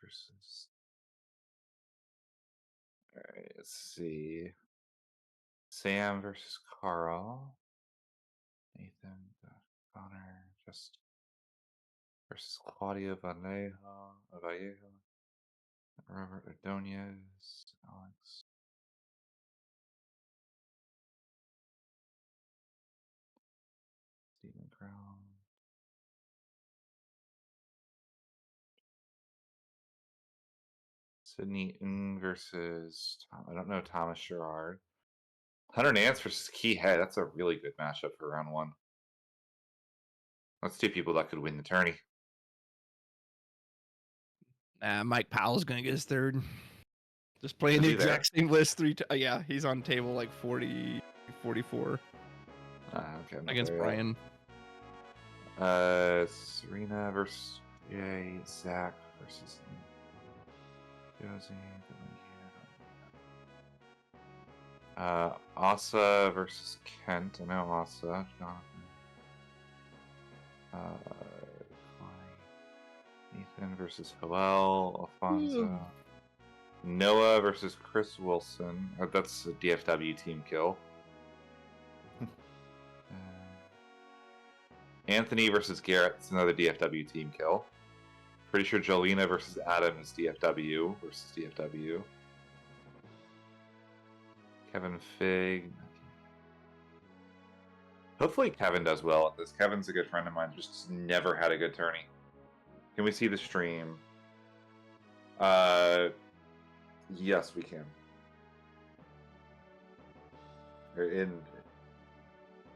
versus. All right, let's see. Sam versus Carl. Nathan, Connor, just versus Claudio Vallejo, Robert Ordonez, Alex. Stephen Crown. Sydney Ng versus I don't know Thomas Sherrard. Hunter Nance versus Key Head. That's a really good matchup for round one. That's two people that could win the tourney. Mike Powell's gonna get his third. Just playing the exact same list 3 times. Yeah, he's on table like 40, 44. Okay. Against Brian. Serena versus Jay. Zach versus Josie. Asa versus Kent. I know Asa. Jonathan. Ethan versus Hillel. Alfonso. Noah versus Chris Wilson. That's a DFW team kill. Anthony versus Garrett. It's another DFW team kill. Pretty sure Jolena versus Adam is DFW versus DFW. Kevin Fig. Hopefully Kevin does well at this. Kevin's a good friend of mine. Just never had a good tourney. Can we see the stream? Yes, we can.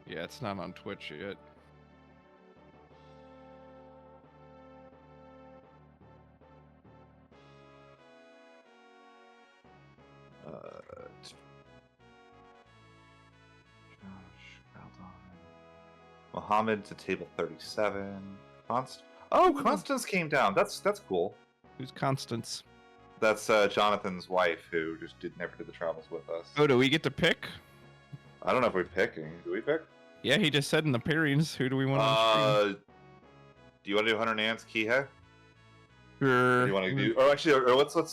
Yeah, it's not on Twitch yet. Mohammed to table 37. Constance came down. That's cool. Who's Constance? That's Jonathan's wife, who just never did the travels with us. Oh, do we get to pick? I don't know if we're picking. Do we pick? Yeah, he just said in the pairings. Who do we want on stream? Do you want to do Hunter Nance, Kihe? Sure. Or do you want to do? Or actually, let's get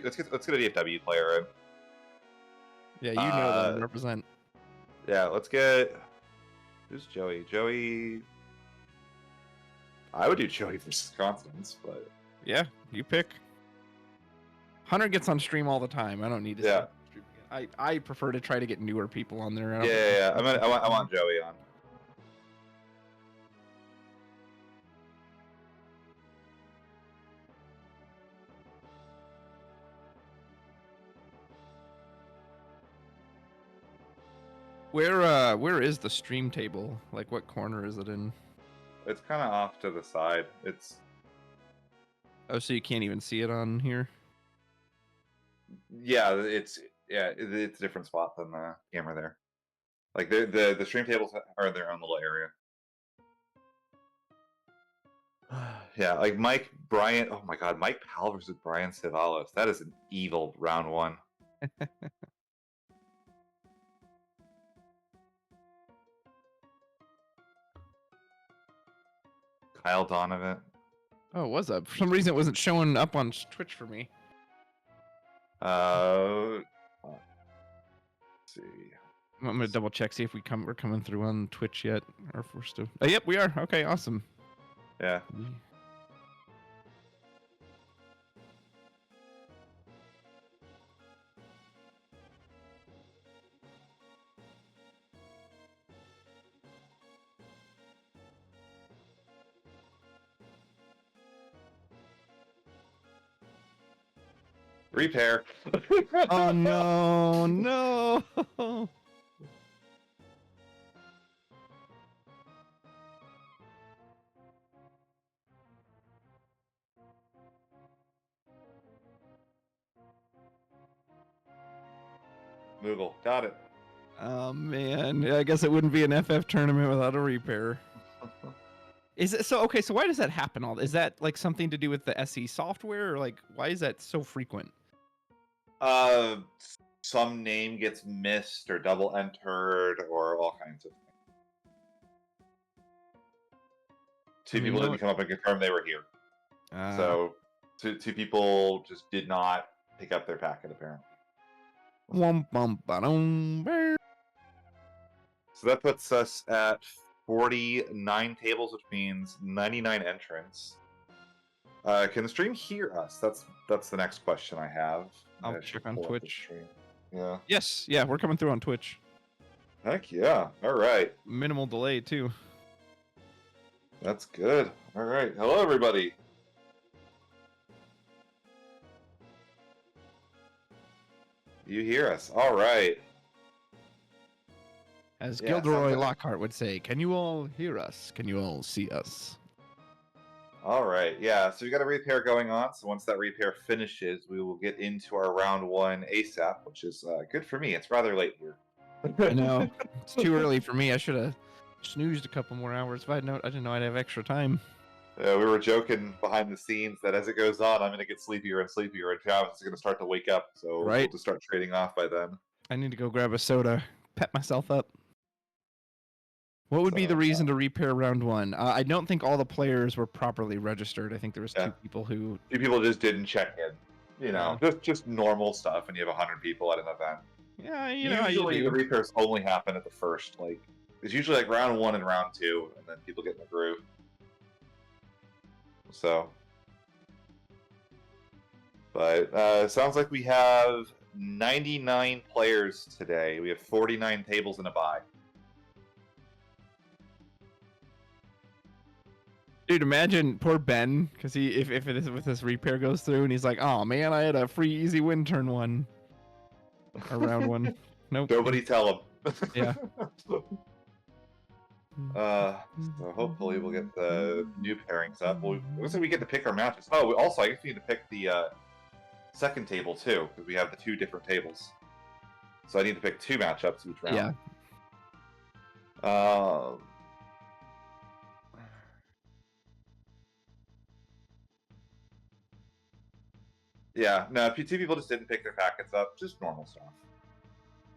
a DFW player in. Yeah, you know them. Represent. Yeah, let's get. Who's Joey? Joey. I would do Joey versus Constance, but. Yeah, you pick. Hunter gets on stream all the time. I don't need to. Yeah. Stream again. I prefer to try to get newer people on there. Yeah. I want Joey on. Where is the stream table? Like, what corner is it in? It's kind of off to the side. It's. Oh, so you can't even see it on here? Yeah, it's a different spot than the camera there. Like the stream tables are in their own little area. Yeah, like Brian. Oh my God, Mike Powell versus Brian Ceballos. That is an evil round one. Kyle Donovan. Oh, was that? For some reason, it wasn't showing up on Twitch for me. Let's see. I'm gonna double check, see if we're coming through on Twitch yet, or if we're still. Oh, yep, we are. Okay, awesome. Yeah. Repair. Oh no. Moogle, got it. Oh man, yeah, I guess it wouldn't be an FF tournament without a repair. Is it so? Okay, so why does that happen? Is that like something to do with the SE software, or like why is that so frequent? Some name gets missed or double entered or all kinds of things. Two people didn't come up and confirm they were here. So two people just did not pick up their packet apparently. So that puts us at 49 tables, which means 99 entrants. Can the stream hear us? That's the next question I have. I'll check on Twitch. Yeah. Yes, yeah, we're coming through on Twitch. Heck yeah! All right. Minimal delay too. That's good. All right. Hello, everybody. You hear us? All right. As Gilderoy Lockhart would say, "Can you all hear us? Can you all see us?" All right, yeah, so we got a repair going on, so once that repair finishes, we will get into our round 1 ASAP, which is good for me. It's rather late here. I know. It's too early for me. I should have snoozed a couple more hours if I didn't know I'd have extra time. We were joking behind the scenes that as it goes on, I'm going to get sleepier and sleepier, and Travis is going to start to wake up, so we'll just start trading off by then. I need to go grab a soda, pep myself up. What would be the reason to repair round 1? I don't think all the players were properly registered. I think there was 2 people who... 2 people just didn't check in. You know, just normal stuff when you have 100 people at an event. Yeah, usually the repairs only happen at the first. Like, it's usually like round 1 and round 2, and then people get in the groove. So... But sounds like we have 99 players today. We have 49 tables in a buy. Dude, imagine poor Ben, because if this repair goes through and he's like, "Oh man, I had a free easy win turn 1, or round 1." Nope. Nobody tell him. Yeah. So hopefully we'll get the new pairings up. Well, looks like we get to pick our matches. Oh, also I guess we need to pick the second table too, because we have the 2 different tables. So I need to pick 2 matchups each round. Yeah. Yeah, no, 2 people just didn't pick their packets up. Just normal stuff.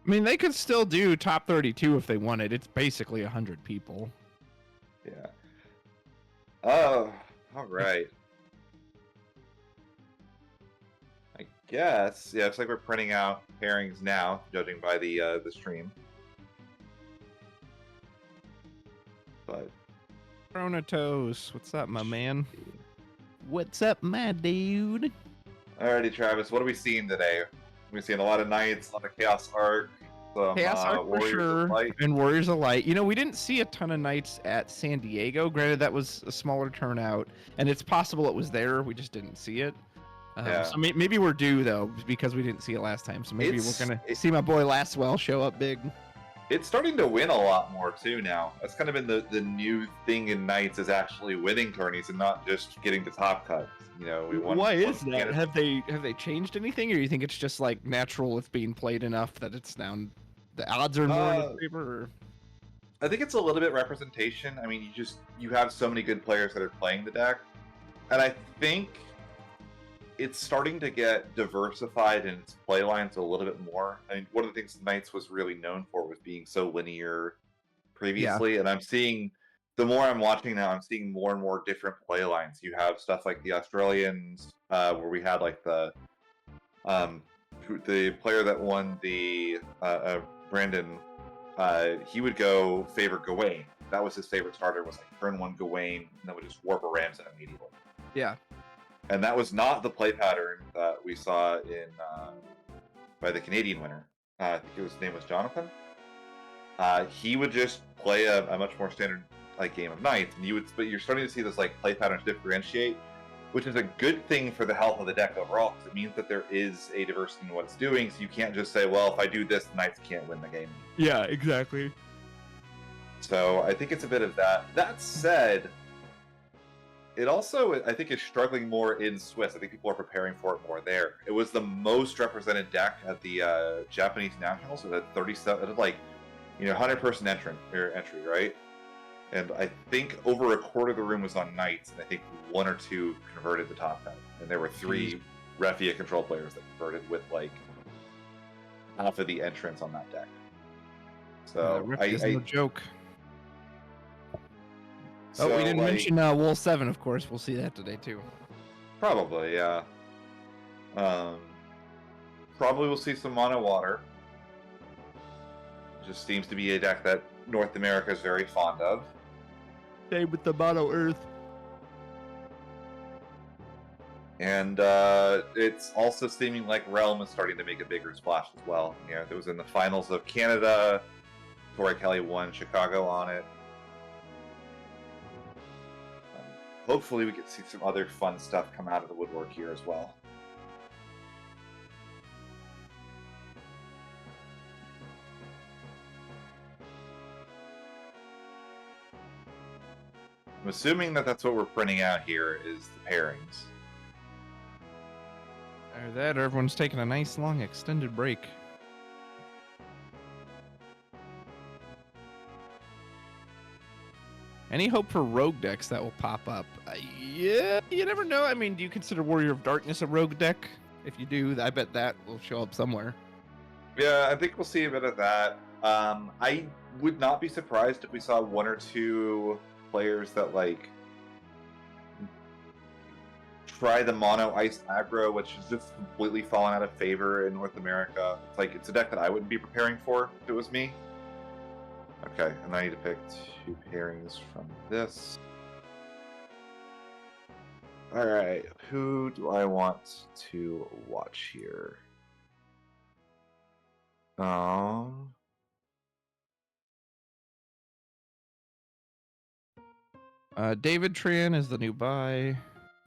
I mean, they could still do top 32 if they wanted. It's basically 100 people. Yeah. Oh, all right. I guess. Yeah, it's like we're printing out pairings now, judging by the stream. But Chronotos, what's up, my man? What's up, my dude? Alrighty, Travis, what are we seeing today? We're seeing a lot of Knights, a lot of Chaos Arc, Chaos Arc for sure, and Warriors of Light. You know, we didn't see a ton of Knights at San Diego. Granted, that was a smaller turnout, and it's possible it was there. We just didn't see it. So maybe we're due, though, because we didn't see it last time. So maybe we're going to see my boy Lastwell show up big. It's starting to win a lot more, too, now. That's kind of been the new thing in Knights, is actually winning tourneys and not just getting the top cuts. You know, why is that? Have they changed anything, or do you think it's just like natural with being played enough that it's now the odds are more in its favor? Or? I think it's a little bit representation. I mean, you have so many good players that are playing the deck, and I think it's starting to get diversified in its play lines a little bit more. I mean, one of the things Knights was really known for was being so linear previously, and I'm seeing. The more I'm watching now, I'm seeing more and more different play lines. You have stuff like the Australians, where we had like the player that won the Brandon. He would go favor Gawain. That was his favorite starter. Was like turn 1 Gawain, and then would just warp a Ramsay immediately. Yeah. And that was not the play pattern that we saw in by the Canadian winner. I think his name was Jonathan. He would just play a much more standard game of Knights, and but you're starting to see this play patterns differentiate, which is a good thing for the health of the deck overall, because it means that there is a diversity in what it's doing. So you can't just say, well, if I do this, the Knights can't win the game. Yeah, exactly. So I think it's a bit of that. That said, it also, I think, is struggling more in Swiss. I think people are preparing for it more there. It was the most represented deck at the Japanese Nationals. It had 37, it had 100-person entry, right? And I think over a quarter of the room was on Knights, and I think 1 or 2 converted the top cut. And there were 3 Refia control players that converted with half of the entrants on that deck. So Refia's no joke. So, we didn't mention Wool 7, of course. We'll see that today too. Probably, yeah. Um, Probably we'll see some mono water. Just seems to be a deck that North America is very fond of. Same with the mono earth. And it's also seeming like Realm is starting to make a bigger splash as well. Yeah, it was in the finals of Canada. Tori Kelly won Chicago on it. Hopefully we get to see some other fun stuff come out of the woodwork here as well. I'm assuming that that's what we're printing out here is the pairings. Or that, or everyone's taking a nice long extended break. Any hope for rogue decks that will pop up? Yeah, you never know. I mean, do you consider Warrior of Darkness a rogue deck? If you do, I bet that will show up somewhere. Yeah, I think we'll see a bit of that. I would not be surprised if we saw one or two players that like try the mono ice aggro, which has just completely fallen out of favor in North America. It's like it's a deck that I wouldn't be preparing for if it was me. Okay, and I need to pick two pairings from this. Alright, who do I want to watch here? David Tran is the new buy.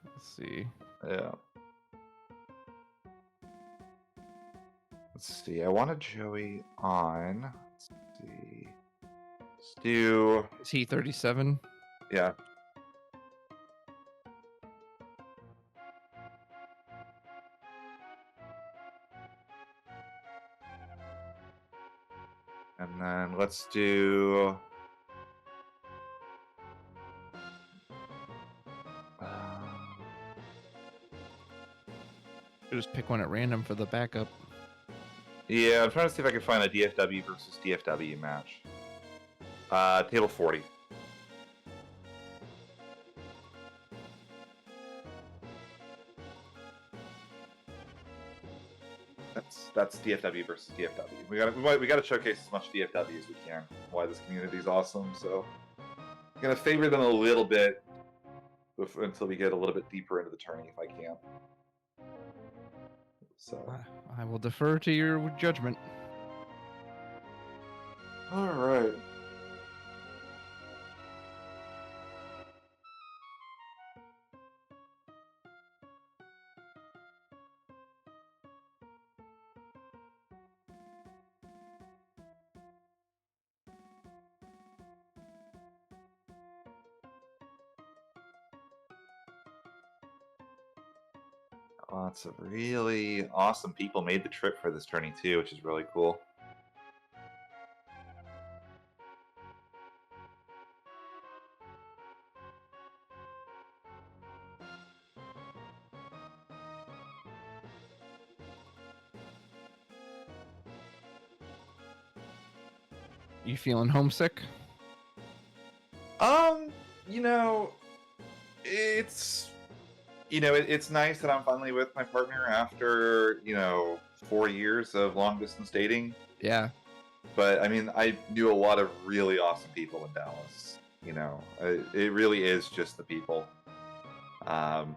Let's see. Yeah. Let's see. I wanted Joey on. Let's see. Let's do. Is he 37? Yeah. And then let's do. Just pick one at random for the backup. Yeah, I'm trying to see if I can find a DFW versus DFW match. Table 40. That's DFW versus DFW. We gotta showcase as much DFW as we can. Why this community is awesome. So I'm gonna favor them a little bit until we get a little bit deeper into the tourney, if I can. So I will defer to your judgment. all right. Lots of really awesome people made the trip for this tourney too, which is really cool. You feeling homesick? You know, it's nice that I'm finally with my partner after 4 years of long distance dating. Yeah. But I mean, I knew a lot of really awesome people in Dallas. It really is just the people. LSPB,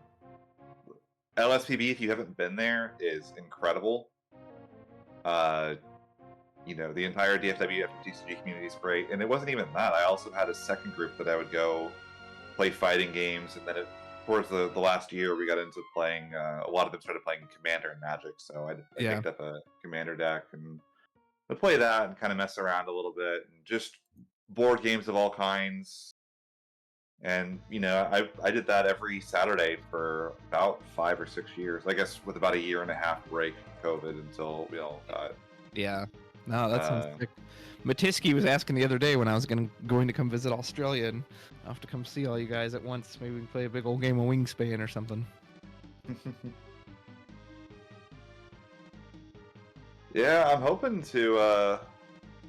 if you haven't been there, is incredible. The entire DFW FFTCG community is great, and it wasn't even that. I also had a second group that I would go play fighting games, and then towards the last year, we got into playing. A lot of them started playing Commander and Magic, so I picked up a Commander deck and I play that and kind of mess around a little bit, and just board games of all kinds. And I did that every Saturday for about 5 or 6 years. I guess with about a year and a half break from COVID until we all got. Yeah. No, that sounds sick. Matiski was asking the other day when I was going to come visit Australia, and I'll have to come see all you guys at once. Maybe we can play a big old game of Wingspan or something. Yeah, I'm hoping to.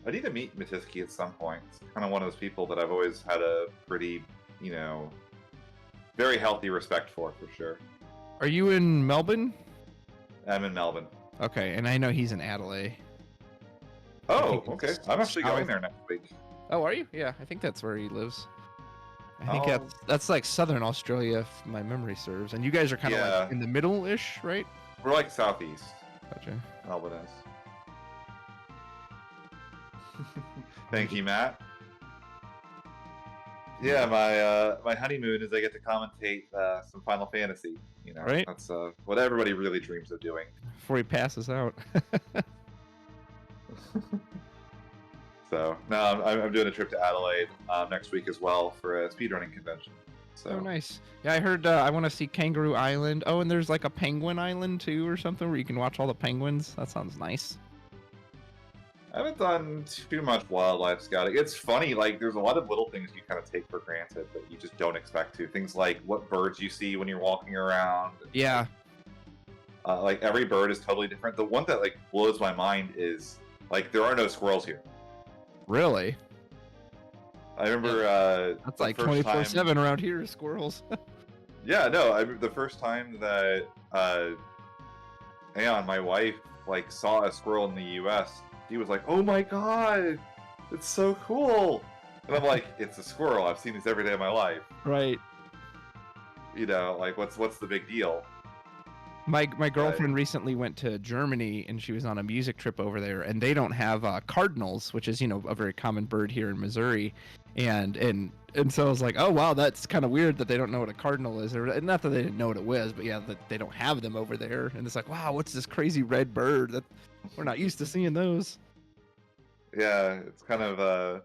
I need to meet Matiski at some point. It's kind of one of those people that I've always had a pretty, very healthy respect for sure. Are you in Melbourne? I'm in Melbourne. Okay, and I know he's in Adelaide. Oh, okay. I'm actually going south. there next week. Oh, are you? Yeah, I think that's where he lives. I think Oh. that's like southern Australia, if my memory serves. And you guys are kind of Yeah. like in the middle-ish, right? We're like southeast. Gotcha. Melbourne is. Thank you, Matt. Yeah, my honeymoon is I get to commentate some Final Fantasy. You know, Right. that's what everybody really dreams of doing. Before he passes out. So no, I'm doing a trip to Adelaide next week as well for a speedrunning convention. So Oh, nice. Yeah, I heard I want to see Kangaroo Island. Oh, and there's like a penguin island too or something where you can watch all the penguins. That sounds nice. I haven't done too much wildlife scouting. It's funny, like there's a lot of little things you kind of take for granted that you just don't expect to. Things like what birds you see when you're walking around. Yeah. Like every bird is totally different. The one that like blows my mind is like there are no squirrels here. Really? I remember That's like 24/7 around here, squirrels. Yeah, no, the first time that Aeon, my wife, like saw a squirrel in the US, he was like, "Oh my god, it's so cool!" And I'm like, "It's a squirrel. I've seen these every day of my life." Right. You know, like what's the big deal? My girlfriend recently went to Germany and she was on a music trip over there, and they don't have cardinals, which is a very common bird here in Missouri, and so I was like, oh wow, that's kind of weird that they don't know what a cardinal is, or not that they didn't know what it was, but yeah, that they don't have them over there, and it's like, wow, what's this crazy red bird that we're not used to seeing those? Yeah, it's kind of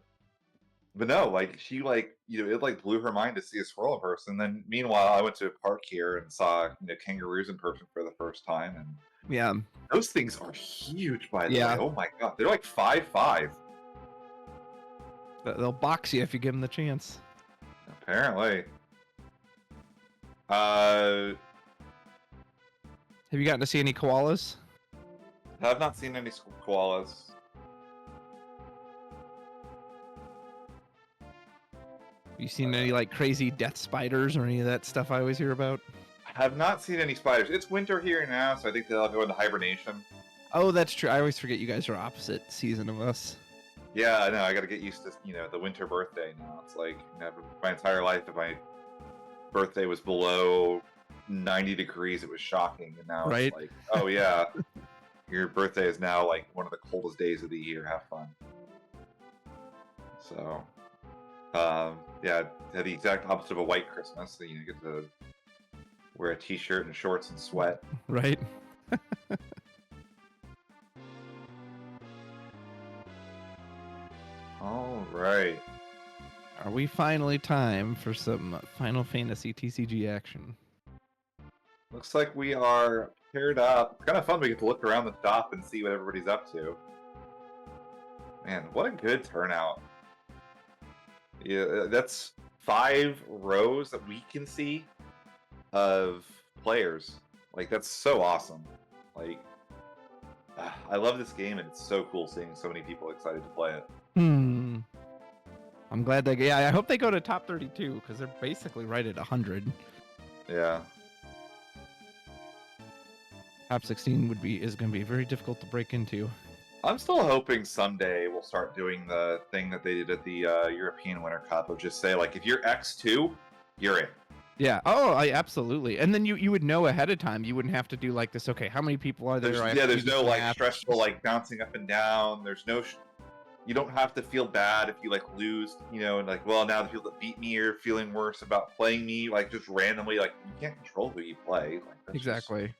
but no, like she it like blew her mind to see a squirrel in person. Then meanwhile, I went to a park here and saw kangaroos in person for the first time, and Yeah. those things are huge, by the Yeah. way. Oh my god, they're like 5'5". They'll box you if you give them the chance. Apparently. Have you gotten to see any koalas? I've not seen any koalas. Have you seen any like crazy death spiders or any of that stuff I always hear about? Have not seen any spiders. It's winter here now, so I think they'll go into hibernation. Oh, that's true. I always forget you guys are opposite season of us. Yeah, I know. I got to get used to the winter birthday now. It's like my entire life, if my birthday was below 90 degrees, it was shocking, and now Right. it's like, oh yeah, your birthday is now like one of the coldest days of the year. Have fun. So, yeah, had the exact opposite of a white Christmas. So, you get to wear a t-shirt and shorts and sweat. Right. All right. Are we finally time for some Final Fantasy TCG action? Looks like we are paired up. It's kind of fun. We get to look around the shop and see what everybody's up to. Man, what a good turnout. Yeah, that's 5 rows that we can see of players. Like, that's so awesome. Like, I love this game, and it's so cool seeing so many people excited to play it. I'm glad I hope they go to top 32, because they're basically right at 100. Yeah. Top 16 is going to be very difficult to break into. I'm still hoping someday we'll start doing the thing that they did at the European Winter Cup of just say, like, if you're X2, you're in. Yeah. Oh, absolutely. And then you would know ahead of time. You wouldn't have to do like this. Okay, how many people are there? There's no like stressful like bouncing up and down. There's no. You don't have to feel bad if you like lose. And like, well, now the people that beat me are feeling worse about playing me. Like just randomly, like you can't control who you play. Like that's exactly.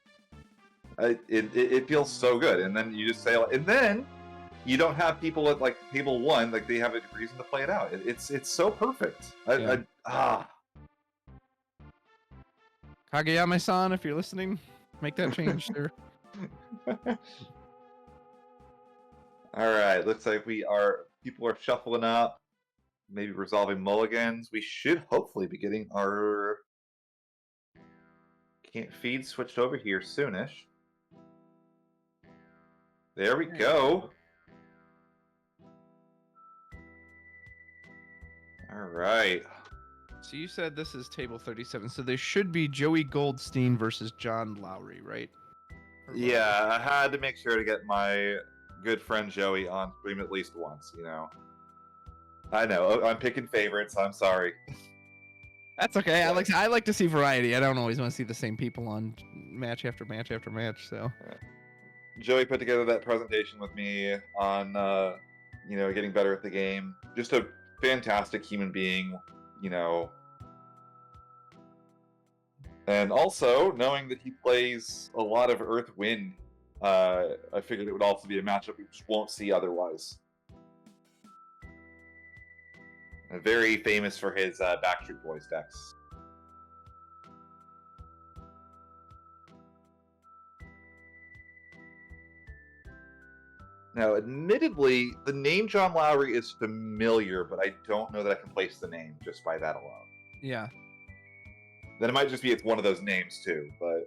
It feels so good, and then you just say, and then you don't have people at like table 1, like they have a reason to play it out. It's so perfect. Kageyama-san, if you're listening, make that change, sir. All right, looks like people are shuffling up, maybe resolving mulligans. We should hopefully be getting our feed switched over here soonish. There we go. All right. So you said this is table 37. So there should be Joey Goldstein versus John Lowry, right? Or Lowry. Yeah, I had to make sure to get my good friend Joey on stream at least once, you know. I know, I'm picking favorites, I'm sorry. That's okay. I like to see variety. I don't always want to see the same people on match after match after match. So Joey put together that presentation with me on, you know, getting better at the game. Just a fantastic human being, you know. And also, knowing that he plays a lot of Earth Wind, I figured it would also be a matchup we just won't see otherwise. Very famous for his Backstreet Boys decks. Now, admittedly, the name John Lowry is familiar, but I don't know that I can place the name just by that alone. yeah. Then it might just be it's one of those names too, but...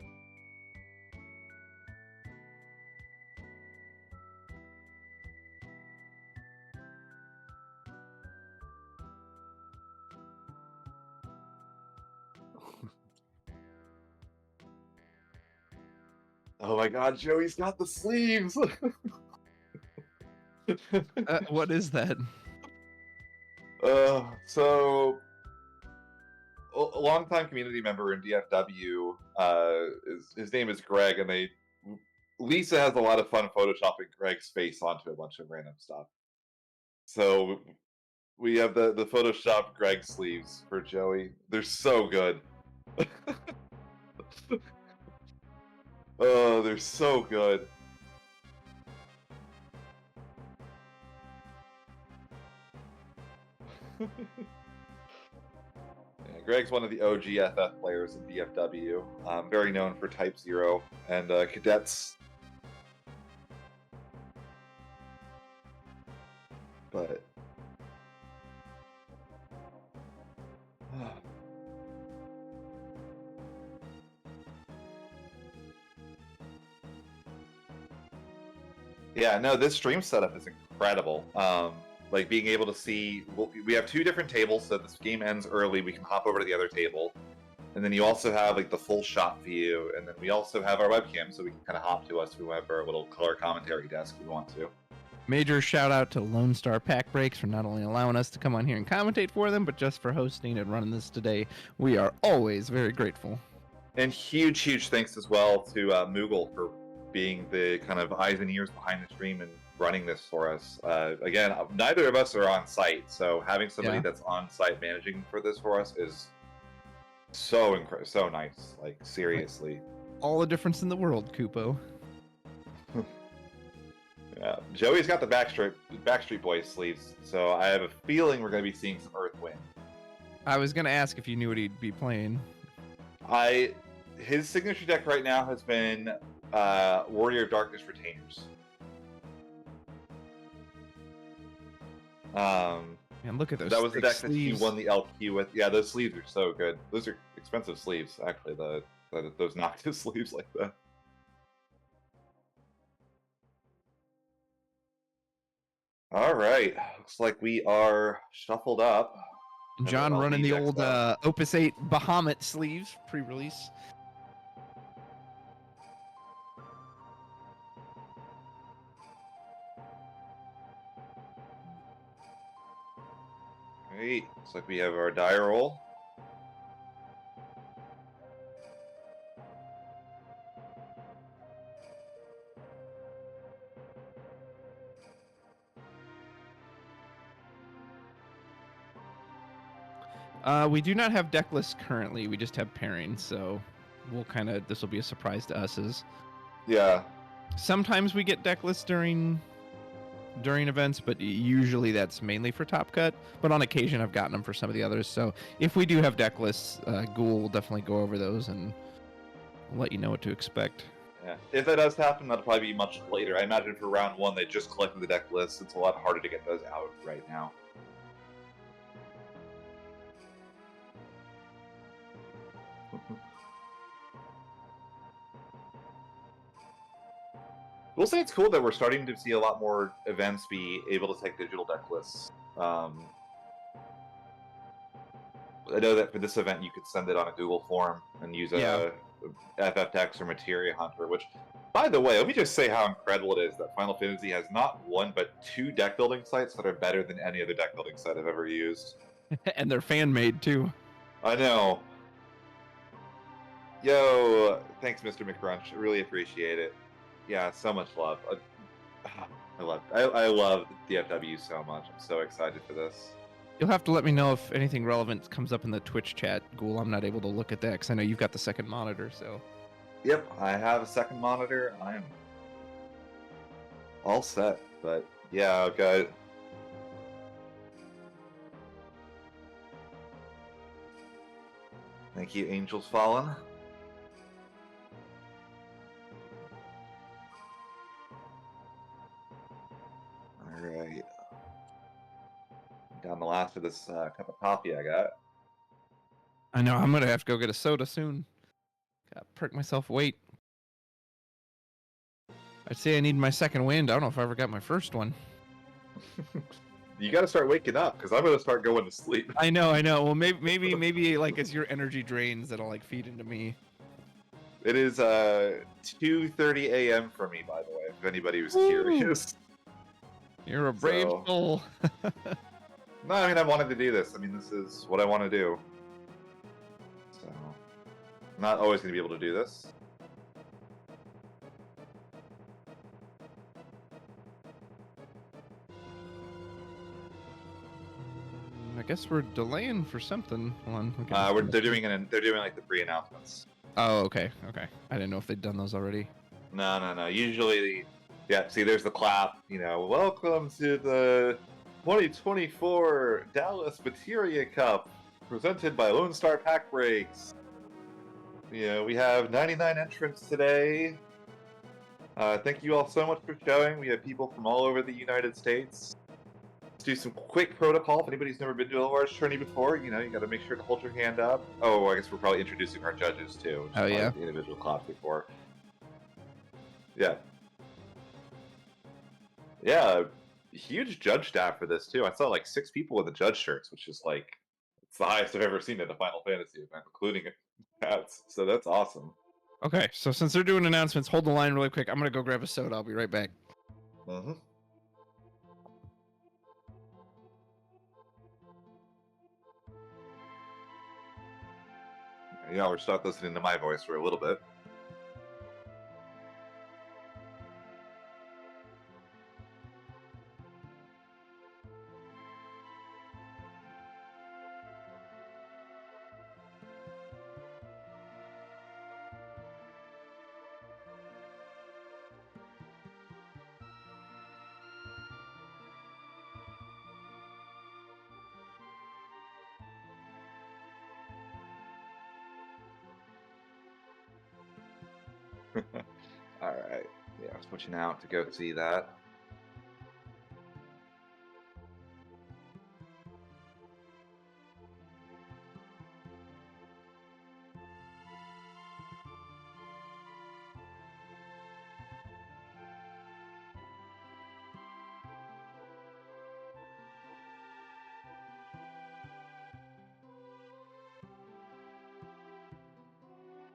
Oh my god, Joey's got the sleeves! What is that? So a longtime community member in DFW, his name is Greg, and Lisa has a lot of fun photoshopping Greg's face onto a bunch of random stuff. So we have the Photoshop Greg sleeves for Joey. They're so good. Oh, they're so good. Yeah, Greg's one of the OG FF players in DFW. Very known for Type 0 and Cadets. But... yeah, no, this stream setup is incredible. Like being able to see, we have two different tables, so if this game ends early, we can hop over to the other table. And then you also have like the full shot view, and then we also have our webcam, so we can kind of hop to us. We have our little color commentary desk if we want to. Major shout out to LoneStarPackBreaks for not only allowing us to come on here and commentate for them, but just for hosting and running this today. We are always very grateful. And huge thanks as well to Moogle for being the kind of eyes and ears behind the stream and running this for us. Again, neither of us are on site, so having somebody that's on site managing for this for us is so nice. Like, seriously. All the difference in the world, Kupo. Yeah, Joey's got the Backstreet Boys sleeves, so I have a feeling we're going to be seeing some Earth Wind. I was going to ask if you knew what he'd be playing. His signature deck right now has been Warrior of Darkness Retainers. And look at those. That was the deck sleeves. that he won the LQ with. Yeah, those sleeves are so good. Those are expensive sleeves, actually. Those Noctis sleeves like that. All right, looks like we are shuffled up. John running the old Opus 8 Bahamut sleeves pre-release. Great, looks like we have our die roll. We do not have deck lists currently. We just have pairings, so we'll this will be a surprise to us. Yeah. Sometimes we get deck lists during events, but usually that's mainly for Top Cut. But on occasion, I've gotten them for some of the others. So if we do have deck lists, Ghoul will definitely go over those and let you know what to expect. Yeah. If that does happen, that'll probably be much later. I imagine for round one, they just collected the deck lists. It's a lot harder to get those out right now. We'll say it's cool that we're starting to see a lot more events be able to take digital deck lists. I know that for this event, you could send it on a Google form and use a FFTX or Materia Hunter, which, by the way, let me just say how incredible it is that Final Fantasy has not one but 2 deck building sites that are better than any other deck building site I've ever used. And they're fan made too. I know. Yo, thanks, Mr. McCrunch. I really appreciate it. Yeah, so much love. I love DFW so much. I'm so excited for this. You'll have to let me know if anything relevant comes up in the Twitch chat, Ghoul. I'm not able to look at that because I know you've got the second monitor, so. Yep, I have a second monitor. I am all set, but yeah, okay. Thank you, Angels Fallen. Alright. Down the last of this cup of coffee I got. I know, I'm going to have to go get a soda soon. Gotta perk myself, wait. I'd say I need my second wind. I don't know if I ever got my first one. You got to start waking up, because I'm going to start going to sleep. I know. Well, maybe like it's your energy drains that'll like feed into me. It is 2:30 a.m. for me, by the way, if anybody was curious. You're a brave soul. No, I mean, I wanted to do this. I mean, this is what I want to do. So, I'm not always going to be able to do this. I guess we're delaying for something. Hold on. They're doing like the pre-announcements. Oh, okay. I didn't know if they'd done those already. No. Usually, yeah. See, there's the clap. You know, welcome to the 2024 Dallas Materia Cup, presented by LoneStarPackBreaks. You know, we have 99 entrants today. Thank you all so much for showing. We have people from all over the United States. Let's do some quick protocol. If anybody's never been to a large tourney before, you know, you got to make sure to hold your hand up. Oh, I guess we're probably introducing our judges too. Oh, yeah? The individual claps before. Yeah. Yeah, huge judge staff for this too. I saw like 6 people with the judge shirts, which is like, it's the highest I've ever seen at a Final Fantasy event, including cats. So that's awesome. Okay, so since they're doing announcements, hold the line really quick. I'm going to go grab a soda. I'll be right back. Mm-hmm. Yeah, we're stuck listening to my voice for a little bit. All right. Yeah, switching out to go see that.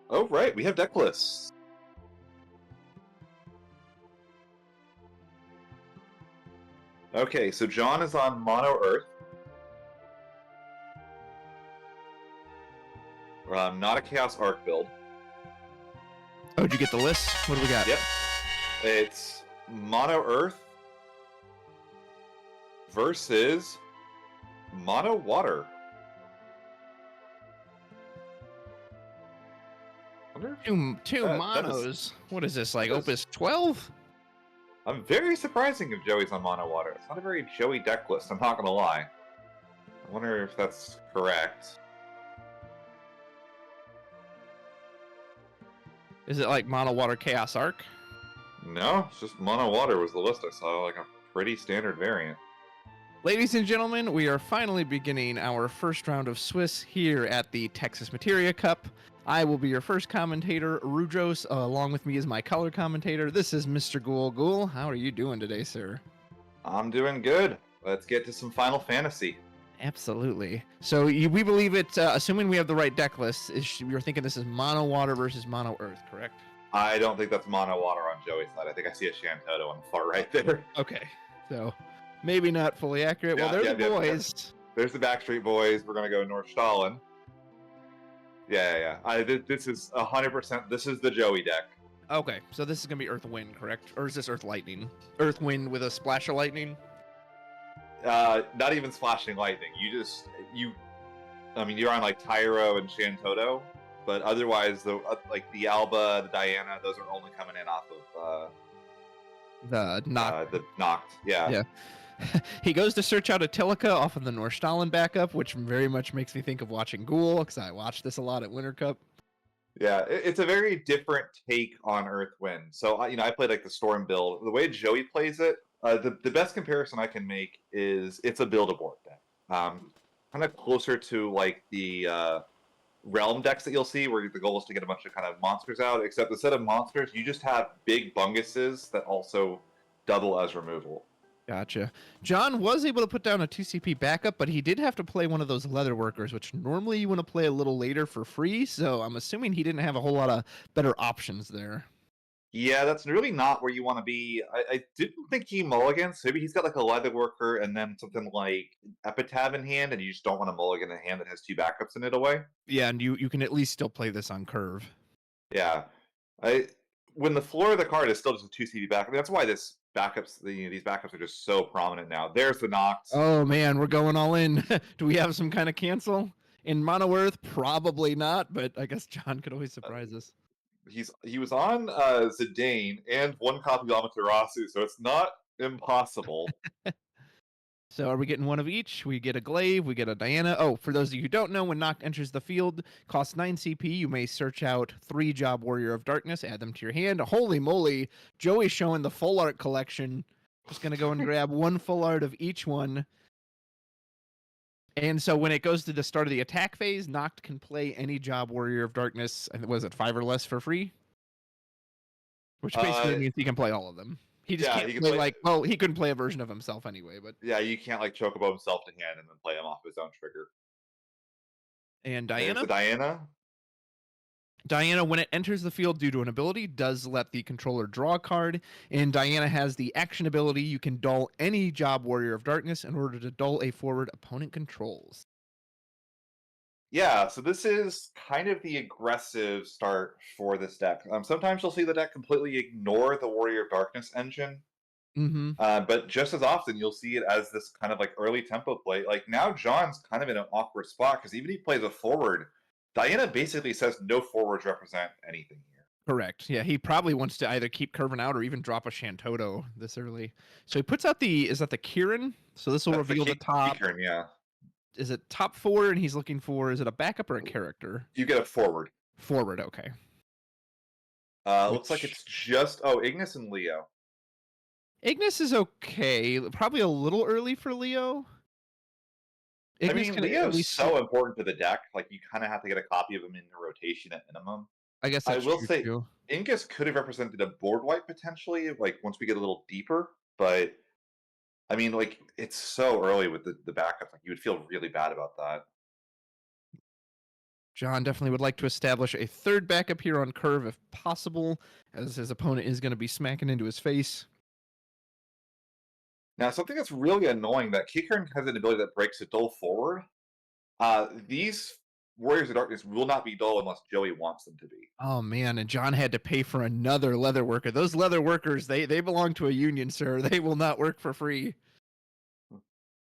Oh, right. We have deck lists. Okay, so John is on Mono Earth. Not a Chaos Arc build. Oh, did you get the list? What do we got? Yep. It's Mono Earth versus Mono Water. Two monos. What is this, like Opus 12? I'm very surprising if Joey's on Mono Water. It's not a very Joey deck list, I'm not gonna lie. I wonder if that's correct. Is it like Mono Water Chaos Arc? No, it's just Mono Water was the list I saw, like a pretty standard variant. Ladies and gentlemen, we are finally beginning our first round of Swiss here at the Texas Materia Cup. I will be your first commentator, Rudros. Along with me is my color commentator. This is Mr. Ghoul. Ghoul, how are you doing today, sir? I'm doing good. Let's get to some Final Fantasy. Absolutely. So we believe it, assuming we have the right deck list, you're thinking this is mono water versus mono earth, correct? I don't think that's mono water on Joey's side. I think I see a Shantoto on the far right there. Okay. So maybe not fully accurate. Well, Yeah, they're the boys. There's the Backstreet Boys. We're gonna go North Stalin. Yeah. This is 100%. This is the Joey deck. Okay, so this is gonna be Earth Wind, correct? Or is this Earth Lightning? Earth Wind with a splash of lightning. Not even splashing lightning. I mean, you're on like Tyro and Shantoto, but otherwise, like the Alba, the Diana, those are only coming in off of The Noct. the Noct. Yeah. He goes to search out a Tilica off of the Nordstalin backup, which very much makes me think of watching Ghoul, because I watched this a lot at Winter Cup. Yeah, it's a very different take on Earthwind. So, I played like the Storm build. The way Joey plays it, the best comparison I can make is it's a build-a-board deck. Kind of closer to like the Realm decks that you'll see, where the goal is to get a bunch of kind of monsters out, except instead of monsters, you just have big bunguses that also double as removal. Gotcha. John was able to put down a 2CP backup, but he did have to play one of those leather workers, which normally you want to play a little later for free, so I'm assuming he didn't have a whole lot of better options there. Yeah, that's really not where you want to be. I didn't think he mulligans. Maybe he's got like a leather worker and then something like Epitaph in hand, and you just don't want to mulligan a hand that has 2 backups in it away. Yeah, and you can at least still play this on curve. Yeah. When the floor of the card is still just a 2 CP backup, that's why these backups are just so prominent now. There's the Noct. Oh man, we're going all in. Do we have some kind of cancel? In Mono Earth, probably not, but I guess John could always surprise us. He was on Zidane and 1 copy of Amaterasu, so it's not impossible. So are we getting one of each? We get a Glaive, we get a Diana. Oh, for those of you who don't know, when Noct enters the field, costs 9 CP. You may search out 3 Job Warrior of Darkness, add them to your hand. Holy moly, Joey's showing the full art collection. Just going to go and grab 1 full art of each one. And so when it goes to the start of the attack phase, Noct can play any Job Warrior of Darkness. Was it 5 or less for free? Which basically means he can play all of them. He just can't play he couldn't play a version of himself anyway, but yeah, you can't like Chocobo himself to hand and then play him off his own trigger. And Diana? Diana, when it enters the field due to an ability, does let the controller draw a card, and Diana has the action ability. You can dull any Job Warrior of Darkness in order to dull a forward opponent controls. Yeah, so this is kind of the aggressive start for this deck. Sometimes you'll see the deck completely ignore the Warrior of Darkness engine, but just as often you'll see it as this kind of like early tempo play. Like now John's kind of in an awkward spot because even if he plays a forward, Diana basically says no forwards represent anything here. Correct. Yeah, he probably wants to either keep curving out or even drop a Shantoto this early. So he puts out is that the Kieran? So this will reveal the top. Kieran, yeah. Is it top forward and he's looking for, is it a backup or a character? You get a forward. Forward, okay. Looks like it's just, Ignis and Leo. Ignis is okay. Probably a little early for Leo. Ignis Leo's so important to the deck. Like, you kind of have to get a copy of him into rotation at minimum. I guess I will say, Ingus could have represented a board wipe potentially, like, once we get a little deeper, but I mean, like, it's so early with the backup. Like, you would feel really bad about that. John definitely would like to establish a 3rd backup here on curve if possible, as his opponent is going to be smacking into his face. Now, something that's really annoying, that Kikern has an ability that breaks a dull forward. These Warriors of Darkness will not be dull unless Joey wants them to be. Oh man, and John had to pay for another leather worker. Those leather workers, they belong to a union, sir. They will not work for free.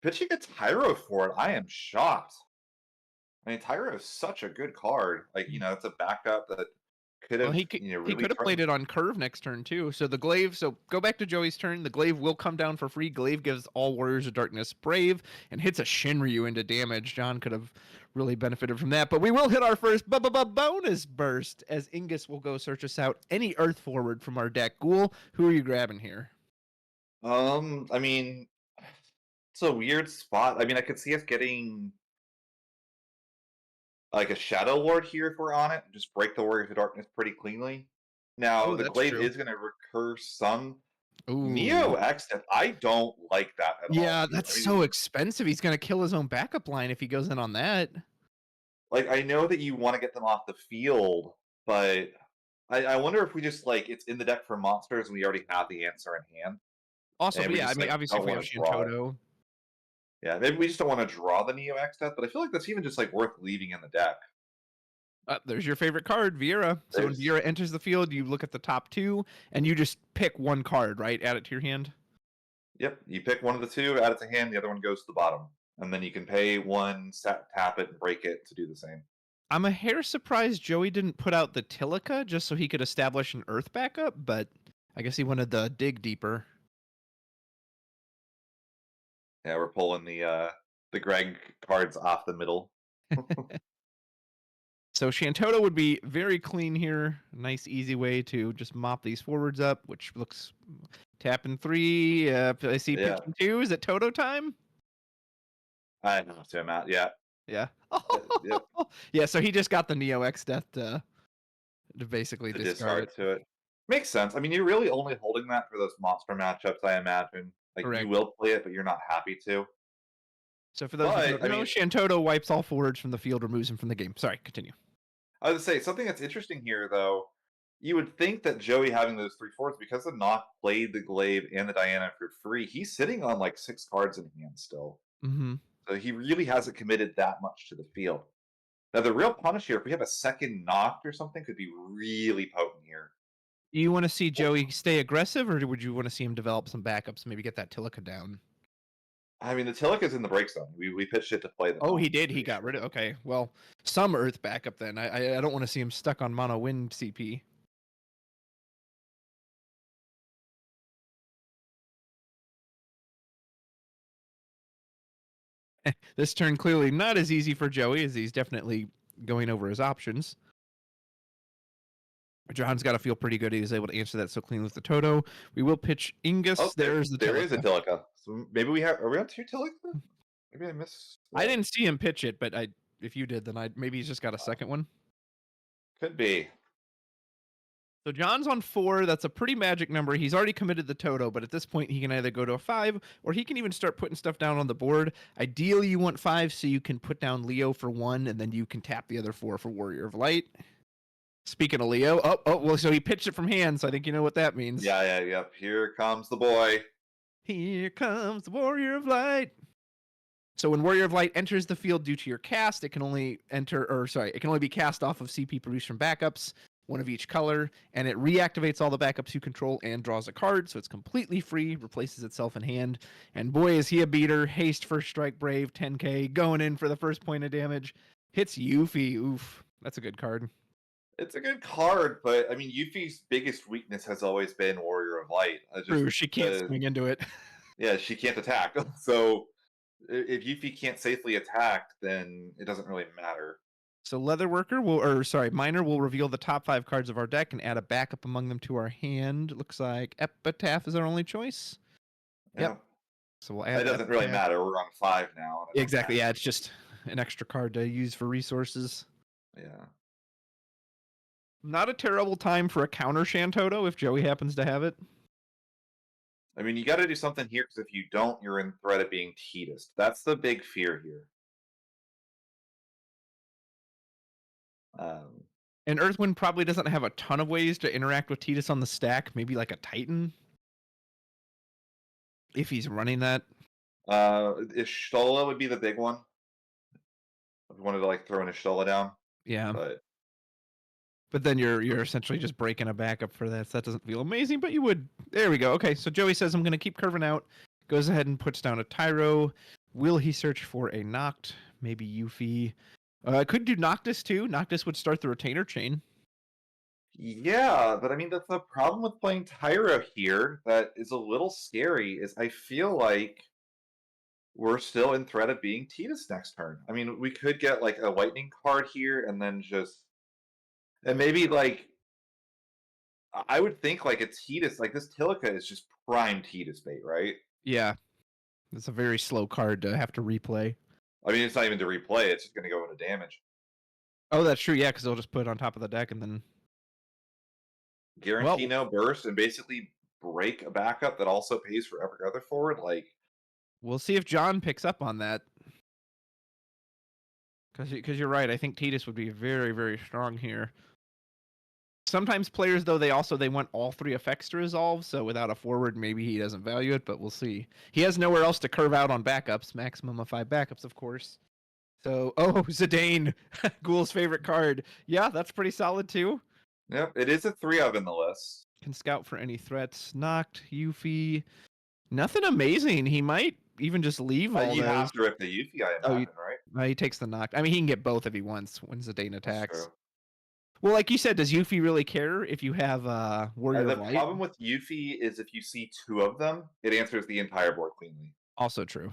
Pitching a Tyro for it, I am shocked. I mean, Tyro is such a good card. Like, it's a backup that could have. Well, he could have played it on curve next turn too. So the Glaive. So go back to Joey's turn. The Glaive will come down for free. Glaive gives all Warriors of Darkness Brave and hits a Shinryu into damage. John could have really benefited from that. But we will hit our first bonus burst as Ingus will go search us out any Earth forward from our deck. Ghoul, who are you grabbing here? I mean, it's a weird spot. I mean, I could see us getting like a Shadow Lord here if we're on it, just break the Warriors of Darkness pretty cleanly. Now, the Glaive is going to recur some, Ooh. Neo X, I don't like that at all. Yeah, that's I mean, so expensive. He's gonna kill his own backup line if he goes in on that. like, I know that you want to get them off the field, but I wonder if we just like it's in the deck for monsters and we already have the answer in hand, Also, and but we yeah, I just mean, like obviously, if don't we have want to draw it. Shantoto. Yeah, maybe we just don't want to draw the Neo X death, but I feel like that's even just like worth leaving in the deck. There's your favorite card, Vieira. So when There's, Vieira enters the field, you look at the top two, and you just pick one card, right? Add it to your hand. yep, you pick one of the two, add it to hand, the other one goes to the bottom, and then you can pay one, tap it, and break it to do the same. I'm a hair surprised Joey didn't put out the Tilica just so he could establish an Earth backup, but I guess he wanted to dig deeper. Yeah, we're pulling the Greg cards off the middle. So Shantoto would be very clean here. Nice, easy way to just mop these forwards up, which looks tapping 3. I see Yeah, pitching 2. Is it Toto time? I know, so I'm out. Yeah, Yeah. yeah, Yeah, so he just got the Neo X death to basically to discard discard it. to it. Makes sense. I mean, you're really only holding that for those monster matchups, I imagine. Like, you Correct. will play it, but you're not happy to. So for those who But, don't I know, mean, Shantoto wipes all forwards from the field, removes him from the game. Sorry, continue. I would say something that's interesting here, though. You would think that Joey having those 3 fours, because the Nock played the Glaive and the Diana for free, he's sitting on like 6 cards in hand still. Mm-hmm. So he really hasn't committed that much to the field. Now, the real punish here, if we have a second Nock or something, could be really potent here. You want to see Joey stay aggressive, or would you want to see him develop some backups, maybe get that Tilica down? I mean, the Tilic is in the break zone. We pitched it to play the Oh, Nock, he I'm did. He pretty got sure. rid of. Okay, well, some Earth backup then. I don't want to see him stuck on mono wind CP. This turn clearly not as easy for Joey, as he's definitely going over his options. John's got to feel pretty good. He was able to answer that so clean with the Toto. We will pitch Ingus. Oh, There's the there is a Tilica. Tilica. So maybe we have. Are we on 2 Tilica? Maybe I missed. I didn't see him pitch it, but if you did, then maybe he's just got a second one. Could be. So John's on 4. That's a pretty magic number. He's already committed the Toto, but at this point, he can either go to a 5, or he can even start putting stuff down on the board. Ideally, you want 5 so you can put down Leo for 1, and then you can tap the other 4 for Warrior of Light. Speaking of Leo, well, so he pitched it from hand, so I think you know what that means. Yep. Here comes the boy. Here comes the Warrior of Light. So when Warrior of Light enters the field due to your cast, it can only be cast off of CP produced from backups, one of each color, and it reactivates all the backups you control and draws a card, so it's completely free, replaces itself in hand. And boy, is he a beater. Haste, First Strike, Brave, 10k, going in for the first point of damage. Hits Yuffie. Oof, that's a good card. It's a good card, but I mean, Yuffie's biggest weakness has always been Warrior of Light. True, she can't swing into it. Yeah, she can't attack. So if Yuffie can't safely attack, then it doesn't really matter. So Miner will reveal the top 5 cards of our deck and add a backup among them to our hand. Looks like Epitaph is our only choice. Yep. So we'll add. That doesn't really matter. We're on 5 now. Exactly. Yeah, it's just an extra card to use for resources. Yeah. Not a terrible time for a counter Shantoto if Joey happens to have it. I mean, you got to do something here because if you don't, you're in threat of being Teetus. That's the big fear here. And Earthwind probably doesn't have a ton of ways to interact with Teetus on the stack. Maybe like a Titan, if he's running that. Ishtola would be the big one. If you wanted to like throw an Ishtola down. Yeah. But then you're essentially just breaking a backup for that. So that doesn't feel amazing, but you would. There we go. Okay, so Joey says I'm going to keep curving out. Goes ahead and puts down a Tyro. Will he search for a Noct? Maybe Yuffie. Could do Noctis too. Noctis would start the retainer chain. Yeah, but I mean, that's the problem with playing Tyro here that is a little scary, is I feel like we're still in threat of being Teetus next turn. I mean, we could get like a lightning card here and then and maybe like, I would think like a Teetus, like this Tilica is just prime Teetus bait, right? Yeah. It's a very slow card to have to replay. I mean, it's not even to replay, it's just going to go into damage. Oh, that's true, yeah, because they'll just put it on top of the deck and then... Guarantee no burst, and basically break a backup that also pays for every other forward. Like, We'll see if John picks up on that. Because you're right. I think Titus would be very, very strong here. Sometimes players, though, they want all 3 effects to resolve. So without a forward, maybe he doesn't value it, but we'll see. He has nowhere else to curve out on backups. Maximum of 5 backups, of course. So, Zidane, Ghoul's favorite card. Yeah, that's pretty solid too. yep, it is a 3 of in the list. Can scout for any threats. Knocked, Yuffie. Nothing amazing. He might even just leave all You those. have to rip the Yuffie, I imagine, right? He takes the knock. I mean, he can get both if he wants when Zidane attacks. That's true. Well, like you said, does Yuffie really care if you have Warrior The of Light? problem with Yuffie is if you see 2 of them, it answers the entire board cleanly. Also true.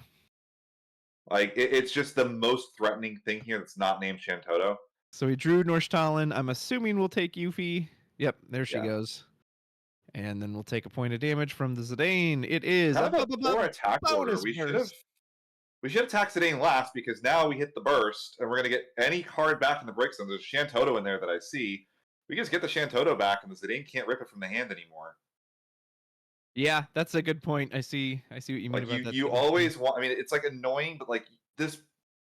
Like, it's just the most threatening thing here that's not named Shantoto. So he drew Norstalen. I'm assuming we'll take Yuffie. Yep, there she goes. And then we'll take a point of damage from the Zidane. It is kind of a poor attack order. We should have attacked Zidane last, because now we hit the burst and we're gonna get any card back in the break zone. There's Shantoto in there that I see. We just get the Shantoto back and the Zidane can't rip it from the hand anymore. Yeah, that's a good point. I see what you mean about that. You always want, I mean, it's like annoying, but like this,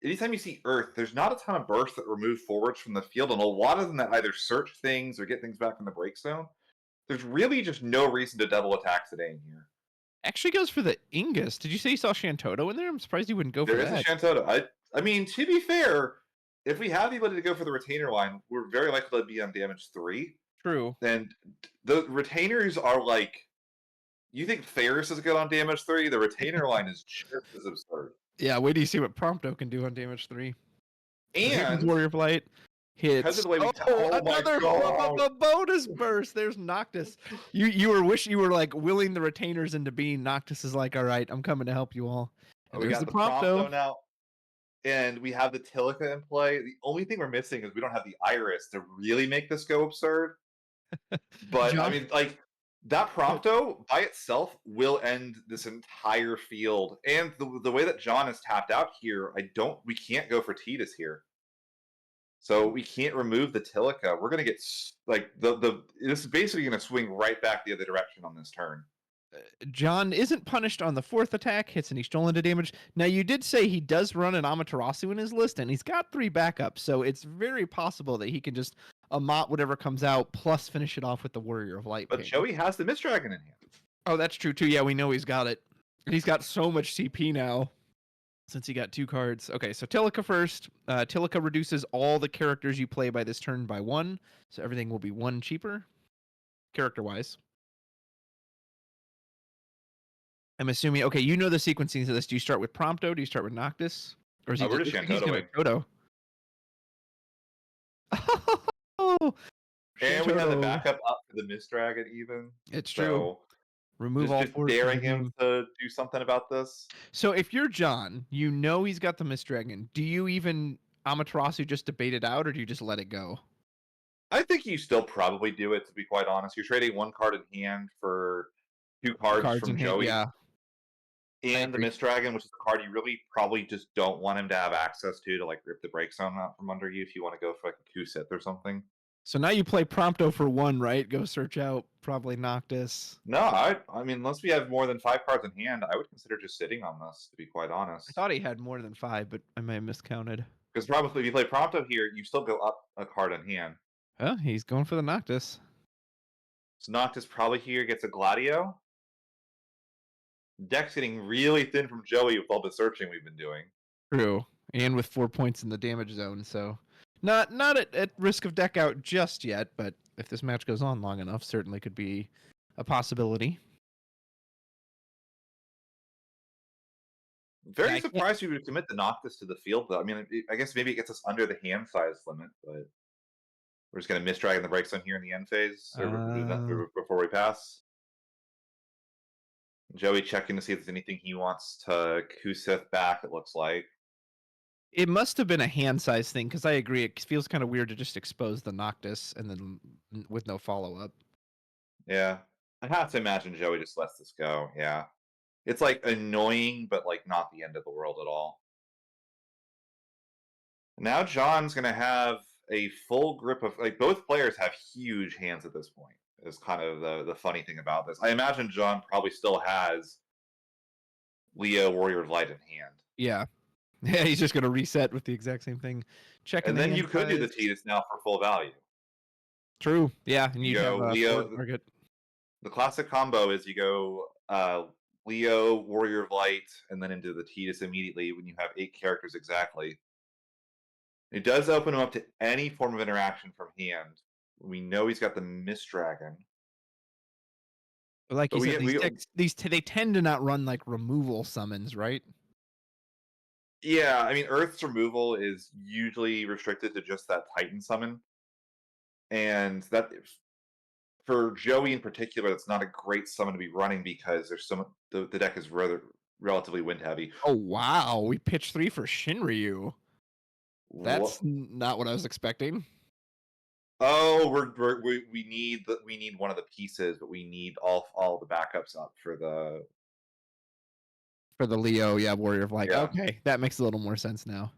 anytime you see Earth, there's not a ton of bursts that remove forwards from the field, and a lot of them that either search things or get things back in the break zone. There's really just no reason to double attack Zidane here. Actually goes for the Ingus. Did you say you saw Shantoto in there? I'm surprised you wouldn't go for that. There is a Shantoto. I mean, to be fair, if we have the ability to go for the retainer line, we're very likely to be on damage 3. True. And the retainers are like, you think Ferris is good on damage 3? The retainer line is just as absurd. Yeah, wait till you see what Prompto can do on damage 3. And Warrior of Light hits. Because of the way we another bonus burst. There's Noctis. You were like willing the retainers into being. Noctis is like, all right, I'm coming to help you all. And we got the Prompto now. And we have the Tilica in play. The only thing we're missing is we don't have the Iris to really make this go absurd. But I mean, like, that Prompto by itself will end this entire field. And the way that John is tapped out here, we can't go for Titus here. So we can't remove the Tilica. We're gonna get like this is basically gonna swing right back the other direction on this turn. John isn't punished on the 4th attack, hits any stolen to damage. Now, you did say he does run an Amaterasu in his list, and he's got 3 backups, so it's very possible that he can just Amat whatever comes out, plus finish it off with the Warrior of Light. But Joey has the Mist Dragon in hand. Oh, that's true, too. Yeah, we know he's got it. He's got so much CP now, since he got 2 cards. Okay, so Tilica first. Tilica reduces all the characters you play by this turn by 1, so everything will be 1 cheaper, character-wise. I'm assuming, okay, you know the sequencing of this. Do you start with Prompto? Do you start with Noctis? Or is he we're just Shantoto. Oh, and we have the backup up for the Mist Dragon even. It's true. Remove all just daring him to do something about this. So if you're John, you know he's got the Mist Dragon. Do you even Amaterasu just debate it out, or do you just let it go? I think you still probably do it, to be quite honest. You're trading 1 card in hand for 2 cards from Joey. Yeah. And the Mist Dragon, which is a card you really probably just don't want him to have access to like rip the break zone out from under you if you want to go for like a 2-set or something. So now you play Prompto for 1, right? Go search out probably Noctis. No, I mean, unless we have more than 5 cards in hand, I would consider just sitting on this, to be quite honest. I thought he had more than 5, but I may have miscounted. Because probably if you play Prompto here, you still go up a card in hand. Oh, he's going for the Noctis. So Noctis probably here gets a Gladio. Deck's getting really thin from Joey with all the searching we've been doing. True, and with 4 points in the damage zone, so not at risk of deck out just yet, but if this match goes on long enough, certainly could be a possibility. Very surprised you would commit the Noctis to the field, though. I mean, I guess maybe it gets us under the hand size limit, but we're just going to Mist Dragon the break zone here in the end phase before we pass. Joey checking to see if there's anything he wants to Kusith back, it looks like. It must have been a hand size thing, because I agree. It feels kind of weird to just expose the Noctis and then with no follow-up. Yeah. I have to imagine Joey just lets this go. Yeah. It's like annoying, but like not the end of the world at all. Now John's going to have a full grip of, like, both players have huge hands at this point. is kind of the funny thing about this. I imagine John probably still has Leo Warrior of Light in hand. Yeah. Yeah, he's just going to reset with the exact same thing. Checking And the then hand you could do the size. Tidus now for full value. True. Yeah, and You you'd have go a forward Leo. target. The classic combo is you go Leo, Warrior of Light, and then into the Tidus immediately when you have 8 characters exactly. It does open him up to any form of interaction from hand. We know he's got the Mist Dragon. But like But you said, we they tend to not run like removal summons, right? yeah, I mean Earth's removal is usually restricted to just that Titan summon. And that for Joey in particular, that's not a great summon to be running because there's the deck is relatively wind heavy. Oh wow, we pitched 3 for Shinryu. What? That's not what I was expecting. Oh, we need one of the pieces, but we need all the backups up for the For the Leo, yeah, Warrior of Light. yeah. Okay, that makes a little more sense now.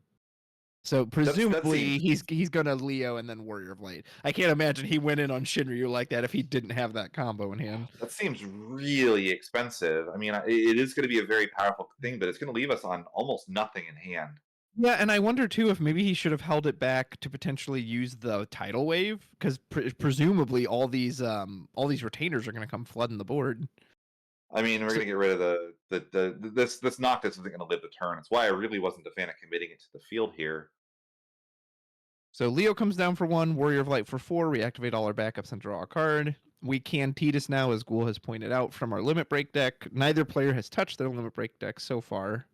So That seems presumably he's gonna Leo and then Warrior of Light. I can't imagine he went in on Shinryu like that if he didn't have that combo in hand. that seems really expensive. I mean, it is going to be a very powerful thing, but it's going to leave us on almost nothing in hand. Yeah, and I wonder too if maybe he should have held it back to potentially use the tidal wave because presumably all these retainers are going to come flooding the board. I mean, we're So, going to get rid of this Noctis isn't going to live the turn. That's why I really wasn't a fan of committing it to the field here. so Leo comes down for 1, Warrior of Light for 4. Reactivate all our backups and draw a card. We can Tidus now, as Ghoul has pointed out, from our Limit Break deck. Neither player has touched their Limit Break deck so far.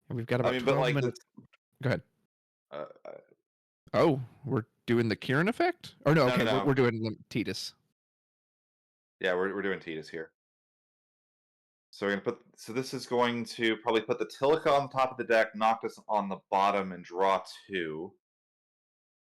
And we've got I about mean, but 12 like minutes. Go ahead. uh, Oh, we're doing the Kieran effect? Or no, no, okay, no, no. we're doing Tidus. Yeah, we're doing Tidus here. So we're gonna so this is going to probably put the Tilica on top of the deck, Noctis on the bottom, and draw 2.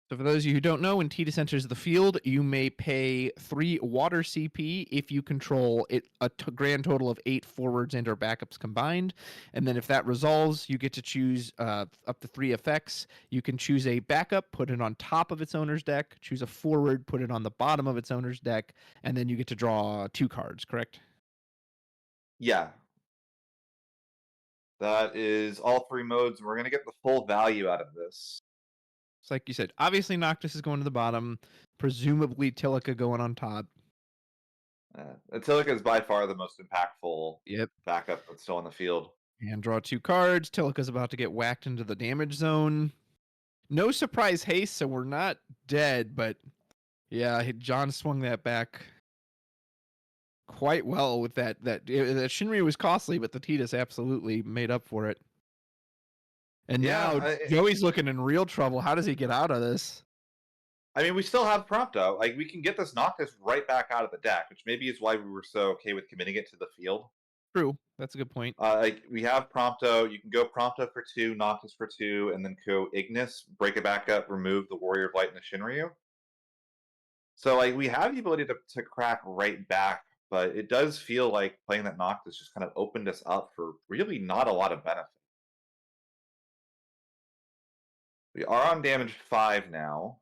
So for those of you who don't know, when Tidus enters the field, you may pay 3 water CP if you control it grand total of 8 forwards and or backups combined. And then if that resolves, you get to choose up to 3 effects. You can choose a backup, put it on top of its owner's deck, choose a forward, put it on the bottom of its owner's deck, and then you get to draw 2 cards, correct? Yeah, that is all 3 modes. We're gonna get the full value out of this. It's like you said, obviously Noctis is going to the bottom, presumably Tilica going on top. Tilica is by far the most impactful Yep. backup that's still on the field. And draw 2 cards. Tilica's about to get whacked into the damage zone. No surprise haste, so we're not dead, but yeah, John swung that back quite well with that. That Shinryu was costly, but the Tidus absolutely made up for it. And now Yeah, Joey's looking in real trouble. How does he get out of this? I mean, we still have Prompto. Like, we can get this Noctis right back out of the deck, which maybe is why we were so okay with committing it to the field. True. That's a good point. Like, we have Prompto. You can go Prompto for 2, Noctis for 2, and then go Ignis, break it back up, remove the Warrior of Light and the Shinryu. So, like, we have the ability to crack right back, but it does feel like playing that Noctis just kind of opened us up for really not a lot of benefit. We are on damage 5 now.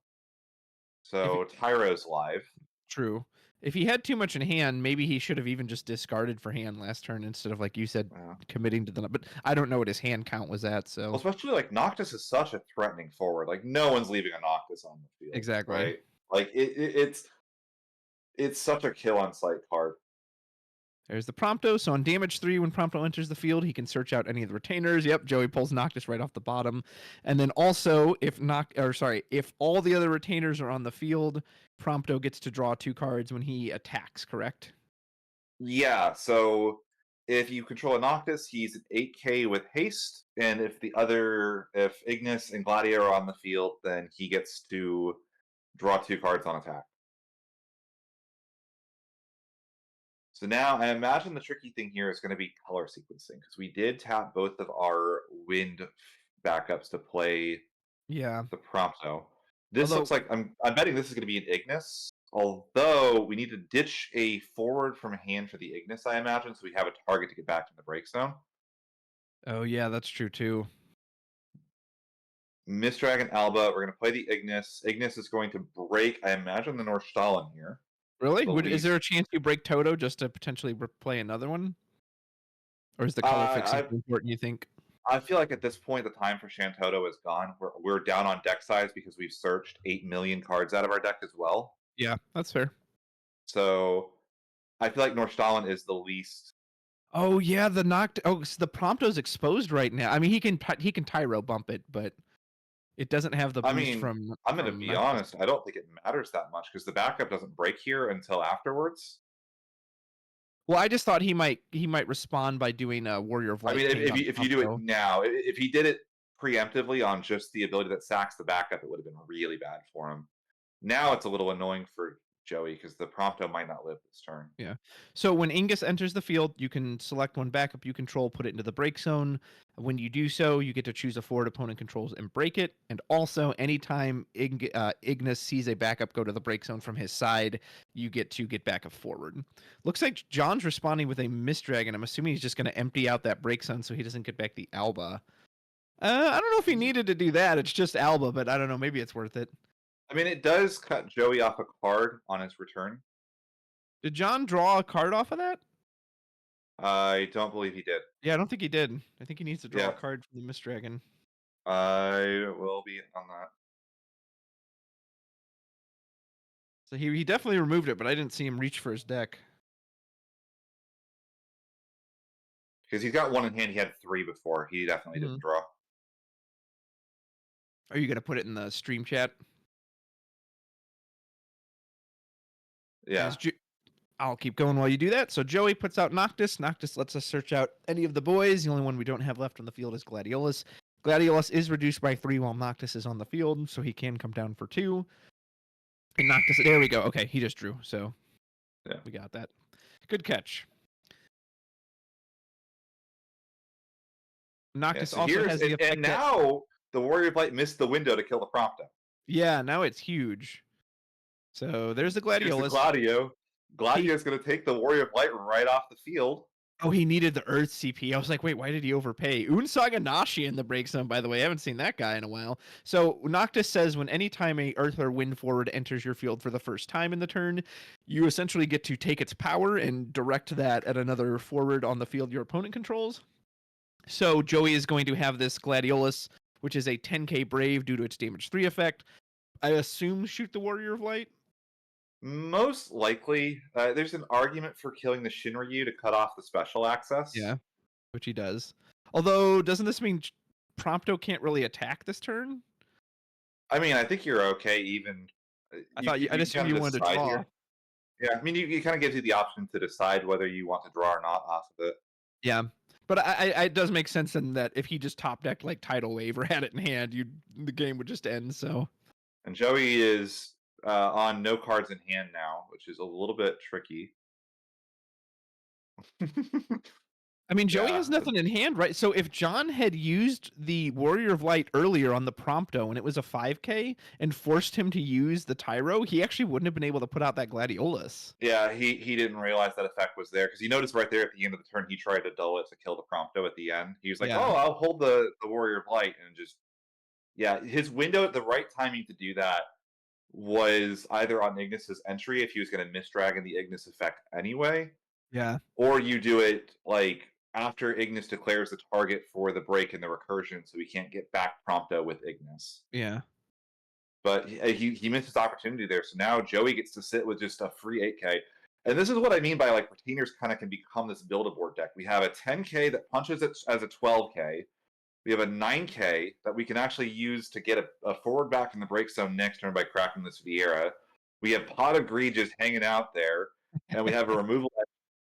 So Tyro's live. True. If he had too much in hand, maybe he should have even just discarded for hand last turn instead of, like you said, committing to the. But I don't know what his hand count was at. So well, especially like Noctis is such a threatening forward. Like no one's leaving a Noctis on the field. exactly. Right. Like it's such a kill on sight card. There's the Prompto. So on damage 3, when Prompto enters the field, he can search out any of the retainers. Yep, Joey pulls Noctis right off the bottom. And then also, if all the other retainers are on the field, Prompto gets to draw 2 cards when he attacks, correct? Yeah, so if you control a Noctis, he's an 8k with haste, and if Ignis and Gladio are on the field, then he gets to draw 2 cards on attack. So now I imagine the tricky thing here is going to be color sequencing because we did tap both of our wind backups to play the Prompto. This looks like I'm betting this is going to be an Ignis, although we need to ditch a forward from hand for the Ignis, I imagine, so we have a target to get back to the break zone. Oh yeah, that's true too. Mist Dragon Alba, we're going to play the Ignis. Ignis is going to break, I imagine, the North Stalin here. Really? Is there least. a chance you break Toto just to potentially play another one? Or is the color fixing I important, you think? I feel like at this point the time for Shantoto is gone. We're down on deck size because we've searched 8 million cards out of our deck as well. Yeah, that's fair. So I feel like Nordstallen is the least. Oh yeah, so the Prompto's exposed right now. I mean, he can Tyro bump it, but it doesn't have the I boost mean, from I'm going to be Noctis. honest. I don't think it matters that much because the backup doesn't break here until afterwards. Well, I just thought he might respond by doing a Warrior of I Light mean, King on if you do it Prompto. now, if he did it preemptively on just the ability that sacks the backup, it would have been really bad for him. Now it's a little annoying for Joey because the Prompto might not live this turn. Yeah. So when Ingus enters the field, you can select one backup you control, put it into the break zone. When you do so, you get to choose a forward opponent controls and break it. And also, anytime Ignis sees a backup go to the break zone from his side, you get to get backup forward. Looks like John's responding with a Mist Dragon. I'm assuming he's just going to empty out that break zone so he doesn't get back the Alba. I don't know if he needed to do that. It's just Alba, but I don't know. Maybe it's worth it. I mean, it does cut Joey off a card on his return. Did John draw a card off of that? I don't believe he did. Yeah, I don't think he did. I think he needs to draw Yeah. a card from the Mist Dragon. I will be on that. So he definitely removed it, but I didn't see him reach for his deck. Because he's got one in hand. He had 3 before. He definitely didn't draw. Are you going to put it in the stream chat? Yeah. I'll keep going while you do that. So Joey puts out Noctis. Noctis lets us search out any of the boys. The only one we don't have left on the field is Gladiolus. Gladiolus is reduced by 3 while Noctis is on the field, so he can come down for 2. And Noctis, there we go. Okay, he just drew, so Yeah. we got that. Good catch. Noctis so also has the effect and now the Warrior of Light missed the window to kill the Prompto. Yeah, now it's huge. So there's the Gladiolus. Gladio's going to take the Warrior of Light right off the field. Oh, he needed the Earth CP. I was like, wait, why did he overpay? Unsaganashi in the break zone, by the way. I haven't seen that guy in a while. So Noctis says when anytime a Earth or Wind forward enters your field for the first time in the turn, you essentially get to take its power and direct that at another forward on the field your opponent controls. So Joey is going to have this Gladiolus, which is a 10k Brave due to its damage 3 effect. I assume shoot the Warrior of Light? Most likely. There's an argument for killing the Shinryu to cut off the special access. Yeah, which he does. Although, doesn't this mean Prompto can't really attack this turn? I mean, I think you're okay even. I assumed you wanted to draw. Here. Yeah, I mean, it kind of gives you the option to decide whether you want to draw or not off of it. Yeah, but it does make sense in that if he just top decked like Tidal Wave or had it in hand, the game would just end. So. And Joey is on no cards in hand now, which is a little bit tricky. I mean, Joey has nothing in hand, right? So if John had used the Warrior of Light earlier on the Prompto and it was a 5k and forced him to use the Tyro, he actually wouldn't have been able to put out that Gladiolus. Yeah, he didn't realize that effect was there because he noticed right there at the end of the turn he tried to dull it to kill the Prompto at the end. He was like, "Oh, I'll hold the Warrior of Light," and just his window at the right timing to do that was either on Ignis's entry if he was going to Mist Dragon the Ignis effect anyway. Yeah. Or you do it like after Ignis declares the target for the break in the recursion, so he can't get back Prompto with Ignis. Yeah. But he missed his opportunity there. So now Joey gets to sit with just a free 8k. And this is what I mean by like retainers kind of can become this build-a-board deck. We have a 10k that punches it as a 12k. We have a 9k that we can actually use to get a forward back in the break zone next turn by cracking this Vieira. We have Pot of Greed just hanging out there. And we have a removal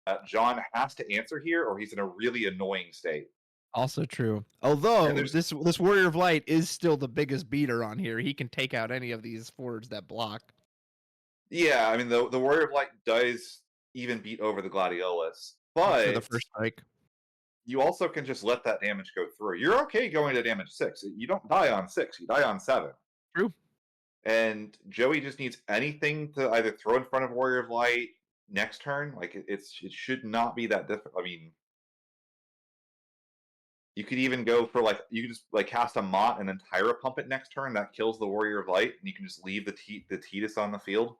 that John has to answer here, or he's in a really annoying state. Also true. Although this Warrior of Light is still the biggest beater on here. He can take out any of these forwards that block. Yeah, I mean the Warrior of Light does even beat over the Gladiolus, but for the first strike. You also can just let that damage go through. You're okay going to damage 6. You don't die on 6. You die on 7. True. And Joey just needs anything to either throw in front of Warrior of Light next turn. Like it should not be that difficult. I mean, you could even go for you could just cast a Mott and then Tyra pump it next turn. That kills the Warrior of Light, and you can just leave the Tidus on the field.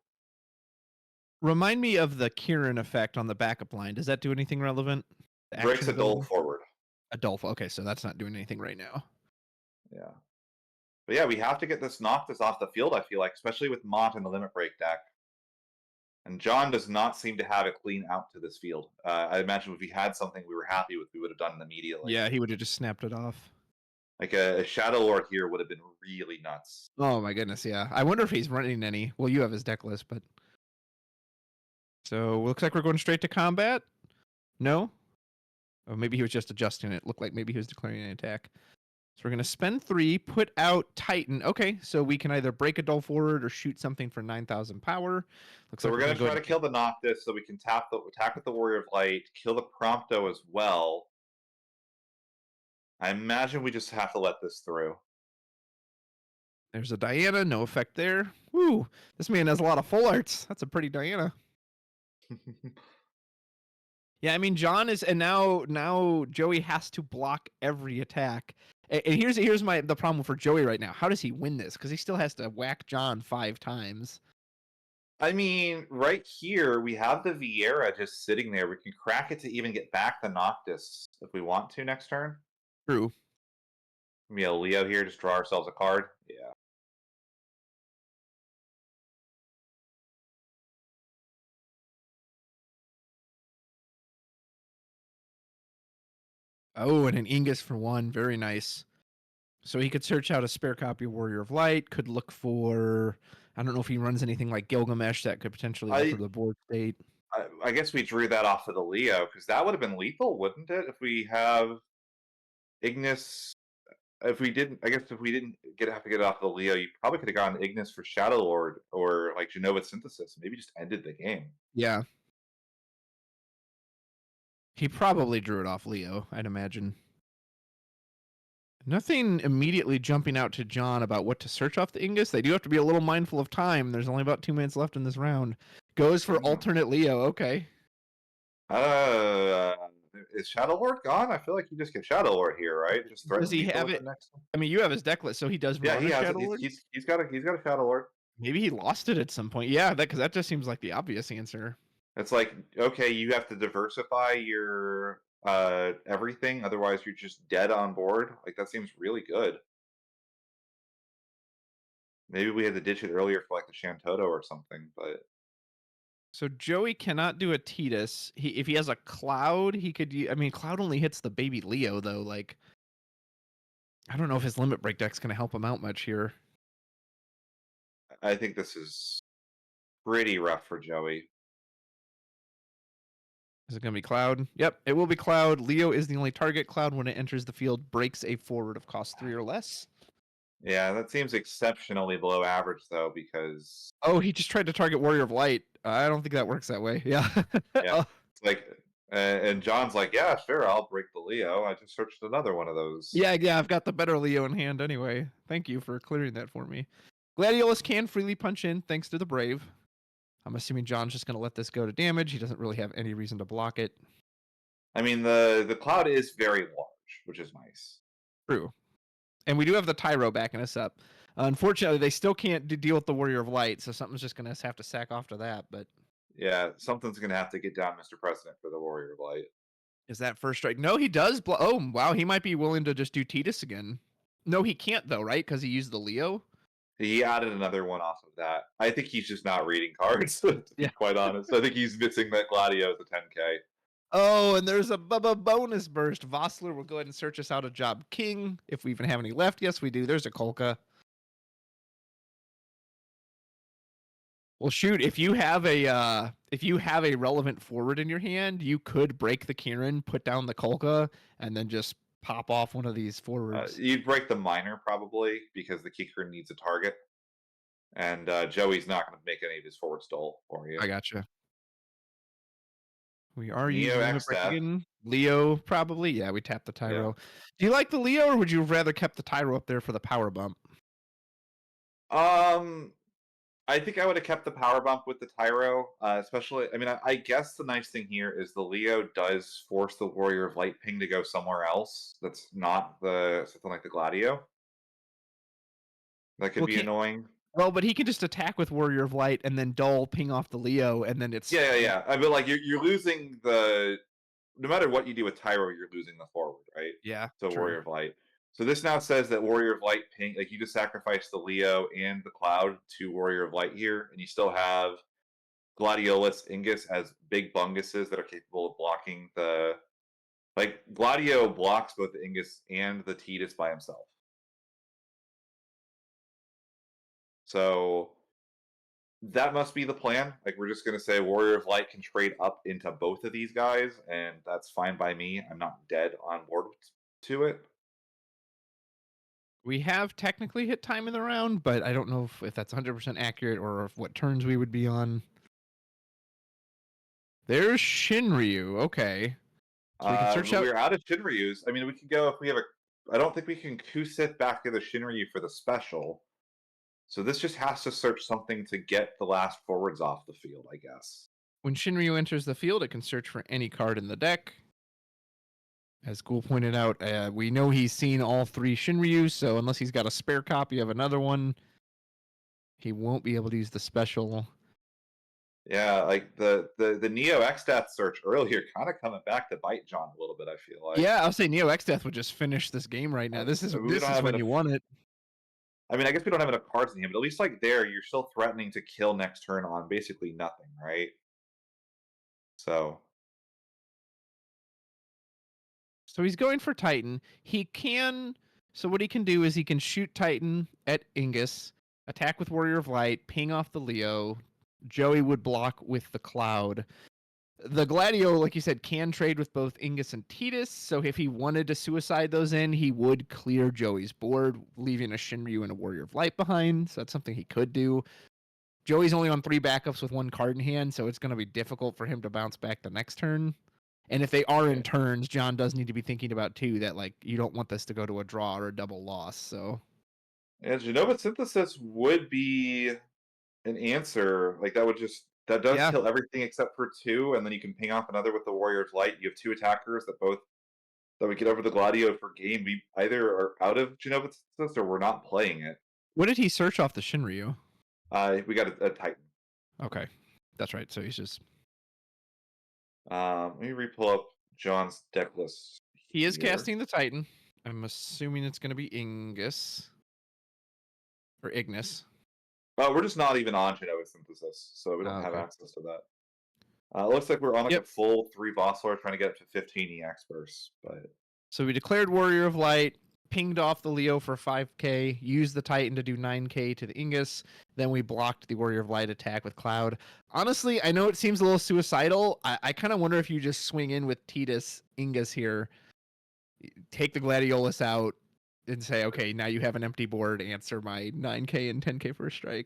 Remind me of the Kieran effect on the backup line. Does that do anything relevant? The Breaks action a Dole ability? forward. Adolfo. Okay, so that's not doing anything right now. Yeah. But yeah, we have to get this Noctis off the field, I feel like, especially with Mont in the Limit Break deck. And John does not seem to have a clean out to this field. I imagine if we had something we were happy with, we would have done it immediately. Yeah, he would have just snapped it off. Like a Shadow Lord here would have been really nuts. Oh my goodness, yeah. I wonder if he's running any. Well, you have his deck list, but... So, looks like we're going straight to combat? No? Or maybe he was just adjusting it. Looked like maybe he was declaring an attack. So we're going to spend 3, put out Titan. Okay, so we can either break a Dull forward or shoot something for 9,000 power. Looks So like we're going to try to kill the Noctis so we can attack with the Warrior of Light, kill the Prompto as well. I imagine we just have to let this through. There's a Diana, no effect there. Woo, this man has a lot of full arts. That's a pretty Diana. Yeah, I mean, John is, and now Joey has to block every attack. And here's the problem for Joey right now. How does he win this? Because he still has to whack John 5 times. I mean, right here, we have the Vieira just sitting there. We can crack it to even get back the Noctis if we want to next turn. True. We have Leo here, just draw ourselves a card. Yeah. Oh, and an Ingus for 1. Very nice. So he could search out a spare copy of Warrior of Light, could look for... I don't know if he runs anything like Gilgamesh that could potentially alter the board state. I guess we drew that off of the Leo, because that would have been lethal, wouldn't it? If we have Ignis... If we didn't have to get it off of the Leo, you probably could have gotten Ignis for Shadow Lord or like Genova Synthesis, and maybe just ended the game. Yeah. He probably drew it off Leo, I'd imagine. Nothing immediately jumping out to John about what to search off the Ingus. They do have to be a little mindful of time. There's only about 2 minutes left in this round. Goes for alternate Leo. Okay. Is Shadow Lord gone? I feel like you just get Shadow Lord here, right? Just Does he have it? Next one? I mean, you have his deck list, so he does. Yeah, he has it. He's got a Shadow Lord. Maybe he lost it at some point. Yeah, because that just seems like the obvious answer. It's like, okay, you have to diversify your everything, otherwise you're just dead on board. Like that seems really good. Maybe we had to ditch it earlier for like the Shantoto or something, but so Joey cannot do a Tidus. If he has a Cloud, he could. I mean, Cloud only hits the baby Leo though. Like, I don't know if his Limit Break deck's going to help him out much here. I think this is pretty rough for Joey. Is it going to be Cloud? Yep, it will be Cloud. Leo is the only target. Cloud, when it enters the field, breaks a forward of cost 3 or less. Yeah, that seems exceptionally below average, though, because... Oh, he just tried to target Warrior of Light. I don't think that works that way. Yeah. Yeah. It's like... and John's like, yeah, sure, I'll break the Leo. I just searched another one of those. Yeah, I've got the better Leo in hand anyway. Thank you for clearing that for me. Gladiolus can freely punch in thanks to the Brave. I'm assuming John's just going to let this go to damage. He doesn't really have any reason to block it. I mean, the Cloud is very large, which is nice. True. And we do have the Tyro backing us up. Unfortunately, they still can't deal with the Warrior of Light, so something's just going to have to sack off to that. But yeah, something's going to have to get down Mr. President for the Warrior of Light. Is that first strike? No, he does. Oh, wow. He might be willing to just do Tidus again. No, he can't, though, right? Because he used the Leo? He added another one off of that. I think he's just not reading cards, to be quite honest. I think he's missing that Gladio as a 10K. Oh, and there's a Bubba bonus burst. Vossler will go ahead and search us out a Job King. If we even have any left. Yes, we do. There's a Kolka. Well, shoot, if you have a relevant forward in your hand, you could break the Kieran, put down the Kolka, and then just pop off one of these forwards. You'd break the Miner probably because the Kieran needs a target, and Joey's not going to make any of his forward stole for you. I gotcha. We are using Leo probably. Yeah, we tapped the Tyro. Yeah. Do you like the Leo, or would you have rather kept the Tyro up there for the power bump? I think I would have kept the power bump with the Tyro, especially. I mean, I guess the nice thing here is the Leo does force the Warrior of Light ping to go somewhere else. That's not something like the Gladio. That could be annoying. Well, but he can just attack with Warrior of Light and then dull ping off the Leo, and then it's Yeah. I mean, like you're losing the. No matter what you do with Tyro, you're losing the forward, right? Yeah, So true. Warrior of Light. So this now says that Warrior of Light ping, like you just sacrifice the Leo and the Cloud to Warrior of Light here, and you still have Gladiolus, Ingus as big bunguses that are capable of blocking the. Like Gladio blocks both the Ingus and the Tidus by himself. So that must be the plan. Like we're just gonna say Warrior of Light can trade up into both of these guys, and that's fine by me. I'm not dead on board to it. We have technically hit time in the round, but I don't know if that's 100% accurate or if what turns we would be on. There's Shinryu. Okay. So we can search out. We're out of Shinryus. I mean, we can go if we have a. I don't think we can Kusith back to the Shinryu for the special. So this just has to search something to get the last forwards off the field, I guess. When Shinryu enters the field, it can search for any card in the deck. As Ghoul pointed out, we know he's seen all 3 Shinryus, so unless he's got a spare copy of another one, he won't be able to use the special. Yeah, like the Neo X Death search earlier kind of coming back to bite John a little bit, I feel like. Yeah, I'll say Neo X Death would just finish this game right now. This is when you want it. I mean, I guess we don't have enough cards in him, but at least like there, you're still threatening to kill next turn on basically nothing, right? So he's going for Titan. He can. So what he can do is he can shoot Titan at Ingus, attack with Warrior of Light, ping off the Leo. Joey would block with the Cloud. The Gladio, like you said, can trade with both Ingus and Tidus. So if he wanted to suicide those in, he would clear Joey's board, leaving a Shinryu and a Warrior of Light behind. So that's something he could do. Joey's only on 3 backups with 1 card in hand, so it's going to be difficult for him to bounce back the next turn. And if they are in turns, John does need to be thinking about too that like you don't want this to go to a draw or a double loss. So yeah, Genova Synthesis would be an answer. Like that does kill everything except for 2, and then you can ping off another with the Warrior's Light. You have 2 attackers that we get over the Gladio for game. We either are out of Genova Synthesis or we're not playing it. What did he search off the Shinryu? We got a Titan. Okay, that's right. So he's just. Let me re-pull up John's deck list. He is casting the Titan. I'm assuming it's going to be Ingus or Ignis. We're just not even on Genova Synthesis, so we don't have access to that. It looks like we're on like a full 3 Vossler trying to get up to 15 EX bursts. But so we declared Warrior of Light, pinged off the Leo for 5k, used the Titan to do 9k to the Ingus, then we blocked the Warrior of Light attack with Cloud. Honestly, I know it seems a little suicidal. I kind of wonder if you just swing in with Tidus Ingus here, take the Gladiolus out, and say, okay, now you have an empty board, answer my 9k and 10k for a strike.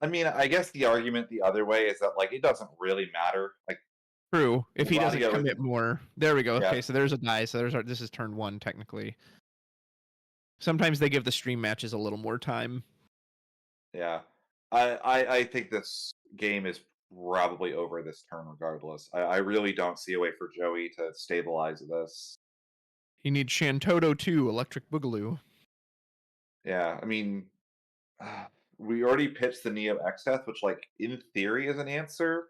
I mean, I guess the argument the other way is that like it doesn't really matter. Like true, if he doesn't commit more. There we go. Yeah. Okay, so there's a die. So this is turn 1 technically. Sometimes they give the stream matches a little more time. Yeah. I think this game is probably over this turn regardless. I really don't see a way for Joey to stabilize this. He needs Shantoto 2, Electric Boogaloo. Yeah, I mean, we already pitched the Neo X Death, which like in theory is an answer.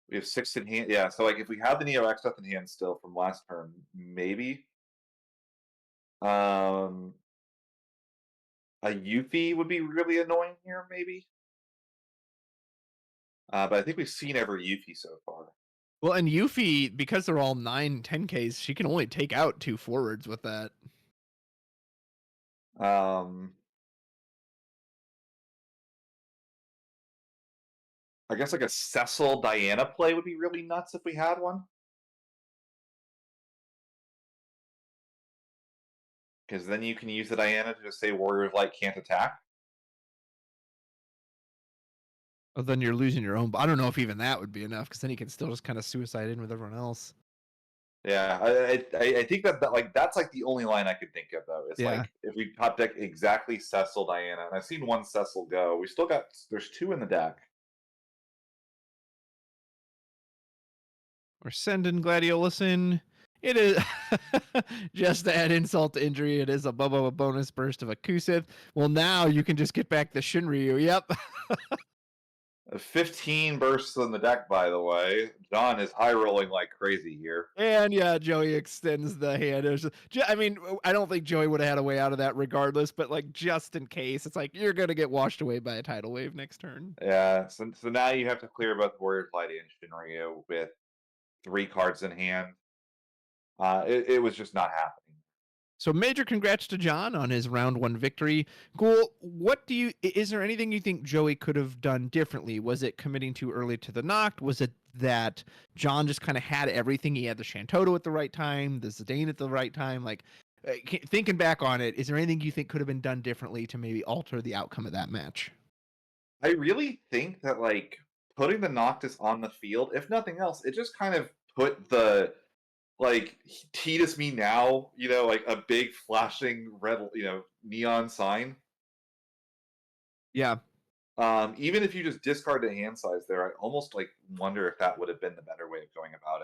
We have 6 in hand. Yeah, so like if we have the Neo X Death in hand still from last turn, maybe. A Yuffie would be really annoying here, maybe. But I think we've seen every Yuffie so far. Well, and Yuffie, because they're all 9, 10Ks, she can only take out 2 forwards with that. I guess like a Cecil Diana play would be really nuts if we had one. Because then you can use the Diana to just say Warrior of Light can't attack. Well, then you're losing your own. I don't know if even that would be enough, because then you can still just kind of suicide in with everyone else. Yeah, I think that like that's like the only line I could think of though. It's like if we top deck exactly Cecil Diana, and I've seen one Cecil go. We still got there's 2 in the deck. We're sending Gladiolus in. It is just to add insult to injury. It is a Bubba bonus burst of a Kusith. Well, now you can just get back the Shinryu. Yep. 15 bursts in the deck, by the way. John is high rolling like crazy here. And yeah, Joey extends the hand. It was I mean, I don't think Joey would have had a way out of that regardless, but like just in case, it's like you're gonna get washed away by a tidal wave next turn. Yeah, so now you have to clear both Warrior Flight and Shinryu with 3 cards in hand. It was just not happening. So major congrats to John on his round 1 victory. Cool. What do you is there anything you think Joey could have done differently? Was it committing too early to the knocked? Was it that John just kind of had everything? He had the Shantoto at the right time, the Zidane at the right time. Like thinking back on it, is there anything you think could have been done differently to maybe alter the outcome of that match? I really think that like putting the Noctis on the field, if nothing else, it just kind of put the like Titus me now, like a big flashing red, neon sign. Yeah. Even if you just discard the hand size there, I almost like wonder if that would have been the better way of going about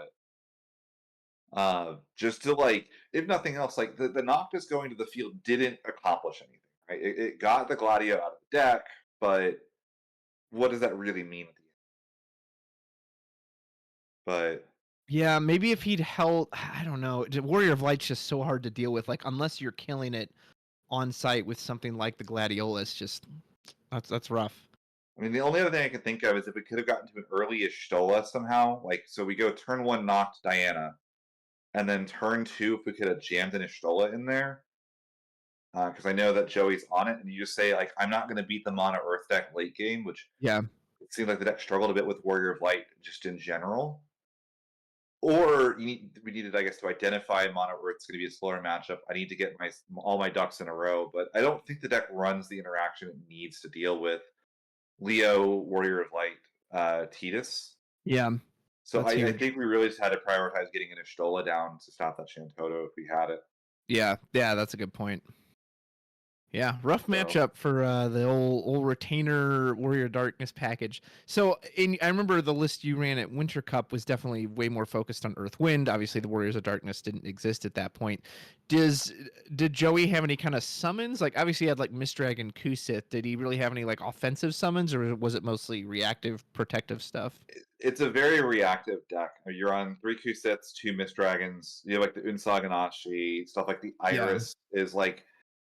it. Just to like, if nothing else, like the Noctis going to the field didn't accomplish anything, right? It got the Gladio out of the deck, but what does that really mean at the end? But Yeah, maybe if he'd held, I don't know. Warrior of Light's just so hard to deal with. Like, unless you're killing it on site with something like the Gladiolus, just that's rough. I mean, the only other thing I can think of is if we could have gotten to an early-ish Stola somehow. Like, so we go turn 1 knocked Diana, and then turn 2 if we could have jammed an Ishtola in there. Because I know that Joey's on it, and you just say like, I'm not going to beat the Mono Earth deck late game, which Yeah. it seemed like the deck struggled a bit with Warrior of Light just in general. Or we needed, I guess, to identify Mono Earth's going to be a slower matchup. I need to get all my ducks in a row, but I don't think the deck runs the interaction it needs to deal with Leo, Warrior of Light, Titus. Yeah. So That's I huge. think we really just had to prioritize getting an Ishtola down to stop that Shantoto if we had it. Yeah. Yeah, that's a good point. Yeah, rough So matchup for the old retainer Warrior Darkness package. So I remember the list you ran at Winter Cup was definitely way more focused on Earth Wind. Obviously, the Warriors of Darkness didn't exist at that point. Did Joey have any kind of summons? Like obviously he had like Mistdragon Kusith. Did he really have any like offensive summons, or was it mostly reactive protective stuff? it's a very reactive deck. You're on 3 Kusets, 2 Mistdragons. You have like the Unsaganashi, stuff like the Yeah. Iris is like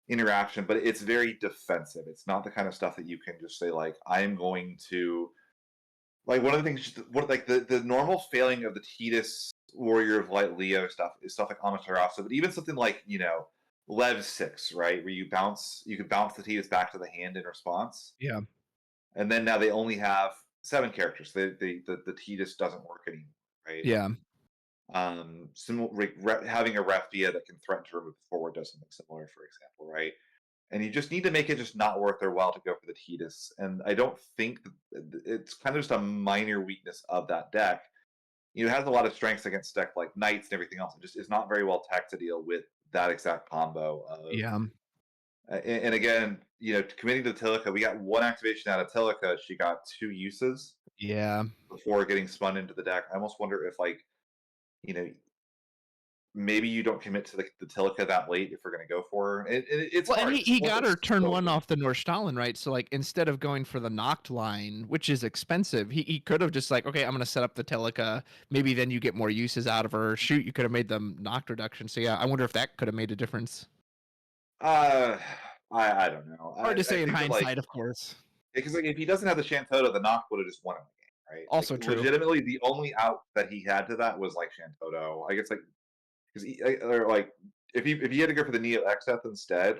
interaction, but it's very defensive. It's not the kind of stuff that you can just say like, I'm going to like one of the things what like the normal failing of the Titus Warrior of Light Leo stuff is stuff like Amaterasu, but even something like, Lev 6, right? Where you could bounce the Titus back to the hand in response. Yeah. And then now they only have 7 characters. The Titus doesn't work anymore, right? Yeah. Having a Refia that can threaten to remove forward does something similar, for example, right? And you just need to make it just not worth their while to go for the Titus. And I don't think it's kind of just a minor weakness of that deck. It has a lot of strengths against deck like Knights and everything else. It just is not very well tech to deal with that exact combo of. Yeah. And again, committing to Tilica, we got 1 activation out of Tilica. She got 2 uses Yeah. before getting spun into the deck. I almost wonder if, like, you know, maybe you don't commit to the Tilica that late if we're going to go for her. It's Well, and hard. he got her turn So 1 good. off the Nordstallen, right? So, like, instead of going for the knocked line, which is expensive, he could have just like, okay, I'm gonna set up the Telica. Maybe then you get more uses out of her. Shoot, you could have made them knocked reduction. So yeah, I wonder if that could have made a difference. Uh, I don't know. Hard to I say in think that like hindsight, of course. because like if he doesn't have the Shantoto, the Noct would have just won him the game, right? Like Also true. legitimately, the only out that he had to that was like Shantoto. I guess like because or like if he had to go for the Neo Exeth instead,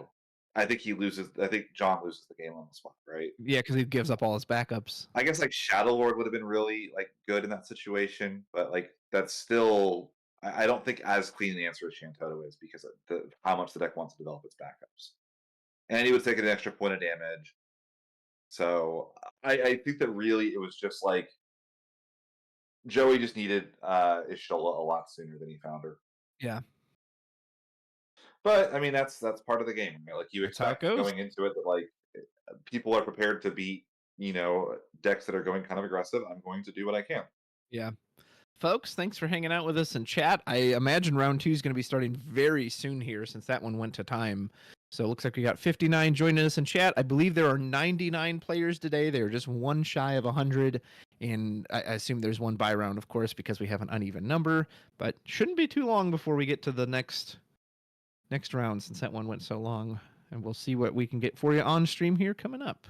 I think he loses. I think John loses the game on the spot, right? Yeah, because he gives up all his backups. I guess like Shadow Lord would have been really like good in that situation, but like that's still I don't think as clean an answer as Shantoto is because of how much the deck wants to develop its backups, and he was taking an extra point of damage. So I think that really it was just like Joey just needed Ishola a lot sooner than he found her. Yeah, But I mean that's part of the game. Right? Like you that's how it expect goes. going into it that like people are prepared to beat decks that are going kind of aggressive. I'm going to do what I can. Yeah. Folks, thanks for hanging out with us in chat. I imagine round 2 is going to be starting very soon here since that one went to time. So it looks like we got 59 joining us in chat. I believe there are 99 players today. They are just one shy of 100. And I assume there's one buy round, of course, because we have an uneven number. But shouldn't be too long before we get to the next round since that one went so long. And we'll see what we can get for you on stream here coming up.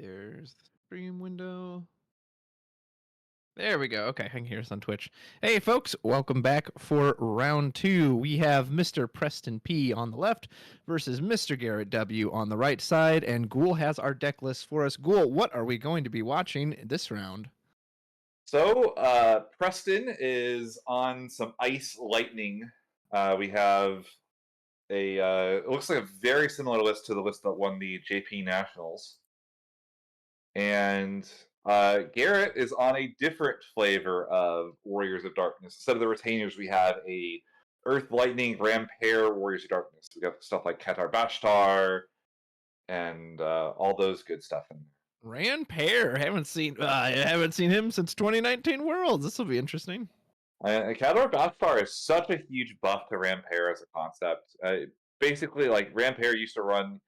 There's the stream window. There we go. Okay, I can hear us on Twitch. Hey, folks, welcome back for round 2. We have Mr. Preston P on the left versus Mr. Garrett W on the right side, and Ghoul has our deck list for us. Ghoul, what are we going to be watching this round? So, Preston is on some Ice Lightning. We have it looks like a very similar list to the list that won the JP Nationals. And Garrett is on a different flavor of Warriors of Darkness. Instead of the retainers, we have a Earth Lightning Rampair Warriors of Darkness. We got stuff like Katar Bashtar and all those good stuff in there. Rampair. I haven't seen him since 2019 Worlds. This will be interesting. Katar Bashtar is such a huge buff to Rampair as a concept. Basically, like Rampair used to run,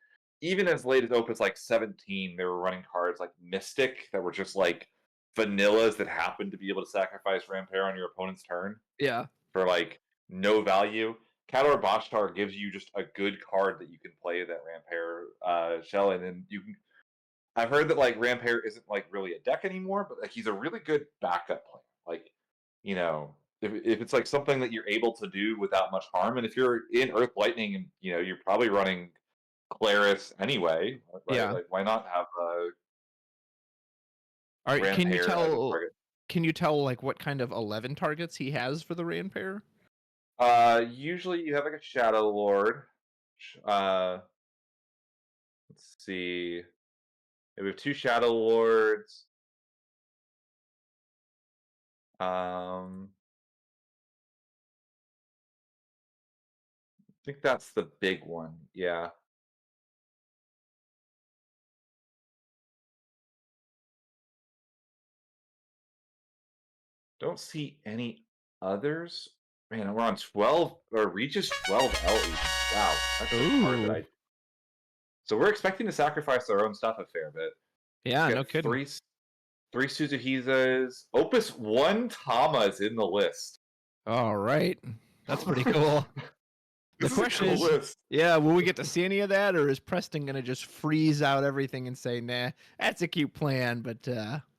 even as late as Opus like 17, they were running cards like Mystic that were just like vanillas that happened to be able to sacrifice Rampair on your opponent's turn. Yeah. For like no value. Katar Bashtar gives you just a good card that you can play that Rampair shell in, and you can. I've heard that like Rampair isn't like really a deck anymore, but like he's a really good backup plan. Like, you know, if it's like something that you're able to do without much harm, and if you're in Earth Lightning and you know you're probably running Claris anyway, right? Yeah. Like why not have All right, Rampair as a target? Can you tell like what kind of 11 targets he has for the Rampair? Usually you have like a Shadow Lord. Let's see. We have 2 Shadow Lords. I think that's the big one. Yeah. Don't see any others. Man, we're on 12 or reaches 12 LE. Wow, that's a card that I. So we're expecting to sacrifice our own stuff a fair bit. Yeah, no kidding. Three Suzuhizas. Opus 1 Tama is in the list. All right. That's pretty cool. The question is, yeah, will we get to see any of that, or is Preston going to just freeze out everything and say, nah, that's a cute plan, but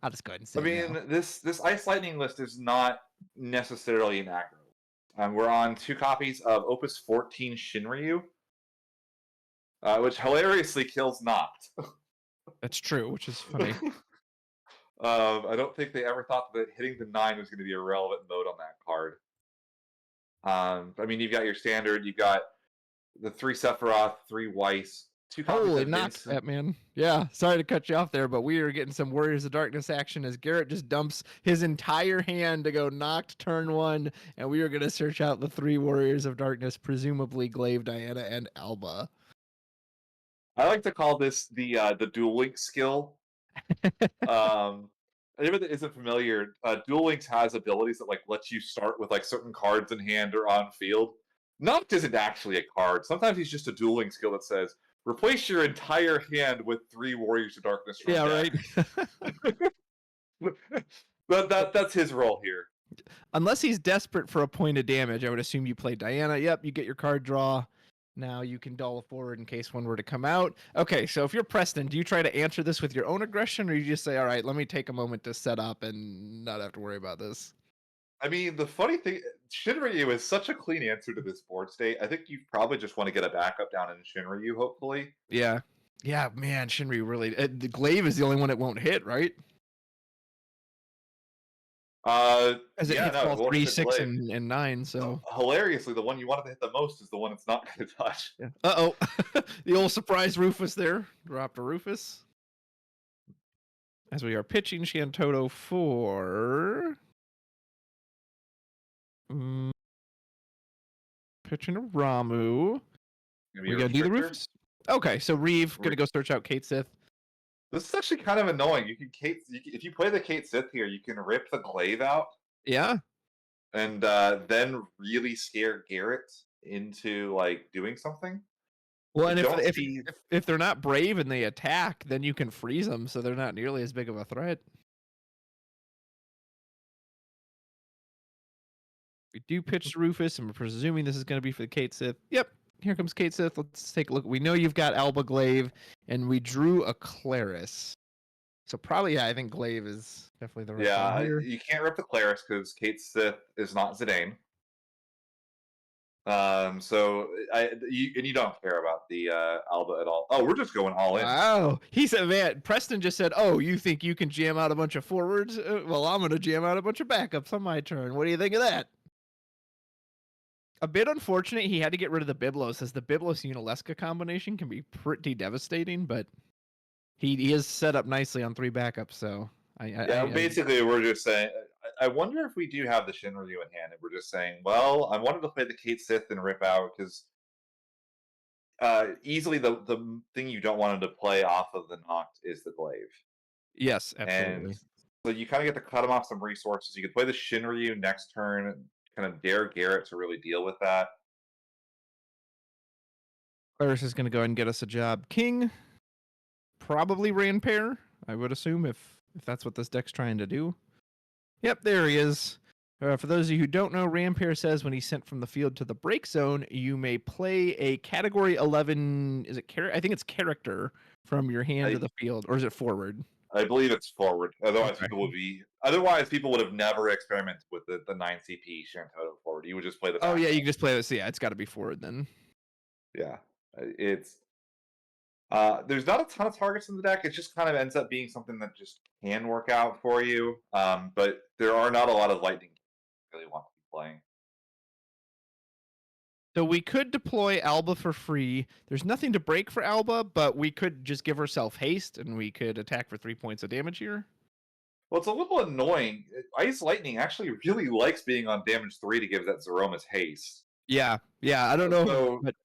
I'll just go ahead and say no. This Ice Lightning list is not necessarily an aggro. We're on 2 copies of Opus 14 Shinryu, which hilariously kills Noct. That's true, which is funny. I don't think they ever thought that hitting the 9 was going to be a relevant mode on that card. I mean, you've got your standard, you've got the 3 Sephiroth, 3 Weiss, 2 copies Holy of Noct, that man. Yeah, sorry to cut you off there, but we are getting some Warriors of Darkness action as Garrett just dumps his entire hand to go Noct turn 1, and we are going to search out the 3 Warriors of Darkness, presumably Glaive, Diana, and Alba. I like to call this the Duel Link skill. Anyone that isn't familiar, Duel Links has abilities that like let you start with like certain cards in hand or on field. Noct isn't actually a card. Sometimes he's just a Duel Link skill that says replace your entire hand with 3 Warriors of Darkness. Yeah, right. That's his role here. Unless he's desperate for a point of damage, I would assume you play Diana. Yep, you get your card draw. Now you can doll forward in case one were to come out. Okay, so if you're Preston, do you try to answer this with your own aggression, or you just say, all right, let me take a moment to set up and not have to worry about this? I mean, the funny thing, Shinryu is such a clean answer to this board state. I think you probably just want to get a backup down in Shinryu, hopefully. Yeah. Yeah, man, Shinryu really... the Glaive is the only one it won't hit, right? As it hits all 3, 6, and 9, so... Hilariously, the one you wanted to hit the most is the one it's not going to touch. Yeah. Uh-oh. The old surprise Rufus there. Dropped a Rufus. As we are pitching Shantoto for... pitching a Ramu. We gonna do the Rufus? Okay, so Reeve gonna go search out Kate Sith. This is actually kind of annoying. If you play the Kate Sith here, you can rip the Glaive out. Yeah. And then really scare Garrett into like doing something. Well, and if they're not brave and they attack, then you can freeze them, so they're not nearly as big of a threat. We do pitch Rufus, and we're presuming this is going to be for the Kate Sith. Yep, here comes Kate Sith. Let's take a look. We know you've got Alba Glaive, and we drew a Claris. So probably, yeah, I think Glaive is definitely the right call Yeah, here. you can't rip the Clerics because Kate Sith is not Zidane. So you don't care about the Alba at all. Oh, we're just going all in. Wow. He said, man, Preston just said, oh, you think you can jam out a bunch of forwards? Well, I'm going to jam out a bunch of backups on my turn. What do you think of that? A bit unfortunate he had to get rid of the Biblos, as the Biblos-Unalesca combination can be pretty devastating, but he is set up nicely on 3 backups, so Basically, we're just saying. I wonder if we do have the Shinryu in hand, and we're just saying, well, I wanted to play the Kate Sith and rip out because easily the thing you don't want him to play off of the Noct is the Glaive. Yes, And absolutely. so you kind of get to cut him off some resources. You could play the Shinryu next turn, kind of dare Garrett to really deal with that. Claris is going to go ahead and get us a job. King, probably Ran Pair, I would assume, if that's what this deck's trying to do. Yep, there he is. For those of you who don't know, Rampair says when he's sent from the field to the break zone, you may play a category 11. Is it I think it's character from your hand to the field, or is it forward? I believe it's forward. Otherwise, Okay. people would have never experimented with the 9 CP Shantoto forward. You would just play the. Oh yeah, you can just play this. Yeah, it's got to be forward then. Yeah, it's. There's not a ton of targets in the deck. It just kind of ends up being something that just can work out for you. But there are not a lot of lightning you really want to be playing. So we could deploy Alba for free. There's nothing to break for Alba, but we could just give ourselves haste and we could attack for 3 points of damage here. Well, it's a little annoying. Ice Lightning actually really likes being on damage 3 to give that Zeromus haste. Yeah, I don't know. So but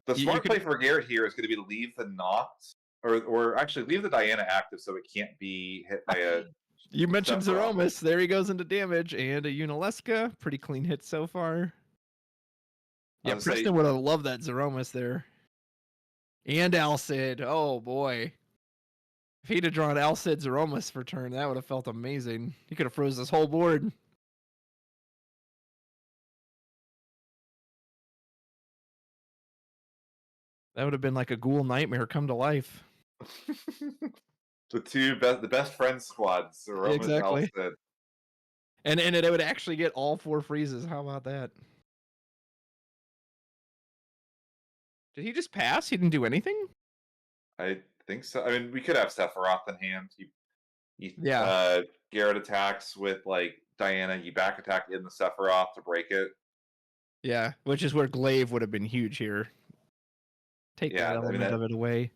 the smart play for Garrett here is going to be to leave the Noct, or actually leave the Diana active so it can't be hit by a. You mentioned Zeromus. There he goes into damage, and a Unalesca. Pretty clean hit so far. Yeah, Preston would have loved that Zeromus there. And Alcid. Oh, boy. If he'd have drawn Alcid Zeromus for turn, that would have felt amazing. He could have froze this whole board. That would have been like a ghoul nightmare come to life. The best friends squads. Zeromus, exactly. Alcid. And it would actually get all 4 freezes. How about that? Did he just pass? He didn't do anything? I think so. I mean, we could have Sephiroth in hand. Yeah. Garrett attacks with like Diana. You back attack in the Sephiroth to break it. Yeah, which is where Glaive would have been huge here. Take that element of it away.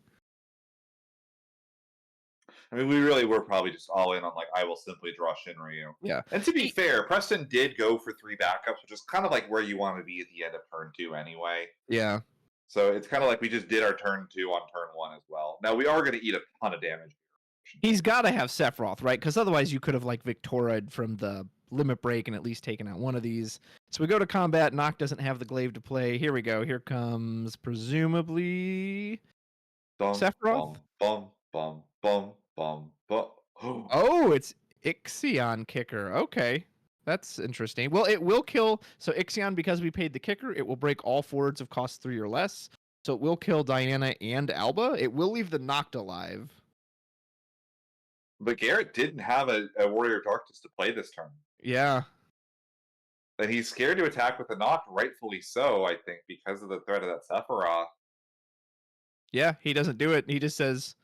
I mean, we really were probably just all in on like, I will simply draw Shinryu. Yeah. And to be fair, Preston did go for 3 backups, which is kind of like where you want to be at the end of turn 2 anyway. Yeah. So it's kind of like we just did our turn 2 on turn 1 as well. Now we are going to eat a ton of damage. He's got to have Sephiroth, right? Because otherwise you could have like Victoria'd from the limit break and at least taken out one of these. So we go to combat. Noct doesn't have the Glaive to play. Here we go. Here comes presumably Sephiroth. Oh, it's Ixion kicker. Okay. That's interesting. Well, it will kill. So Ixion, because we paid the kicker, it will break all forwards of cost 3 or less. So it will kill Diana and Alba. It will leave the Noct alive. But Garrett didn't have a Warrior Darkness to play this turn. Yeah. And he's scared to attack with the Noct, rightfully so, I think, because of the threat of that Sephiroth. Yeah, he doesn't do it. He just says,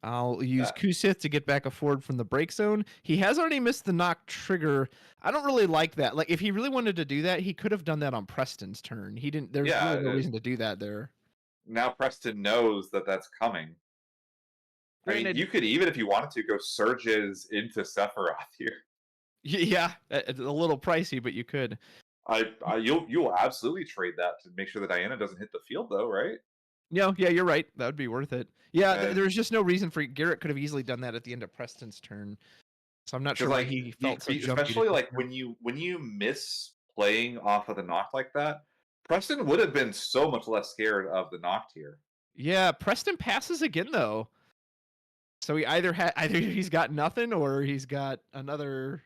I'll use Kusith to get back a forward from the break zone. He has already missed the Noct trigger. I don't really like that. Like, if he really wanted to do that, he could have done that on Preston's turn. He didn't. There's really no reason to do that there. Now Preston knows that that's coming. Granted, I mean, you could, even if you wanted to, go Surges into Sephiroth here. Yeah, a little pricey, but you could. You'll absolutely trade that to make sure that Diana doesn't hit the field, though, right? Yeah, you're right. That would be worth it. Yeah, there's just no reason for Garrett could have easily done that at the end of Preston's turn. So I'm not sure why he felt so jumpy. Especially like when you miss playing off of the Noct like that, Preston would have been so much less scared of the Noct here. Yeah, Preston passes again though. So he either he's got nothing or he's got another,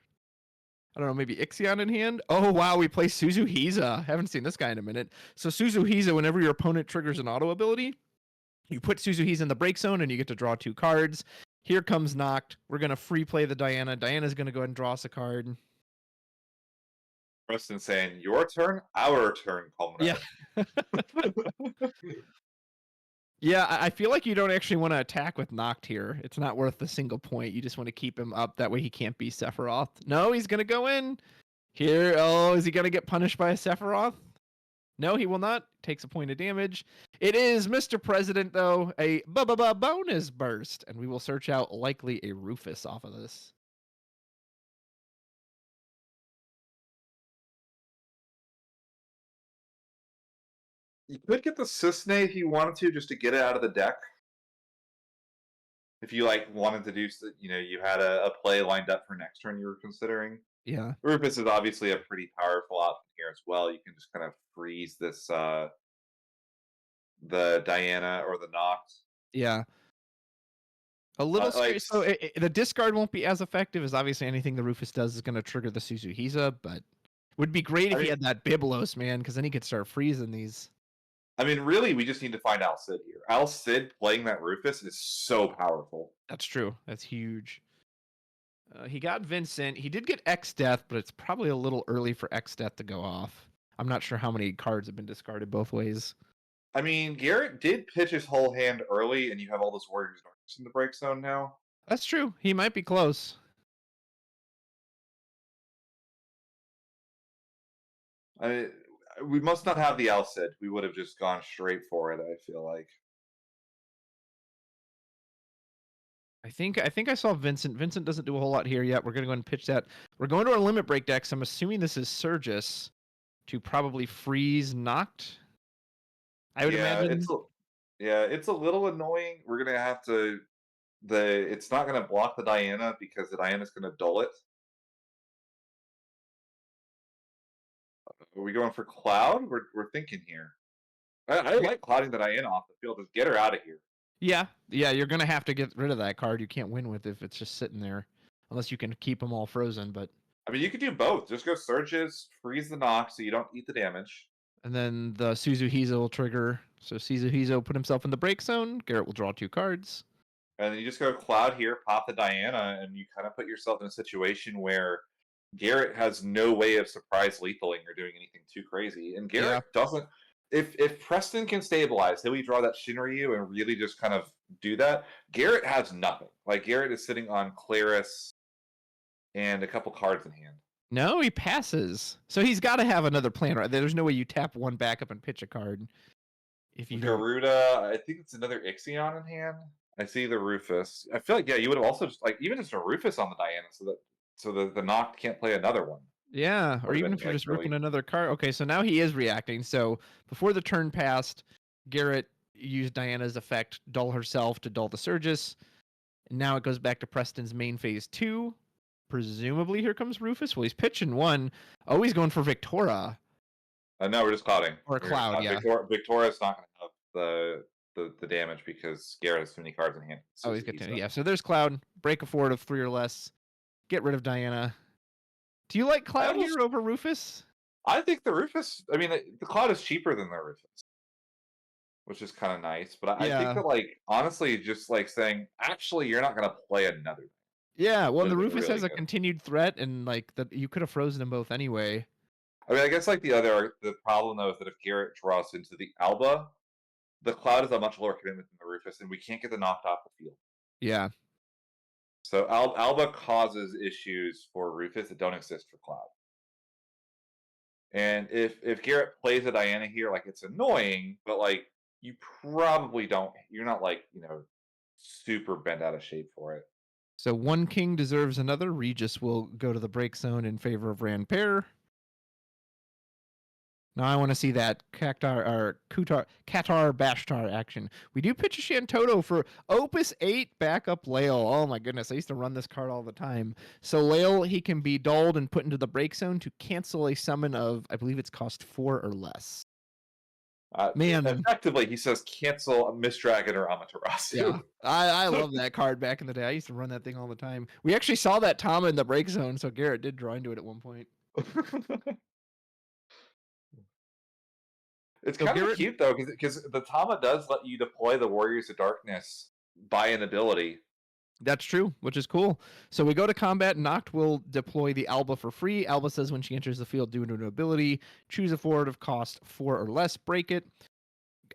I don't know, maybe Ixion in hand. Oh wow, we play Suzuhiza. Haven't seen this guy in a minute. So Suzuhiza, whenever your opponent triggers an auto ability, You put Suzuhi's in the break zone and you get to draw 2 cards. Here comes Noct. We're going to free play the Diana. Diana's going to go ahead and draw us a card. Preston saying, your turn, our turn, comrade. Yeah. Yeah, I feel like you don't actually want to attack with Noct here. It's not worth the single point. You just want to keep him up. That way he can't be Sephiroth. No, he's going to go in. Here, oh, is he going to get punished by a Sephiroth? No, he will not. Takes a point of damage. It is, Mr. President, though, a bonus burst. And we will search out likely a Rufus off of this. You could get the Cisne if you wanted to, just to get it out of the deck. If you like wanted to do, you had a play lined up for next turn you were considering. Yeah. Rufus is obviously a pretty powerful option here as well. You can just kind of freeze this, the Diana or the Noct. Yeah. A little scary. like- So the discard won't be as effective as obviously anything the Rufus does is going to trigger the Suzuhiza, but would be great if he had that Biblos, man, because then he could start freezing these. I mean, really, we just need to find Al Cid here. Al Cid playing that Rufus is so powerful. That's true. That's huge. He got Vincent. He did get X Death, but it's probably a little early for X Death to go off. I'm not sure how many cards have been discarded both ways. I mean, Garrett did pitch his whole hand early, and you have all those Warriors Darkness in the break zone now. That's true. He might be close. We must not have the Al Cid. We would have just gone straight for it, I feel like. I think I saw Vincent. Vincent doesn't do a whole lot here yet. We're going to go ahead and pitch that. We're going to our limit break deck, so I'm assuming this is Surgis to probably freeze Noct. I would imagine. It's a little annoying. We're going to have to... It's not going to block the Diana because the Diana's going to dull it. Are we going for Cloud? We're thinking here. I like clouding the Diana off the field. Just get her out of here. Yeah, you're going to have to get rid of that card. You can't win with if it's just sitting there. Unless you can keep them all frozen, but... I mean, you could do both. Just go Surges, freeze the Noct so you don't eat the damage. And then the Suzuhiza will trigger. So Suzuhiza will put himself in the break zone. Garrett will draw 2 cards. And then you just go Cloud here, pop the Diana, and you kind of put yourself in a situation where Garrett has no way of surprise lethaling or doing anything too crazy. And Garrett doesn't... If Preston can stabilize, he'll draw that Shinryu and really just kind of do that. Garrett has nothing. Like, Garrett is sitting on Claris and a couple cards in hand. No, he passes. So he's got to have another plan, right? There's no way you tap one back up and pitch a card. If you Garuda, I think it's another Ixion in hand. I see the Rufus. I feel like, you would have also just, even just a Rufus on the Diana so that the Noct can't play another one. Yeah, or even if you're just ripping another card. Okay, so now he is reacting. So before the turn passed, Garrett used Diana's effect, dull herself to dull the Surgis. And now it goes back to Preston's main phase 2. Presumably here comes Rufus. Well, he's pitching 1. Oh, he's going for Victora. No, we're just clouding. Or Cloud, yeah. Victoria's not going to have the damage because Garrett has too many cards in hand. Oh, he's got 10. Yeah, so there's Cloud. Break a forward of 3 or less. Get rid of Diana. Do you like Cloud here over Rufus? I think the Rufus... I mean, the Cloud is cheaper than the Rufus. Which is kind of nice. But I think that, honestly, just, saying, actually, you're not going to play another. Yeah, well, the Rufus has a continued threat, and, you could have frozen them both anyway. I mean, I guess, the problem, though, is that if Garrett draws into the Alba, the Cloud is a much lower commitment than the Rufus, and we can't get the Noct off the field. Yeah. So Alba causes issues for Rufus that don't exist for Cloud. And if Garrett plays a Diana here, it's annoying, but you probably don't. You're not super bent out of shape for it. So one king deserves another. Regis will go to the break zone in favor of Rand Pair. Now I want to see that Qatar Bashtar action. We do pitch a Shantoto for Opus 8 backup Lael. Oh my goodness, I used to run this card all the time. So Lael, he can be dulled and put into the break zone to cancel a summon of, I believe it's cost 4 or less. Man, effectively, he says cancel a Mistdragon or Amaterasu. Yeah, I love that card back in the day. I used to run that thing all the time. We actually saw that Tama in the break zone, so Garrett did draw into it at one point. It's So kind of Garrett, cute though, because the Tama does let you deploy the Warriors of Darkness by an ability. that's true, which is cool. So we go to combat. Noct will deploy the Alba for free. Alba says when she enters the field due to an ability, choose a forward of cost 4 or less, break it.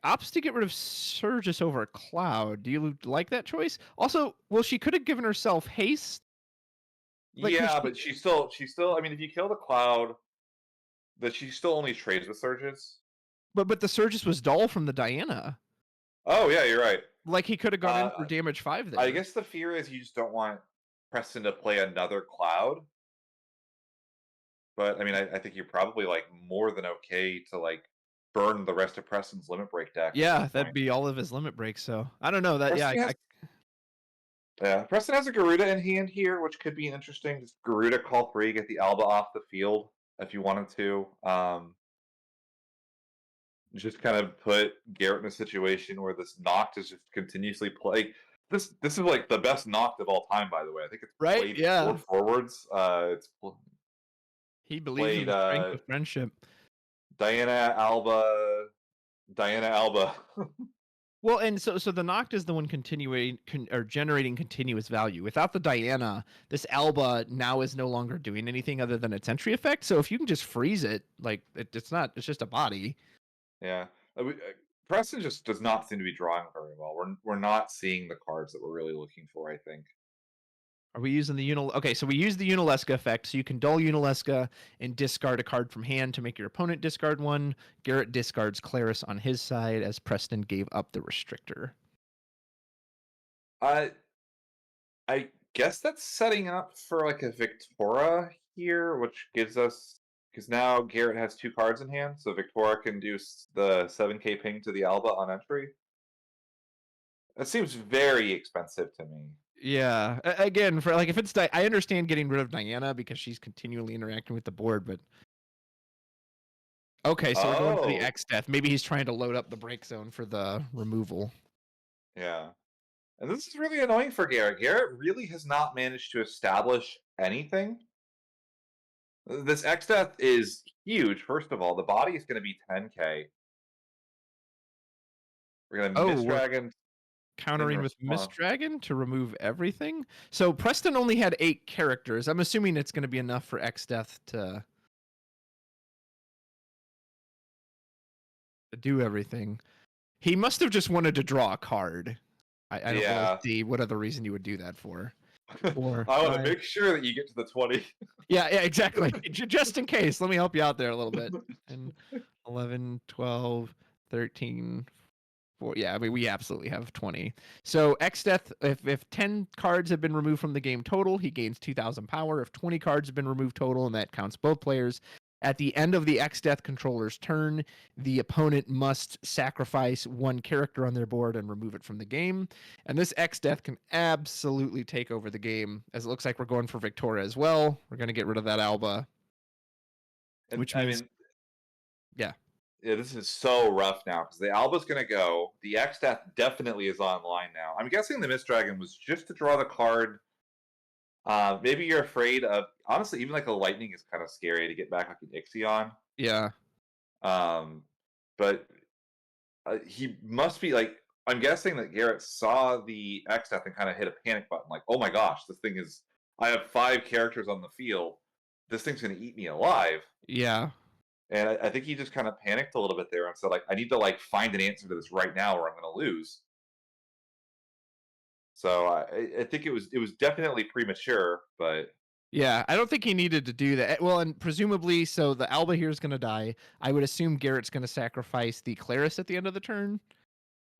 Opts to get rid of Surges over a Cloud. Do you like that choice? Also, well, she could have given herself haste. Like, cause Yeah, but she's still. I mean, if you kill the Cloud, that she still only trades with Surges. but the Surges was dull from the Diana. Oh yeah, you're right. Like he could have gone in Uh, for damage 5 I there. guess the fear is you just don't want Preston to play another Cloud. But I mean, I think you're probably like more than okay to like burn the rest of Preston's limit break deck at this Yeah, that'd point. be all of his limit breaks. So I don't know that. Yeah, Preston has Yeah, Preston has a Garuda in hand here, which could be interesting. Just Garuda call 3, get the Alba off the field if you wanted to. Just kind of put Garrett in a situation where this Noct is just continuously play. This is like the best Noct of all time, by the way. I think it's right. played Yeah, 4 forwards. he believes in Played the strength of friendship. Diana Alba, Diana Alba. Well, and so the Noct is the one continuing or generating continuous value. Without the Diana, this Alba now is no longer doing anything other than its entry effect. So if you can just freeze it, like it's not, it's just a body. Yeah. Preston just does not seem to be drawing very well. We're not seeing the cards that we're really looking for, I think. Are we using the Unil? Okay, so we use the Unalesca effect. So you can dull Unalesca and discard a card from hand to make your opponent discard one. Garrett discards Claris on his side as Preston gave up the restrictor. Uh, I guess that's setting up for like a Victora here, which gives us because now Garrett has 2 cards in hand, so Victora can do the 7K ping to the Alba on entry. That seems very expensive to me. Yeah, again, for like if it's I understand getting rid of Diana because she's continually interacting with the board, but okay, so we're going for the Oh, X death. Maybe he's trying to load up the break zone for the removal. yeah. And this is really annoying for Garrett. Garrett really has not managed to establish anything. This X death is huge. First of all, the body is going to be 10K. We're going to Oh, Miss we're Dragon in countering with Miss response. Dragon to remove everything. So Preston only had 8 characters. I'm assuming it's going to be enough for X death to do everything. He must have just wanted to draw a card. I don't really Yeah. see what other reason you would do that for. I 4, want to 5. make sure that you get to the 20. Yeah, exactly. Just in case. Let me help you out there a little bit. And 11, 12, 13, 4. Yeah, I mean, we absolutely have 20. So X Death, if 10 cards have been removed from the game total, he gains 2,000 power. If 20 cards have been removed total, and that counts both players, at the end of the X Death controller's turn, the opponent must sacrifice 1 character on their board and remove it from the game. And this X Death can absolutely take over the game, as it looks like we're going for Victoria as well. We're going to get rid of that Alba, And which I means, mean, yeah. yeah, this is so rough now because the Alba's going to go. The X Death definitely is online now. I'm guessing the Miss Dragon was just to draw the card. Maybe you're afraid of, honestly, even like a Lightning is kind of scary to get back like an Ixion. Yeah. Um, but he must be like, I'm guessing that Garrett saw the X Death and kind of hit a panic button, like, oh my gosh, this thing is, I have 5 characters on the field. This thing's going to eat me alive. Yeah. And I think he just kind of panicked a little bit there and said, like, I need to like find an answer to this right now, or I'm going to lose. So I think it was definitely premature, but Yeah, I don't think he needed to do that. Well, and presumably, so the Alba here is going to die. I would assume Garrett's going to sacrifice the Claris at the end of the turn.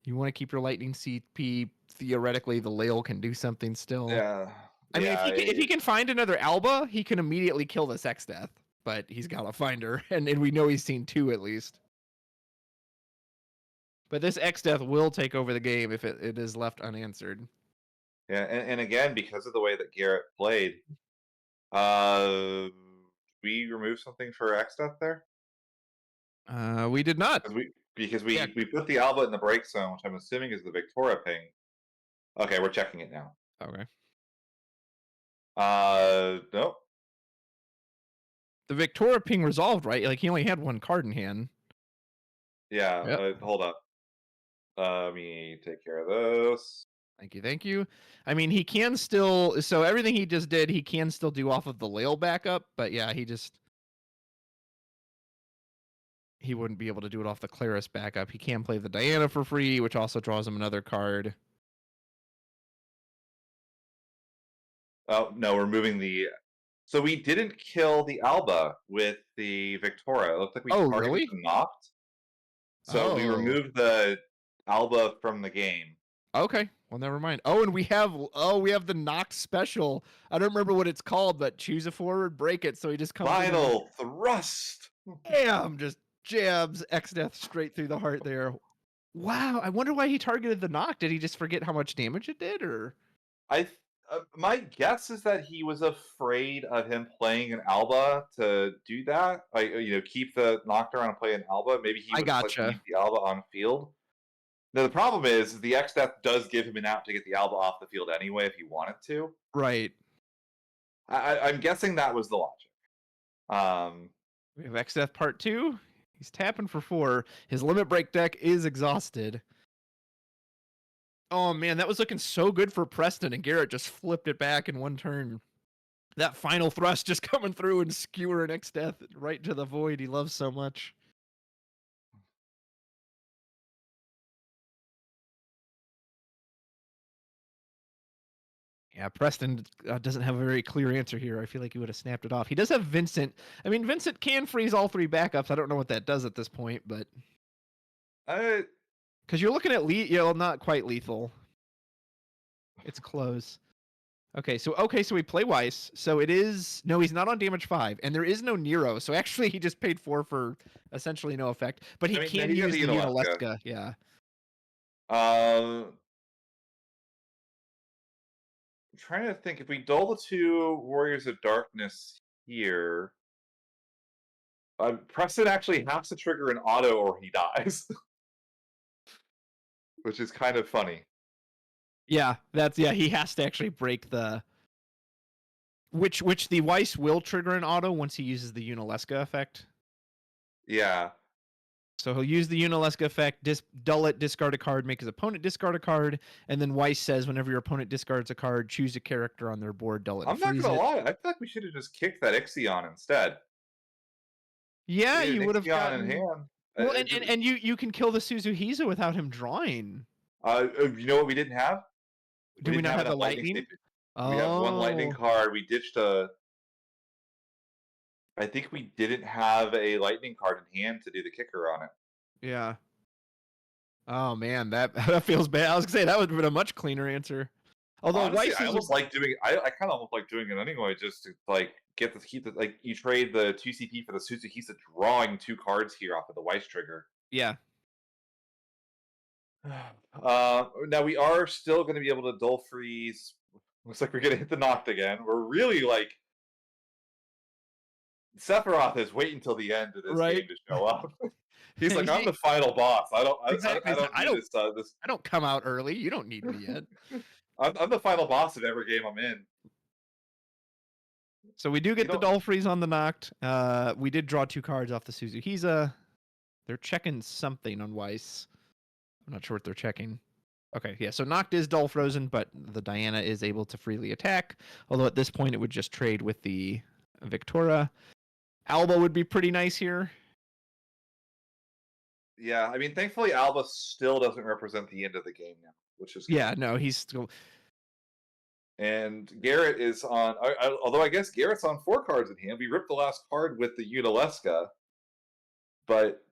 You want to keep your Lightning CP. Theoretically, the Lail can do something still. yeah, I mean, yeah, if he can find another Alba, he can immediately kill this X Death. But he's got to find her, and we know he's seen 2 at least. But this X Death will take over the game if it is left unanswered. yeah, and again, because of the way that Garrett played, uh, we removed something for X Death there We did not. because Yeah. we put the Alba in the break zone, which I'm assuming is the Victoria ping. Okay, we're checking it now. Okay. Nope. The Victoria ping resolved, right? Like he only had 1 card in hand. Yeah, Yep. hold up. Let me take care of this. Thank you, thank you. I mean, he can still, so everything he just did, he can still do off of the Lail backup, but yeah, he wouldn't be able to do it off the Claris backup. He can play the Diana for free, which also draws him another card. Oh, no, we're moving the... So we didn't kill the Alba with the Victoria. It looked like we Oh, targeted really? the Noct. So we Oh, removed the Alba from the game. okay. Well, never mind. Oh, and we have the Nox special. I don't remember what it's called, but choose a forward, break it. So he just comes in and Final thrust! bam, just jabs X-Death straight through the heart there. Wow, I wonder why he targeted the knock. Did he just forget how much damage it did, or? My guess is that he was afraid of him playing an Alba to do that. Like, keep the Nocturne and play an Alba. Maybe he I would just like gotcha. leave the Alba on field. Now the problem is the X Death does give him an out to get the Alba off the field anyway if he wanted to. Right. I'm guessing that was the logic. We have X-Death Part 2. He's tapping for 4. His limit break deck is exhausted. Oh man, that was looking so good for Preston, and Garrett just flipped it back in one turn. That final thrust just coming through and skewering X-Death right to the void he loves so much. Yeah, Preston doesn't have a very clear answer here. I feel like he would have snapped it off. He does have Vincent. I mean, Vincent can freeze all 3 backups. I don't know what that does at this point, but I because you're looking at not quite lethal. It's close. Okay, so we play Weiss. So it is he's not on damage 5, and there is no Nero. So actually, he just paid 4 for essentially no effect. But he can he got use the the Unalesca. Unalesca. Yeah. I'm trying to think if we dull the 2 Warriors of Darkness here. Preston actually has to trigger an auto or he dies, which is kind of funny. Yeah, he has to actually break the which the Weiss will trigger an auto once he uses the Unalesca effect. Yeah. So he'll use the Unalesca effect, dull it, discard a card, make his opponent discard a card, and then Weiss says whenever your opponent discards a card, choose a character on their board, dull it, and I'm not freeze gonna it. lie, I feel like we should have just kicked that Ixion instead. Yeah, We had you an would have Ixion in gotten. hand. Well, and you can kill the Suzuhisa without him drawing. You know what we didn't have? Do we not have a lightning lightning? statement. We have one lightning Oh, card. We ditched a. I think we didn't have a lightning card in hand to do the kicker on it. yeah. Oh man, that feels bad. I was gonna say that would have been a much cleaner answer. Although Honestly, Weiss I is almost like doing. I kind of almost like doing it anyway, just to like keep the like you trade the 2 CP for the Suzuhisa, drawing 2 cards here off of the Weiss trigger. yeah. Now we are still going to be able to dull freeze. Looks like we're going to hit the Noct again. We're really like Sephiroth is waiting until the end of this Right. game to show up. He's like, I'm the final boss. I don't. Exactly. I don't I need don't. this. I don't come out early. You don't need me yet. I'm the final boss of every game I'm in. So we do get the dull freeze on the Noct. We did draw 2 cards off the Suzuhisa. They're checking something on Weiss. I'm not sure what they're checking. Okay, yeah, so Noct is dull frozen, but the Diana is able to freely attack. Although at this point it would just trade with the Victoria. Alba would be pretty nice here. Yeah, I mean, thankfully Alba still doesn't represent the end of the game now, which is good. Yeah, no, he's still. And Garrett is on. Although I guess Garrett's on 4 cards in hand. We ripped the last card with the Unalesca, but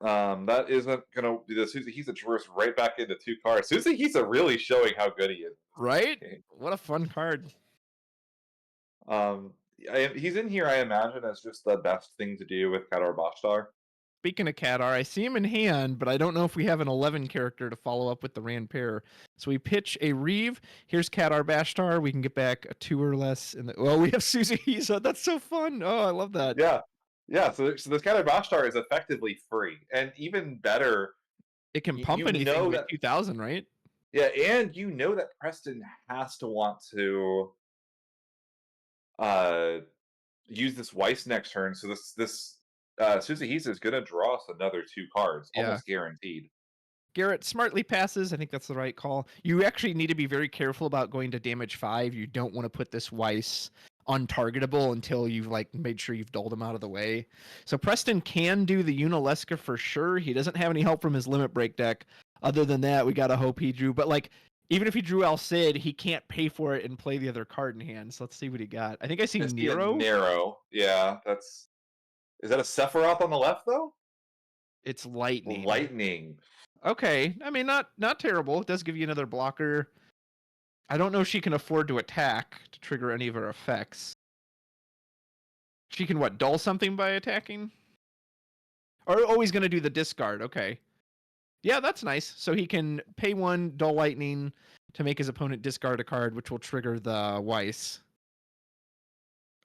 that isn't gonna be the Suzuhisa traverse right back into 2 cards. Suzuhisa really showing how good he is. Right? What a fun card. He's in here, I imagine, as just the best thing to do with Kadar Bashtar. Speaking of Kadar, I see him in hand, but I don't know if we have an 11 character to follow up with the Rand pair. So we pitch a Reeve. Here's Kadar Bashtar. We can get back a 2 or less. We have Suzuhisa. That's so fun. Oh, I love that. Yeah. So this Kadar Bashtar is effectively free, and even better, it can pump anything with 2,000, right? Yeah, and you know that Preston has to want to use this Weiss next turn. So this Suzuhisa is going to draw us another 2 cards, Yeah. almost guaranteed. Garrett smartly passes. I think that's the right call. You actually need to be very careful about going to damage 5. You don't want to put this Weiss untargetable until you've like made sure you've dulled him out of the way. So Preston can do the Unaleska for sure. He doesn't have any help from his limit break deck. Other than that, we gotta hope he drew. But like, even if he drew El Cid, he can't pay for it and play the other card in hand. So let's see what he got. I think I see Nero. Nero. Yeah, that's. Is that a Sephiroth on the left though? It's lightning. Lightning. Okay, I mean not terrible. It does give you another blocker. I don't know if she can afford to attack to trigger any of her effects. She can what, dull something by attacking? Or always going to do the discard. Okay. Yeah, that's nice. So he can pay 1, dull lightning to make his opponent discard a card, which will trigger the Weiss.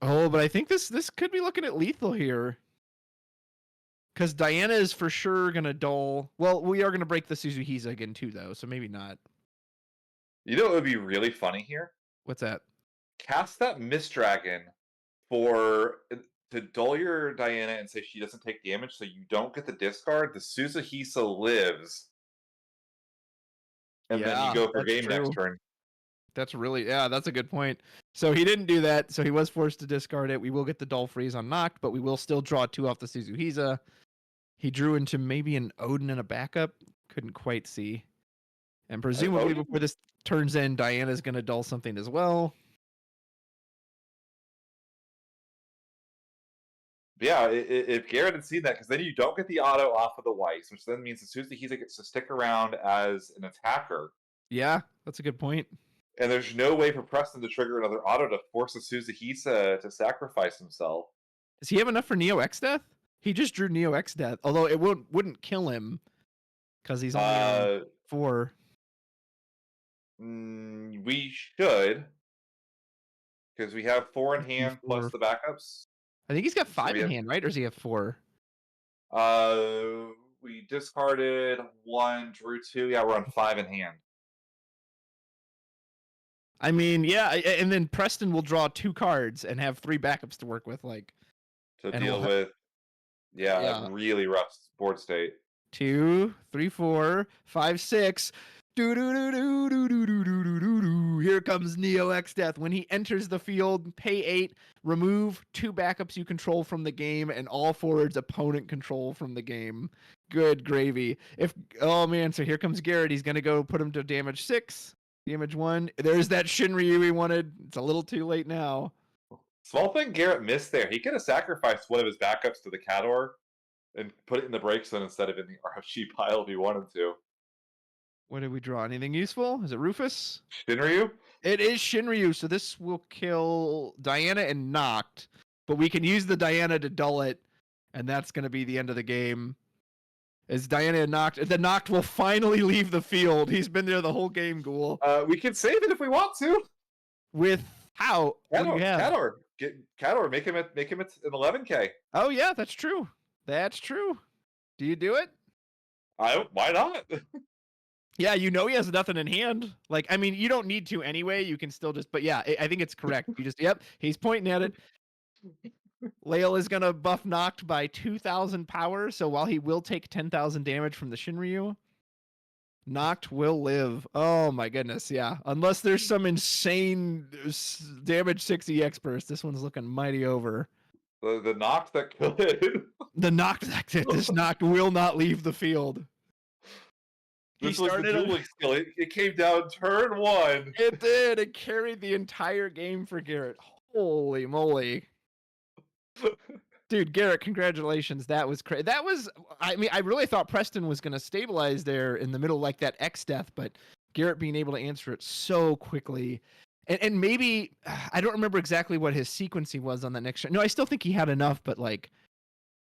Oh, but I think this could be looking at lethal here. Because Diana is for sure going to dull. Well, we are going to break the Suzuhisa again too, though, so maybe not. You know what would be really funny here? What's that? Cast that Mist Dragon to dull your Diana and say she doesn't take damage, so you don't get the discard. The Suzuhisa lives, and then you go for game next turn. That's really, yeah, that's a good point. So he didn't do that, so he was forced to discard it. We will get the dull freeze on knocked, but we will still draw 2 off the Suzuhisa. He drew into maybe an Odin and a backup. Couldn't quite see. And presumably before this turns in, Diana's going to dull something as well. Yeah, if Garrett had seen that, because then you don't get the auto off of the Weiss, which then means the Suzuhisa gets to stick around as an attacker. Yeah, that's a good point. And there's no way for Preston to trigger another auto to force the Suzuhisa to sacrifice himself. Does he have enough for Neo X Death? He just drew Neo X Death, although it wouldn't kill him because he's only on 4. We should, because we have 4 in hand plus the backups. I think he's got 5 in hand, right? Or does he have 4? We discarded 1, drew 2. Yeah, we're on 5 in hand. I mean, yeah, and then Preston will draw 2 cards and have 3 backups to work with, like to deal with. Yeah, really rough board state. 2, 3, 4, 5, 6. Here comes Neo X Death. When he enters the field, pay 8, remove 2 backups you control from the game, and all forwards opponent control from the game. Good gravy. Oh man, so here comes Garrett. He's gonna go put him to damage 6. Damage 1. There's that Shinryu we wanted. It's a little too late now. Small thing Garrett missed there. He could have sacrificed one of his backups to the Cador and put it in the break zone instead of in the RFG pile if he wanted to. What did we draw? Anything useful? Is it Rufus? Shinryu? It is Shinryu, so this will kill Diana and knocked, but we can use the Diana to dull it, and that's going to be the end of the game. As Diana and knocked, the knocked will finally leave the field. He's been there the whole game, Ghoul. We can save it if we want to. With how? Cador. Get Cador. Make him at an 11K. Oh yeah, that's true. That's true. Do you do it? Why not? Yeah, you know he has nothing in hand. Like, I mean, you don't need to anyway. You can still just, but yeah, I think it's correct. You just, yep, he's pointing at it. Lael is going to buff knocked by 2,000 power, so while he will take 10,000 damage from the Shinryu, knocked will live. Oh my goodness, yeah. Unless there's some insane damage 6 EX burst, this one's looking mighty over. The knocked that could. The knocked this knocked will not leave the field. This was the dueling skill. It came down turn 1. It did. It carried the entire game for Garrett. Holy moly. Dude, Garrett, congratulations. That was crazy. That was, I mean, I really thought Preston was going to stabilize there in the middle like that X death, but Garrett being able to answer it so quickly. And maybe, I don't remember exactly what his sequencing was on that next shot. No, I still think he had enough, but like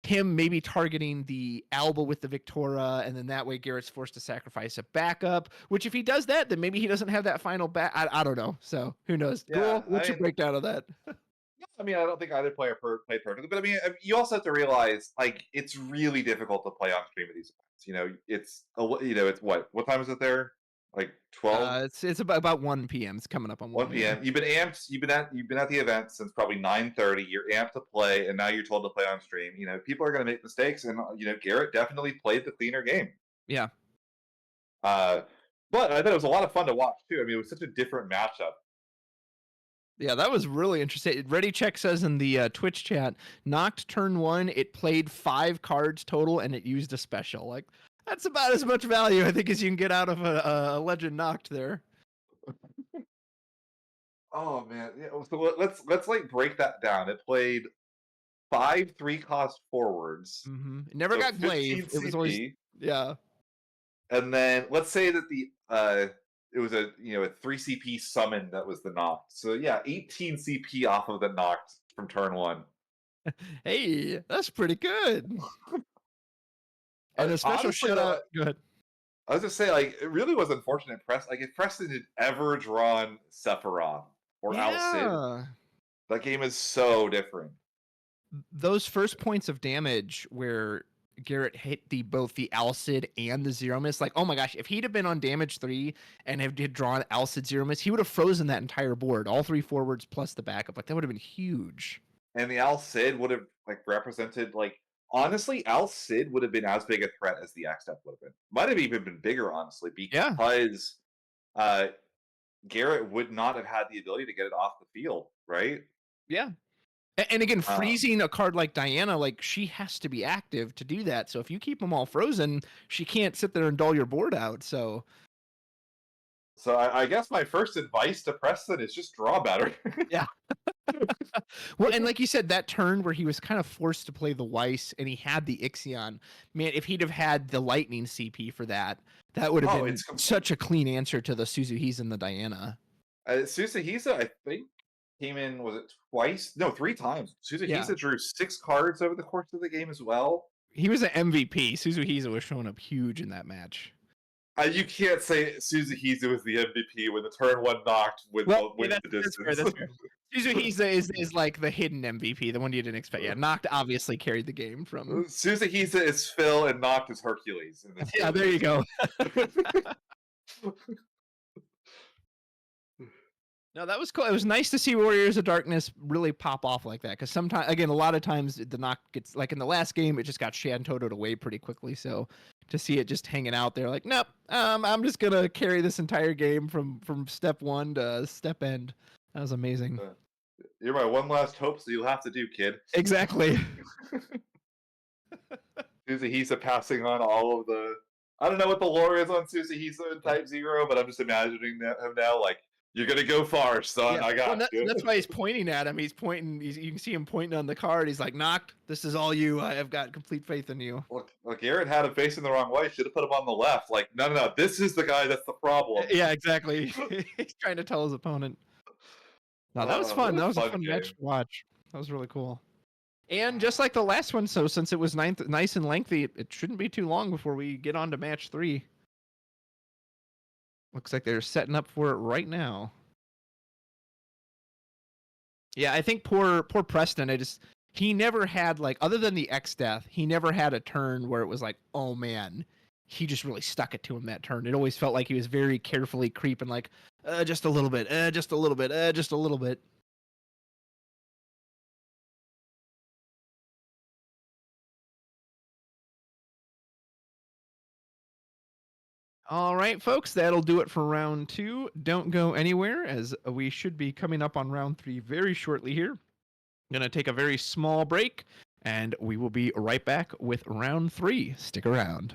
him maybe targeting the Alba with the Victoria, and then that way Garrett's forced to sacrifice a backup, which if he does that, then maybe he doesn't have that final back. I don't know. So who knows? Yeah, Cool. What's your breakdown of that? I mean, I don't think either player played perfectly, but I mean, you also have to realize, like, it's really difficult to play on stream of these events. You know, it's what time is it there? Like 12, It's about 1 p.m. It's coming up on 1 1. Yeah. p.m. You've been amped. You've been at the event since probably 9:30. You're amped to play, and now you're told to play on stream. People are going to make mistakes, and Garrett definitely played the cleaner game. Yeah. But I thought it was a lot of fun to watch too. I mean, it was such a different matchup. Yeah, that was really interesting. Ready Check says in the Twitch chat, knocked turn 1, it played 5 cards total, and it used a special. Like, that's about as much value, I think, as you can get out of a legend knocked there. Oh man, yeah. So let's like break that down. It played 5 3-cost forwards, It never so got 15 glaive. It was always, CP, yeah. and then let's say that it was a 3 CP summon that was the knocked. So yeah, 18 CP off of the knocked from turn 1. Hey, that's pretty good. And a special Honestly, shout though, out. Go ahead. I was just saying, like, it really was unfortunate. Like, if Preston had ever drawn Sephiroth or Al Cid, Yeah. that game is so different. Those first points of damage where Garrett hit both the Alcid and the Zero Miss, like, oh my gosh, if he'd have been on damage 3 and had drawn Alcid Zero Miss, he would have frozen that entire board, all 3 forwards plus the backup. Like, that would have been huge. And the Al Cid would have represented, like, honestly, Al Cid would have been as big a threat as the X Step would have been. Might have even been bigger, honestly, because Garrett would not have had the ability to get it off the field, right? Yeah. And again, freezing a card like Diana, like, she has to be active to do that. So if you keep them all frozen, she can't sit there and dull your board out. So I guess my first advice to Preston is just draw better. yeah. Well, and like you said, that turn where he was kind of forced to play the Weiss and he had the Ixion, man, if he'd have had the Lightning CP for that, that would have been such a clean answer to the Suzuhisa and the Diana. Suzuhisa, I think, came in, was it twice? No, 3 times. Suzuhisa drew 6 cards over the course of the game as well. He was an MVP. Suzuhisa was showing up huge in that match. You can't say Suzuhisa was the MVP when the turn 1 knocked wins the distance. That's fair. Suzuhisa is like the hidden MVP, the one you didn't expect. Yeah, Knocked obviously carried the game from. Suzuhisa is Phil and Knocked is Hercules. Yeah, there you go. No, that was cool. It was nice to see Warriors of Darkness really pop off like that. Because sometimes, again, a lot of times the knock gets, like in the last game, it just got Shantoto'd away pretty quickly. So to see it just hanging out there, like, nope, I'm just gonna carry this entire game from step 1 to step end. That was amazing. You're my one last hope, so you'll have to do, kid. Exactly. Suzuhisa passing on all of the. I don't know what the lore is on Suzuhisa in Type 0, but I'm just imagining him now, like, you're gonna go far, son. Yeah. I got you. That's why he's pointing at him. He's pointing. You can see him pointing on the card. He's like, "Knocked. This is all you. I have got complete faith in you." Look, Garrett had him facing the wrong way. Should have put him on the left. Like, no. This is the guy that's the problem. Yeah, exactly. He's trying to tell his opponent. No, that was fun. That was a fun match to watch. That was really cool. And just like the last one, so since it was nice and lengthy, it shouldn't be too long before we get on to match 3. Looks like they're setting up for it right now. Yeah, I think poor Preston, he never had, like, other than the X death, he never had a turn where it was like, oh man, he just really stuck it to him that turn. It always felt like he was very carefully creeping, like, just a little bit, just a little bit, just a little bit. All right, folks, that'll do it for round 2. Don't go anywhere, as we should be coming up on round 3 very shortly here. Gonna take a very small break, and we will be right back with round 3. Stick around.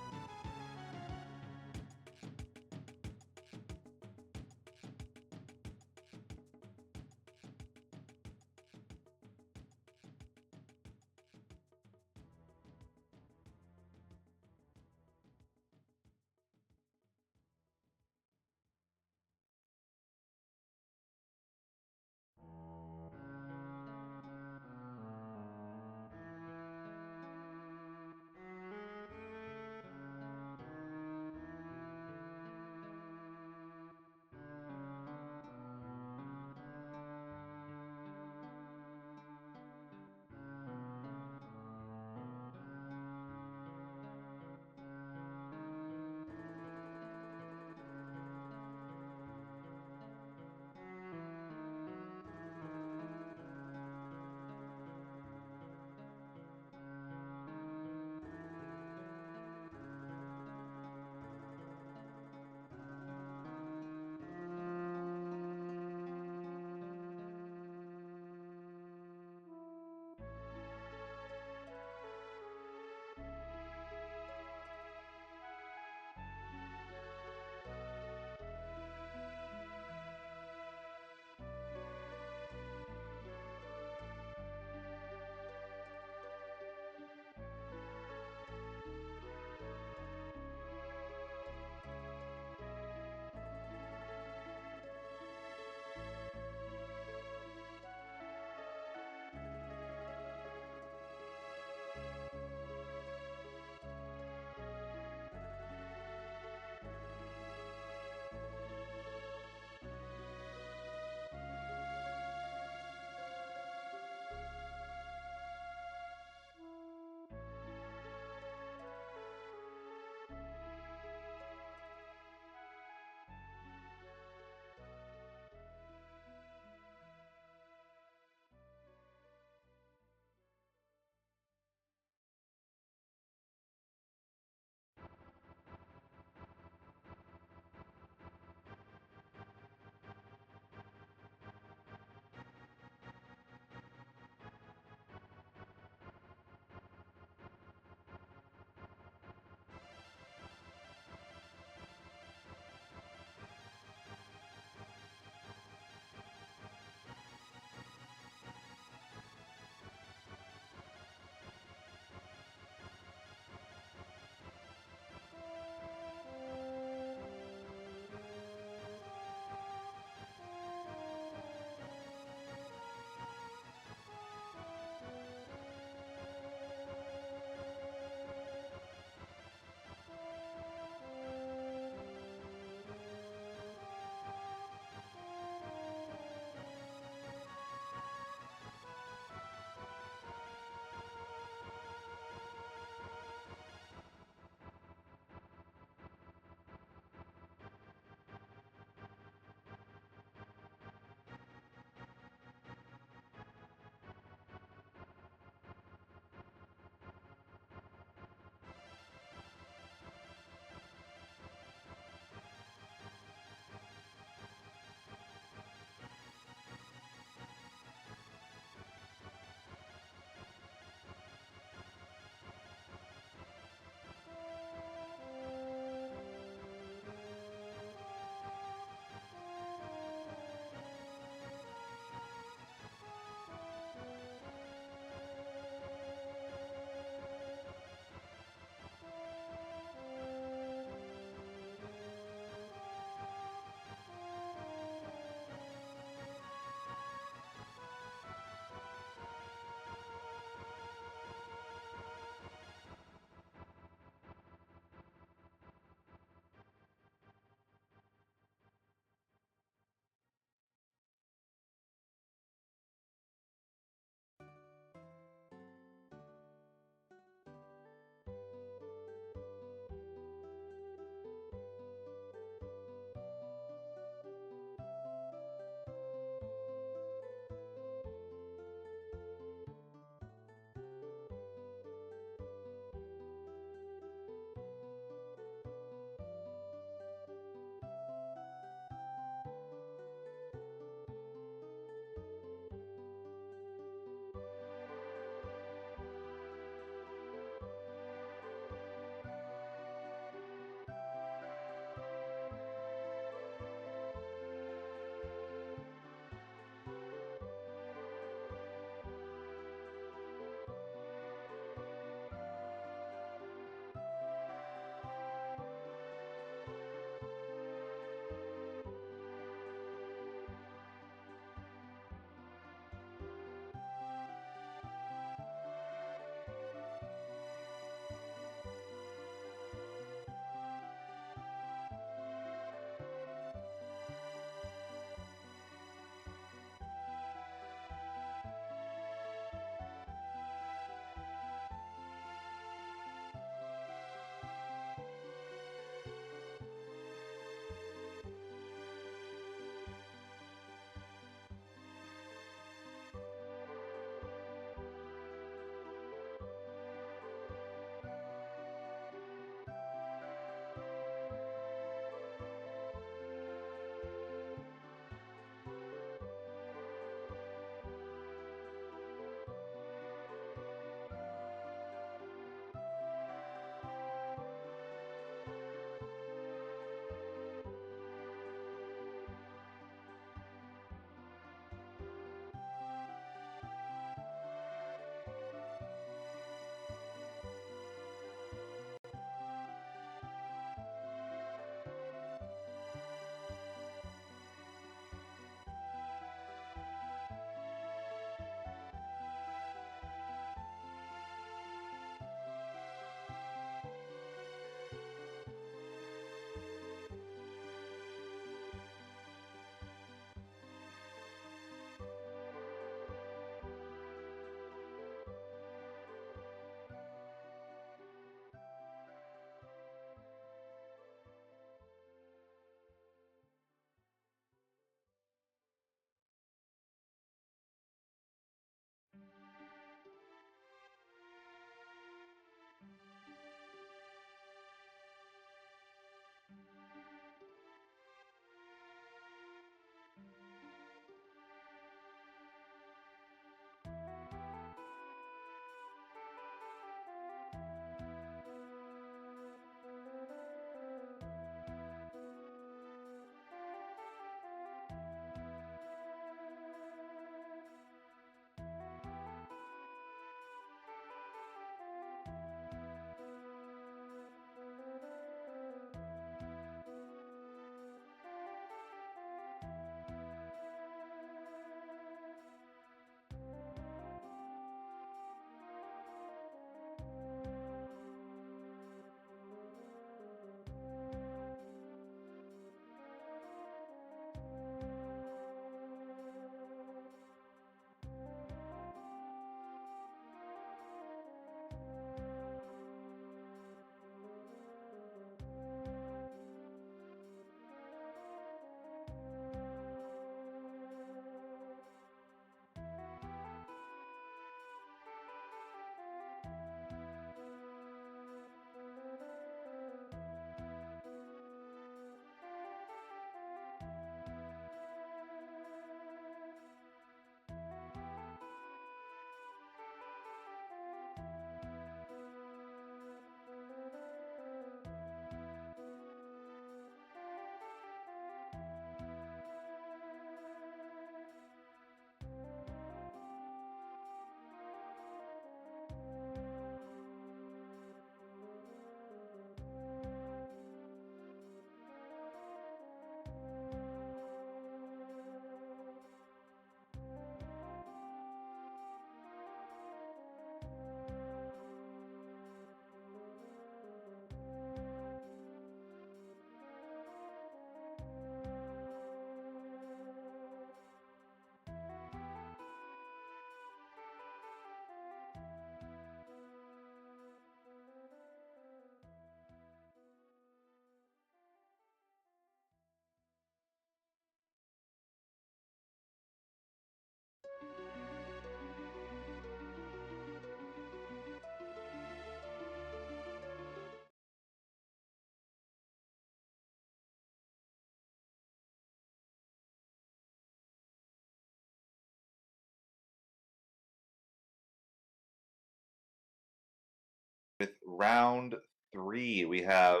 with round 3. We have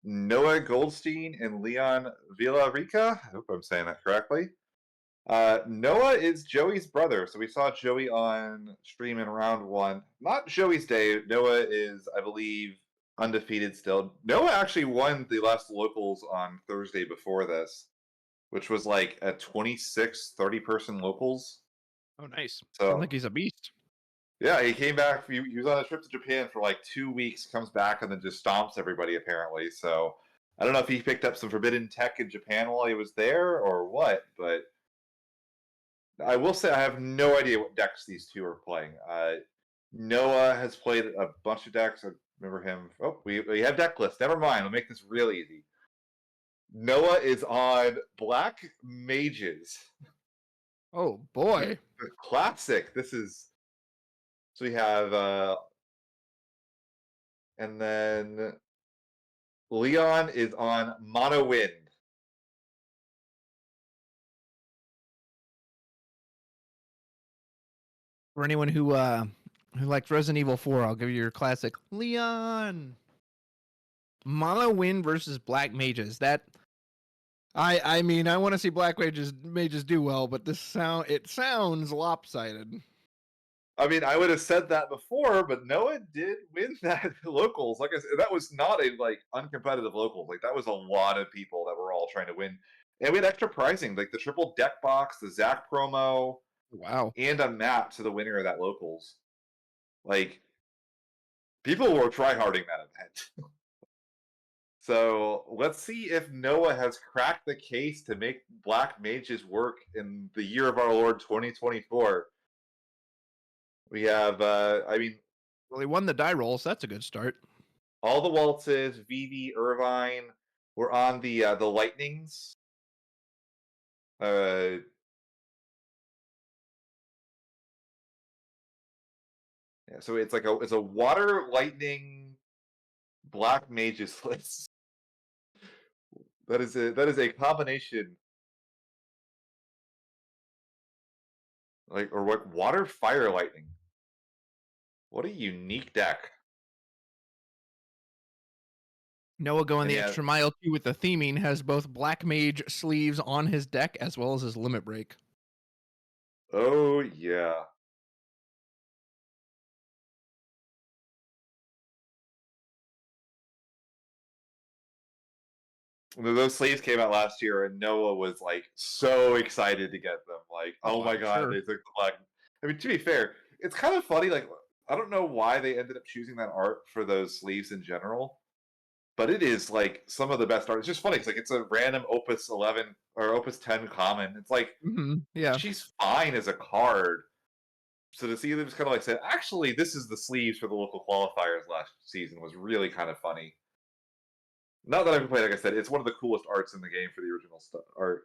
Noah Goldstein and Leon Villarrica. I hope I'm saying that correctly. Noah is Joey's brother, so we saw Joey on stream in round 1. Not Joey's day. Noah is, I believe, undefeated still. Noah actually won the last locals on Thursday before this, which was like a 26, 30-person locals. Oh, nice. So, Sounds like he's a beast. yeah, he came back. He was on a trip to Japan for like 2 weeks, comes back, and then just stomps everybody, apparently. So, I don't know if he picked up some forbidden tech in Japan while he was there or what, but I will say I have no idea what decks these two are playing. Noah has played a bunch of decks. I remember him. Oh, we have deck lists. Never mind. We'll make this real easy. Noah is on Black Mages. Oh boy. Classic. This is so we have and then Leon is on Mono Wind. For anyone who likes Resident Evil 4, I'll give you your classic Leon. Mono Wind versus Black Mages. That I mean, I want to see Black mages do well, but it sounds lopsided. I mean, I would have said that before, but Noah did win that locals. Like I said, that was not a like uncompetitive locals. Like that was a lot of people that were all trying to win, and we had extra pricing, like the triple deck box, the Zach promo, Wow. and a map to the winner of that locals. Like people were tryharding that event. So let's see if Noah has cracked the case to make Black Mages work in the year of our Lord 2024. We have, I mean, Well, he won the die roll, so that's a good start. all the waltzes, Vivi, Irvine. We're on the lightnings. Yeah, so it's like it's a water lightning Black Mages list. That is a combination. Like or what water fire lightning. What a unique deck. Noah going And the yeah, extra mile too with the theming, has both Black Mage sleeves on his deck as well as his limit break. oh yeah. Those sleeves came out last year, and Noah was like so excited to get them. Like, oh my I'm god, sure. they took the black. I mean, to be fair, it's kind of funny. Like, I don't know why they ended up choosing that art for those sleeves in general, but it is like some of the best art. It's just funny. It's like it's a random Opus 11 or Opus 10 common. It's like Yeah. she's fine as a card. So to see them just kind of like say, actually, this is the sleeves for the local qualifiers last season was really kind of funny. Not that I've played, like I said, it's one of the coolest arts in the game for the original art.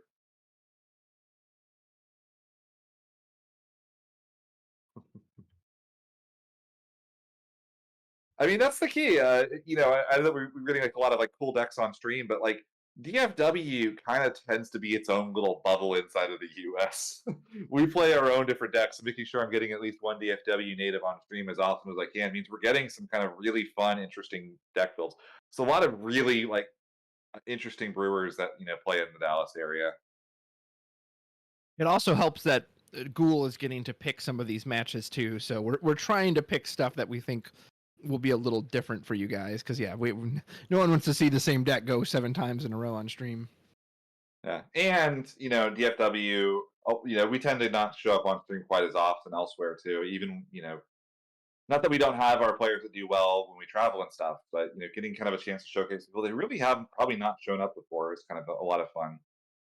I mean, that's the key. I know that we're getting like a lot of like cool decks on stream, but like DFW kind of tends to be its own little bubble inside of the US. We play our own different decks, so making sure I'm getting at least one DFW native on stream as often as I can means we're getting some kind of really fun, interesting deck builds. So a lot of really like interesting brewers that play in the Dallas area. It also helps that Ghoul is getting to pick some of these matches too. So we're trying to pick stuff that we think will be a little different for you guys. Because no one wants to see the same deck go 7 times in a row on stream. Yeah, and DFW, we tend to not show up on stream quite as often elsewhere too. Even not that we don't have our players that do well when we travel and stuff, but getting kind of a chance to showcase people they really have probably not shown up before is kind of a lot of fun.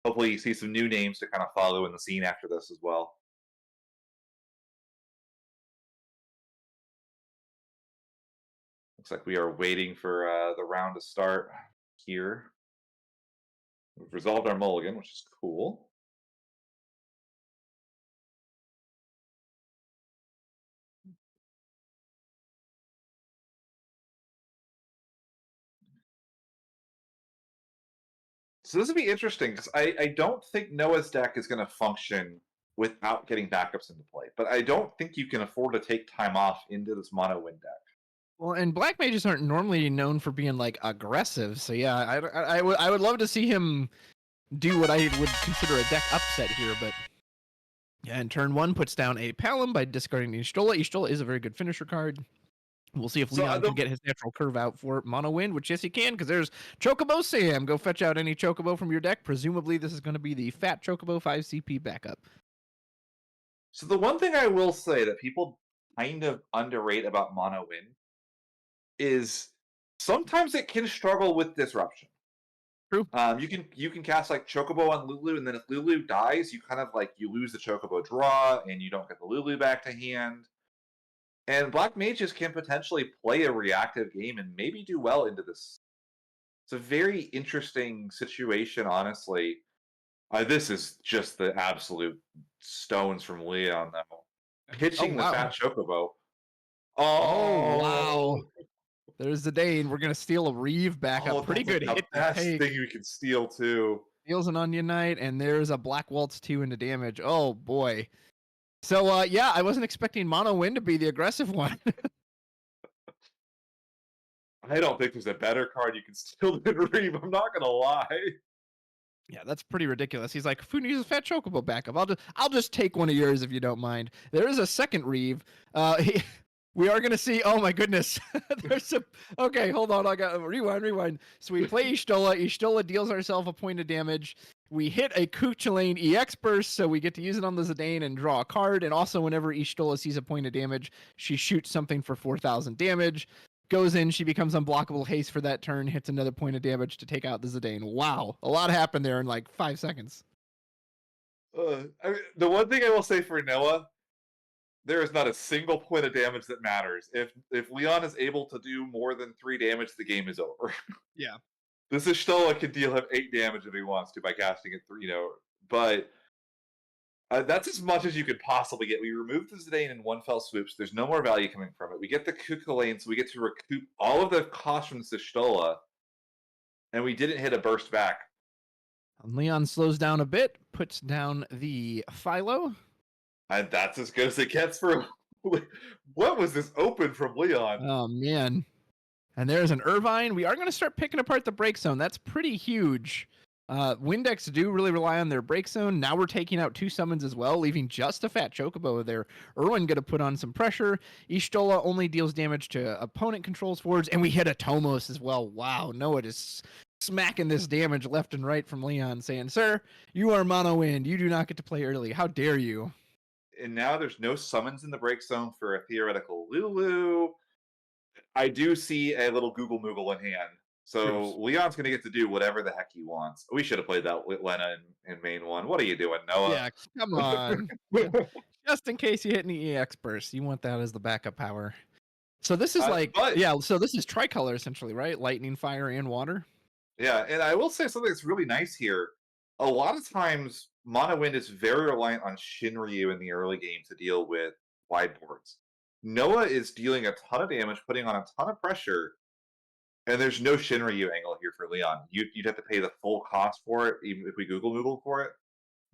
Hopefully, you see some new names to kind of follow in the scene after this as well. Looks like we are waiting for the round to start here. We've resolved our mulligan, which is cool. So this would be interesting because I don't think Noah's deck is going to function without getting backups into play. But I don't think you can afford to take time off into this mono win deck. Well, and black mages aren't normally known for being like aggressive, so yeah, I would love to see him do what I would consider a deck upset here, but yeah, and turn one puts down a Palom by discarding the Ishtola. Ishtola is a very good finisher card. We'll see if So Leon the can get his natural curve out for Mono Wind, which yes he can, because there's Chocobo Sam. Go fetch out any Chocobo from your deck. Presumably this is going to be the fat Chocobo 5 CP backup. so the one thing I will say that people kind of underrate about Mono Win is sometimes it can struggle with disruption. True. You can cast like Chocobo on Lulu, and then if Lulu dies, you kind of like you lose the Chocobo draw, and you don't get the Lulu back to hand. And black mages can potentially play a reactive game and maybe do well into this. It's a very interesting situation, honestly. This is just the absolute stones from Leon, though. Oh Pitching the wow. fat Chocobo. Oh wow. Oh, There's the Dane. We're gonna steal a Reeve backup. oh, Pretty that's like good the hit to best take. thing you can steal too. Steals an Onion Knight, and there's a Black Waltz 2 into damage. Oh boy. So yeah, I wasn't expecting Mono Wind to be the aggressive one. I don't think there's a better card you can steal than Reeve. I'm not gonna lie. Yeah, that's pretty ridiculous. He's like, "Who needs a fat chocobo backup? I'll just take one of yours if you don't mind." There is a second Reeve. We are gonna see. Oh my goodness, there's a. Okay, hold on. I got rewind. So we play Ishtola. Ishtola deals ourselves a point of damage. We hit a Kuchulain EX burst, so we get to use it on the Zidane and draw a card. And also, whenever Ishtola sees a point of damage, she shoots something for 4,000 damage. Goes in, she becomes unblockable haste for that turn, hits another point of damage to take out the Zidane. Wow, a lot happened there in like 5 seconds. The one thing I will say for Noah, there is not a single point of damage that matters. If Leon is able to do more than 3 damage, the game is over. Yeah. This Ishtola can deal him 8 damage if he wants to by casting it 3, but that's as much as you could possibly get. We removed the Zidane in one fell swoop, so there's no more value coming from it. We get the Kukulane, so we get to recoup all of the cost from the Ishtola, and we didn't hit a burst back. Leon slows down a bit, puts down the Philo. And that's as good as it gets for. What was this open from Leon? Oh man. And there's an Irvine. We are going to start picking apart the break zone. That's pretty huge. Windex do really rely on their break zone. Now we're taking out 2 summons as well, leaving just a fat Chocobo there. Irwin going to put on some pressure. Ishtola only deals damage to opponent controls forwards, and we hit a Tomos as well. Wow, Noah just smacking this damage left and right from Leon, saying, "Sir, you are mono wind. You do not get to play early. How dare you?" And now there's no summons in the break zone for a theoretical Lulu. I do see a little Google Moogle in hand. So Leon's going to get to do whatever the heck he wants. We should have played that with Lena in main one. What are you doing, Noah? Yeah, come on. Just in case you hit any EX bursts, you want that as the backup power. So this is so this is tricolor essentially, right? Lightning, fire, and water. Yeah, and I will say something that's really nice here. A lot of times, Mono Wind is very reliant on Shinryu in the early game to deal with wide boards. Noah is dealing a ton of damage, putting on a ton of pressure, and there's no Shinryu angle here for Leon. You'd have to pay the full cost for it, even if we Google for it.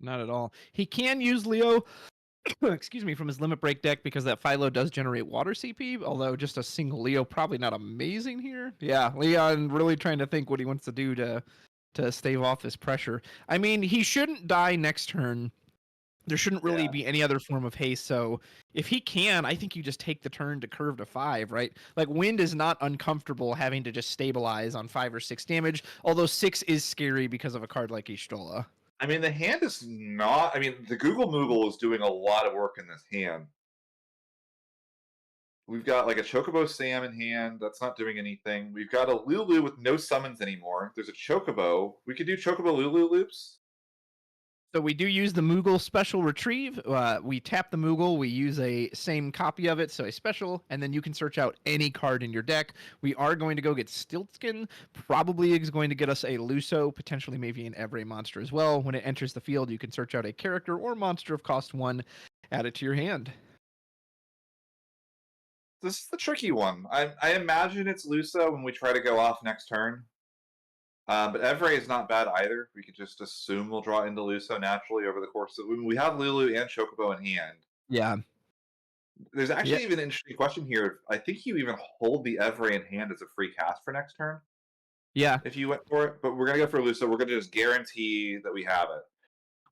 Not at all. He can use Leo, excuse me, from his limit break deck because that Philo does generate water CP, although just a single Leo probably not amazing here. Yeah, Leon really trying to think what he wants to do to stave off this pressure. I mean, he shouldn't die next turn. There shouldn't really be any other form of haste. So if he can, I think you just take the turn to curve to 5, right? Like Wind is not uncomfortable having to just stabilize on 5 or 6 damage, although 6 is scary because of a card like Ishtola. I mean, the hand is not. I mean, the Google Moogle is doing a lot of work in this hand. We've got like a Chocobo Sam in hand. That's not doing anything. We've got a Lulu with no summons anymore. There's a Chocobo. We could do Chocobo Lulu loops. So we do use the Moogle special retrieve. We tap the Moogle, we use a same copy of it, so a special, and then you can search out any card in your deck. We are going to go get Stiltskin. Probably is going to get us a Luso, potentially maybe an Evray monster as well. When it enters the field, you can search out a character or monster of cost 1, add it to your hand. This is the tricky one. I imagine it's Luso when we try to go off next turn. But Evray is not bad either. We could just assume we'll draw into Luso naturally over the course of. We have Lulu and Chocobo in hand. Yeah. There's Yeah, actually even an interesting question here. I think you even hold the Evray in hand as a free cast for next turn yeah. if you went for it. But we're gonna go for Luso. We're gonna just guarantee that we have it.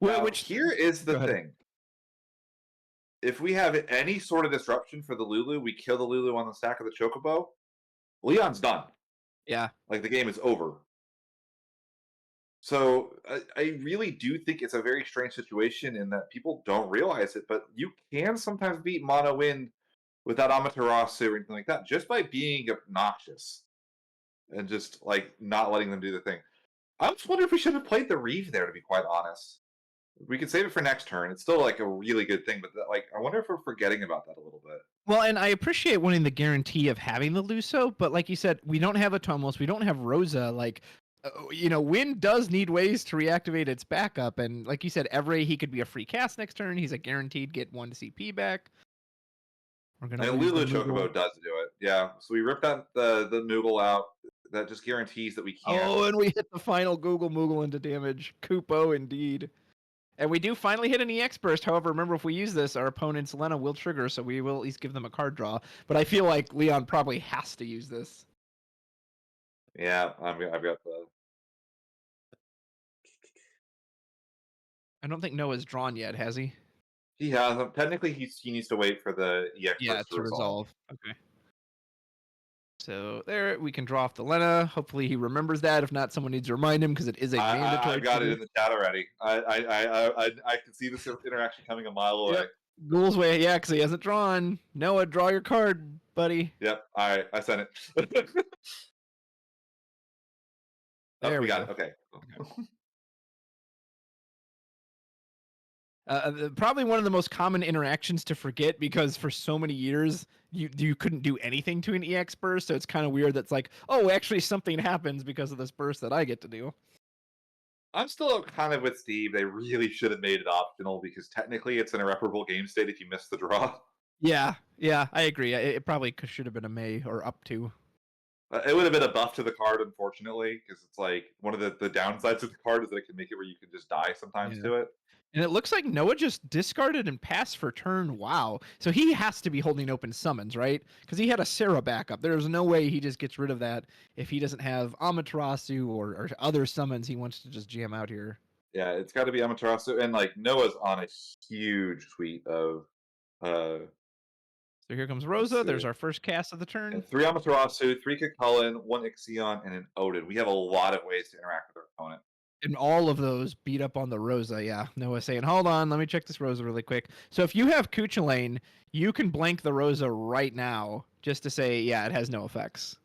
Now, Which here is the go ahead. thing. If we have any sort of disruption for the Lulu, we kill the Lulu on the stack of the Chocobo, Leon's done. Yeah. Like, the game is over. So I really do think it's a very strange situation in that people don't realize it, but you can sometimes beat Mono Wind without Amaterasu or anything like that just by being obnoxious and just like not letting them do the thing. I just wonder if we should have played the Reeve there, to be quite honest. We could save it for next turn. It's still like a really good thing, but like I wonder if we're forgetting about that a little bit. Well, and I appreciate wanting the guarantee of having the Luso, but like you said, we don't have a Tomos, we don't have Rosa. Like, Wind does need ways to reactivate its backup, and like you said, Evray, he could be a free cast next turn. He's a guaranteed get 1 CP back. We're gonna And lose the Lulu Moogle. Chocobo does do it. Yeah. So we ripped out the Moogle out. That just guarantees that we can't. Oh, and we hit the final Google Moogle into damage. Kupo, indeed. And we do finally hit an EX burst. However, remember, if we use this, our opponent's Lena will trigger, so we will at least give them a card draw. But I feel like Leon probably has to use this. Yeah, I've got the. I don't think Noah's drawn yet, has he? He hasn't. Technically, he needs to wait for the EX Yeah, burst to to resolve. resolve. Okay. So there, we can draw off the Lena. Hopefully he remembers that. If not, someone needs to remind him because it is a mandatory. I've got it in the chat already. I can see this interaction coming a mile away. Yep. Ghoul's way, yeah, because he hasn't drawn. Noah, draw your card, buddy. Yep. All right, I sent it. There we we got go. it. Okay. Probably one of the most common interactions to forget because for so many years you couldn't do anything to an EX burst, so it's kind of weird that's like, oh, actually something happens because of this burst that I get to do. I'm still kind of with Steve. They really should have made it optional because technically it's an irreparable game state if you miss the draw. Yeah, I agree. It probably should have been a May or up to. It would have been a buff to the card, unfortunately, because it's like one of the downsides of the card is that it can make it where you can just die sometimes Yeah. to it. And it looks like Noah just discarded and passed for turn. Wow. So he has to be holding open summons, right? Because he had a Sarah backup. There's no way he just gets rid of that if he doesn't have Amaterasu or other summons he wants to just jam out here. Yeah, it's got to be Amaterasu, and like Noah's on a huge suite of. So here comes Rosa. There's our first cast of the turn. And 3 Amaterasu, 3 Cucullin, 1 Ixion, and an Odin. We have a lot of ways to interact with our opponent. And all of those beat up on the Rosa, yeah. Noah saying, hold on, let me check this Rosa really quick. So if you have Cuchulainn, you can blank the Rosa right now just to say, yeah, it has no effects.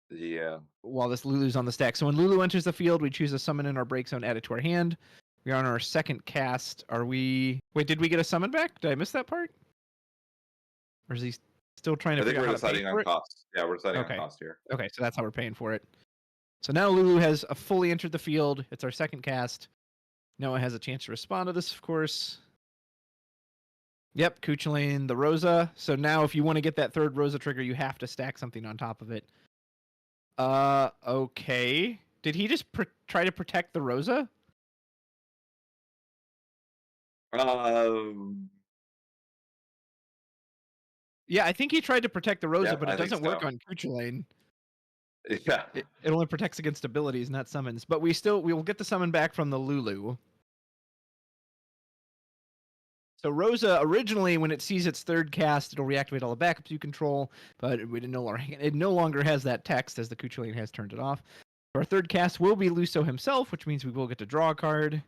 Yeah. While this Lulu's on the stack. So when Lulu enters the field, we choose a summon in our break zone, add it to our hand. We're on our second cast. Are we... Wait, did we get a summon back? Did I miss that part? Or is he still trying to figure out how to pay for it? We're deciding on cost. Yeah, we're deciding on cost here. Okay, so that's how we're paying for it. So now Lulu has fully entered the field. It's our second cast. Noah has a chance to respond to this, of course. Yep, Cuchulainn, the Rosa. So now if you want to get that third Rosa trigger, you have to stack something on top of it. Okay. Did he just try to protect the Rosa? Yeah, I think he tried to protect the Rosa, but it doesn't work on Cuchulainn. Yeah. It only protects against abilities, not summons. But we will get the summon back from the Lulu. So Rosa, originally, when it sees its third cast, it'll reactivate all the backups you control, but it no longer has that text as the Cuchulainn has turned it off. Our third cast will be Luso himself, which means we will get to draw a card.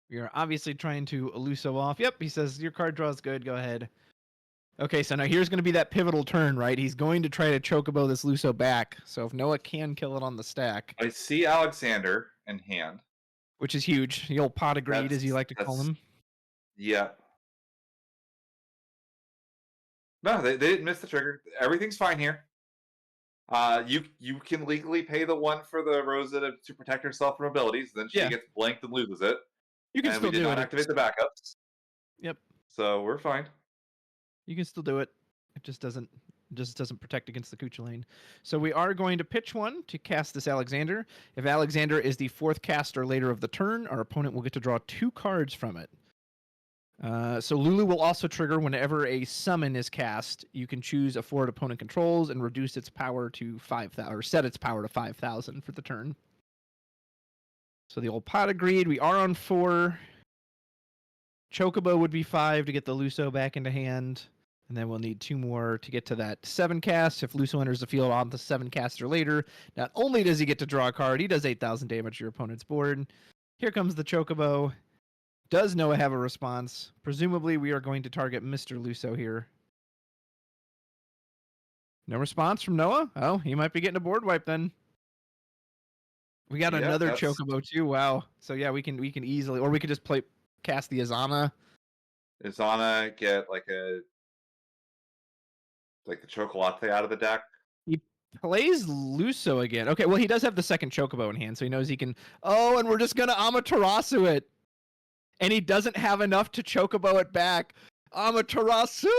We are obviously trying to Luso off. Yep, he says, your card draw is good, go ahead. Okay, so now here's going to be that pivotal turn, right? He's going to try to Chocobo this Luso back. So if Noah can kill it on the stack. I see Alexander in hand. Which is huge. The old pot of greed, as you like to call him. Yeah. No, they didn't miss the trigger. Everything's fine here. You can legally pay the one for the Rosa to protect herself from abilities. Then she gets blanked and loses it. You can still do it. We did not activate the backups. Yep. So we're fine. You can still do it. It just doesn't It just doesn't protect against the Cuchulainn. So we are going to pitch one to cast this Alexander. If Alexander is the 4th caster later of the turn, our opponent will get to draw 2 cards from it. So Lulu will also trigger whenever a summon is cast. You can choose a forward opponent controls and reduce its power to 5,000, or set its power to 5,000 for the turn. So the old pot agreed. We are on 4. Chocobo would be 5 to get the Luso back into hand. And then we'll need 2 more to get to that 7 cast. If Luso enters the field on the 7 caster later, not only does he get to draw a card, he does 8,000 damage to your opponent's board. Here comes the Chocobo. Does Noah have a response? Presumably we are going to target Mr. Luso here. No response from Noah? Oh, he might be getting a board wipe then. We got another Chocobo too. Wow. So yeah, we can easily, or we could just cast the Izana. Izana, get like the Chocolate out of the deck. He plays Luso again. Okay, well he does have the second Chocobo in hand, so he knows he can. Oh, and we're just gonna Amaterasu it. And he doesn't have enough to Chocobo it back. Amaterasu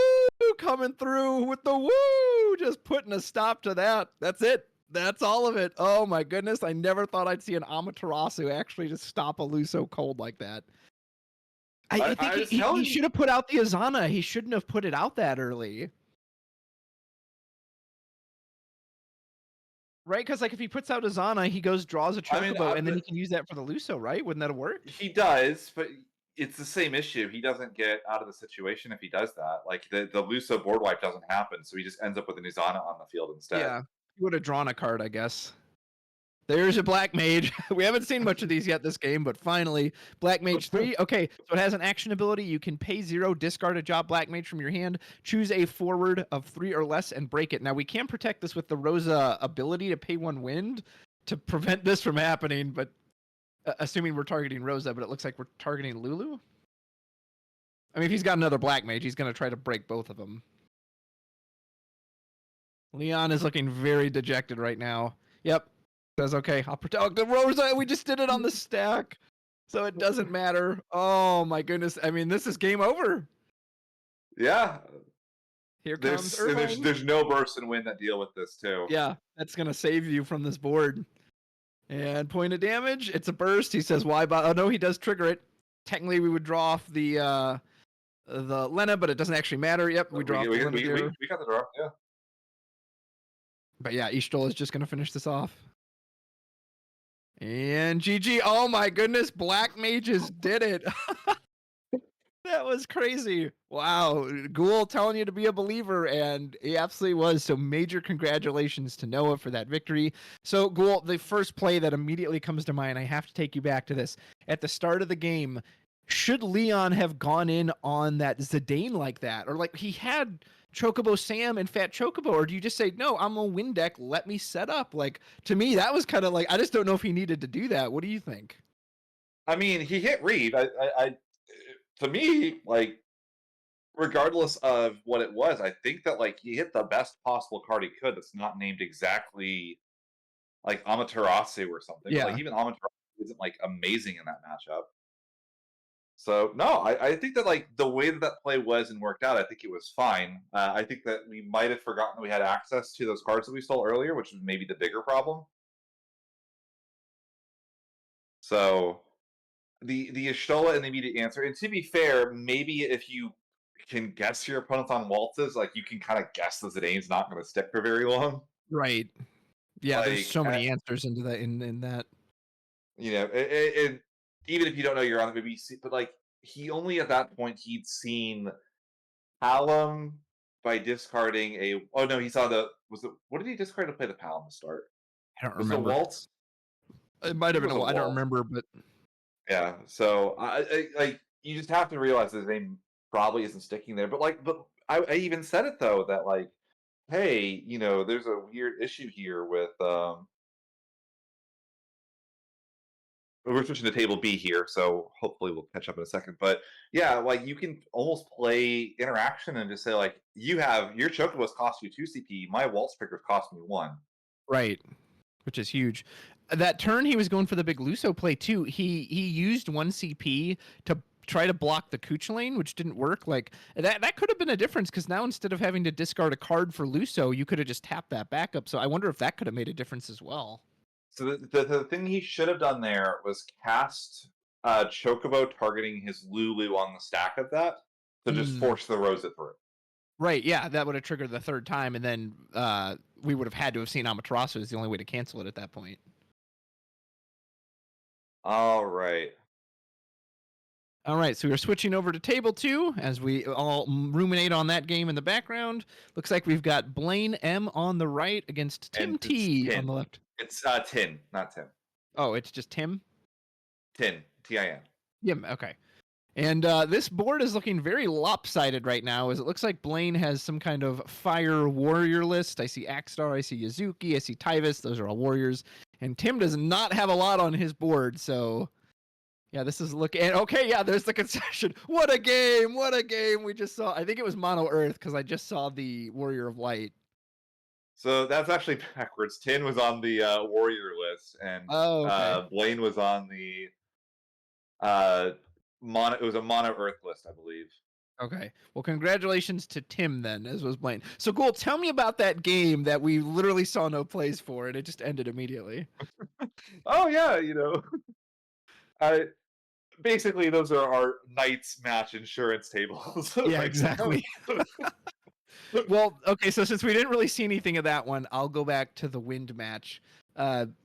coming through with the woo, just putting a stop to that. That's it. That's all of it. Oh my goodness, I never thought I'd see an Amaterasu actually just stop a Luso cold like that. I think he should have put out the Izana. He shouldn't have put it out that early. Right? Because like if he puts out Izana, he draws a Chocobo, and then he can use that for the Luso, right? Wouldn't that work? He does, but it's the same issue. He doesn't get out of the situation if he does that. Like the Luso board wipe doesn't happen, so he just ends up with an Izana on the field instead. Yeah, he would have drawn a card, I guess. There's a Black Mage. We haven't seen much of these yet this game, but finally, Black Mage 3. Okay, so it has an action ability. You can pay 0, discard a job Black Mage from your hand, choose a forward of 3 or less, and break it. Now, we can protect this with the Rosa ability to pay 1 wind to prevent this from happening, but assuming we're targeting Rosa, but it looks like we're targeting Lulu. I mean, if he's got another Black Mage, he's going to try to break both of them. Leon is looking very dejected right now. Yep. Says, okay, I'll protect the Rosa. We just did it on the stack, so it doesn't matter. Oh my goodness! I mean, this is game over. Yeah. Here comes Irvine. There's no burst and win that deal with this too. Yeah, that's gonna save you from this board. And point of damage. It's a burst. He says, "Why?" Oh no, he does trigger it. Technically, we would draw off the Lena, but it doesn't actually matter. Yep, we draw. We got the draw. Yeah. But yeah, Ishtal is just gonna finish this off. And GG, oh my goodness, Black Mages did it. That was crazy. Wow, Ghoul telling you to be a believer, and he absolutely was. So major congratulations to Noah for that victory. So Ghoul, the first play that immediately comes to mind, I have to take you back to this. At the start of the game, should Leon have gone in on that Zidane like that? Or like he had Chocobo Sam and Fat Chocobo, or do you just say, no, I'm a win deck, let me set up? Like, to me, that was kind of like, I just don't know if he needed to do that. What do you think? I mean, he hit read. To me, like, regardless of what it was, I think that, like, he hit the best possible card he could that's not named exactly, like, Amaterasu or something. Yeah. But, like, even Amaterasu isn't, like, amazing in that matchup. So, no, I think that, like, the way that play was and worked out, I think it was fine. I think that we might have forgotten that we had access to those cards that we stole earlier, which was maybe the bigger problem. So, the Y'shtola and the immediate answer, and to be fair, maybe if you can guess your opponents on waltzes, like, you can kind of guess that Zidane's not going to stick for very long. Right. Yeah, like, there's so many answers into that in that. You know, and even if you don't know you're on the BBC, but like he only at that point he'd seen Hallam by discarding a. Oh no, he saw what did he discard to play the Palom to start? I don't remember. Was it waltz? It might have been. I don't remember, but yeah. So I like you just have to realize that his name probably isn't sticking there. But I even said it though that like, hey, you know, there's a weird issue here with We're switching to table B here, so hopefully we'll catch up in a second. But yeah, like you can almost play interaction and just say like, you have your Chocobos cost you 2 CP, my Waltz Pickers cost me 1. Right, which is huge. That turn he was going for the big Luso play too. He used 1 CP to try to block the Cooch lane, which didn't work. Like that could have been a difference because now instead of having to discard a card for Luso, you could have just tapped that backup. So I wonder if that could have made a difference as well. So the thing he should have done there was cast Chocobo targeting his Lulu on the stack of that to just force the Rosa through. Right, yeah, that would have triggered the third time, and then we would have had to have seen Amaterasu as the only way to cancel it at that point. All right. All right, so we're switching over to table 2 as we all ruminate on that game in the background. Looks like we've got Blaine M on the right against Tim T on the left. It's Tien, not Tim. Oh, it's just Tim? Tien, T-I-N. Yeah, okay. And this board is looking very lopsided right now, as it looks like Blaine has some kind of fire warrior list. I see Axstar, I see Yazuki, I see Tyvis. Those are all warriors. And Tim does not have a lot on his board, so yeah, this is looking. Okay, yeah, there's the concession. What a game! What a game we just saw. I think it was Mono Earth because I just saw the Warrior of Light. So that's actually backwards. Tien was on the warrior list, and Blaine was on the it was a mono Earth list, I believe. Okay. Well, congratulations to Tim then, as was Blaine. So, Gould, tell me about that game that we literally saw no plays for, and it just ended immediately. Oh yeah, basically those are our Knights match insurance tables. Yeah, exactly. Well, okay, so since we didn't really see anything of that one, I'll go back to the Wind match.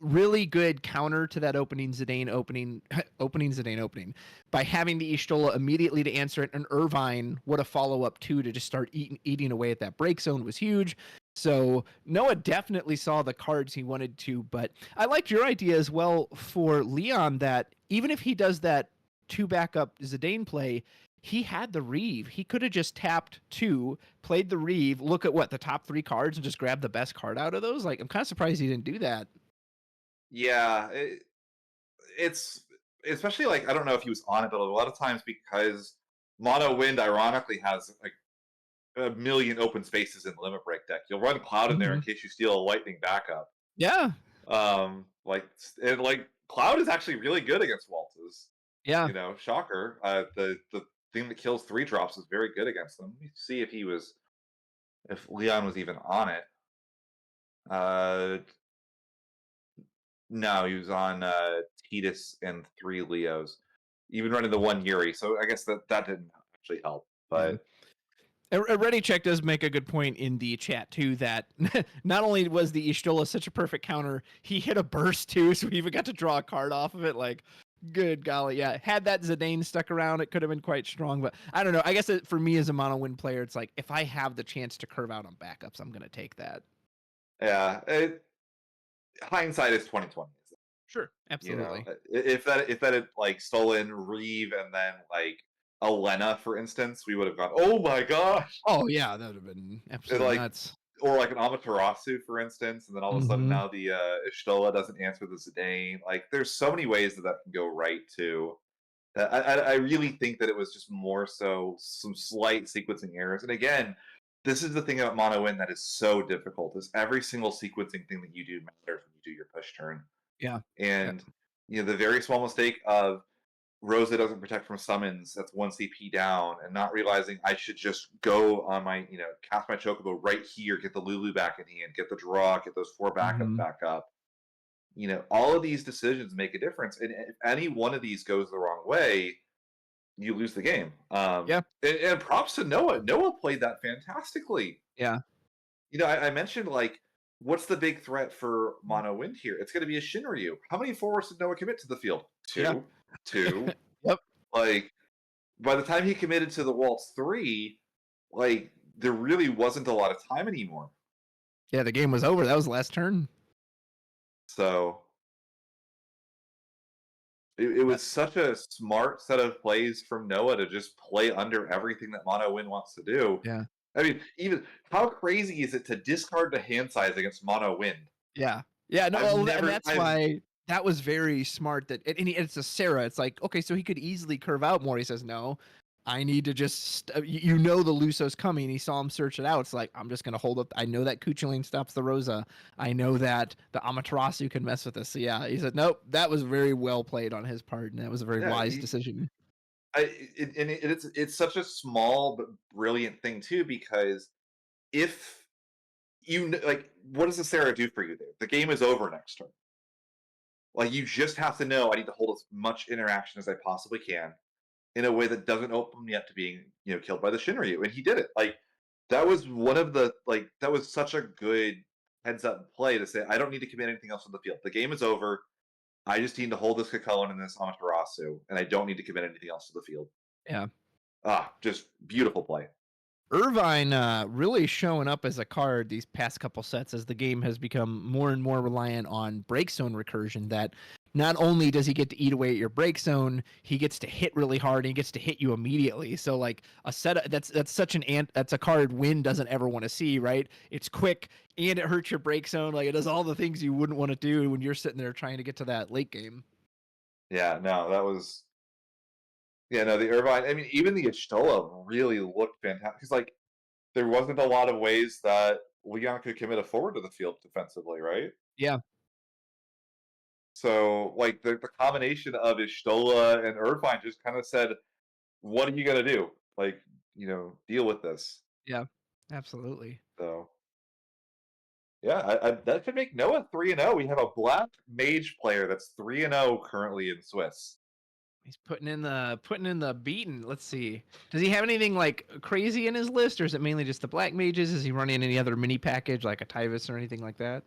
Really good counter to that opening Zidane opening by having the Y'shtola immediately to answer it, and Irvine, what a follow-up to just start eating away at that break zone was huge. So Noah definitely saw the cards he wanted to, but I liked your idea as well for Leon that even if he does that 2 backup Zidane play, he had the Reeve. He could have just tapped 2, played the Reeve, look at the top 3 cards and just grab the best card out of those. Like, I'm kind of surprised he didn't do that. Yeah, it's especially like, I don't know if he was on it, but a lot of times because Mono Wind ironically has like a million open spaces in the Limit Break deck, you'll run Cloud in there in case you steal a Lightning backup. Yeah. Like Cloud is actually really good against Waltzes. Yeah. Shocker. The thing that kills 3 drops is very good against them. Let me see if Leon was even on it. No, he was on Tidus and 3 Leos. Even running the 1 Yuri, so I guess that didn't actually help. But Ready Check does make a good point in the chat too, that not only was the Y'shtola such a perfect counter, he hit a burst too, so we even got to draw a card off of it. Like, good golly, yeah. Had that Zidane stuck around, it could have been quite strong. But I don't know. I guess for me as a mono win player, it's like if I have the chance to curve out on backups, I'm gonna take that. Yeah, hindsight is 2020. Sure, absolutely. If that had like stolen Reeve and then like Elena, for instance, we would have gone, oh my gosh. Oh yeah, that would have been absolutely nuts. Or like an Amaterasu, for instance, and then all of a sudden now the Y'shtola doesn't answer the Zidane. Like, there's so many ways that can go right too. That I really think that it was just more so some slight sequencing errors. And again, this is the thing about Mono Win that is so difficult, is every single sequencing thing that you do matters when you do your push turn. Yeah. And the very small mistake of Rosa doesn't protect from summons, that's 1 CP down, and not realizing I should just go on my, cast my Chocobo right here, get the Lulu back in hand, get the draw, get those 4 backups back up. All of these decisions make a difference. And if any one of these goes the wrong way, you lose the game. And props to Noah. Noah played that fantastically. Yeah. I mentioned, like, what's the big threat for Mono Wind here? It's going to be a Shinryu. How many forwards did Noah commit to the field? 2. 2. Yep. Like, by the time he committed to the Waltz 3, like, there really wasn't a lot of time anymore. Yeah, the game was over. That was the last turn. So it was such a smart set of plays from Noah to just play under everything that Mono Wind wants to do. Yeah. I mean, even how crazy is it to discard the hand size against Mono Wind? Yeah. Yeah, no, and that's why that was very smart. It's a Sarah. It's like, okay, so he could easily curve out more. He says, no, I need to just, the Luso's coming. He saw him search it out. It's like, I'm just going to hold up. I know that Kuchling stops the Rosa. I know that the Amaterasu can mess with this. So yeah, he said, nope, that was very well played on his part. And that was a very wise decision. It's such a small but brilliant thing too, because if like, what does the Sarah do for you there? The game is over next turn. Like, you just have to know I need to hold as much interaction as I possibly can in a way that doesn't open me up to being, killed by the Shinryu. And he did it. Like, that was one of the that was such a good heads up play to say I don't need to commit anything else on the field. The game is over. I just need to hold this Kakaon and this Amaterasu, and I don't need to commit anything else to the field. Yeah. Just beautiful play. Irvine really showing up as a card these past couple sets as the game has become more and more reliant on break zone recursion. That not only does he get to eat away at your break zone, he gets to hit really hard and he gets to hit you immediately. So like a set that's such that's a card Win doesn't ever want to see, right? It's quick and it hurts your break zone. Like it does all the things you wouldn't want to do when you're sitting there trying to get to that late game. Yeah, no, that was. Yeah, no, the Irvine. I mean, even the Ishtola really looked fantastic because, like, there wasn't a lot of ways that Leon could commit a forward to the field defensively, right? Yeah. So, like, the combination of Ishtola and Irvine just kind of said, "What are you gonna do? Like, deal with this." Yeah. Absolutely. So, yeah, that could make Noah 3-0. We have a black mage player that's 3-0 currently in Swiss. He's putting in the beaten. Let's see. Does he have anything like crazy in his list, or is it mainly just the black mages? Is he running any other mini package like a Tyvis or anything like that?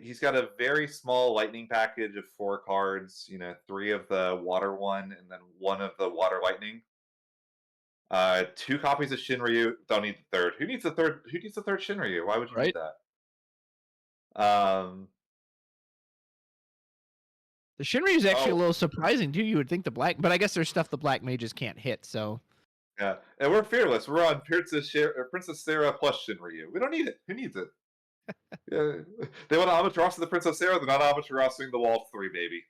He's got a very small lightning package of 4 cards. 3 of the water one, and then 1 of the water lightning. 2 copies of Shinryu. Don't need the third. Who needs the third? Who needs the third Shinryu? Why would you need Right. that? Um. The Shinryu is actually a Oh, little surprising too. You would think the black, but I guess there's stuff the black mages can't hit. So yeah. And we're fearless. We're on Princess Sarah plus Shinryu. We don't need it. Who needs it? Yeah. They want to Amaterasu the Princess Sarah. They're not Amaterasuing the Wall 3, baby.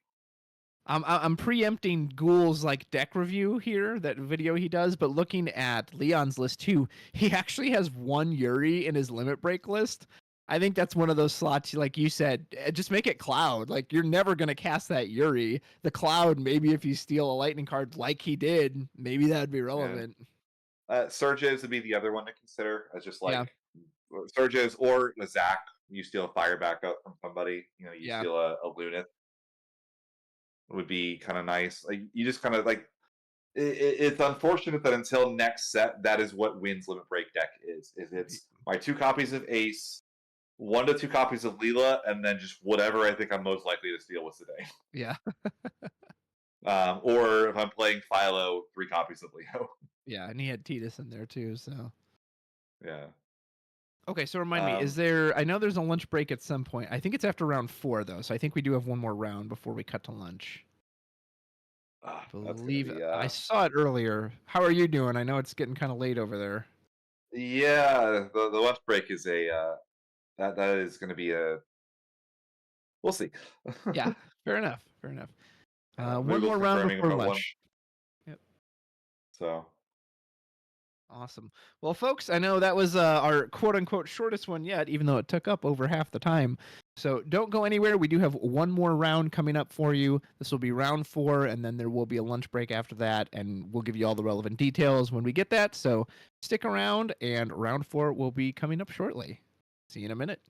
I'm preempting Ghoul's like deck review here, that video he does, but looking at Leon's list too, he actually has 1 Yuri in his limit break list. I think that's one of those slots, like you said, just make it Cloud. Like you're never gonna cast that Yuri. The Cloud, maybe if you steal a lightning card like he did, maybe that'd be relevant. Surges would be the other one to consider as just Yeah, like Surges or a Zac. You steal a fire backup from somebody. You yeah, steal a Lunith. Would be kind of nice. Like, you just kind of like it's unfortunate that until next set, that is what Win's limit break deck is. It's my 2 copies of Ace, 1 to 2 copies of Leela, and then just whatever I think I'm most likely to steal with today. yeah, Or if I'm playing Philo, 3 copies of Leo. yeah. And he had Titus in there too, so. Yeah. Okay, so remind me, is Um, there? I know there's a lunch break at some point. I think it's after round 4 though, so I think we do have one more round before we cut to lunch. that's gonna Believe be I saw it earlier. How are you doing? I know it's getting kind of late over there. yeah. The lunch break is a that is gonna be a we'll see. Yeah, fair enough. Fair enough. One Moogle's more round confirming before about one. lunch. Yep. So Awesome. Well, folks, I know that was our quote unquote shortest one yet, even though it took up over half the time. So don't go anywhere. We do have one more round coming up for you. This will be round 4, and then there will be a lunch break after that, and we'll give you all the relevant details when we get that. So stick around, and round 4 will be coming up shortly. See you in a minute.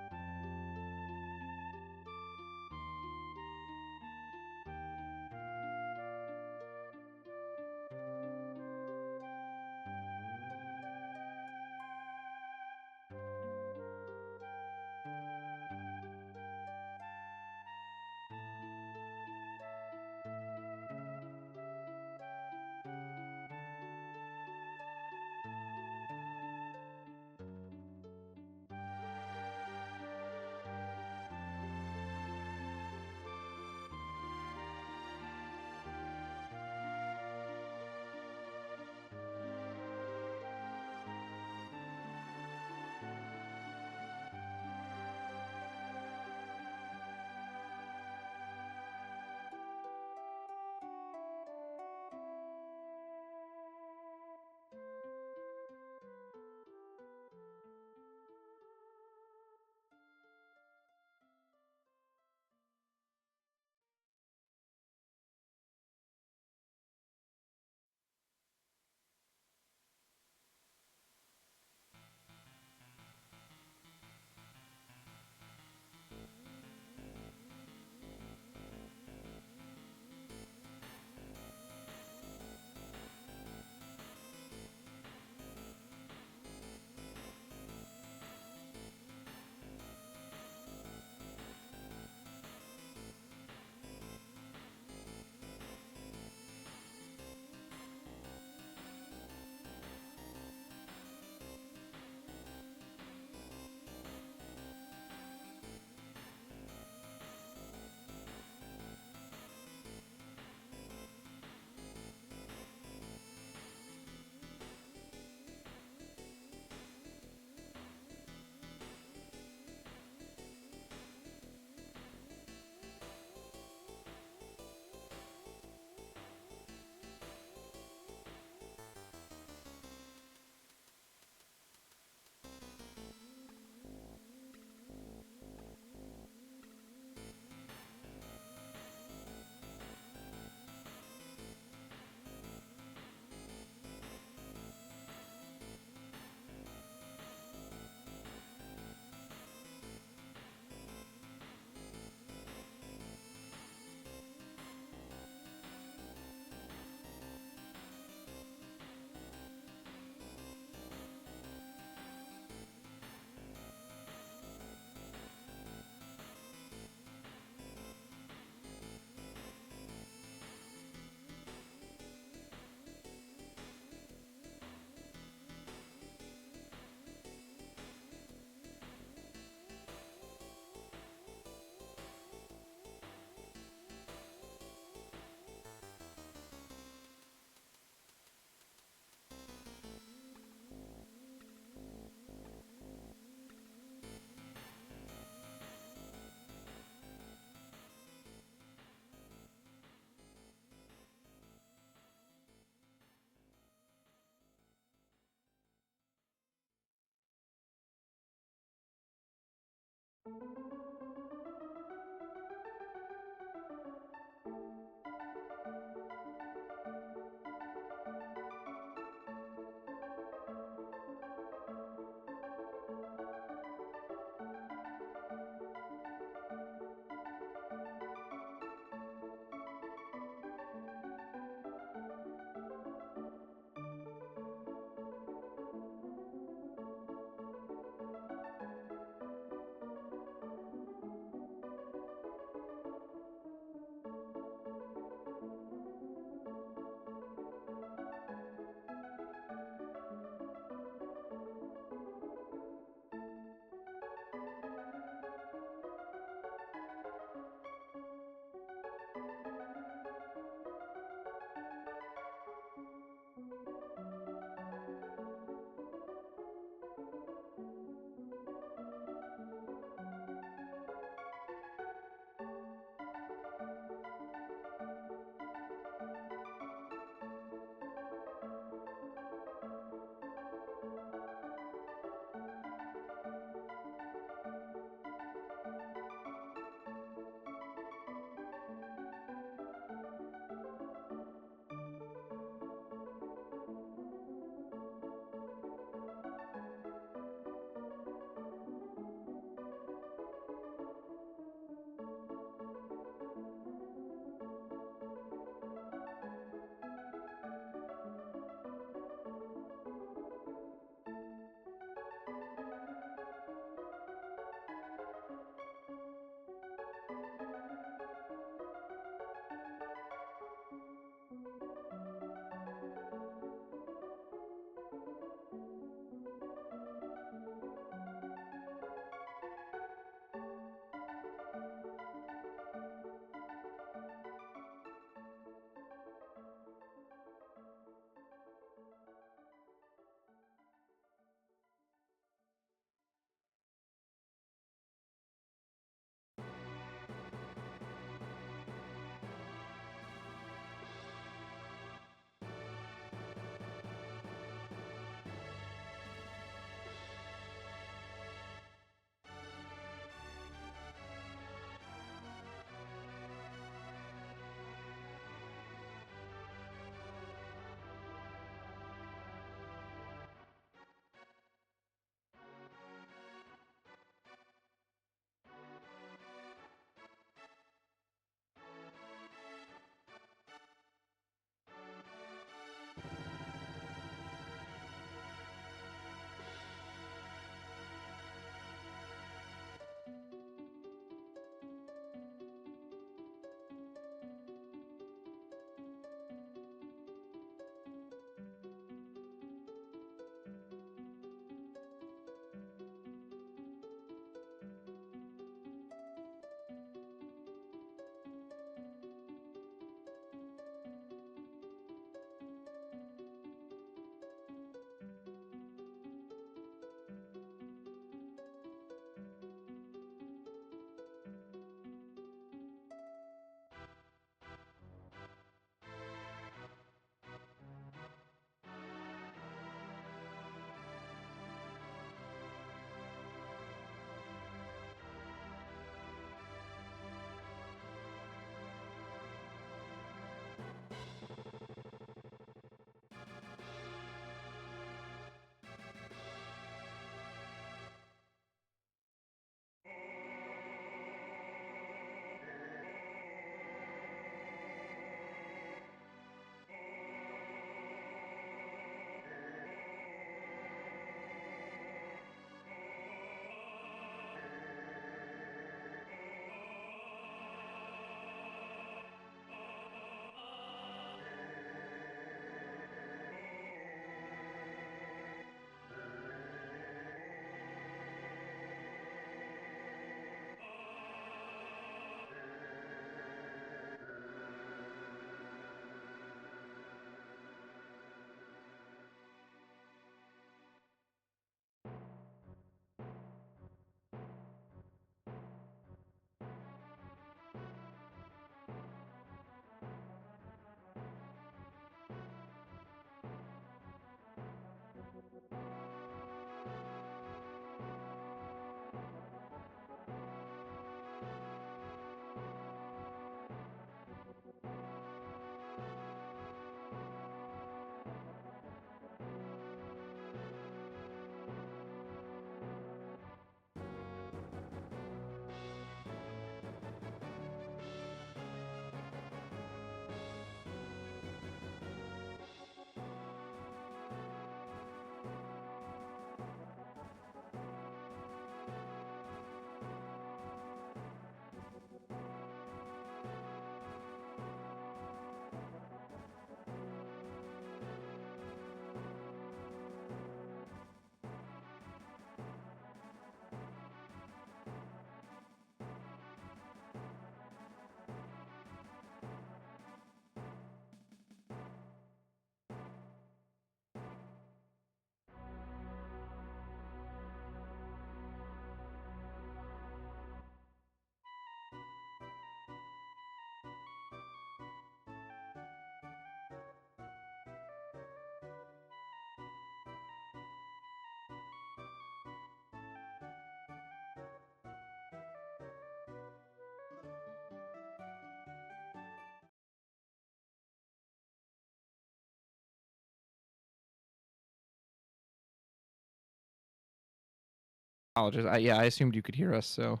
apologize. Yeah, I assumed you could hear us, so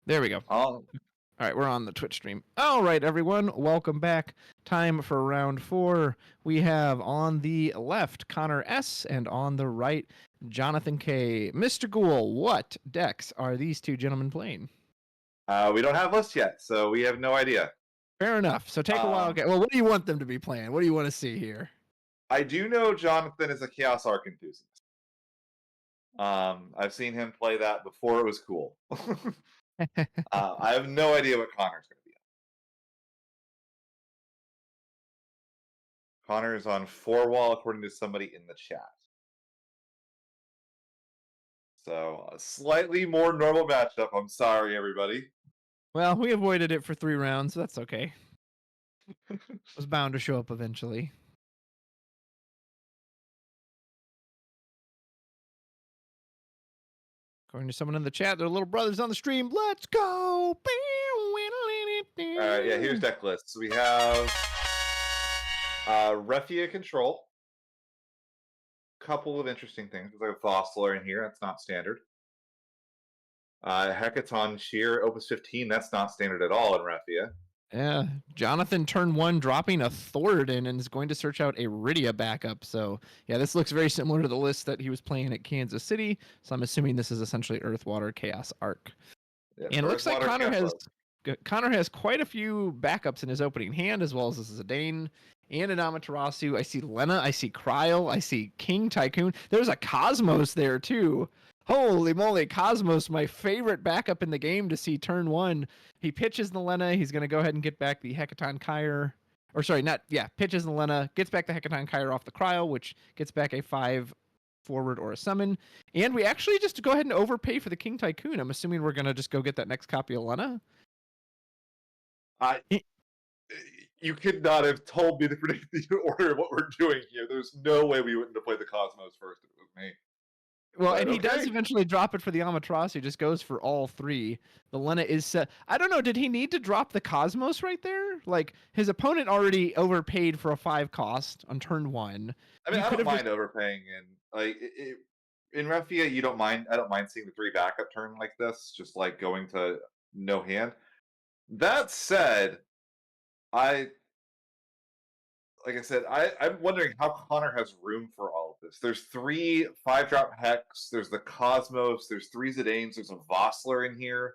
there we go. Oh, All right, we're on the Twitch stream. All right, everyone, welcome back. Time for round 4. We have on the left Connor S, and on the right Jonathan K. Mr. Ghoul, what decks are these two gentlemen playing? we don't have lists yet, so we have no idea. Fair enough. So take a while. Well, what do you want them to be playing? What do you want to see here? I do know Jonathan is a Chaos Arc enthusiast. I've seen him play that before it was cool. I have no idea what Connor's going to be on. Connor is on 4-wall, according to somebody in the chat. So a slightly more normal matchup. I'm sorry, everybody. Well, we avoided it for 3 rounds. So that's okay. It was bound to show up eventually. According to someone in the chat, their little brother's on the stream. Let's go! All right, yeah, here's deck lists. We have Refia Control. Couple of interesting things. There's like a Fossler in here. That's not standard. Hecaton Shear, Opus 15. That's not standard at all in Refia. Yeah, Jonathan turn 1 dropping a Thoradin and is going to search out a Refia backup. So yeah, this looks very similar to the list that he was playing at Kansas City. So I'm assuming this is essentially Earth, Water, Chaos, Arc. Yeah, and it looks like Connor has quite a few backups in his opening hand, as well as a Zidane and an Amaterasu. I see Lena, I see Cryle, I see King Tycoon. There's a Cosmos there too. Holy moly, Cosmos, my favorite backup in the game to see turn 1. He pitches the Lena. He's going to go ahead and get back the Hecaton Kyre. Or sorry, pitches the Lena, gets back the Hecaton Kyre off the Cryo, which gets back a 5 forward or a summon. And we actually just go ahead and overpay for the King Tycoon. I'm assuming we're going to just go get that next copy of Lena. You could not have told me the order of what we're doing here. There's no way we wouldn't have played the Cosmos first if it was me. Well, and he does eventually drop it for the Amaterasu. He just goes for all 3. The Lena is set. I don't know. Did he need to drop the Cosmos right there? Like, his opponent already overpaid for a 5 cost on turn 1. I mean, I don't mind overpaying. And in Refia, you don't mind. I don't mind seeing the 3 backup turn like this, just like going to no hand. That said, like I said, I'm wondering how Connor has room for all of this. There's 3 5-drop Hex, there's the Cosmos, there's 3 Zidanes, there's a Vossler in here.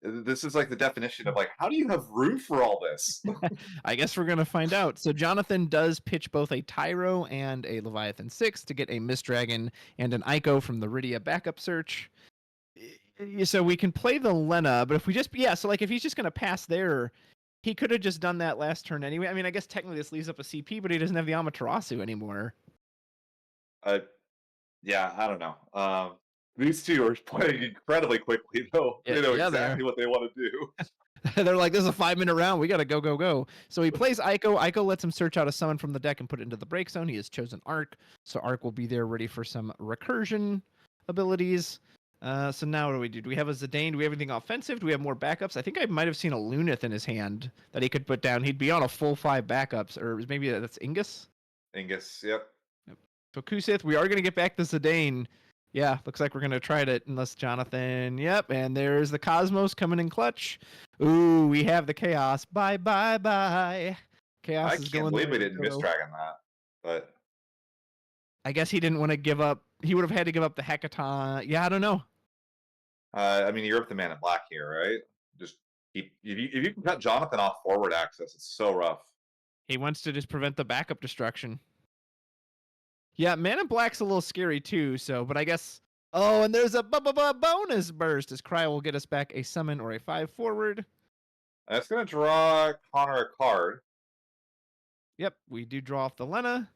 This is like the definition of like, how do you have room for all this? I guess we're going to find out. So Jonathan does pitch both a Tyro and a Leviathan 6 to get a Mist Dragon and an Ico from the Refia backup search. So we can play the Lena, but if we just, so like if he's just going to pass there, he could have just done that last turn anyway. I mean, I guess technically this leaves up a CP, but he doesn't have the Amaterasu anymore. Yeah, I don't know. These two are playing incredibly quickly, though. They know exactly what they want to do. They're like, this is a 5-minute round. We got to go. So he plays Ico. Ico lets him search out a summon from the deck and put it into the break zone. He has chosen Arc. So Arc will be there ready for some recursion abilities. So now what do we do? Do we have a Zidane? Do we have anything offensive? Do we have more backups? I think I might have seen a Lunith in his hand that he could put down. He'd be on a full 5 backups. Or maybe that's Ingus? Ingus, yep. So Kusith, we are going to get back the Zidane. Yeah, looks like we're going to try it unless Jonathan. Yep, and there's the Cosmos coming in clutch. Ooh, we have the Chaos. Bye. Chaos is going. I can't believe we didn't Mist Dragon that, but I guess he didn't want to give up. He would have had to give up the Hecaton. Yeah, I don't know. I mean, you're up the man in black here, right? Just if you can cut Jonathan off forward access, it's so rough. He wants to just prevent the backup destruction. Yeah, Man in Black's a little scary too, but I guess... Oh, and there's a bonus burst as Cryo will get us back a summon or a 5 forward. That's going to draw Connor a card. Yep, we do draw off the Lena.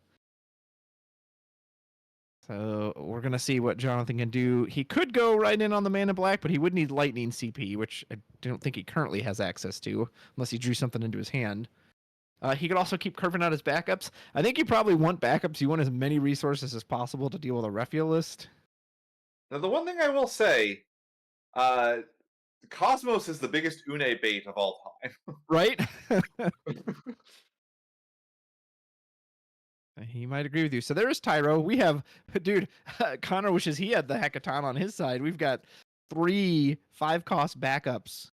So we're going to see what Jonathan can do. He could go right in on the Man in Black, but he would need Lightning CP, which I don't think he currently has access to, unless he drew something into his hand. He could also keep curving out his backups. I think you probably want backups. You want as many resources as possible to deal with a Refia list. Now, the one thing I will say, Cosmos is the biggest Une bait of all time. Right? He might agree with you. So there's Tyro. We have, dude, Connor wishes he had the Hackathon on his side. We've got 3 5-cost backups.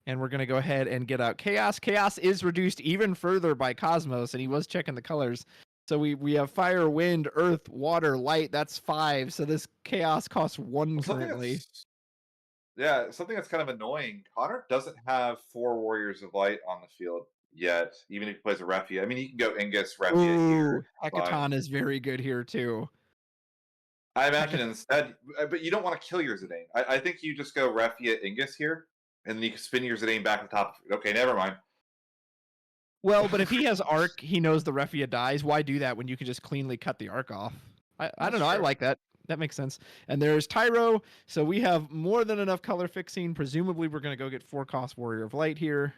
And we're going to go ahead and get out Chaos. Chaos is reduced even further by Cosmos, and he was checking the colors. So we have Fire, Wind, Earth, Water, Light. That's 5. So this Chaos costs 1 currently. Something that's kind of annoying. Connor doesn't have 4 Warriors of Light on the field yet, even if he plays a Refia. I mean, he can go Ingus, Refia here. Hackathon is very good here, too. I imagine instead, but you don't want to kill your Zidane. I think you just go Refia, Ingus here, and then you can spin your Zidane back to the top. Okay, never mind. Well, but if he has Arc, he knows the Refia dies. Why do that when you can just cleanly cut the Arc off? I don't know. True. I like that. That makes sense. And there's Tyro. So we have more than enough color fixing. Presumably, we're going to go get 4-cost Warrior of Light here.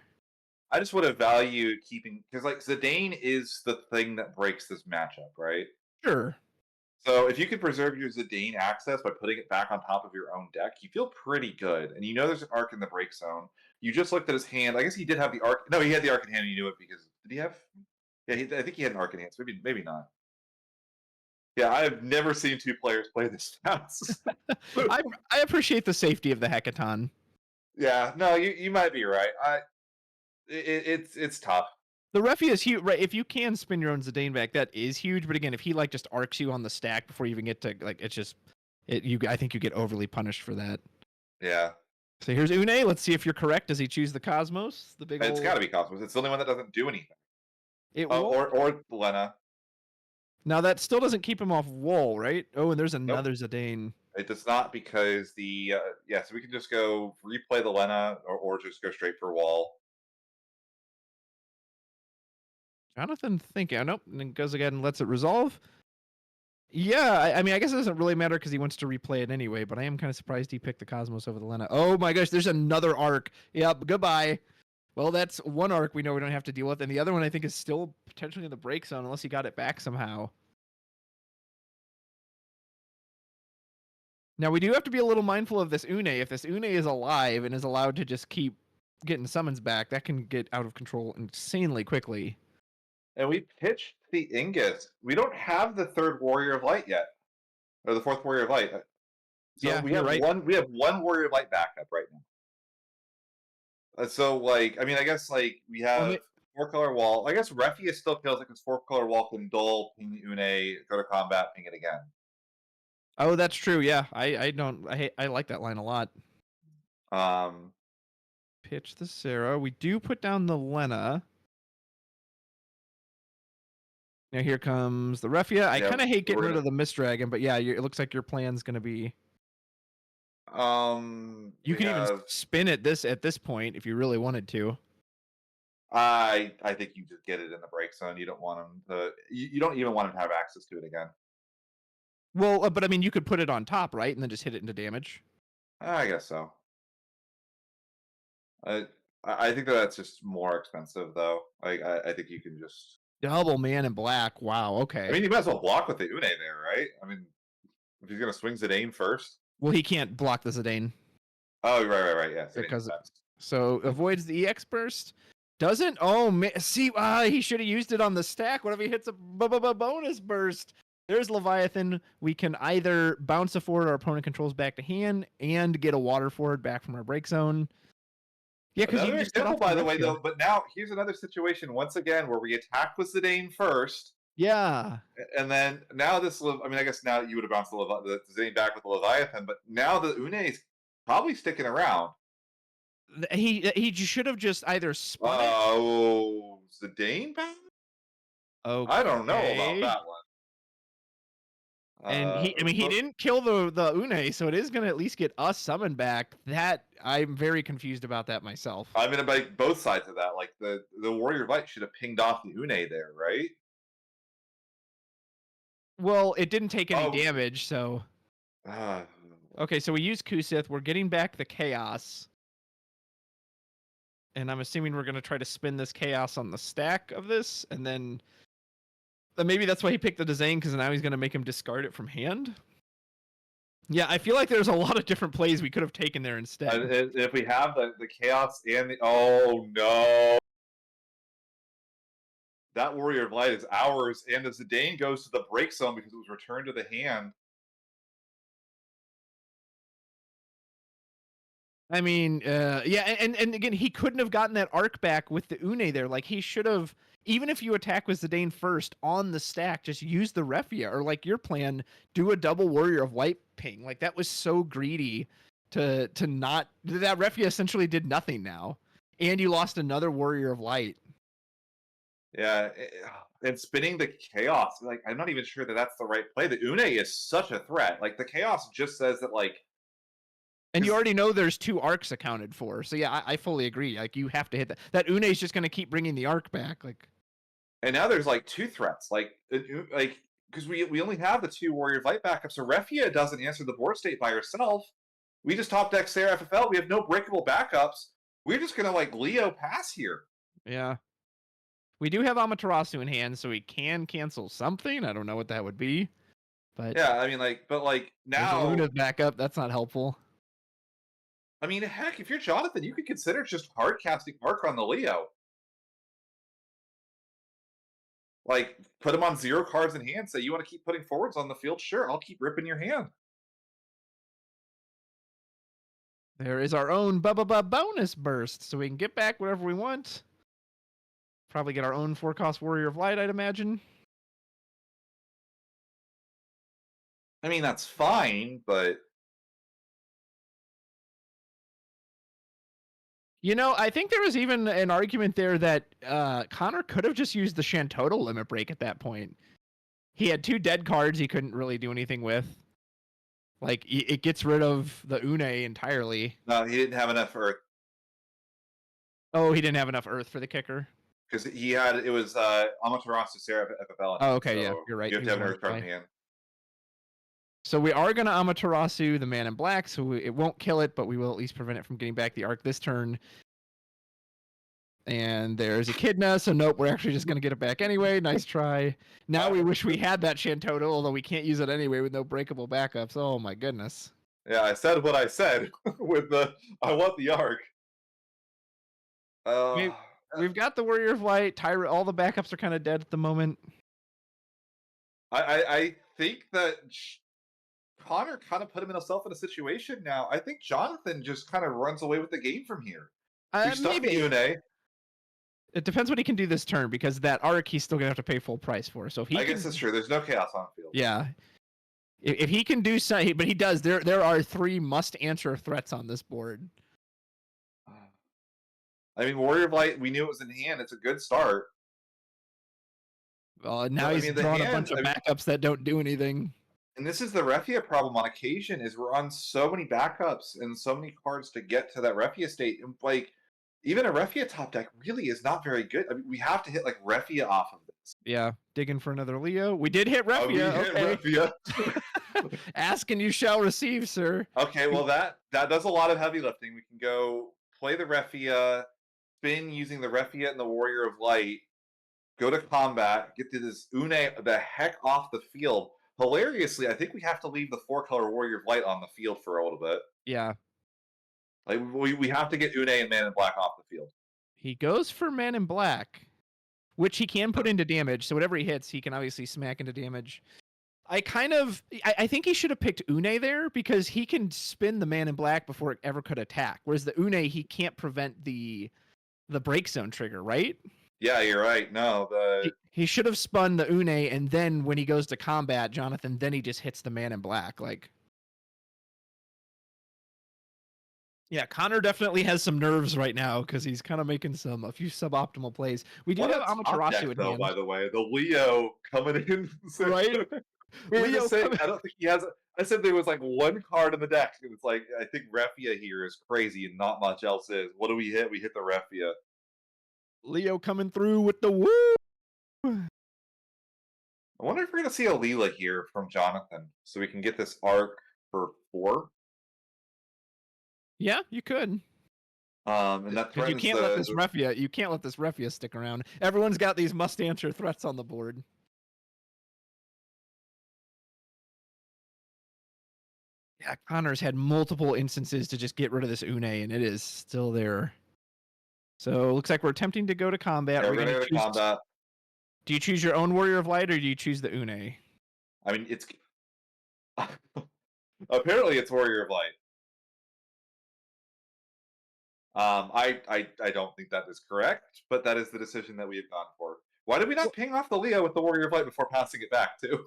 I just would have valued keeping, because like Zidane is the thing that breaks this matchup, right? Sure. So if you could preserve your Zidane access by putting it back on top of your own deck, you feel pretty good. And you know there's an Arc in the break zone. You just looked at his hand. I guess he did have the Arc. No, he had the Arc in hand and you knew it because, did he have? Yeah, I think he had an Arc in hand. So maybe not. Yeah, I've never seen 2 players play this fast. I appreciate the safety of the Hackathon. Yeah, no, you might be right. It's tough. The Refia is huge, right? If you can spin your own Zidane back, that is huge. But again, if he like just arcs you on the stack before you even get to like, it's just I think you get overly punished for that. Yeah. So here's Une. Let's see if you're correct. Does he choose the Cosmos? The big. It's got to be Cosmos. It's the only one that doesn't do anything. Or Lena. Now that still doesn't keep him off wall, right? Oh, and there's another Zidane. It does not because the so we can just go replay the Lena or just go straight for wall. Jonathan thinking, nope, and then goes again and lets it resolve. Yeah, I mean, I guess it doesn't really matter because he wants to replay it anyway, but I am kind of surprised he picked the Cosmos over the Lena. Oh my gosh, there's another Arc. Yep, goodbye. Well, that's one Arc we know we don't have to deal with, and the other one I think is still potentially in the break zone unless he got it back somehow. Now, we do have to be a little mindful of this Une. If this Une is alive and is allowed to just keep getting summons back, that can get out of control insanely quickly. And we pitched the Ingus. We don't have the 3rd Warrior of Light yet, or the 4th Warrior of Light. So yeah, we have one. We have 1 Warrior of Light backup right now. So like, I mean, I guess like we have 4-color wall. I guess Refia still kills it because 4-color wall can dull, ping Une, go to combat, ping it again. Oh, that's true. Yeah, I like that line a lot. Pitch the Sarah. We do put down the Lena. Now here comes the Refia. I kind of hate getting rid of the Mist Dragon, but yeah, it looks like your plan's gonna be. You can even spin it at this point if you really wanted to. I think you just get it in the break zone. You don't want him to. You don't even want him to have access to it again. Well, but I mean, you could put it on top, right, and then just hit it into damage. I guess so. I think that's just more expensive, though. I think you can just double man in black. Wow. Okay. I mean, you might as well block with the Une there, right? I mean, if he's gonna swing Zidane first. Well, he can't block the Zidane. Oh, right. Yeah. Because so avoids the EX burst. Doesn't? Oh man! See, he should have used it on the stack. What if he hits a bonus burst? There's Leviathan. We can either bounce a forward our opponent controls back to hand and get a water forward back from our break zone. Yeah, because you just example, by the way, though. But now here's another situation once again where we attack with Zidane first. Yeah. And then now this. I mean, I guess now you would have bounced the Zidane back with the Leviathan, but now the Une is probably sticking around. He should have just either spun it. Oh, Zidane back? Okay. I don't know about that one. And he didn't kill the Une, so it is going to at least get us summoned back. That I'm very confused about that myself. I'm going to like both sides of that. Like the Warrior of Light should have pinged off the Une there, right? Well, it didn't take any damage, so. Okay, so we use Kusith. We're getting back the Chaos. And I'm assuming we're going to try to spin this Chaos on the stack of this, and then maybe that's why he picked the Zidane, because now he's going to make him discard it from hand. Yeah, I feel like there's a lot of different plays we could have taken there instead. If we have the Chaos and the... Oh, no. that Warrior of Light is ours, and the Zidane goes to the break zone because it was returned to the hand. I mean, yeah, and again, he couldn't have gotten that arc back with the Une there. Like, he should have, even if you attack with Zidane first on the stack, just use the Refia, or like your plan, do a double Warrior of Light ping. Like, that was so greedy to not, that Refia essentially did nothing now. And you lost another Warrior of Light. Yeah, and spinning the Chaos, like, I'm not even sure that that's the right play. The Une is such a threat. Like, the Chaos just says that, like, and you already know there's 2 arcs accounted for. So yeah, I fully agree. Like, you have to hit that. That Une is just going to keep bringing the arc back. Like, and now there's like 2 threats. Like because we only have the 2 Warrior of Light backups. So Refia doesn't answer the board state by herself. We just top deck Sarah FFL. We have no breakable backups. We're just gonna like Leo pass here. yeah. We do have Amaterasu in hand, so we can cancel something. I don't know what that would be. But yeah, I mean, like, but like now, there's a Luna backup. That's not helpful. I mean, heck, if you're Jonathan, you could consider just hard casting Arc on the Leo. Like, put him on 0 cards in hand. Say, you want to keep putting forwards on the field? Sure, I'll keep ripping your hand. There is our own bonus burst, so we can get back whatever we want. Probably get our own 4-cost Warrior of Light, I'd imagine. I mean, that's fine, but you know, I think there was even an argument there that Connor could have just used the Shantoto limit break at that point. He had 2 dead cards he couldn't really do anything with. Like, it gets rid of the Une entirely. no, he didn't have enough Earth. Oh, he didn't have enough Earth for the kicker? Because it was Amaterasu, Sarah FFL. Oh, okay, so yeah, you're right. You have to have an Earth card in hand. So we are going to Amaterasu the Man in Black, so it won't kill it, but we will at least prevent it from getting back the arc this turn. And there's Echidna, so nope, we're actually just going to get it back anyway. Nice try. Now we wish we had that Shantoto, although we can't use it anyway with no breakable backups. Oh my goodness. Yeah, I said what I said with the I want the arc. We've got the Warrior of Light. Tyra, all the backups are kind of dead at the moment. I think that Connor kind of put himself in a situation now. I think Jonathan just kind of runs away with the game from here. Maybe. Une. It depends what he can do this turn, because that arc he's still gonna have to pay full price for. So if he I guess that's true. There's no chaos on field. Yeah, if he can do something, but he does. There are 3 must-answer threats on this board. I mean, Warrior of Light, we knew it was in hand. It's a good start. Now he's drawing a bunch of backups that don't do anything. And this is the Refia problem on occasion, is we're on so many backups and so many cards to get to that Refia state. And like, even a Refia top deck really is not very good. I mean, we have to hit like Refia off of this. Yeah, digging for another Leo. We did hit Refia. We hit Refia. Ask and you shall receive, sir. Okay, well that does a lot of heavy lifting. We can go play the Refia, spin using the Refia and the Warrior of Light, go to combat, get to this Une the heck off the field. Hilariously, I think we have to leave the 4-color Warrior of Light on the field for a little bit. Yeah. Like, we have to get Une and Man in Black off the field. He goes for Man in Black, which he can put into damage. So whatever he hits, he can obviously smack into damage. I think he should have picked Une there, because he can spin the Man in Black before it ever could attack. Whereas the Une, he can't prevent the break zone trigger, right? Yeah, you're right. No, he should have spun the Une, and then when he goes to combat Jonathan, then he just hits the Man in Black. Like, yeah, Connor definitely has some nerves right now, because he's kind of making a few suboptimal plays. We do have Amaterasu in hand, by the way. The Leo coming in, right? Leo saying, I don't think he has. I said there was like 1 card in the deck. It was like, I think Refia here is crazy, and not much else is. What do we hit? We hit the Refia. Leo coming through with the woo. I wonder if we're going to see a Leela here from Jonathan, so we can get this arc for 4. Yeah, you could. And that you can't let this Refia. You can't let this Refia stick around. Everyone's got these must-answer threats on the board. Yeah, Connor's had multiple instances to just get rid of this Une, and it is still there. So it looks like we're attempting to go to combat. Yeah, we're going to go to combat. Do you choose your own Warrior of Light, or do you choose the Une? I mean, it's apparently it's Warrior of Light. I don't think that is correct, but that is the decision that we have gone for. Why did we not ping off the Leo with the Warrior of Light before passing it back too?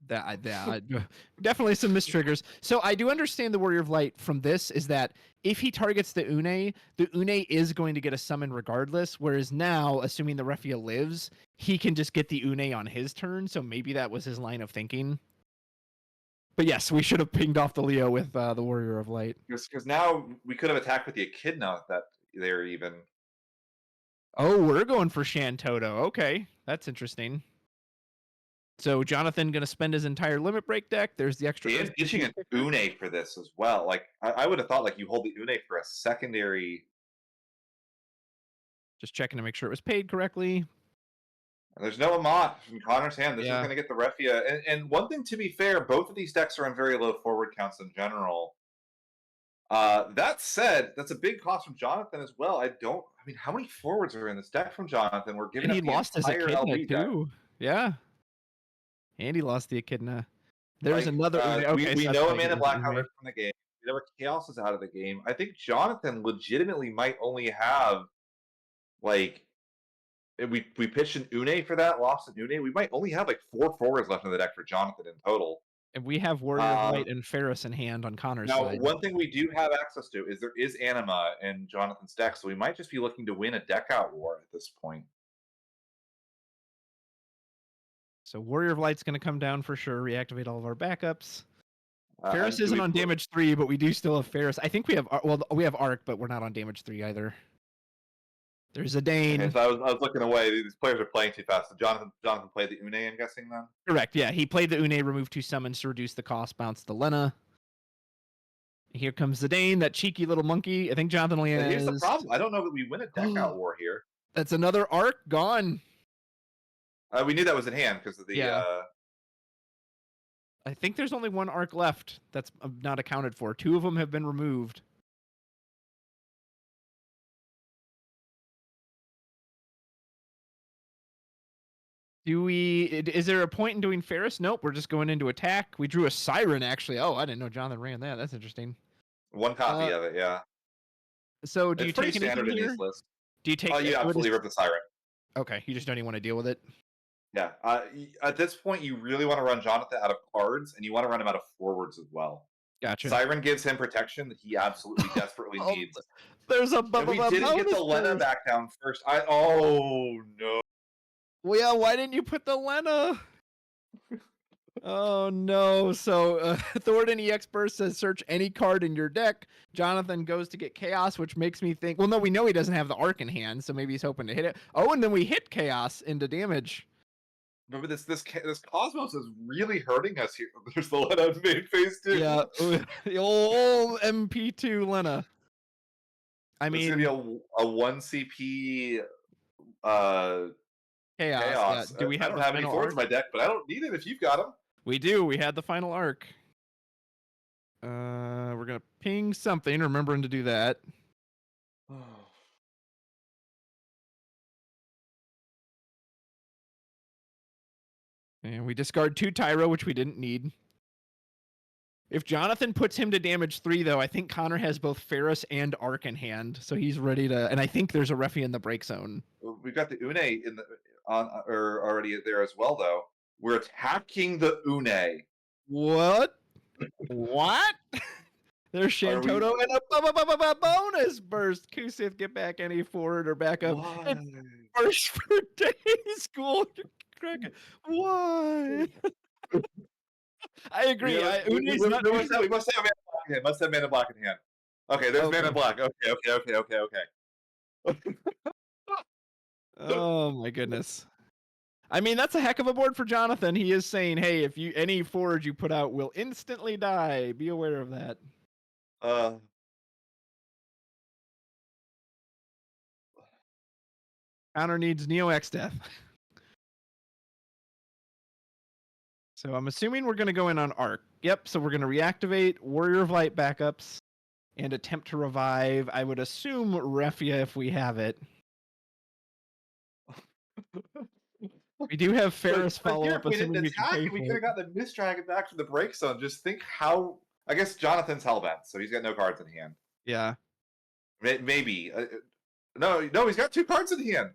That definitely some mistriggers. So I do understand the Warrior of Light from this is that if he targets the Une is going to get a summon regardless. Whereas now, assuming the Refia lives, he can just get the Une on his turn. So maybe that was his line of thinking. But yes, we should have pinged off the Leo with the Warrior of Light. Because now we could have attacked with the Echidna that they're even. Oh, we're going for Shantoto. Okay, that's interesting. So Jonathan going to spend his entire limit break deck. There's the extra. And ditching an Une for this as well. Like I would have thought, like you hold the Une for a secondary. Just checking to make sure it was paid correctly. There's no Amat from Connor's hand. This is going to get the Refia. And one thing, to be fair, both of these decks are on very low forward counts in general. That said, that's a big cost from Jonathan as well. I mean, how many forwards are in this deck from Jonathan? We're giving. And he lost his Echidna too. Yeah. And he lost the Echidna. There's another. Okay, we know Amanda Blackhammer from the game. We know Chaos is out of the game. I think Jonathan legitimately might only have, like, we pitched an Une for that, lost an Une. We might only have like 4 forwards left in the deck for Jonathan in total. And we have Warrior of Light and Ferris in hand on Connor's side. Now, one thing we do have access to is there is Anima in Jonathan's deck, so we might just be looking to win a deck out war at this point. So Warrior of Light's going to come down for sure, reactivate all of our backups. Ferris isn't on damage 3, but we do still have Ferris. I think we have, well, we have Arc, but we're not on damage 3 either. There's a Dane. Okay, so I was looking away. These players are playing too fast. So Jonathan played the Une, I'm guessing, then? Correct, yeah. He played the Une, removed 2 summons to reduce the cost, bounced the Lena. Here comes the Dane, that cheeky little monkey. I think Jonathan only has... Here's the problem. I don't know that we win a deck out war here. That's another Arc gone. We knew that was in hand because of the... I think there's only 1 Arc left that's not accounted for. 2 of them have been removed. Is there a point in doing Ferris? Nope, we're just going into attack. We drew a Siren, actually. Oh, I didn't know Jonathan ran that. That's interesting. 1 copy of it, yeah. So do you take anything here? List. Do you take... Oh, you absolutely rip the Siren. Okay, you just don't even want to deal with it? Yeah. At this point, you really want to run Jonathan out of cards, and you want to run him out of forwards as well. Gotcha. Siren gives him protection that he absolutely desperately needs. There's a we didn't get the Lena back down first. Oh, no. Well, yeah, why didn't you put the Lena? Oh, no. So, Thornton EX Burst says, search any card in your deck. Jonathan goes to get Chaos, which makes me think, well, no, we know he doesn't have the Arc in hand, so maybe he's hoping to hit it. Oh, and then we hit Chaos into damage. Remember, this Cosmos is really hurting us here. There's the Lena main phase, too. Yeah, the old MP2 Lena. I mean... It's going to be a 1 CP... Chaos. Yeah. Do we have I don't have any forwards in my deck, but I don't need it if you've got them. We do. We had the final Arc. We're going to ping something, remembering to do that. And we discard 2 Tyro, which we didn't need. If Jonathan puts him to damage 3, though, I think Connor has both Ferris and Arc in hand, so he's ready to... And I think there's a Refia in the break zone. We've got the Une in the already there as well, though. We're attacking the Une. What? What? There's Shantoto and a bonus burst. Kusith, get back any forward or back up. First for day school. Why? I agree. We must have Mana Black in hand. Okay, there's Mana Black. Okay. Oh my goodness. I mean, that's a heck of a board for Jonathan. He is saying, hey, if you any forward you put out will instantly die. Be aware of that. Connor needs Neo X Death. So I'm assuming we're going to go in on Arc. Yep, so we're going to reactivate Warrior of Light backups and attempt to revive, I would assume, Refia if we have it. We do have Ferris But follow here, up, if we didn't assuming we can attack pay and we for could it. have gotten the Misdragon back from the break zone. Just think how. I guess Jonathan's hellbent, so he's got no cards in hand. Yeah. Maybe. No, he's got 2 cards in hand.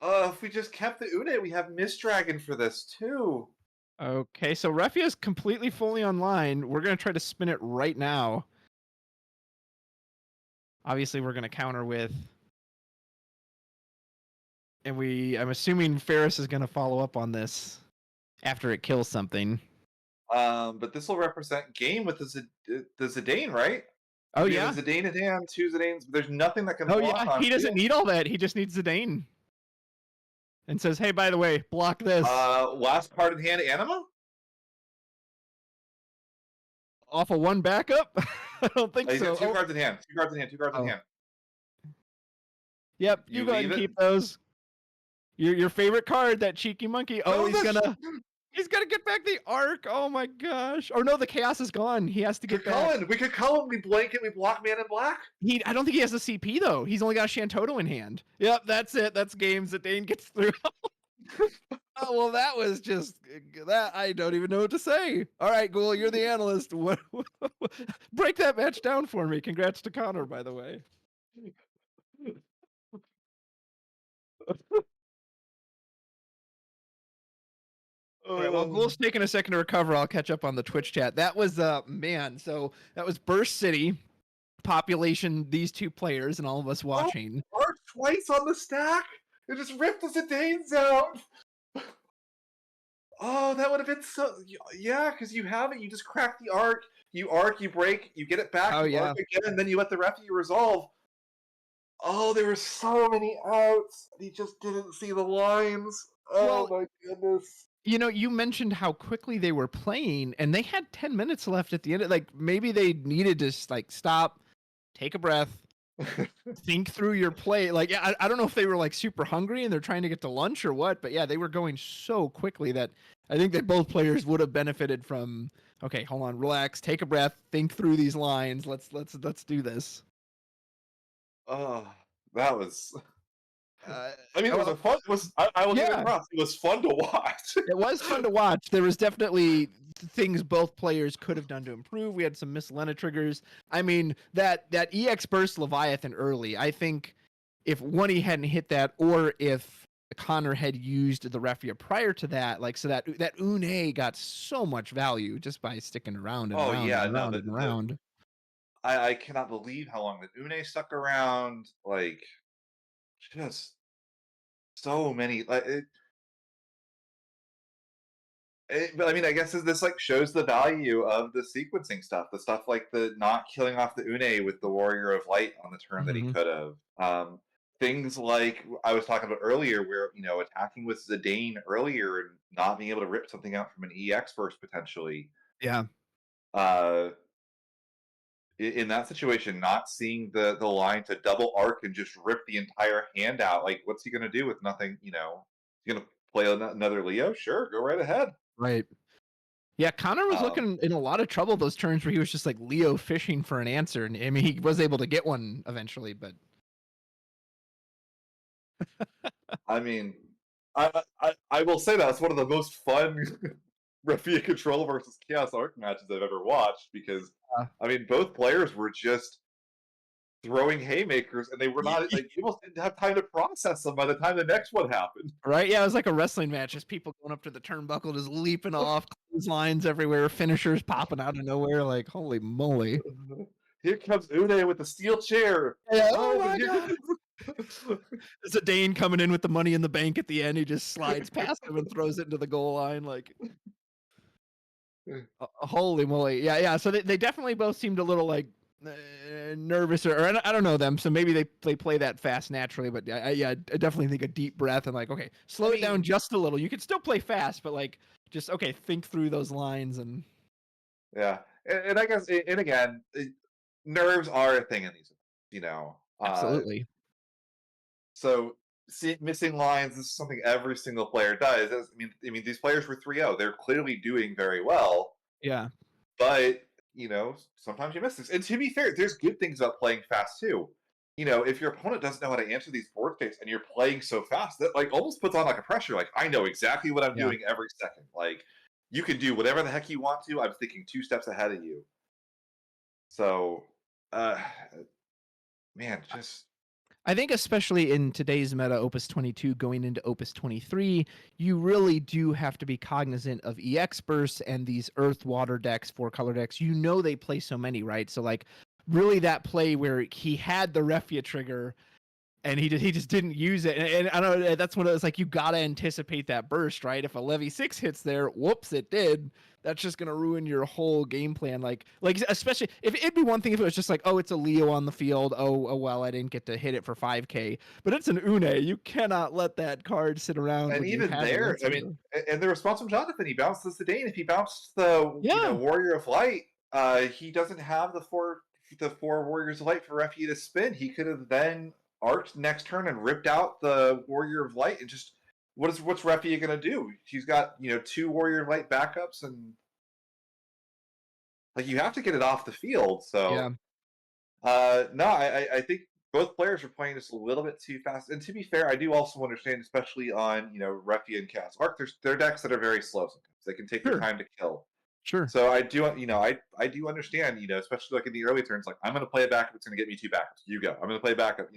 If we just kept the Une, we have Misdragon for this too. Okay, so Refia is completely fully online. We're gonna try to spin it right now. Obviously, we're gonna counter with, and I'm assuming Ferris is gonna follow up on this after it kills something. But this will represent game with the Zidane, right? Oh We yeah. have a Zidane in hand, 2 Zidanes. There's nothing that can Oh block yeah. on He doesn't field. need all that. He just needs Zidane. And says, "Hey, by the way, block this." Last card in hand, Anima. Off of 1 backup? I don't think He's so. got 2 cards in hand. 2 cards in hand. 2 cards in Oh. hand. Yep, You you go ahead leave and it? keep those. Your favorite card, that cheeky monkey. Oh, No, he's gonna get back the arc. Oh my gosh. Or no, the chaos is gone. He has to get back. We could Cullen. We blanket. We block Man in Black. I don't think he has a CP though. He's only got a Shantoto in hand. Yep, that's it. That's games that Dane gets through. Oh well, that was just that. I don't even know what to say. All right, Ghoul, you're the analyst. Break that match down for me. Congrats to Connor, by the way. All right, while Ghoul's taking a second to recover, I'll catch up on the Twitch chat. That was man. So that was Burst City population. These 2 players and all of us watching. Arc twice on the stack. It just ripped the Zidanes out. Oh, that would have been so. Yeah, because you have it. You just crack the arc. You break, you get it back. Oh, you yeah. arc again, and then you let the Refia resolve. Oh, there were so many outs. He just didn't see the lines. Oh my goodness. You know, you mentioned how quickly they were playing, and they had 10 minutes left at the end. Like maybe they needed to like stop, take a breath, think through your play. Like I don't know if they were like super hungry and they're trying to get to lunch or what, but yeah, they were going so quickly that I think that both players would have benefited from. Okay, hold on, relax, take a breath, think through these lines. Let's do this. Oh, that was. I mean, it well, was a fun. It was. I will give it props. It was fun to watch. It was fun to watch. There was definitely things both players could have done to improve. We had some miscellaneous triggers. I mean, that EX burst Leviathan early, I think if Oney hadn't hit that, or if Connor had used the Refia prior to that, like so that Une got so much value just by sticking around and around. I cannot believe how long the Une stuck around. Like, just so many. Like, but I mean, I guess this like shows the value of the sequencing stuff. The stuff like the not killing off the Une with the Warrior of Light on the turn that he could have. Things like I was talking about earlier, where attacking with Zidane earlier and not being able to rip something out from an EX burst potentially. Yeah. In that situation, not seeing the line to double arc and just rip the entire hand out. Like, what's he going to do with nothing? He's going to play another Leo? Sure, go right ahead. Right. Yeah, Connor was looking in a lot of trouble those turns where he was just like Leo fishing for an answer. And I mean, he was able to get one eventually, but. I mean, I will say that's one of the most fun Refia Control versus Chaos Arc matches I've ever watched, because I mean, both players were just throwing haymakers, and they were not like, you almost didn't have time to process them by the time the next one happened. Right? Yeah, it was like a wrestling match. Just people going up to the turnbuckle, just leaping off, clotheslines everywhere, finishers popping out of nowhere. Like, holy moly! Here comes Une with the steel chair. Yeah, oh my god! There's a Dane coming in with the money in the bank at the end. He just slides past him and throws it into the goal line. Like, holy moly! Yeah. So they definitely both seemed a little like nervous, or I don't know them. So maybe they play that fast naturally. But I definitely think a deep breath and like, okay, slow it down just a little. You can still play fast, but like, just okay, think through those lines and. Yeah, and I guess, and again, nerves are a thing in these, Absolutely. So missing lines is something every single player does. I mean, these players were 3-0. They're clearly doing very well. Yeah. But sometimes you miss things. And to be fair, there's good things about playing fast too. if your opponent doesn't know how to answer these board states and you're playing so fast, that like almost puts on like a pressure. Like I know exactly what I'm Yeah. doing every second. Like you can do whatever the heck you want to. I'm thinking 2 steps ahead of you. So, uh, man, just I think especially in today's meta, Opus 22 going into Opus 23, you really do have to be cognizant of EX bursts and these Earth Water decks, 4-color decks. You know they play so many, right? So like really that play where he had the Refia trigger and he just didn't use it. And I don't know, that's when it's like you gotta anticipate that burst, right? If a Levy 6 hits there, whoops, it did. That's just gonna ruin your whole game plan. Like especially if it'd be one thing if it was just like, oh, it's a Leo on the field. Oh well, I didn't get to hit it for 5K. But it's an Une. You cannot let that card sit around and when you even have it. there, I mean, and the response from Jonathan, he bounced the Zidane. If he bounced the Yeah. Warrior of Light, he doesn't have the four Warriors of Light for Refugee to spin. He could have then arced next turn and ripped out the Warrior of Light and just what's Refugee gonna do? He's got 2 Warrior of Light backups and like you have to get it off the field. Yeah. So no, I think both players are playing this a little bit too fast. And to be fair, I do also understand, especially on Refugee and Chaos Arc, there's decks that are very slow sometimes. They can take their Sure. time to kill. Sure. So I do, I do understand, especially like in the early turns, like I'm going to play a backup. It's going to get me 2 backups. You go. I'm going to play backup.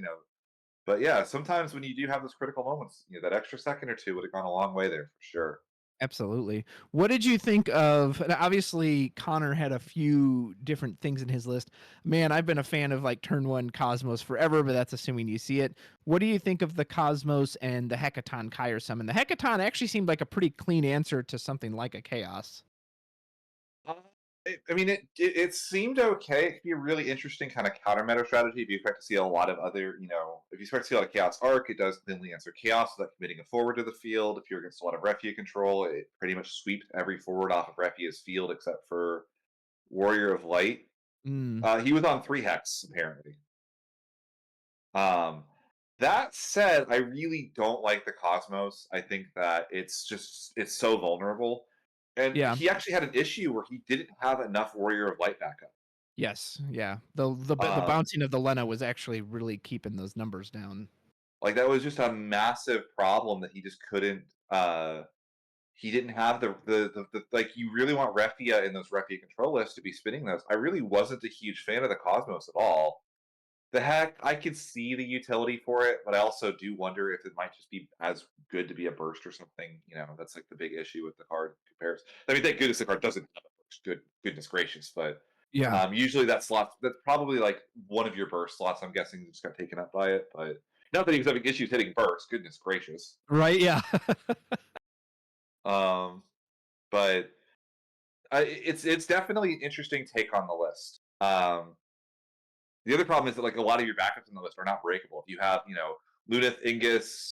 But yeah, sometimes when you do have those critical moments, that extra second or two would have gone a long way there for sure. Absolutely. What did you think of? And obviously, Connor had a few different things in his list. Man, I've been a fan of like turn one Cosmos forever, but that's assuming you see it. What do you think of the Cosmos and the Hecaton Kyre summon? The Hecaton actually seemed like a pretty clean answer to something like a Chaos. Uh, I mean, it seemed okay. It could be a really interesting kind of counter meta strategy if you expect to see a lot of other, if you expect to see a lot of Chaos Arc, it does thinly answer Chaos without committing a forward to the field. If you're against a lot of Refugee control, it pretty much sweeps every forward off of Refugee's field except for Warrior of Light. Mm. He was on 3 Hex, apparently. Um, that said, I really don't like the Cosmos. I think that it's so vulnerable. And Yeah. he actually had an issue where he didn't have enough Warrior of Light backup. Yes. Yeah. The Um, bouncing of the Lena was actually really keeping those numbers down. like that was just a massive problem that he just couldn't. He didn't have the like. You really want Refia in those Refia control lists to be spinning those. I really wasn't a huge fan of the Cosmos at all. The heck, I could see the utility for it, but I also do wonder if it might just be as good to be a burst or something. That's like the big issue with the card comparison. I mean, thank goodness the card doesn't have a burst. Goodness gracious, but Yeah. usually that's probably like one of your burst slots. I'm guessing just got taken up by it, but not that he was having issues hitting burst. Goodness gracious. Right. Yeah. Um, but it's definitely an interesting take on the list. The other problem is that like a lot of your backups on the list are not breakable. If you have, Lunith, Ingus,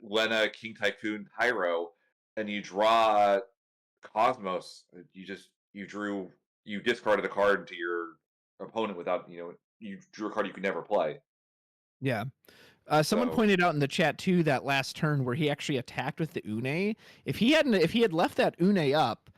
Lena, King Typhoon, Tyro, and you draw Cosmos, you discarded a card to your opponent without, you drew a card you could never play. Yeah. Someone So pointed out in the chat too that last turn where he actually attacked with the Une. If he had left that Une up,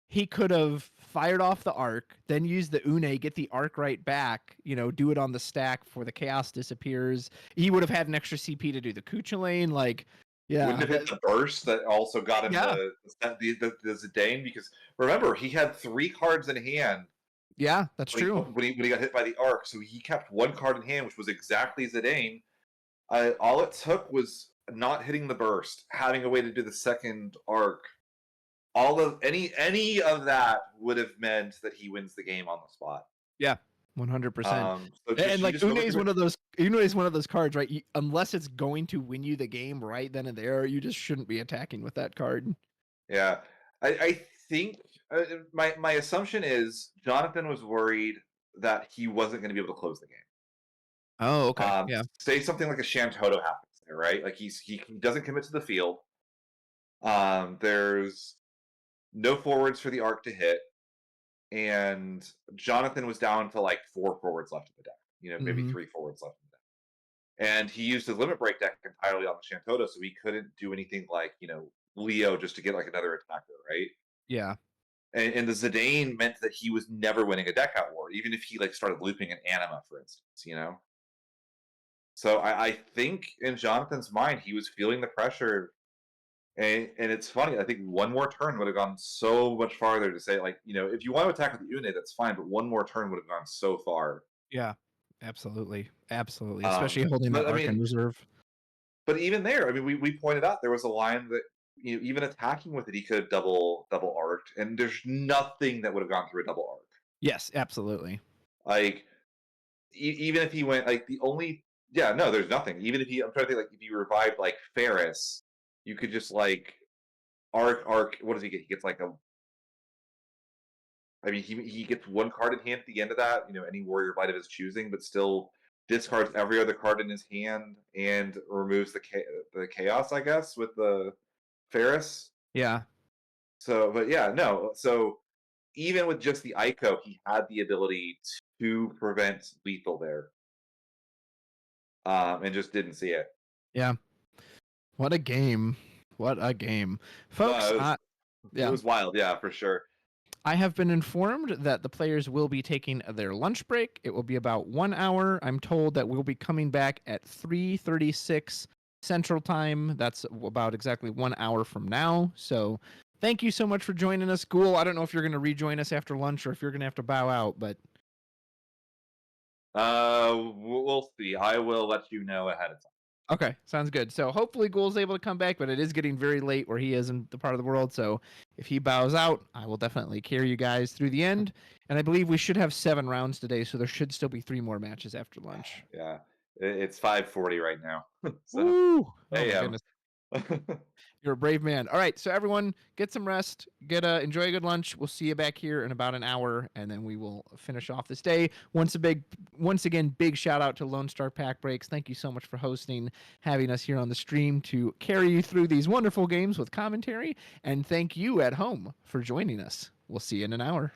he could have fired off the arc, then used the Une, get the arc right back, do it on the stack before the chaos disappears. He would have had an extra CP to do the Kucha lane. Like, wouldn't yeah, have hit the burst that also got him yeah, the Zidane because remember he had 3 cards in hand yeah, that's when he, true. when he when he got hit by the arc, so he kept 1 card in hand, which was exactly Zidane. All it took was not hitting the burst, having a way to do the second arc. All of any of that would have meant that he wins the game on the spot. Yeah, 100%. So And you like just Une is one of those. Une is one of those cards, right? Unless it's going to win you the game right then and there, you just shouldn't be attacking with that card. Yeah, I think my assumption is Jonathan was worried that he wasn't going to be able to close the game. Oh, okay. Yeah. Say something like a Shantoto happens there, right? Like he doesn't commit to the field. There's no forwards for the arc to hit, and Jonathan was down to like 4 forwards left in the deck. Maybe Mm-hmm. 3 forwards left in the deck. And he used his limit break deck entirely on the Shantoto, so he couldn't do anything like Leo just to get like another attacker, right? Yeah. And the Zidane meant that he was never winning a deck out war, even if he like started looping an Anima, for instance. So I think in Jonathan's mind, he was feeling the pressure. And it's funny. I think one more turn would have gone so much farther to say, like, if you want to attack with the Une, that's fine, but one more turn would have gone so far. Yeah, absolutely, absolutely. Especially holding that But I arc in mean, reserve. but even there, I mean, we pointed out there was a line that even attacking with it, he could have double arced, and there's nothing that would have gone through a double arc. Yes, absolutely. Like even if he went like the only yeah no, there's nothing. Even if he I'm trying to think like if you revived like Ferris, you could just like arc. What does he get? He gets like a. I mean, he gets one card in hand at the end of that. Any warrior bite of his choosing, but still discards every other card in his hand and removes the chaos. I guess with the Ferris. Yeah. So, but yeah, no. So even with just the Ico, he had the ability to prevent lethal there, and just didn't see it. Yeah. What a game. What a game. No, Folks, it yeah. was wild. Yeah, for sure. I have been informed that the players will be taking their lunch break. It will be about 1 hour. I'm told that we'll be coming back at 3:36 Central Time. That's about exactly 1 hour from now. So thank you so much for joining us, Ghoul. I don't know if you're going to rejoin us after lunch or if you're going to have to bow out, but We'll see. I will let you know ahead of time. okay, sounds good. So hopefully Ghoul's able to come back, but it is getting very late where he is in the part of the world. So if he bows out, I will definitely carry you guys through the end. And I believe we should have 7 rounds today, so there should still be 3 more matches after lunch. Yeah, it's 5:40 right now. So Woo! Oh my AM. goodness. You're a brave man. All right, so everyone, get some rest. Enjoy a good lunch. We'll see you back here in about an hour, and then we will finish off this day. Once again, big shout out to Lone Star Pack Breaks. Thank you so much for hosting, having us here on the stream to carry you through these wonderful games with commentary, and thank you at home for joining us. We'll see you in an hour.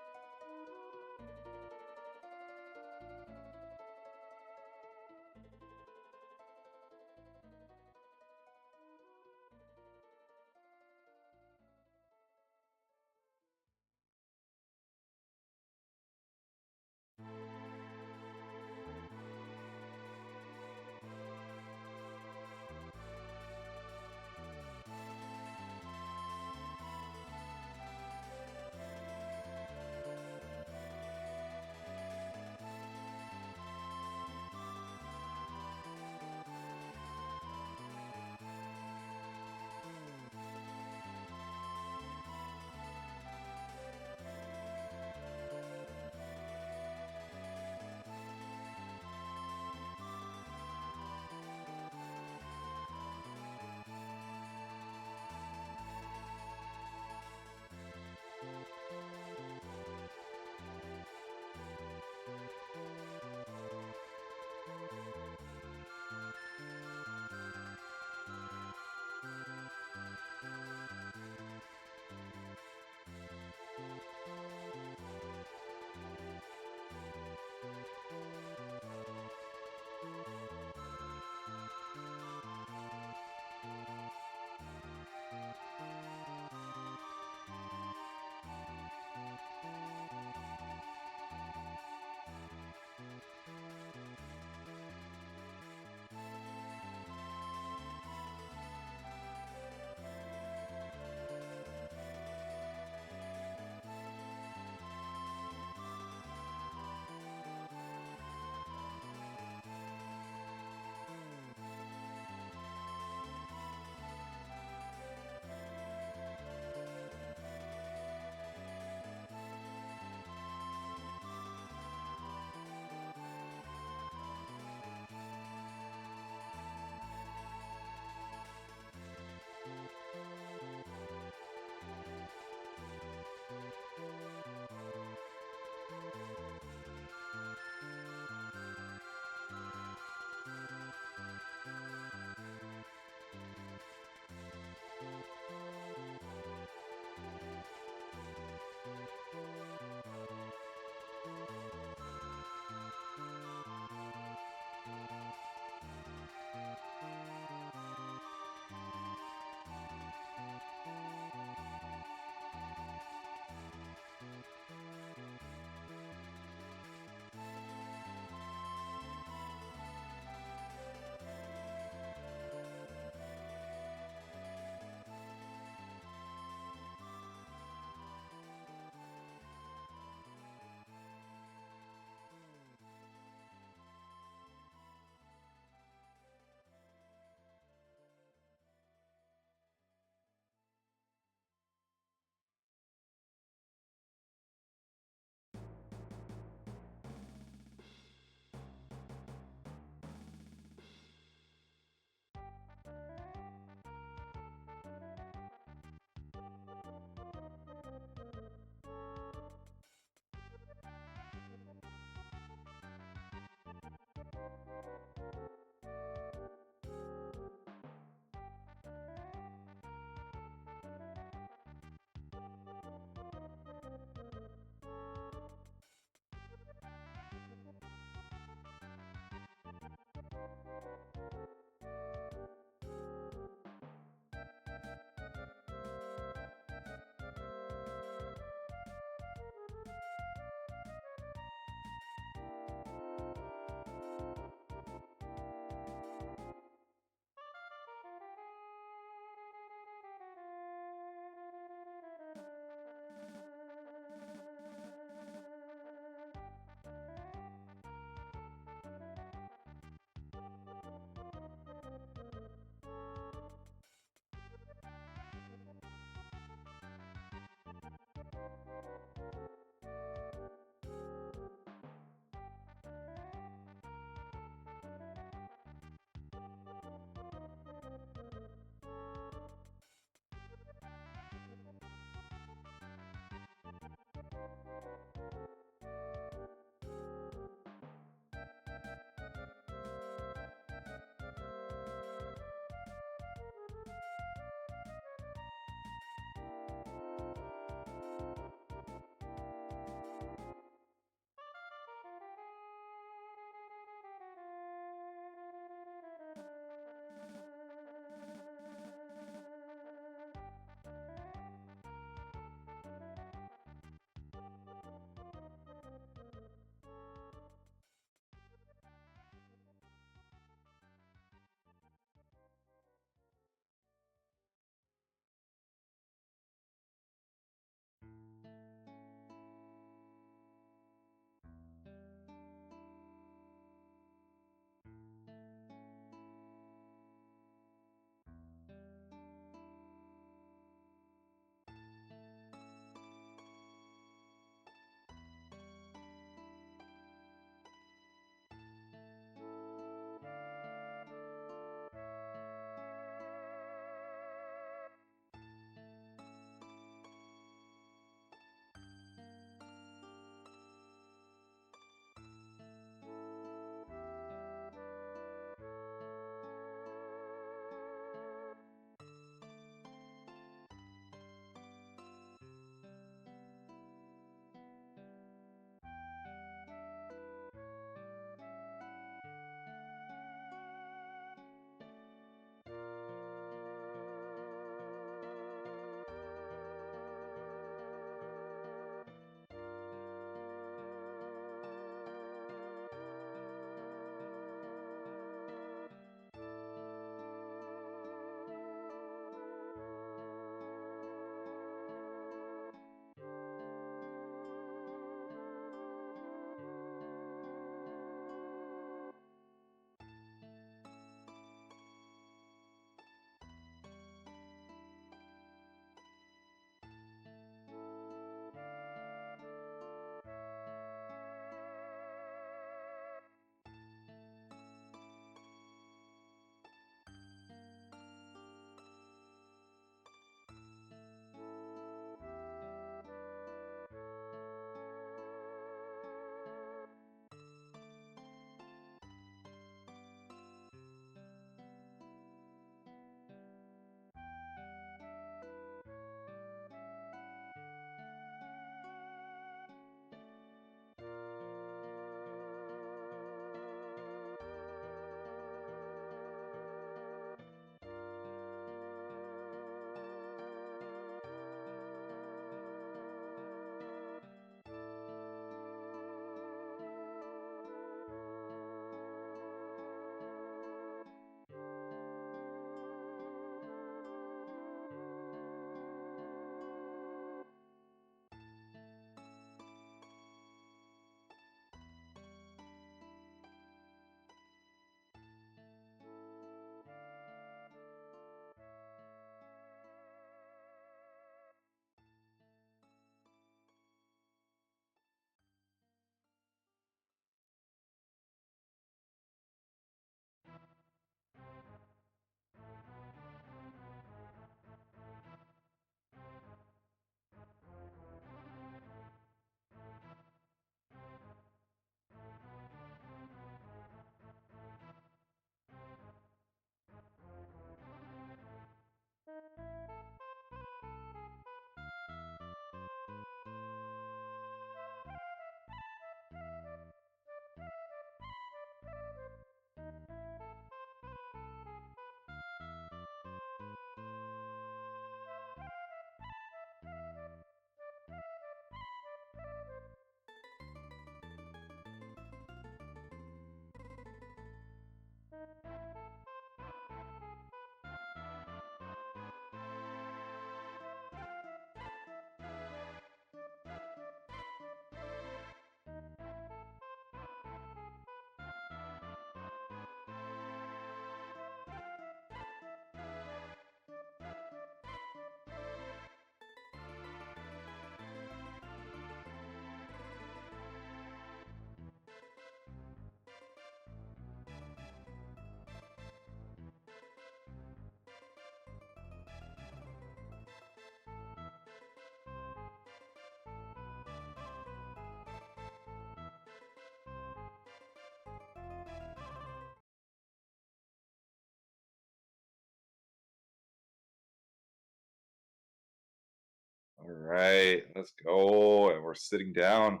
right, let's go. And we're sitting down.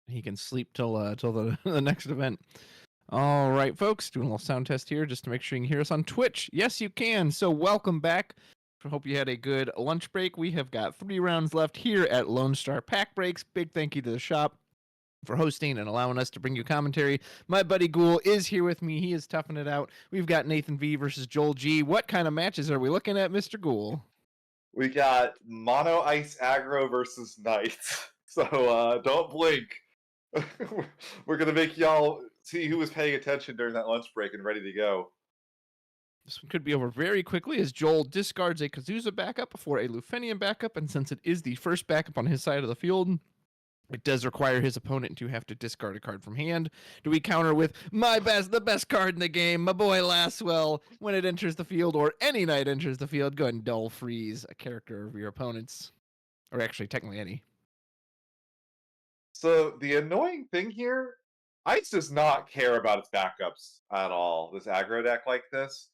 He can sleep till the the next event. All right, folks, doing a little sound test here just to make sure you can hear us on Twitch. Yes, you can. So welcome back. I hope you had a good lunch break. We have got 3 rounds left here at LoneStarPackBreaks. Big thank you to the shop for hosting and allowing us to bring you commentary. My buddy Ghoul is here with me. He is toughing it out. We've got Nathan V versus Joel G. What kind of matches are we looking at, Mr. Ghoul? We got Mono Ice Aggro versus Knights. So don't blink. We're gonna make y'all see who was paying attention during that lunch break and ready to go. This one could be over very quickly as Joel discards a Kazuza backup for a Lufenian backup, and since it is the first backup on his side of the field, it does require his opponent to have to discard a card from hand. Do we counter with the best card in the game, my boy Laswell, when it enters the field, or any knight enters the field, go ahead and dull freeze a character of your opponent's, or actually technically any. So the annoying thing here, Ice does not care about its backups at all. This aggro deck like this,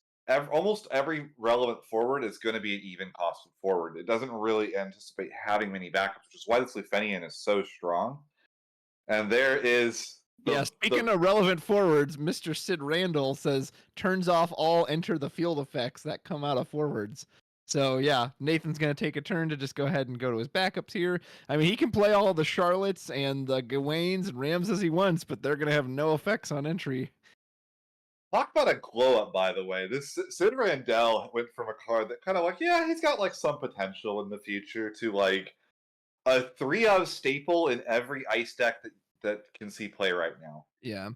almost every relevant forward is going to be an even cost forward. It doesn't really anticipate having many backups, which is why this Lufenian is so strong. And there is... Speaking of relevant forwards, Mr. Sid Randall says, turns off all enter the field effects that come out of forwards. So yeah, Nathan's going to take a turn to just go ahead and go to his backups here. I mean, he can play all the Charlottes and the Gawains and Rams as he wants, but they're going to have no effects on entry. Talk about a glow up, by the way. This Sid Randall went from a card that kind of like, yeah, he's got like some potential in the future to like a 3-of staple in every ice deck that can see play right now. Yeah.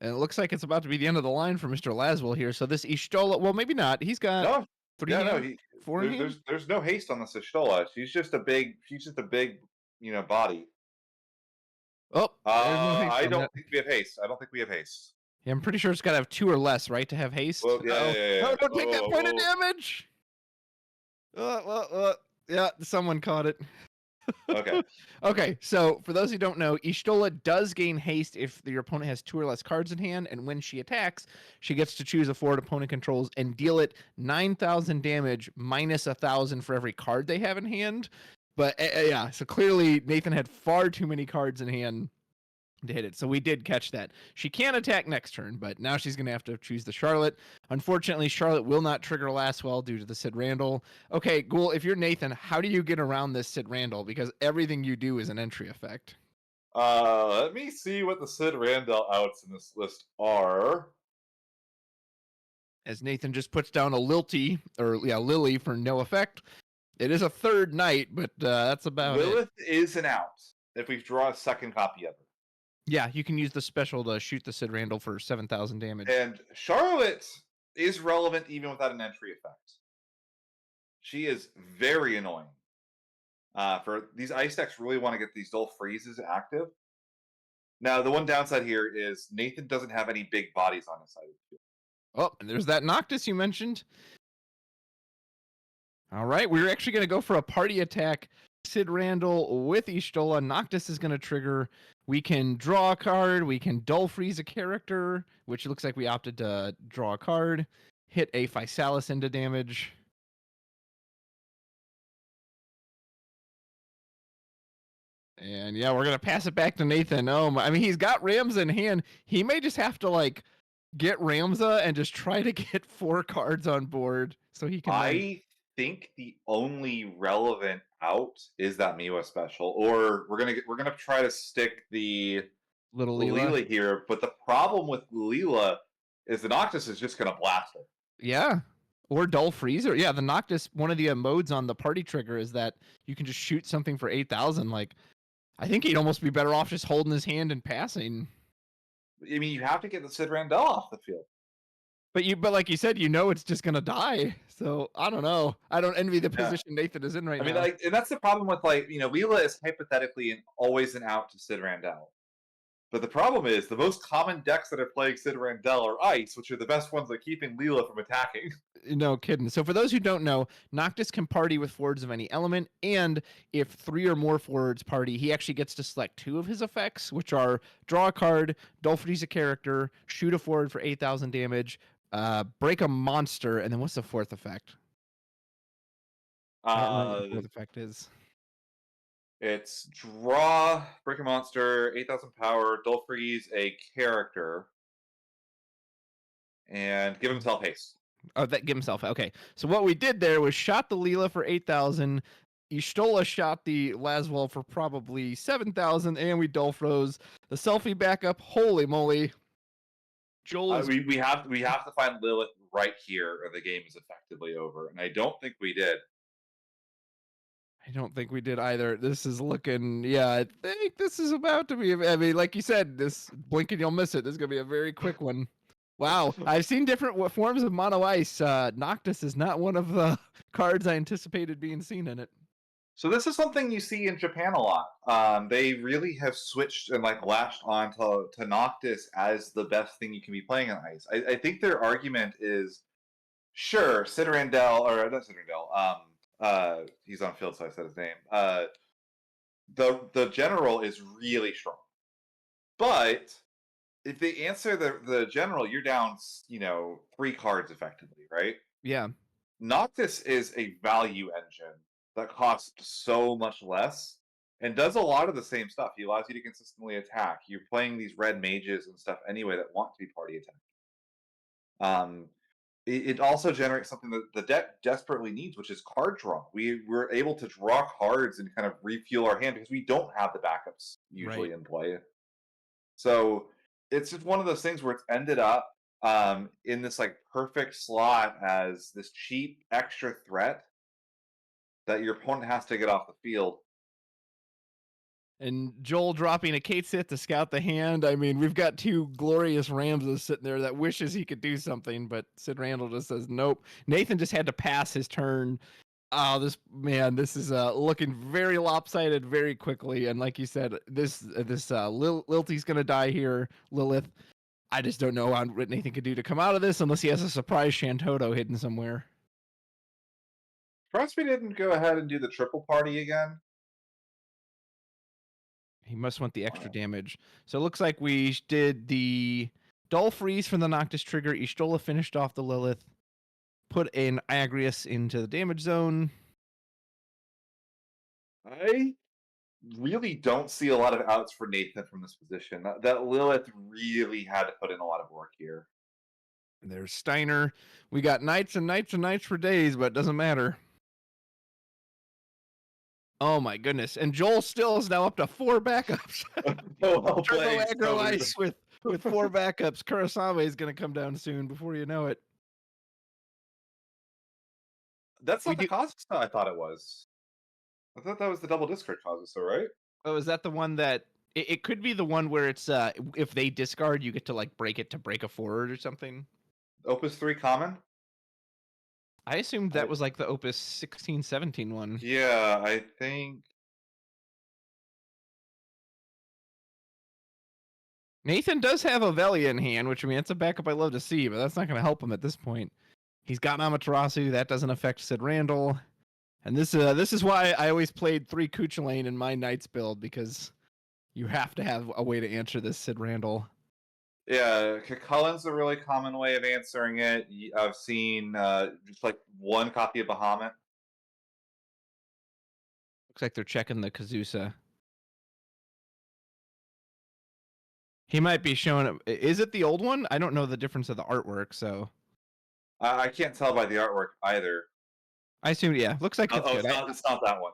And it looks like it's about to be the end of the line for Mr. Laswell here. So this Ishtola, well, maybe not. He's got there's no haste on this Ishtola. She's just a big, body. Oh, I don't think we have haste. Yeah, I'm pretty sure it's got to have 2 or less, right, to have haste. Well, yeah. No, don't take that point of damage. Yeah, someone caught it. Okay. Okay, so for those who don't know, Ishtola does gain haste if your opponent has 2 or less cards in hand, and when she attacks, she gets to choose a forward opponent controls and deal it 9,000 damage minus 1,000 for every card they have in hand. But yeah, so clearly Nathan had far too many cards in hand to hit it. So we did catch that. She can attack next turn, but now she's going to have to choose the Charlotte. Unfortunately, Charlotte will not trigger Laswell due to the Sid Randall. Okay, Ghoul, if you're Nathan, how do you get around this Sid Randall? Because everything you do is an entry effect. Let me see what the Sid Randall outs in this list are. As Nathan just puts down a Lily for no effect. It is a 3rd night, but that's about Lilith is an out if we draw a second copy of it. Yeah, you can use the special to shoot the Sid Randall for 7,000 damage. And Charlotte is relevant even without an entry effect. She is very annoying. For these ice decks really want to get these dull freezes active. Now, the one downside here is Nathan doesn't have any big bodies on his side of the field. Oh, and there's that Noctis you mentioned. All right, we're actually going to go for a party attack. Sid Randall with Ishtola. Noctis is going to trigger. We can draw a card. We can dull freeze a character, which looks like we opted to draw a card. Hit a Physalis into damage. And yeah, we're going to pass it back to Nathan. I mean, he's got Ramza in hand. He may just have to like get Ramza and just try to get 4 cards on board so he can. I think the only relevant out is that Miwa special, or we're gonna try to stick the little Leela here. But the problem with Leela is the Noctis is just gonna blast her. Yeah, or dull freezer. Yeah, the Noctis. One of the modes on the party trigger is that you can just shoot something for 8,000. Like, I think he'd almost be better off just holding his hand and passing. I mean, you have to get the Sid Randall off the field. But like you said, it's just gonna die. So I don't know. I don't envy the position Nathan is in right now. I mean, and that's the problem with Leela is hypothetically always an out to Sid Randall. But the problem is the most common decks that are playing Sid Randall are Ice, which are the best ones at keeping Leela from attacking. No kidding. So for those who don't know, Noctis can party with forwards of any element, and if 3 or more forwards party, he actually gets to select 2 of his effects, which are draw a card, dull freeze a character, shoot a forward for 8,000 damage, break a monster, and then what's the 4th effect? I don't know what the 4th effect is. It's draw, break a monster, 8,000 power, dull freeze a character, and give himself haste. Oh, that give himself. Okay. So what we did there was shot the Leela for 8,000. Ishtola shot the Laswell for probably 7,000, and we dull froze the selfie backup. Holy moly. Joel is. We have to find Lilith right here, or the game is effectively over. And I don't think we did. I don't think we did either. This is looking, yeah, I think this is about to be, I mean, like you said, this blink and you'll miss it. This is going to be a very quick one. Wow. I've seen different forms of mono ice. Noctis is not one of the cards I anticipated being seen in it. So this is something you see in Japan a lot. They really have switched and like latched on to Noctis as the best thing you can be playing on ice. I think their argument is, sure, Citarandel, or not Citarandel, he's on field, so I said his name. The general is really strong, but if they answer the general, you're down, 3 cards effectively, right? Yeah. Noctis is a value engine that costs so much less and does a lot of the same stuff. He allows you to consistently attack. You're playing these red mages and stuff anyway that want to be party attack. It also generates something that the deck desperately needs, which is card draw. We're able to draw cards and kind of refuel our hand because we don't have the backups usually in play. So it's just one of those things where it's ended up in this like perfect slot as this cheap extra threat that your opponent has to get off the field. And Joel dropping a Kate sit to scout the hand. I mean, we've got 2 glorious Ramses sitting there that wishes he could do something, but Sid Randall just says nope. Nathan just had to pass his turn. Oh, this is looking very lopsided very quickly. And like you said, this Lilty's gonna die here. Lilith, I just don't know what Nathan could do to come out of this unless he has a surprise Shantoto hidden somewhere. Perhaps we didn't go ahead and do the triple party again. He must want the extra damage. So it looks like we did the Dull Freeze from the Noctis trigger. Ishtola finished off the Lilith. Put an Agrius into the damage zone. I really don't see a lot of outs for Nathan from this position. That Lilith really had to put in a lot of work here. There's Steiner. We got nights and nights and nights for days, but it doesn't matter. Oh my goodness. And Joel still is now up to 4 backups. Well Turbo Aggro Ice with 4 backups. Kurosame is going to come down soon before you know it. That's not the Kazusa I thought it was. I thought that was the double discard Kazusa, right? Oh, is that the one that... It could be the one where it's if they discard, you get to like break it to break a forward or something. Opus 3 common? I assumed that was like the Opus 16, 17 one. Yeah, I think... Nathan does have a Velia in hand, which, I mean, it's a backup I love to see, but that's not going to help him at this point. He's got Amaterasu. That doesn't affect Sid Randall. And this is why I always played 3 Kuchulain in my Knights build, because you have to have a way to answer this Sid Randall. Yeah, Cullen's a really common way of answering it. I've seen just like 1 copy of Bahamut. Looks like they're checking the Kazusa. He might be showing... Is it the old one? I don't know the difference of the artwork, so... I can't tell by the artwork either. I assumed, yeah. Looks like it's good. It's not that one.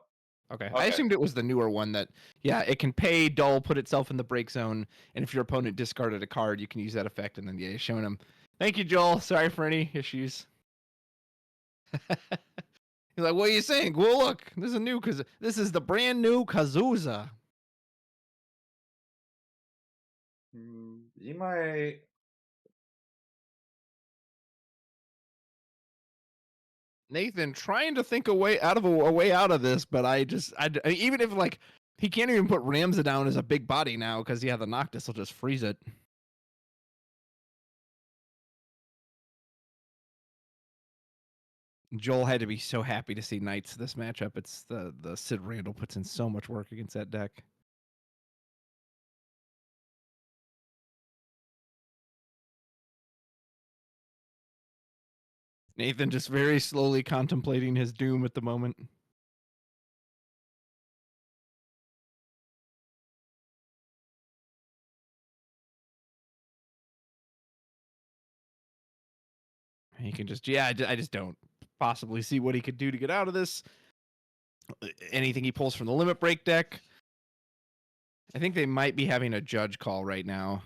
Okay. I assumed it was the newer one that, yeah, it can pay dull, put itself in the break zone, and if your opponent discarded a card, you can use that effect, and then, yeah, showing him. Thank you, Joel. Sorry for any issues. He's like, what are you saying? Well, look, this is new, because this is the brand new Kazusa. You might... Nathan trying to think a way out of this, but I even if like he can't even put Ramza down as a big body now because the Noctis will just freeze it. Joel had to be so happy to see Knights this matchup. It's the Sid Randall puts in so much work against that deck. Nathan just very slowly contemplating his doom at the moment. He can just, I just don't possibly see what he could do to get out of this. Anything he pulls from the limit break deck. I think they might be having a judge call right now.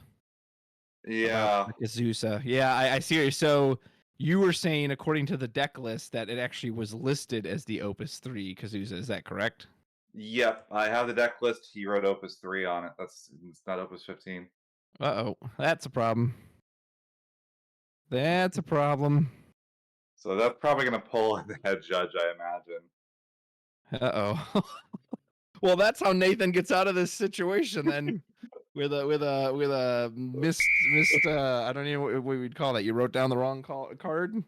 Yeah. Magissa. Yeah, I see. So you were saying, according to the deck list, that it actually was listed as the Opus 3 Kazusa. Is that correct? Yep. I have the deck list. He wrote Opus 3 on it. It's not Opus 15. Uh-oh. That's a problem. That's a problem. So that's probably going to pull the head judge, I imagine. Uh-oh. Well, that's how Nathan gets out of this situation then. with a missed I don't even know what we'd call that. You wrote down the wrong card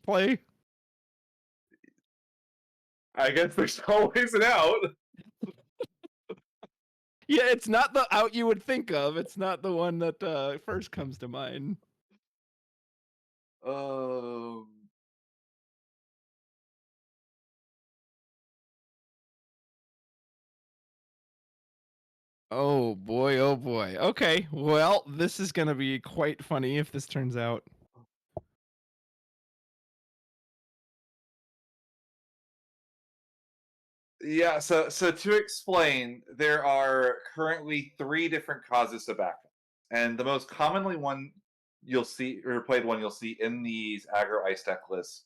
play. I guess there's always an out. Yeah, it's not the out you would think of. It's not the one that first comes to mind. Oh boy, oh boy. Okay, well, this is gonna be quite funny if this turns out. Yeah, so to explain, there are currently 3 different causes of backup. And the most commonly one you'll see, or played one you'll see in these aggro ice deck lists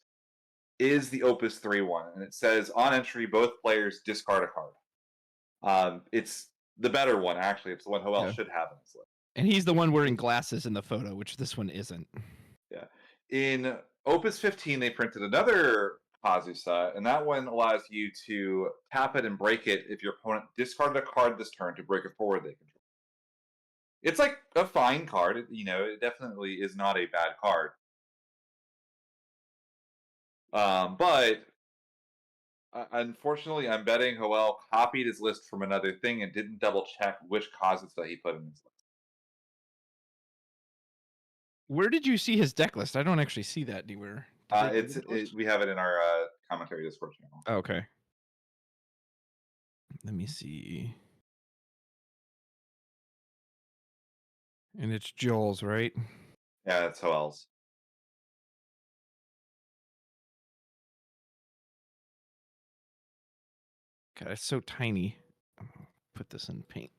is the Opus 3 one. And it says on entry, both players discard a card. It's the better one, actually. It's the one Hoel should have in his list. And he's the one wearing glasses in the photo, which this one isn't. Yeah. In Opus 15, they printed another Kazusa, and that one allows you to tap it and break it if your opponent discarded a card this turn to break a forward they control. It's like a fine card. It definitely is not a bad card. But unfortunately, I'm betting Hoel copied his list from another thing and didn't double check which Kazusa he put in his list. Where did you see his deck list? I don't actually see that anywhere. We have it in our commentary Discord channel. Okay. Let me see. And it's Joel's, right? Yeah, it's Hoel's. God, it's so tiny. I'm gonna put this in paint.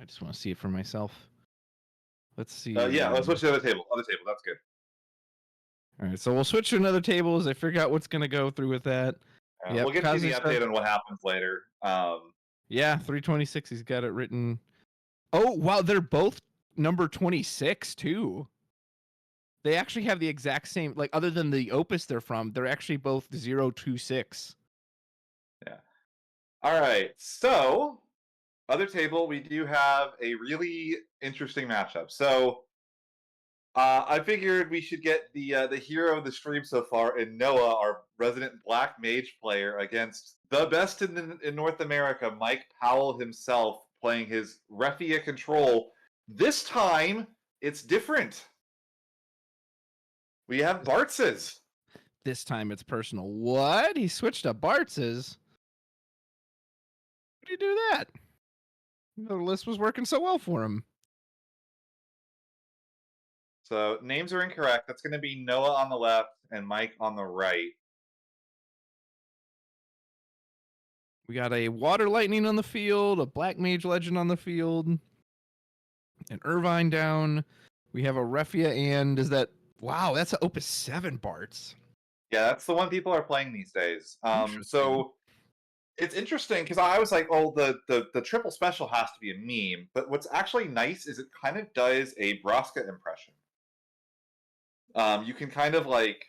I just want to see it for myself. Let's see. Yeah, let's switch to the other table. Other table, that's good. All right, so we'll switch to another table as I figure out what's going to go through with that. We'll get to the update on what happens later. Yeah, 326. He's got it written. Oh, wow. They're both number 26, too. They actually have the exact same, like, other than the Opus they're from, they're actually both 026. Yeah. All right. So, other table, we do have a really interesting matchup. So, I figured we should get the hero of the stream so far in Noah, our resident Black Mage player, against the best in North America, Mike Powell himself, playing his Refia control. This time, it's different. We have Bartz's. This time it's personal. What? He switched to Bartz's? How do you do that? The list was working so well for him. So names are incorrect. That's going to be Noah on the left and Mike on the right. We got a Water Lightning on the field, a Black Mage Legend on the field, an Irvine down. We have a Refia, and is that... Wow, that's an Opus 7 Bartz. Yeah, that's the one people are playing these days. So it's interesting because I was like, oh, the triple special has to be a meme. But what's actually nice is it kind of does a Braska impression. You can kind of like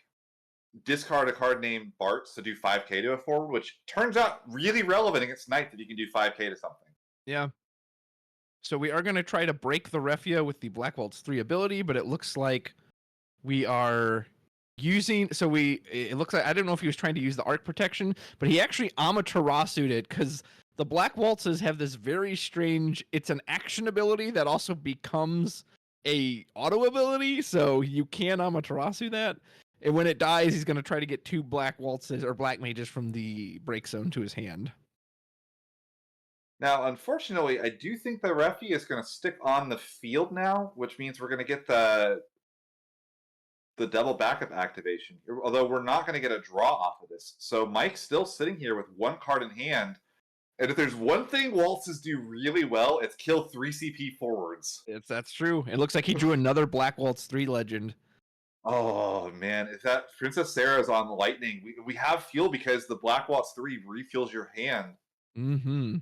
discard a card named Bartz to do 5k to a forward, which turns out really relevant against Knight that you can do 5k to something. Yeah. So we are going to try to break the Refia with the Black Waltz 3 ability, but it looks like we are using... So it looks like... I don't know if he was trying to use the Arc Protection, but he actually Amaterasu'd it because the Black Waltzes have this very strange... It's an action ability that also becomes a auto ability, so you can Amaterasu that. And when it dies, he's going to try to get 2 Black Waltzes or Black Mages from the break zone to his hand. Now, unfortunately, I do think the Refia is going to stick on the field now, which means we're going to get the the double backup activation. Although we're not going to get a draw off of this. So Mike's still sitting here with one card in hand. And if there's one thing waltzes do really well, it's kill 3 CP forwards. That's true. It looks like he drew another Black Waltz 3 legend. Oh man, if that Princess Sarah's on lightning, we have fuel because the Black Waltz 3 refuels your hand. Mm-hmm.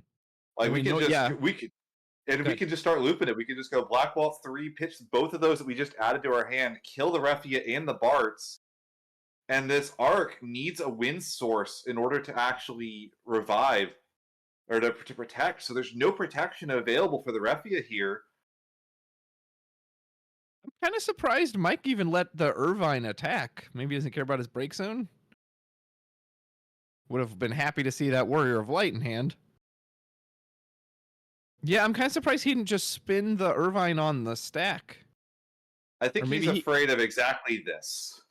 Like And we could yeah. we could just start looping it. We could just go Black Waltz 3, pitch both of those that we just added to our hand, kill the Refia and the Barts. And this arc needs a wind source in order to actually revive or to protect. So there's no protection available for the Refia here. I'm kind of surprised Mike even let the Irvine attack. Maybe he doesn't care about his break zone. Would have been happy to see that Warrior of Light in hand. Yeah, I'm kind of surprised he didn't just spin the Irvine on the stack. I think he's afraid of exactly this.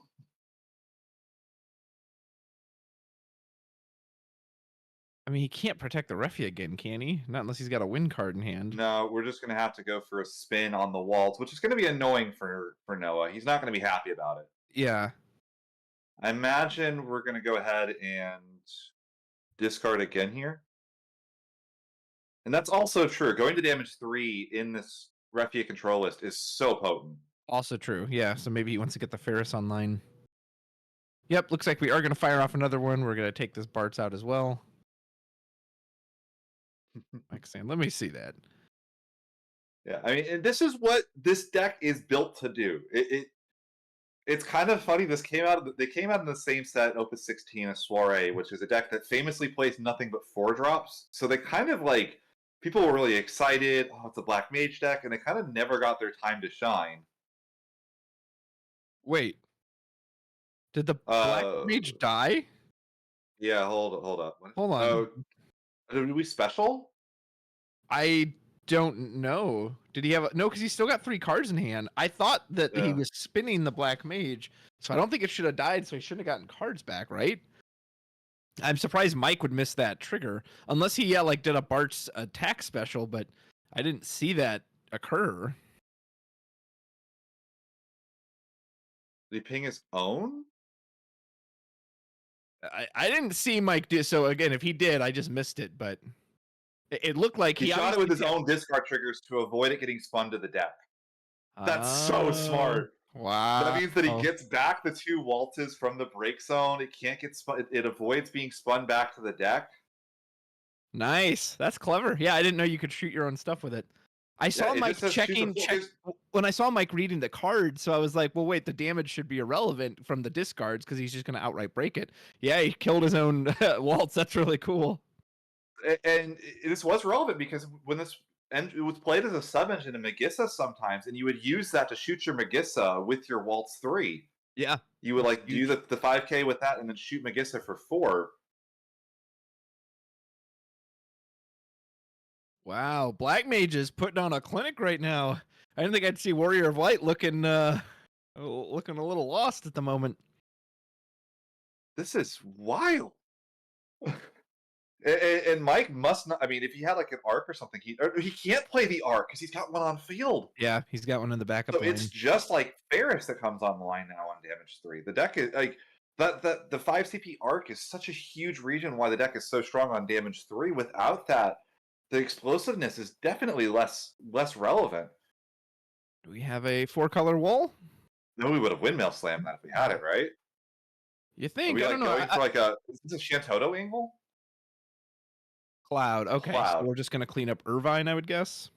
I mean, he can't protect the Refia again, can he? Not unless he's got a win card in hand. No, we're just going to have to go for a spin on the waltz, which is going to be annoying for Noah. He's not going to be happy about it. Yeah. I imagine we're going to go ahead and discard again here. And that's also true. Going to damage 3 in this Refia control list is so potent. Also true, yeah. So maybe he wants to get the Ferris online. Yep, looks like we are going to fire off another one. We're going to take this Bart's out as well. Mike saying, let me see that. Yeah, I mean, and this is what this deck is built to do. It's kind of funny. They came out in the same set, Opus 16, a Soiree, which is a deck that famously plays nothing but 4-drops. So they kind of like, people were really excited. Oh, it's a Black Mage deck, and they kind of never got their time to shine. Wait, did the Black Mage die? Yeah, hold up. Hold on. Did we special? I don't know. Did he have no? Because he's still got 3 cards in hand. I thought that he was spinning the Black Mage, so I don't think it should have died. So he shouldn't have gotten cards back, right? I'm surprised Mike would miss that trigger, unless he like did a Bart's attack special, but I didn't see that occur. Did he ping his own? I didn't see Mike do so. Again, if he did, I just missed it. But it looked like he shot it with his own discard triggers to avoid it getting spun to the deck. That's so smart. Wow. That means that he gets back the 2 waltzes from the break zone. It can't get spun. It avoids being spun back to the deck. Nice. That's clever. Yeah, I didn't know you could shoot your own stuff with it. I saw Mike checking when I saw Mike reading the card, so I was like, well, wait, the damage should be irrelevant from the discards because he's just going to outright break it. Yeah, he killed his own waltz. That's really cool. And this was relevant because when it was played as a sub-engine in Magissa sometimes, and you would use that to shoot your Magissa with your Waltz 3. Yeah. You would like do the 5k with that and then shoot Magissa for 4. Wow, Black Mage is putting on a clinic right now. I didn't think I'd see Warrior of Light looking a little lost at the moment. This is wild. And Mike must not. I mean, if he had like an arc or something, he can't play the arc because he's got one on field. Yeah, he's got one in the backup. So it's just like Ferris that comes online now on damage 3. The deck is like the 5 CP arc is such a huge reason why the deck is so strong on damage 3. Without that, the explosiveness is definitely less relevant. Do we have a 4-color wall? No, we would have windmill slammed that if we had it, right? You think? I don't know. Going for like is this a Shantoto angle? Cloud. Okay, so we're just gonna clean up Irvine, I would guess.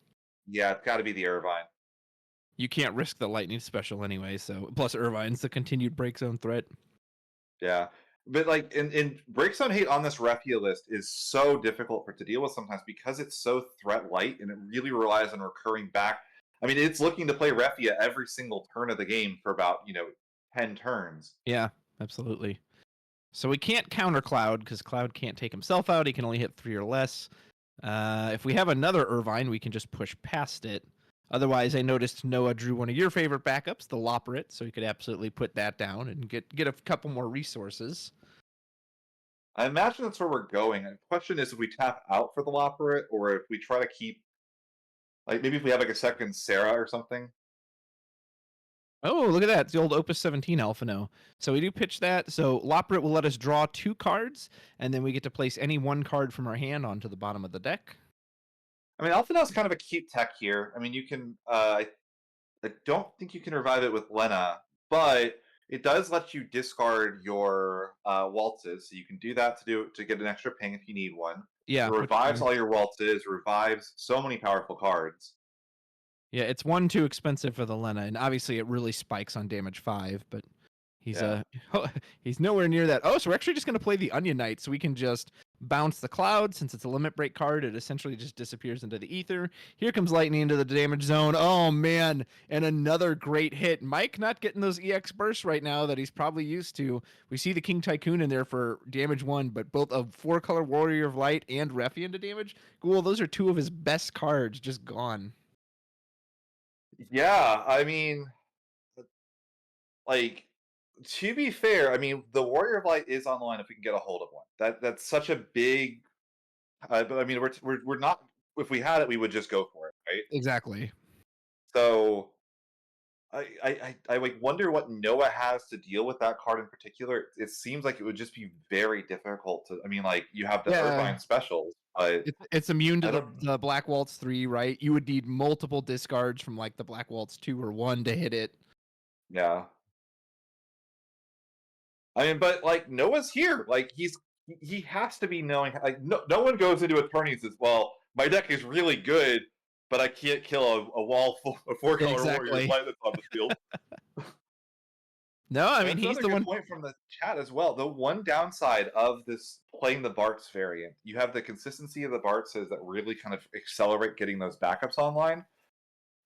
Yeah, it's got to be the Irvine. You can't risk the lightning special anyway. So plus Irvine's the continued break zone threat. Yeah. But like in break zone hate on this Refia list is so difficult to deal with sometimes because it's so threat light and it really relies on recurring back. I mean, it's looking to play Refia every single turn of the game for about 10 turns. Yeah, absolutely. So we can't counter Cloud because Cloud can't take himself out. He can only hit 3 or less. If we have another Irvine, we can just push past it. Otherwise, I noticed Noah drew one of your favorite backups, the Loperate, so he could absolutely put that down and get a couple more resources. I imagine that's where we're going. The question is if we tap out for the Loperate or if we try to keep, like maybe if we have like a second Sarah or something. Oh, look at that. It's the old Opus 17 Alphino. So we do pitch that. So Lopprit will let us draw 2 cards, and then we get to place any 1 card from our hand onto the bottom of the deck. I mean, Alphina's kind of a cute tech here. I mean, you can. I don't think you can revive it with Lena, but it does let you discard your waltzes, so you can do that to get an extra ping if you need one. Yeah. It revives all your waltzes, revives so many powerful cards. Yeah, it's 1 too expensive for the Lena, and obviously it really spikes on damage 5, but he's he's nowhere near that. Oh, so we're actually just going to play the Onion Knight, so we can just bounce the Cloud. Since it's a limit break card, it essentially just disappears into the ether. Here comes Lightning into the damage zone. Oh man, and another great hit. Mike not getting those EX bursts right now that he's probably used to. We see the King Tycoon in there for damage 1, but both a 4-color Warrior of Light and Refia into damage. Cool, those are 2 of his best cards just gone. Yeah, I mean, like, to be fair, I mean, the Warrior of Light is online if we can get a hold of one. That's such a big. But I mean, we're not. If we had it, we would just go for it, right? Exactly. So I like wonder what Noah has to deal with that card in particular. It seems like it would just be very difficult to. I mean, like you have the Irvine specials, but It's immune to I the Black Waltz 3, right? You would need multiple discards from like the Black Waltz 2 or 1 to hit it. yeah. I mean, but like Noah's here. Like he has to be knowing. Like no one goes into a tourney and says, "Well, my deck is really good, but I can't kill a wall full of 4-color Warriors light that's on the field." No, I mean, That's he's another the good one. point from the chat as well. The one downside of this playing the Bartz variant, you have the consistency of the Bartzes that really kind of accelerate getting those backups online,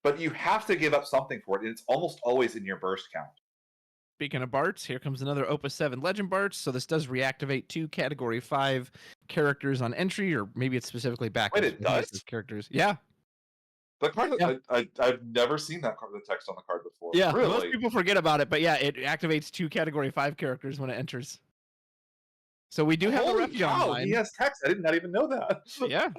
but you have to give up something for it, and it's almost always in your burst count. Speaking of Barts, here comes another Opus 7 Legend Barts. So this does reactivate 2 Category 5 characters on entry, or maybe it's specifically backups. Wait, it does? Characters. Yeah. The card, yeah. I've never seen that card, the text on the card before. Yeah, really? Most people forget about it, but yeah, it activates 2 Category 5 characters when it enters. So we do have the Refia online. He has text. I did not even know that. Yeah.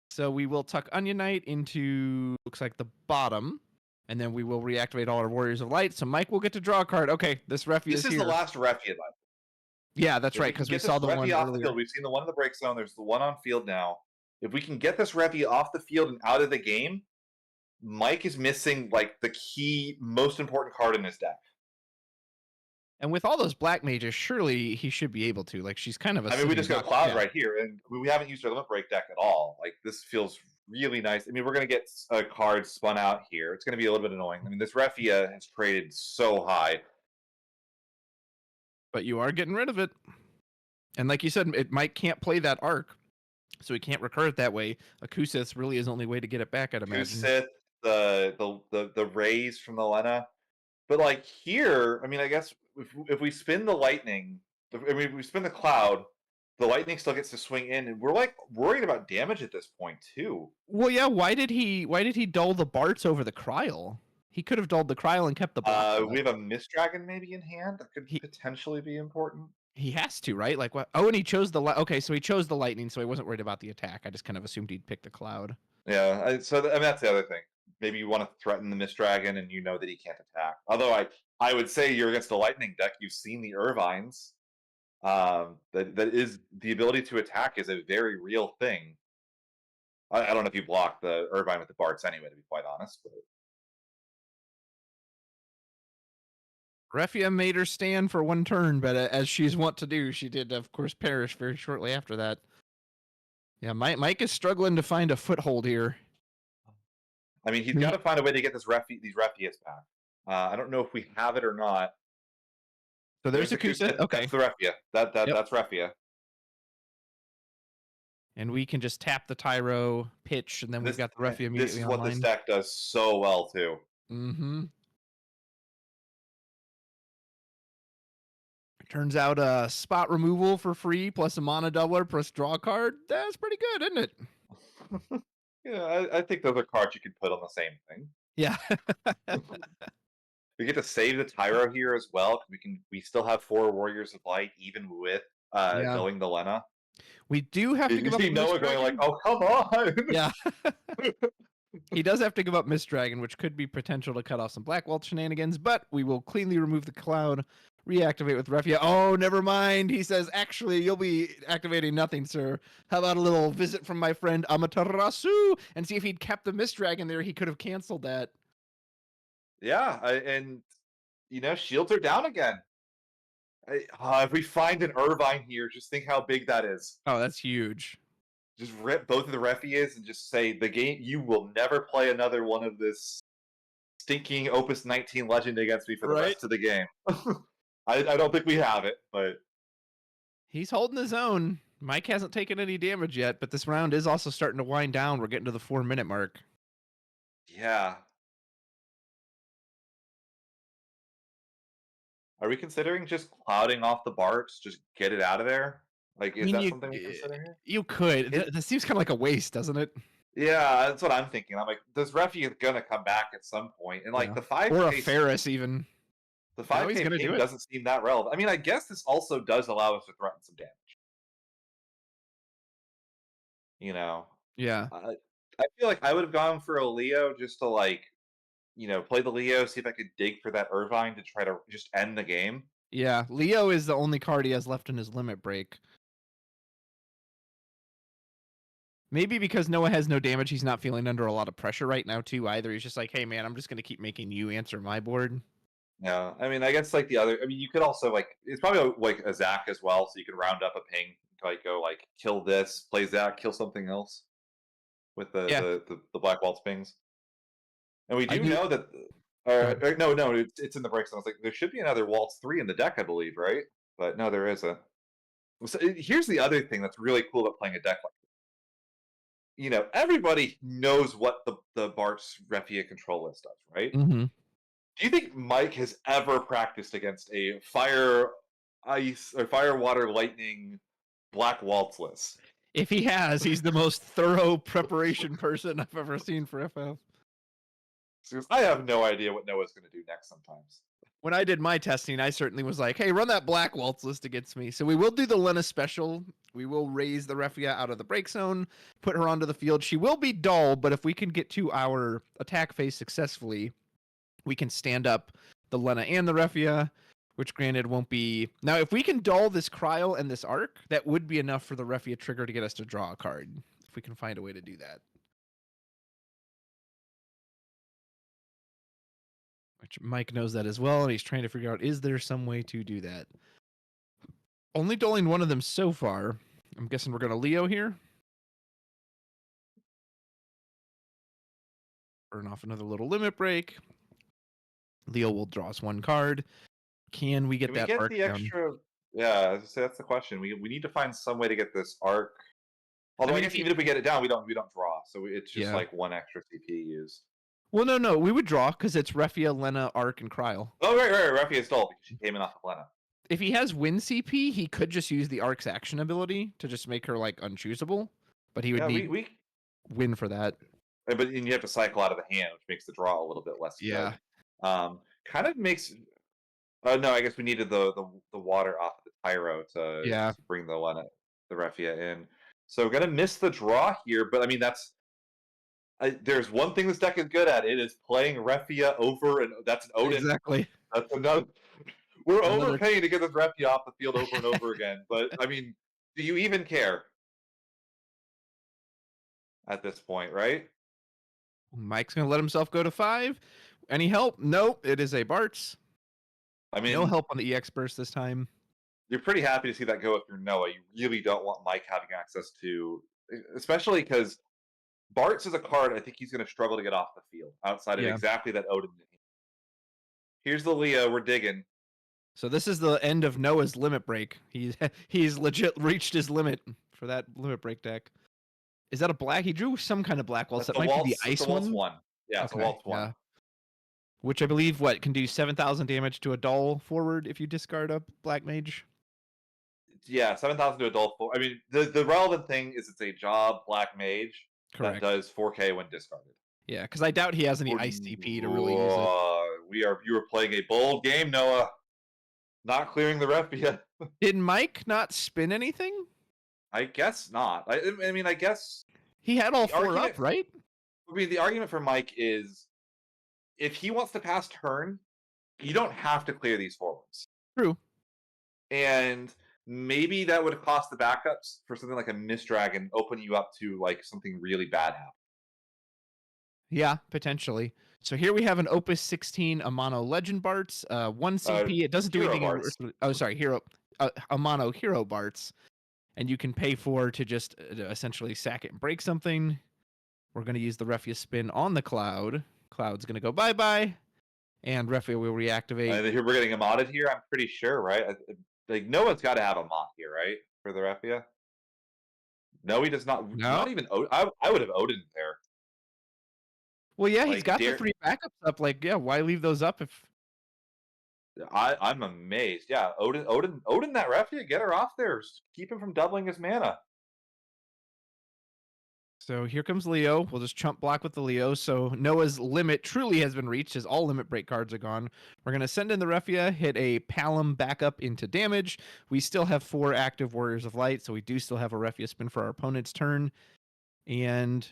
So we will tuck Onion Knight into, looks like the bottom, and then we will reactivate all our Warriors of Light. So Mike will get to draw a card. Okay, this Refia is here. This is the last Refia night. Yeah, that's right, because we saw the one off earlier. The field. We've seen the one in the break zone. There's the one on field now. If we can get this Refia off the field and out of the game, Mike is missing like the key, most important card in his deck. And with all those black mages, surely he should be able to. Like, she's kind of a. I mean, we just got Cloud right here, and we haven't used our limit break deck at all. Like, this feels really nice. I mean, we're going to get a card spun out here. It's going to be a little bit annoying. I mean, this Refia has traded so high. But you are getting rid of it. And like you said, Mike can't play that arc, so he can't recur it that way. A Kusith really is the only way to get it back, I'd imagine. Kusith, the rays from the Lena. But like here, I mean, I guess if we spin the lightning, if we spin the Cloud, the lightning still gets to swing in, and we're like worried about damage at this point too. Well, yeah. Why did he dull the Barts over the Kryl? He could have dulled the Kryl and kept the Barts. We have a Mist Dragon maybe in hand that could potentially be important. He has to, right? Like what? Oh, and he chose the okay. So he chose the lightning, so he wasn't worried about the attack. I just kind of assumed he'd pick the Cloud. Yeah. I mean, that's the other thing. Maybe you want to threaten the Mist Dragon, and you know that he can't attack. Although I would say you're against a lightning deck. You've seen the Irvines. That is the ability to attack is a very real thing. I don't know if you block the Irvine with the Barts anyway, to be quite honest. But... Refia made her stand for 1 turn, but as she's wont to do, she did, of course, perish very shortly after that. Yeah, Mike is struggling to find a foothold here. I mean, he's got to find a way to get these Refias back. I don't know if we have it or not. So there's a Kusith. Okay. That's the Refia. That's Refia. And we can just tap the Tyro, pitch, and then we've got the Refia immediately This is what online. this deck does so well, too. Mm-hmm. Turns out spot removal for free plus a mana doubler plus draw a card. That's pretty good, isn't it? Yeah, I think those are cards you can put on the same thing. Yeah. We get to save the Tyro here as well. We still have 4 Warriors of Light even with going the Lena. We do have to give up. You see Noah going like, "Oh, come on!" Yeah. He does have to give up Mist Dragon, which could be potential to cut off some Black Walt shenanigans, but we will cleanly remove the cloud, reactivate with Refia. Oh, never mind. He says, actually, you'll be activating nothing, sir. How about a little visit from my friend Amaterasu? And see if he'd kept the Mist Dragon there, he could have canceled that. Yeah, and shields are down again. If we find an Irvine here, just think how big that is. Oh, that's huge. Just rip both of the Refias and just say, the game, you will never play another one of this stinking Opus 19 Legend against me for the rest of the game. I don't think we have it, but he's holding his own. Mike hasn't taken any damage yet, but this round is also starting to wind down. We're getting to the 4-minute mark. Yeah. Are we considering just clouding off the Barts? Just get it out of there? Like, is that something we consider here? You could. That seems kind of like a waste, doesn't it? Yeah, that's what I'm thinking. I'm like, this Refia gonna come back at some point, and like the 5K or a Ferris even. The 5K ping doesn't seem that relevant. I mean, I guess this also does allow us to threaten some damage. Yeah. I feel like I would have gone for a Leo just to play the Leo, see if I could dig for that Irvine to try to just end the game. Yeah, Leo is the only card he has left in his limit break. Maybe because Noah has no damage, he's not feeling under a lot of pressure right now, too, either. He's just like, hey, man, I'm just going to keep making you answer my board. Yeah, I mean, I guess you could also, it's probably like a Zach as well, so you could round up a ping, go, kill this, play Zach, kill something else with the Black Waltz pings. And we do know that, no, it's in the breaks. I was like, there should be another Waltz 3 in the deck, I believe, right? But no, there isn't. So here's the other thing that's really cool about playing a deck like this. Everybody knows what the Bart's Refia control list does, right? Mm-hmm. Do you think Mike has ever practiced against a fire, ice, or fire, water, lightning, Black Waltz list? If he has, he's the most thorough preparation person I've ever seen for FF. I have no idea what Noah's going to do next sometimes. When I did my testing, I certainly was like, hey, run that Black Waltz list against me. So we will do the Lena special. We will raise the Refia out of the break zone, put her onto the field. She will be dull, but if we can get to our attack phase successfully, we can stand up the Lena and the Refia, which granted won't be... Now, if we can dull this Cryo and this Arc, that would be enough for the Refia trigger to get us to draw a card, if we can find a way to do that. Which Mike knows that as well, and he's trying to figure out, is there some way to do that? Only dulling one of them so far. I'm guessing we're going to Leo here. Burn off another little limit break. Leo will draw us one card. Can we get that arc the extra? Yeah, that's the question. We need to find some way to get this arc. Although I guess even if we get it down, we don't draw. So it's just like one extra CP used. Well, no, we would draw because it's Refia, Lena, Arc, and Cryo. Oh, right. Refia's dull because she came in off of Lena. If he has win CP, he could just use the Arc's action ability to just make her unchoosable. But he would need win for that. But you have to cycle out of the hand, which makes the draw a little bit less good. Kind of makes... no, I guess we needed the water off of the Tyro to bring the Refia in. So we're going to miss the draw here, but I mean, there's one thing this deck is good at. It is playing Refia over, and that's an Odin. Exactly. That's another... We're overpaying to get this Refia off the field over and over again. But, I mean, do you even care? At this point, right? Mike's going to let himself go to 5. Any help? Nope. It is a Bart's. I mean, no help on the EX burst this time. You're pretty happy to see that go through Noah. You really don't want Mike having access to, especially because Bart's is a card I think he's going to struggle to get off the field outside of exactly that Odin. Here's the Leo. We're digging. So this is the end of Noah's limit break. He's legit reached his limit for that limit break deck. Is that a black? He drew some kind of black waltz. That might be the ice one. Yeah, it's a waltz one. Yeah. Which I believe can do 7,000 damage to a doll forward if you discard a black mage. Yeah, 7,000 to a doll forward. I mean, the relevant thing is it's a job black mage that does 4K when discarded. Yeah, because I doubt he has any ice DP to really use it. You were playing a bold game, Noah. Not clearing the Refia. Did Mike not spin anything? I guess not. I mean, I guess he had all 4 up, right? I mean, the argument for Mike is if he wants to pass turn, you don't have to clear these forwards. True. And maybe that would cost the backups for something like a Misdrag and open you up to like something really bad happen. Yeah, potentially. So here we have an Opus 16 Amano Legend Barts, 1 CP. It doesn't do Hero anything. Barts. Oh, sorry, Hero Amano Hero Barts, and you can pay 4 to just essentially sack it and break something. We're going to use the Refia spin on the Cloud. Cloud's going to go bye-bye, and Refia will reactivate. We're getting a modded here, I'm pretty sure, right? Like, Noah's got to have a mod here, right? For the Refia? No, he does not. No? Not even I would have Odin there. Well, yeah, he's Like, got the 3 backups up. Like, yeah, why leave those up if... I'm amazed. Yeah, Odin that Refia, get her off there. Keep him from doubling his mana. So here comes Leo. We'll just chump block with the Leo. So Noah's limit truly has been reached as all limit break cards are gone. We're going to send in the Refia, hit a Palom backup into damage. We still have 4 active Warriors of Light, so we do still have a Refia spin for our opponent's turn. And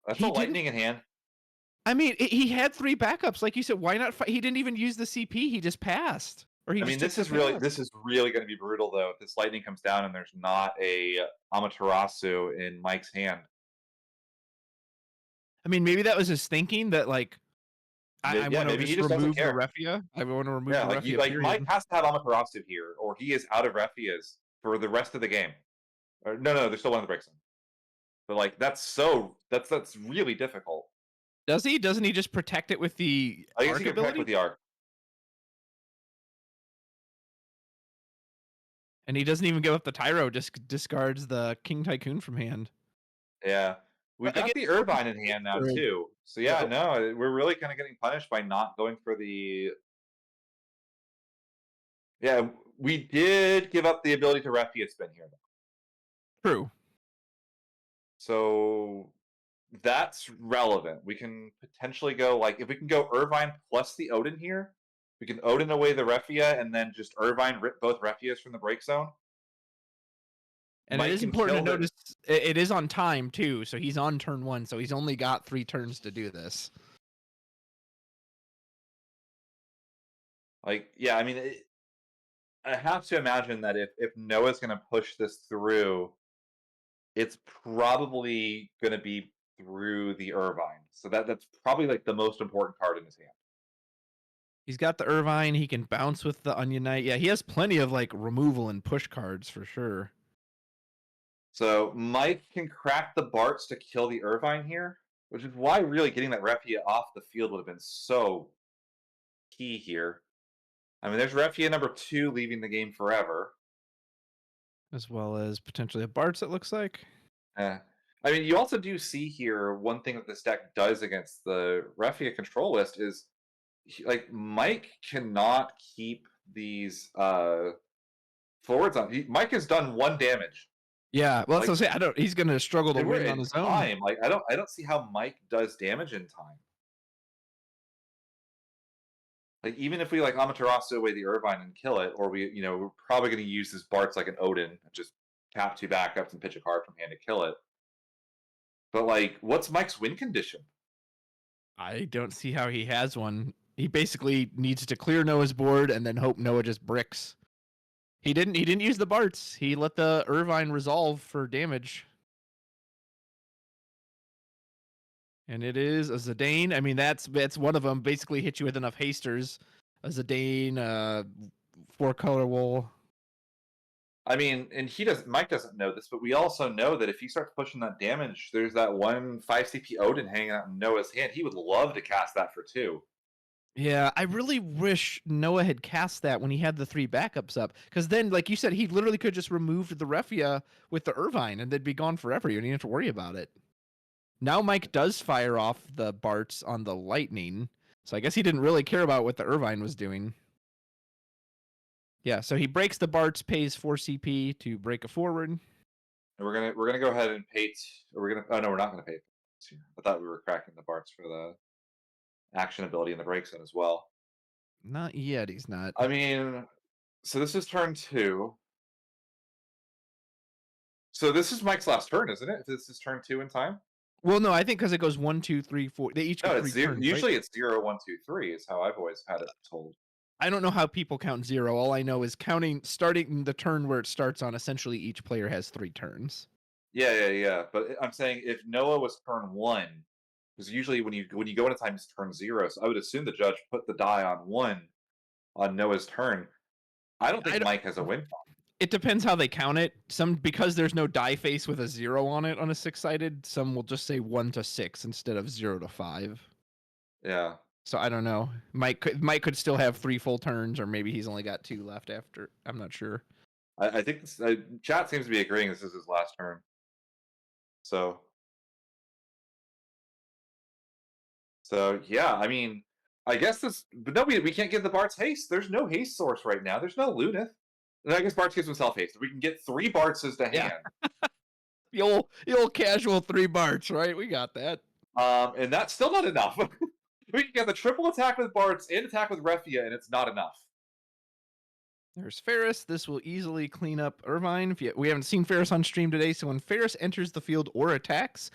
that's a lightning in hand. I mean, he had 3 backups. Like you said, why not fight? He didn't even use the CP. He just passed. Or he this is really going to be brutal though. If this lightning comes down and there's not a Amaterasu in Mike's hand. I mean, maybe that was his thinking that like I want to just remove the Refia. I want to remove the Refia. Like Mike has to have Amaterasu here, or he is out of Refias for the rest of the game. Or, no, there's still one of the breaks in. But like that's really difficult. Does he? Doesn't he just protect it with the I guess arc he can ability? protect with the arc. And he doesn't even give up the Tyro, just discards the King Tycoon from hand. Yeah. We've got the Irvine in hand now too. So yeah, no, we're really kind of getting punished by not going for the... Yeah, we did give up the ability to Refia spin here though. True. So that's relevant. We can potentially go like if we can go Irvine plus the Odin here, we can Odin away the Refia and then just Irvine rip both Refias from the break zone. And Mike, it is important to notice it is on time too, so he's on turn 1, so he's only got 3 turns to do this. Like, yeah, I mean, I have to imagine that if Noah's going to push this through, it's probably going to be through the Irvine. So that's probably like the most important card in his hand. He's got the Irvine. He can bounce with the Onion Knight. Yeah, he has plenty of like removal and push cards for sure. So Mike can crack the Barts to kill the Irvine here, which is why really getting that Refia off the field would have been so key here. I mean, there's Refia number 2 leaving the game forever. As well as potentially a Barts, it looks like. I mean, you also do see here one thing that this deck does against the Refia control list is, like, Mike cannot keep these forwards on. Mike has done 1 damage. Yeah, well, that's what I'm saying. He's going to struggle to win on his own. Like, I don't see how Mike does damage in time. Like, even if we like Amaterasu away the Irvine and kill it, or we're probably going to use this Barts like an Odin and just tap 2 backups and pitch a card from hand to kill it. But like, what's Mike's win condition? I don't see how he has one. He basically needs to clear Noah's board and then hope Noah just bricks. He didn't use the Barts. He let the Irvine resolve for damage. And it is a Zidane. I mean, that's one of them. Basically hit you with enough hasters. A Zidane, 4-color wool. I mean, and Mike doesn't know this, but we also know that if he starts pushing that damage, there's that 1 5 CP Odin hanging out in Noah's hand. He would love to cast that for 2. Yeah, I really wish Noah had cast that when he had the 3 backups up. Because then, like you said, he literally could just removed the Refia with the Irvine and they'd be gone forever. You didn't have to worry about it. Now Mike does fire off the Barts on the Lightning. So I guess he didn't really care about what the Irvine was doing. Yeah, so he breaks the Barts, pays 4 CP to break a forward. And we're gonna go ahead and pay. Oh no, we're not gonna pay. I thought we were cracking the Barts for the action ability in the break zone as well. Not yet, he's not. I mean, so this is turn 2. So this is Mike's last turn, isn't it? If this is turn 2 in time. Well, no, I think because it goes 1, 2, 3, 4. They each No, get it's 3 turns, right? usually it's 0, 1, 2, 3 is how I've always had it told. I don't know how people count 0. All I know is starting the turn where it starts on. Essentially, each player has 3 turns. Yeah. But I'm saying if Noah was turn 1, because usually when you go into time, it's turn 0. So I would assume the judge put the die on 1 on Noah's turn. I don't I think don't, Mike has a win. it depends how they count it. Some, because there's no die face with a 0 on it on a 6-sided, some will just say 1 to 6 instead of 0 to 5. Yeah. So I don't know. Mike could still have 3 full turns, or maybe he's only got 2 left after. I'm not sure. I think this, chat seems to be agreeing this is his last turn. So yeah, I mean, I guess this, but no, we can't give the Bart's haste. There's no haste source right now. There's no Lunith. And I guess Bart gives himself haste. We can get 3 Bartses to hand. The old casual 3 Barts, right? We got that. And that's still not enough. We can get the triple attack with Bart's and attack with Refia, and it's not enough. There's Ferris. This will easily clean up Irvine. We haven't seen Ferris on stream today, so when Ferris enters the field or attacks,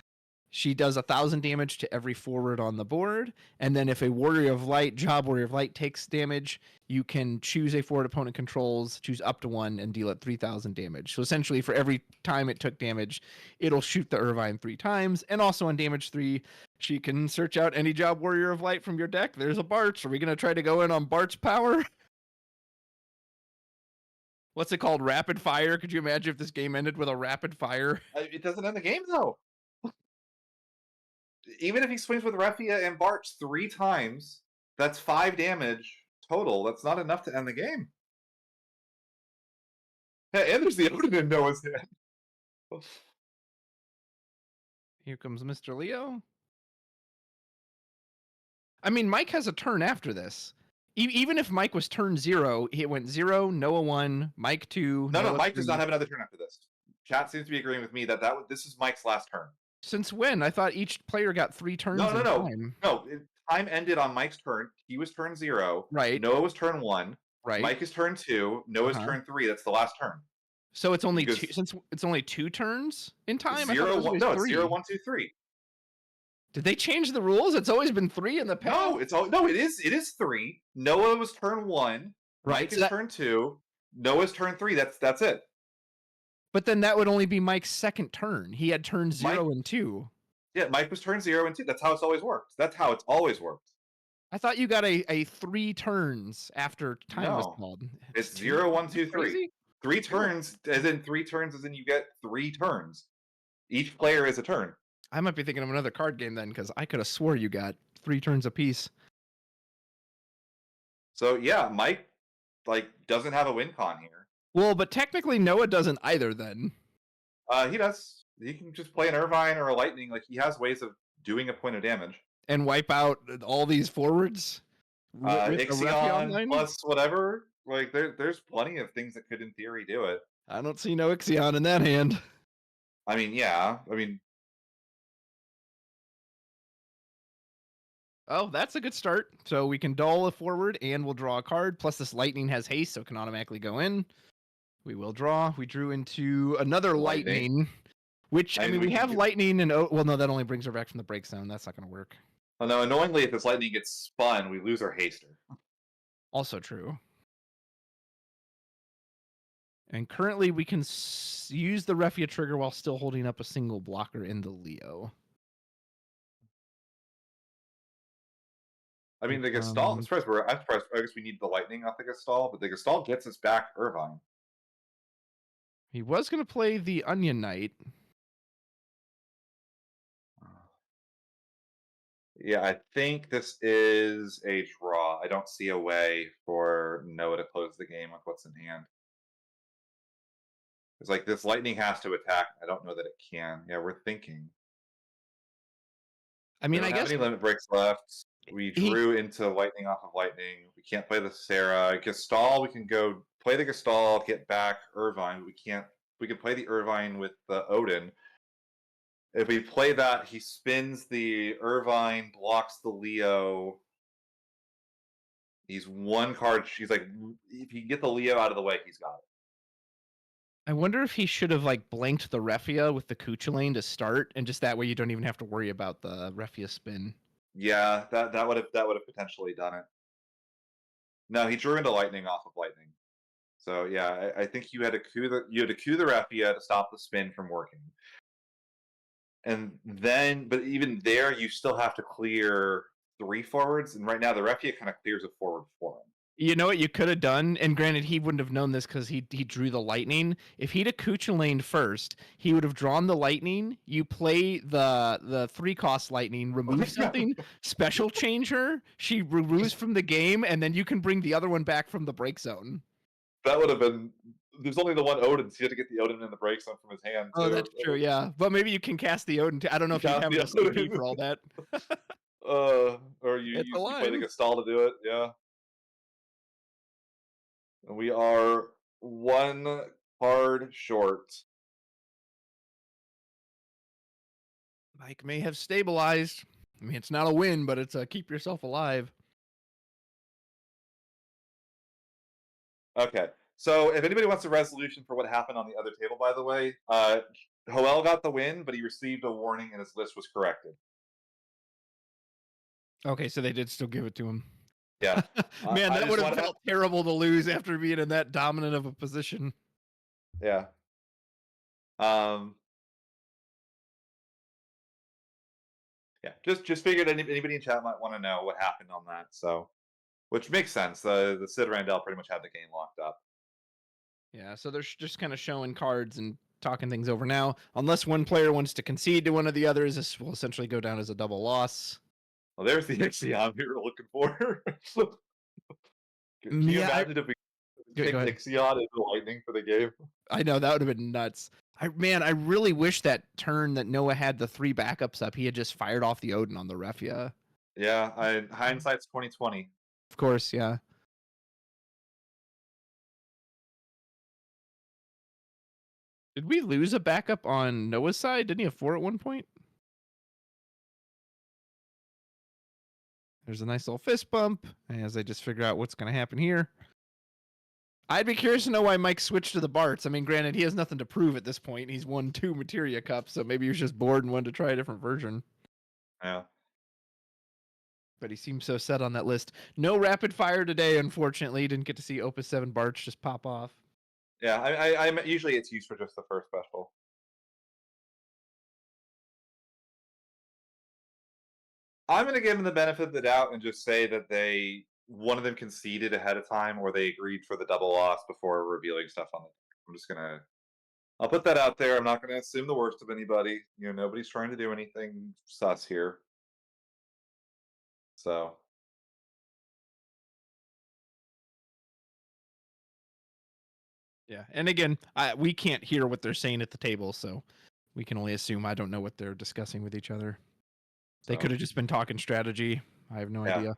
she does 1,000 damage to every forward on the board. And then if a Warrior of Light, Job Warrior of Light takes damage, you can choose a forward opponent controls, choose up to 1, and deal it 3,000 damage. So essentially, for every time it took damage, it'll shoot the Irvine 3 times. And also on damage 3, she can search out any Job Warrior of Light from your deck. There's a Bart's. Are we going to try to go in on Bart's power? What's it called? Rapid fire? Could you imagine if this game ended with a rapid fire? It doesn't end the game, though. Even if he swings with Refia and Bart's 3 times, that's 5 damage total. That's not enough to end the game. Hey, and there's the Odin in Noah's hand. Here comes Mr. Leo. I mean, Mike has a turn after this. Even if Mike was turn 0, it went 0, Noah 1, Mike 2. No, Noah Mike 3. does not have another turn after this. Chat seems to be agreeing with me that this is Mike's last turn. Since when? I thought each player got 3 turns. No. Time. No, time ended on Mike's turn. He was turn 0. Right. Noah was turn 1. Right. Mike is turn 2. Noah's turn 3. That's the last turn. So it's only 2, since it's only 2 turns in time. 0, 1, no, it's 0, 1, 2, 3. Did they change the rules? It's always been 3 in the past. No, it is 3. Noah was turn 1. Right. Mike is turn 2. Noah's turn 3. That's it. But then that would only be Mike's second turn. He had turn 0 and 2. Yeah, Mike was turn 0 and 2. That's how it's always worked. That's how it's always worked. I thought you got a 3 turns after time was called. It's 0, 1, 2, 3. 3 turns, as in you get 3 turns. Each player is a turn. I might be thinking of another card game then, because I could have swore you got 3 turns apiece. So yeah, Mike doesn't have a win con here. Well, but technically Noah doesn't either then. He does. He can just play an Irvine or a Lightning. He has ways of doing a point of damage. And wipe out all these forwards? Ixion plus whatever. There's plenty of things that could in theory do it. I don't see no Ixion in that hand. I mean, yeah. Oh, that's a good start. So we can dull a forward and we'll draw a card. Plus this Lightning has haste, so it can automatically go in. We will draw. We drew into another lightning which, I mean, we have Lightning and... well, no, that only brings her back from the break zone. That's not going to work. Well, no, annoyingly, if this Lightning gets spun, we lose our haster. Also true. And currently, we can use the Refia trigger while still holding up a single blocker in the Leo. I mean, the Gestalt, I'm surprised. I guess we need the Lightning off the Gestalt, but the Gestalt gets us back Irvine. He was going to play the Onion Knight. Yeah, I think this is a draw. I don't see a way for Noah to close the game with what's in hand. It's like this Lightning has to attack. I don't know that it can. Yeah, we're thinking. I mean, I guess any limit breaks left. We drew into Lightning off of Lightning. We can't play the Sarah. Gestalt, we can go play the Gestalt, get back Irvine. We can't. We can play the Irvine with the Odin. If we play that, he spins the Irvine, blocks the Leo. He's one card. She's like, if you get the Leo out of the way, he's got it. I wonder if he should have like blanked the Refia with the Cuchulain to start, and just that way you don't even have to worry about the Refia spin. Yeah, that would have potentially done it. No, he drew into lightning off of lightning. So yeah, I think you had to coup the Refia to stop the spin from working. And then, but even there, you still have to clear 3 forwards. And right now, the Refia kind of clears a forward for him. You know what you could have done, and granted, he wouldn't have known this because he drew the lightning. If he'd have Cuchulained first, he would have drawn the lightning. You play the 3-cost lightning, remove something, special change her. She removes from the game, and then you can bring the other one back from the break zone. That would have been. There's only the one Odin, so you had to get the Odin in the break zone from his hand. Oh, that's true. Yeah, but maybe you can cast the Odin. I don't know if you have enough CP for all that. Or you play the Gestalt to do it. Yeah. And we are 1 card short. Mike may have stabilized. I mean, it's not a win, but it's a keep yourself alive. Okay. So if anybody wants a resolution for what happened on the other table, by the way, Hoel got the win, but he received a warning and his list was corrected. Okay, so they did still give it to him. Yeah. Man, that would have felt terrible to lose after being in that dominant of a position. Yeah. Yeah, just figured anybody in chat might want to know what happened on that. So, which makes sense. The Sid Randell pretty much had the game locked up. Yeah, so they're just kind of showing cards and talking things over now. Unless one player wants to concede to one of the others, this will essentially go down as a double loss. Well, there's the Ixion we were looking for. Can you imagine if we picked Ixion into Lightning for the game? I know, that would have been nuts. I really wish that turn that Noah had the 3 backups up, he had just fired off the Odin on the Refia. Yeah, hindsight's 2020. Of course, yeah. Did we lose a backup on Noah's side? Didn't he have 4 at one point? There's a nice little fist bump as I just figure out what's going to happen here. I'd be curious to know why Mike switched to the Barts. I mean, granted, he has nothing to prove at this point. He's won 2 Materia Cups, so maybe he was just bored and wanted to try a different version. Yeah. But he seems so set on that list. No rapid fire today, unfortunately. Didn't get to see Opus 7 Barts just pop off. Yeah, I usually it's used for just the first special. I'm going to give them the benefit of the doubt and just say that one of them conceded ahead of time or they agreed for the double loss before revealing stuff on the. I'm just going to. I'll put that out there. I'm not going to assume the worst of anybody. You know, nobody's trying to do anything sus here. So. Yeah, and again, we can't hear what they're saying at the table, so we can only assume. I don't know what they're discussing with each other. They could have just been talking strategy. I have no idea.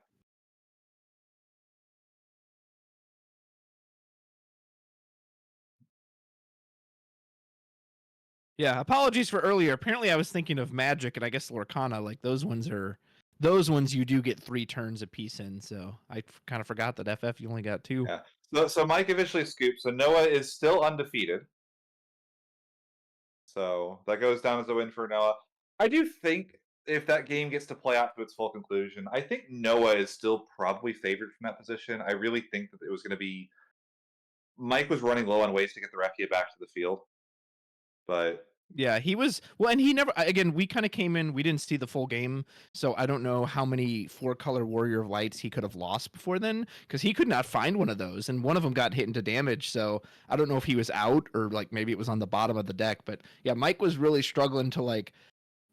Yeah, apologies for earlier. Apparently, I was thinking of Magic, and I guess Lorcana. Like those ones you do get 3 turns a piece in. So I kind of forgot that FF you only got 2. Yeah. So Mike eventually scooped. So Noah is still undefeated. So that goes down as a win for Noah. I do think if that game gets to play out to its full conclusion, I think Noah is still probably favored from that position. I really think that it was going to be. Mike was running low on ways to get the Refia back to the field. But yeah, he was and he never. Again, we kind of came in. We didn't see the full game, so I don't know how many 4-color Warrior of Lights he could have lost before then, because he could not find one of those, and one of them got hit into damage. So I don't know if he was out or like maybe it was on the bottom of the deck. But yeah, Mike was really struggling to like,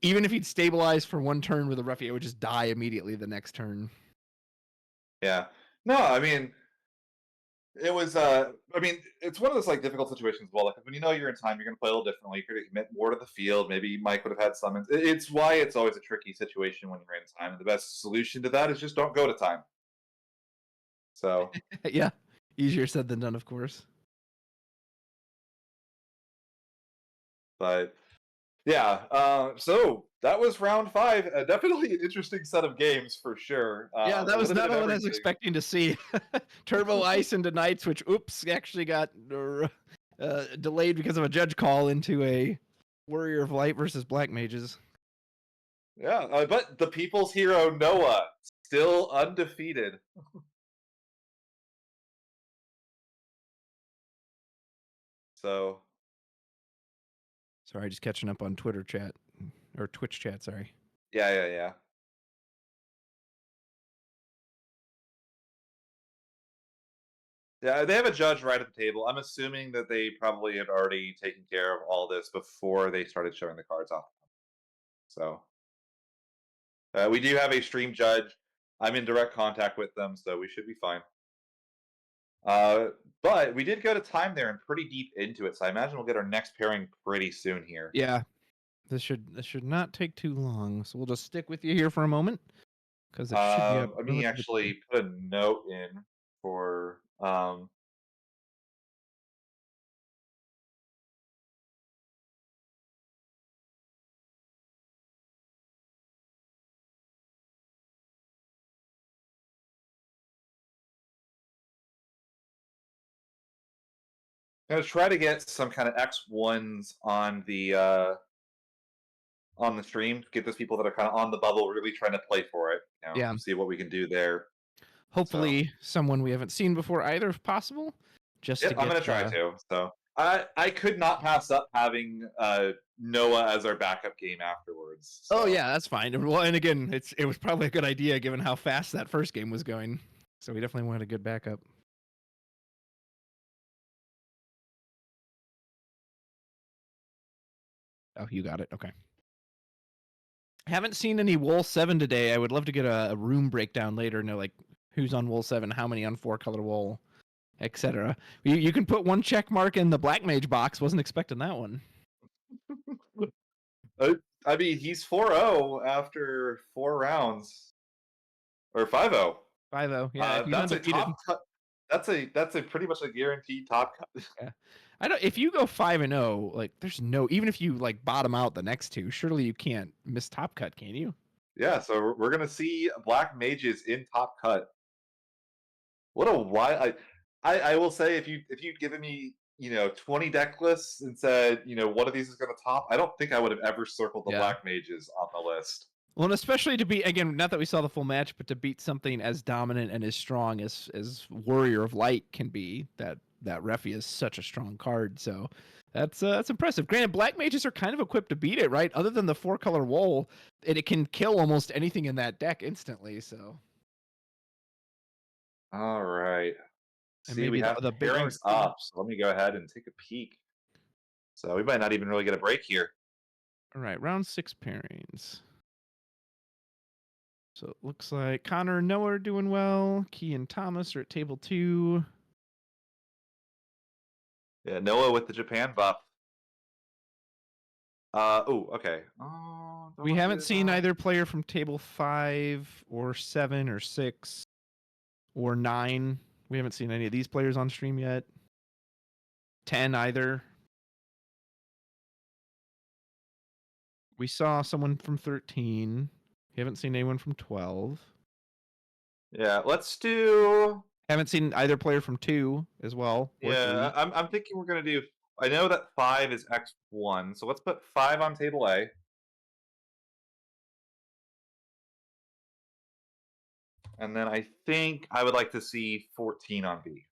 even if he'd stabilize for 1 turn with a Refia, it would just die immediately the next turn. Yeah, no, I mean. It was, I mean, it's one of those like difficult situations as well. Like when you know you're in time, you're going to play a little differently. You're going to commit more to the field. Maybe Mike would have had summons. It's why it's always a tricky situation when you're in time. And the best solution to that is just don't go to time. So yeah, easier said than done, of course. But yeah, so that was round 5. Definitely an interesting set of games for sure. Yeah, that was not what I was expecting to see. Turbo Ice into Knights, which, oops, actually got delayed because of a judge call into a Warrior of Light versus Black Mages. Yeah, but the people's hero, Noah, still undefeated. So, Sorry, just catching up on Twitter chat or Twitch chat. Sorry. yeah. Yeah, they have a judge right at the table. I'm assuming that they probably had already taken care of all this before they started showing the cards off. So, we do have a stream judge. I'm in direct contact with them, so we should be fine. But we did go to time there and pretty deep into it, so I imagine we'll get our next pairing pretty soon here. Yeah, this should not take too long. So we'll just stick with you here for a moment because it should be. Let me actually put a note in for I'm gonna try to get some kind of X1s on the stream. Get those people that are kind of on the bubble, really trying to play for it. Yeah. See what we can do there. Hopefully, someone we haven't seen before either, if possible. Just to get, I'm gonna try to. So I could not pass up having Noah as our backup game afterwards. So. Oh yeah, that's fine. Well, and again, it was probably a good idea given how fast that first game was going. So we definitely wanted a good backup. Oh, you got it. Okay. Haven't seen any Wool 7 today. I would love to get a room breakdown later. Know like who's on Wool 7, how many on 4-color Wool, etc. You can put one check mark in the Black Mage box. Wasn't expecting that one. I mean, he's 4-0 after 4 rounds, or 5-0. 5-0. Yeah, that's a top cut. That's a pretty much a guaranteed top cut. Yeah. I don't. If you go 5-0, like there's no. Even if you like bottom out the next two, surely you can't miss top cut, can you? Yeah. So we're gonna see Black Mages in top cut. What a wild! I will say if you'd given me 20 deck lists and said one of these is gonna top, I don't think I would have ever circled the Black Mages on the list. Well, and especially to beat, again, not that we saw the full match, but to beat something as dominant and as strong as Warrior of Light can be, that Refia is such a strong card. So that's impressive. Granted, Black Mages are kind of equipped to beat it, right? Other than the 4-color Wool, it can kill almost anything in that deck instantly. So. All right. And See, maybe we have the pairings up. So let me go ahead and take a peek. So we might not even really get a break here. All right, round 6 pairings. So it looks like Connor and Noah are doing well. Key and Thomas are at table 2. Yeah, Noah with the Japan buff. Oh, okay. We haven't seen either player from table 5 or 7 or 6 or 9. We haven't seen any of these players on stream yet. 10 either. We saw someone from 13. We haven't seen anyone from 12. Yeah, let's do. Haven't seen either player from 2 as well. Yeah, I'm thinking we're gonna do. I know that 5 is X1, so let's put 5 on table A. And then I think I would like to see 14 on B.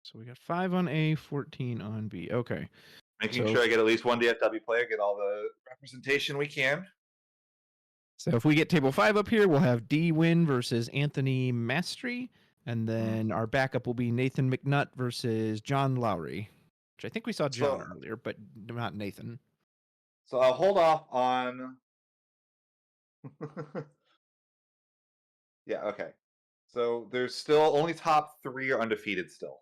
So we got 5 on A, 14 on B. Okay. Making sure I get at least one DFW player, get all the representation we can. So if we get table 5 up here, we'll have D Win versus Anthony Mastry. And then our backup will be Nathan McNutt versus John Lowry, which I think we saw John earlier, but not Nathan. So I'll hold off on. Yeah, okay. So there's still only top 3 are undefeated still.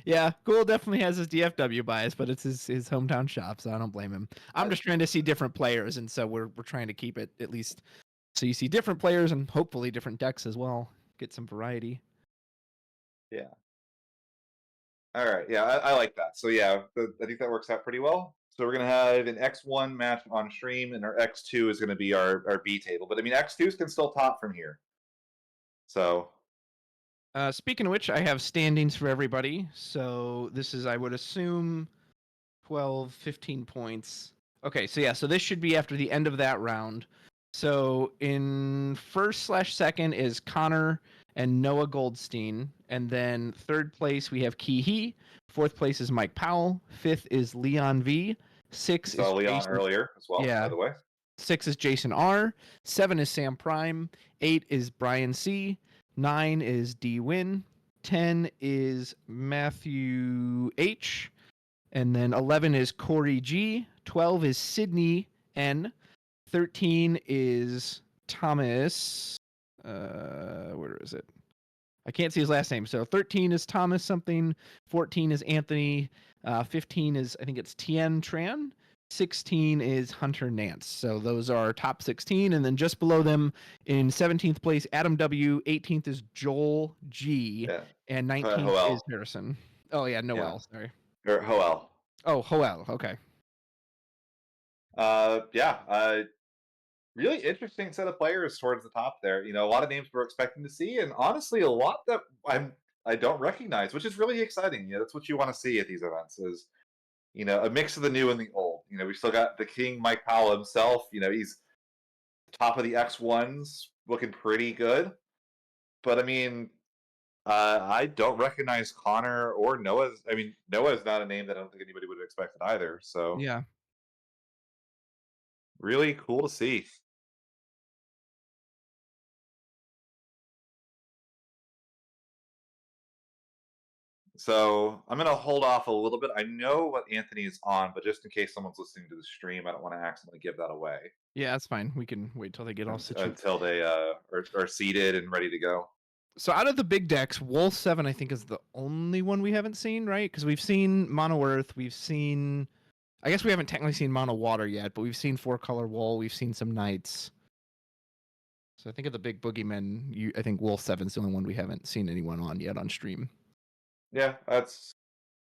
Yeah, Ghoul definitely has his DFW bias, but it's his hometown shop, so I don't blame him. I'm just trying to see different players, and so we're trying to keep it at least so you see different players and hopefully different decks as well. Get some variety. Yeah. All right. Yeah, I like that. So yeah, I think that works out pretty well. So we're going to have an X1 match on stream, and our X2 is going to be our B table. But I mean, X2s can still top from here. So. Speaking of which, I have standings for everybody. So this is, I would assume, 12, 15 points. Okay, so yeah, so this should be after the end of that round. So in first/second is Connor and Noah Goldstein. And then third place, we have Key. Fourth place is Mike Powell. Fifth is Leon V. Six Saw is Leon Jason, earlier as well, yeah. by the way. 6 is Jason R. 7 is Sam Prime. 8 is Brian C. 9 is D Win. 10 is Matthew H. And then 11 is Corey G. 12 is Sydney N. 13 is Thomas. Where is it? I can't see his last name. So 13 is Thomas something. 14 is Anthony. 15 is, I think it's Tien Tran. 16 is Hunter Nance. So those are top 16. And then just below them in 17th place, Adam W. 18th is Joel G. Yeah. And 19th Hoel. is Harrison. Oh, yeah, Noel. Yeah. Sorry. Or Hoel. Oh, Hoel. Okay. Really interesting set of players towards the top there. You know, a lot of names we're expecting to see, and honestly, a lot that I don't recognize, which is really exciting. You know, that's what you want to see at these events is, you know, a mix of the new and the old. You know, we still got the King, Mike Powell himself. You know, he's top of the X1s, looking pretty good. But I mean, I don't recognize Connor or Noah's. I mean, Noah is not a name that I don't think anybody would have expected either. So yeah, really cool to see. So I'm gonna hold off a little bit. I know what Anthony is on, but just in case someone's listening to the stream, I don't want to accidentally give that away. Yeah, that's fine. We can wait till they get all situated. Until they are seated and ready to go. So out of the big decks, Wolf 7, I think, is the only one we haven't seen, right? Because we've seen Mono Earth, we've seen... I guess we haven't technically seen Mono Water yet, but we've seen 4-color Wool, we've seen some Knights. So I think of the big boogeymen, I think Wolf 7's the only one we haven't seen anyone on yet on stream. Yeah, that's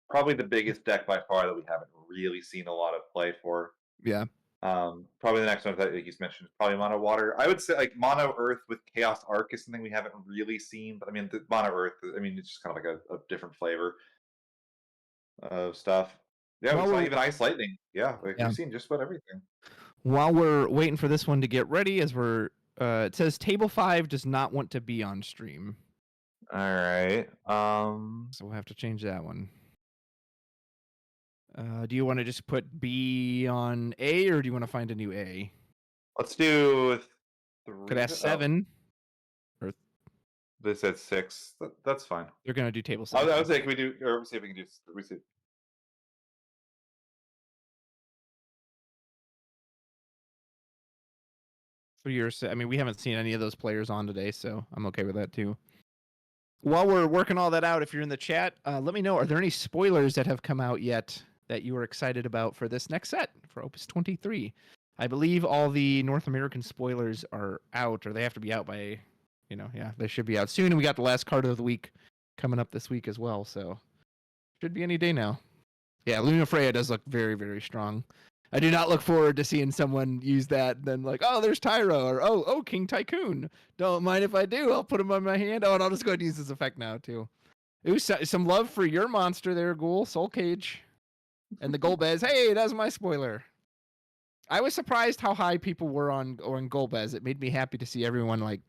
probably the biggest deck by far that we haven't really seen a lot of play for. Yeah. Probably the next one that he's mentioned is probably Mono Water. I would say like Mono Earth with Chaos Arc is something we haven't really seen, but I mean the Mono Earth, I mean it's just kind of like a different flavor of stuff. Yeah, it's not even Ice Lightning. Yeah, like we've seen just about everything. While we're waiting for this one to get ready, as we're it says Table 5 does not want to be on stream. All right. So we'll have to change that one. Do you want to just put B on A, or do you want to find a new A? Let's do 3. Could ask 7. Or they said 6. That's fine. They're gonna do table 7. I would say, can we do? Or see if we can do. We see. For yours, I mean, we haven't seen any of those players on today, so I'm okay with that too. While we're working all that out, if you're in the chat, let me know. Are there any spoilers that have come out yet that you are excited about for this next set for Opus 23? I believe all the North American spoilers are out, or they have to be out by, yeah, they should be out soon. And we got the last card of the week coming up this week as well, so should be any day now. Yeah, Luna Freya does look very, very strong. I do not look forward to seeing someone use that and then like, oh, there's Tyro, or oh, King Tycoon. Don't mind if I do. I'll put him on my hand. Oh, and I'll just go ahead and use this effect now too. Ooh, some love for your monster there, Ghoul, Soul Cage. And the Golbez. Hey, that's my spoiler. I was surprised how high people were on Golbez. It made me happy to see everyone like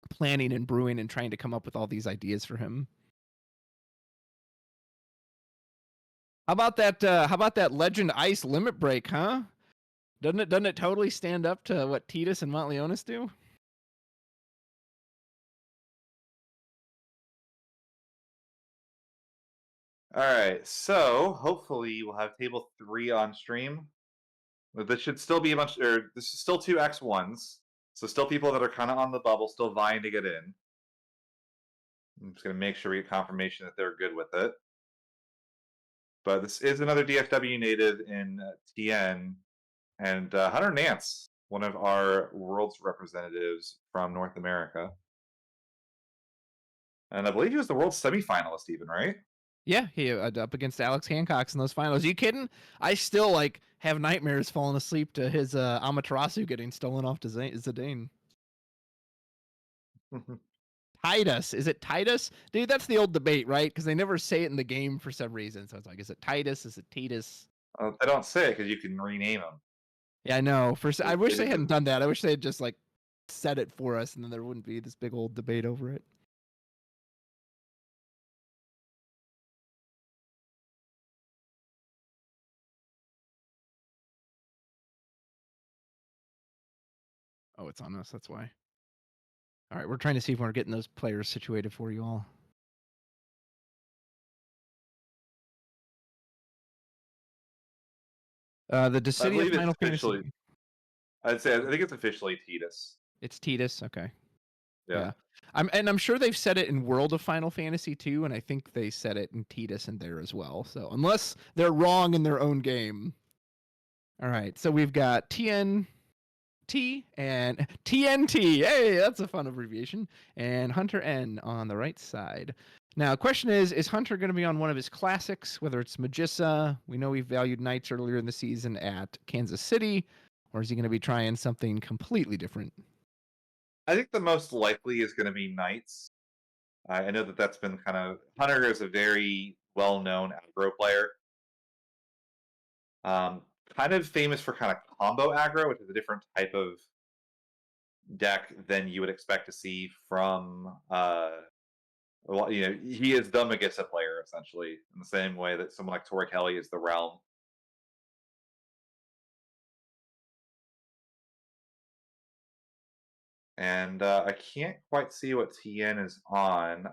planning and brewing and trying to come up with all these ideas for him. How about that Legend Ice Limit Break, huh? Doesn't it totally stand up to what Titus and Montleonis do? All right, so hopefully we'll have table 3 on stream. But this should still be this is still 2 X1s, so still people that are kind of on the bubble, still vying to get in. I'm just gonna make sure we get confirmation that they're good with it. But this is another DFW native in Tien, and Hunter Nance, one of our world's representatives from North America. And I believe he was the world semifinalist even, right? Yeah, he up against Alex Hancock's in those finals. Are you kidding? I still like have nightmares falling asleep to his Amaterasu getting stolen off to Zidane. Titus. Is it Titus? Dude, that's the old debate, right? Because they never say it in the game for some reason. So it's like, is it Titus? Is it Titus? They don't say it because you can rename them. Yeah, I know. I wish they did hadn't done that. I wish they had just like said it for us, and then there wouldn't be this big old debate over it. Oh, it's on us. That's why. All right, we're trying to see if we're getting those players situated for you all. The I Decidia believe Final it's officially. Fantasy. I think it's officially Titus. It's Titus. Okay. Yeah. I'm sure they've said it in World of Final Fantasy too, and I think they said it in Titus in there as well. So unless they're wrong in their own game. All right, so we've got TNT and TNT. Hey, that's a fun abbreviation. And Hunter N on the right side. Now, question is Hunter going to be on one of his classics, whether it's Magissa? We know we valued Knights earlier in the season at Kansas City, or is he going to be trying something completely different? I think the most likely is going to be Knights. I know that that's been kind of Hunter is a very well-known aggro player. Kind of famous for kind of combo aggro, which is a different type of deck than you would expect to see from. Well, he is the Magissa player essentially, in the same way that someone like Tori Kelly is the Realm. And I can't quite see what Tien is on.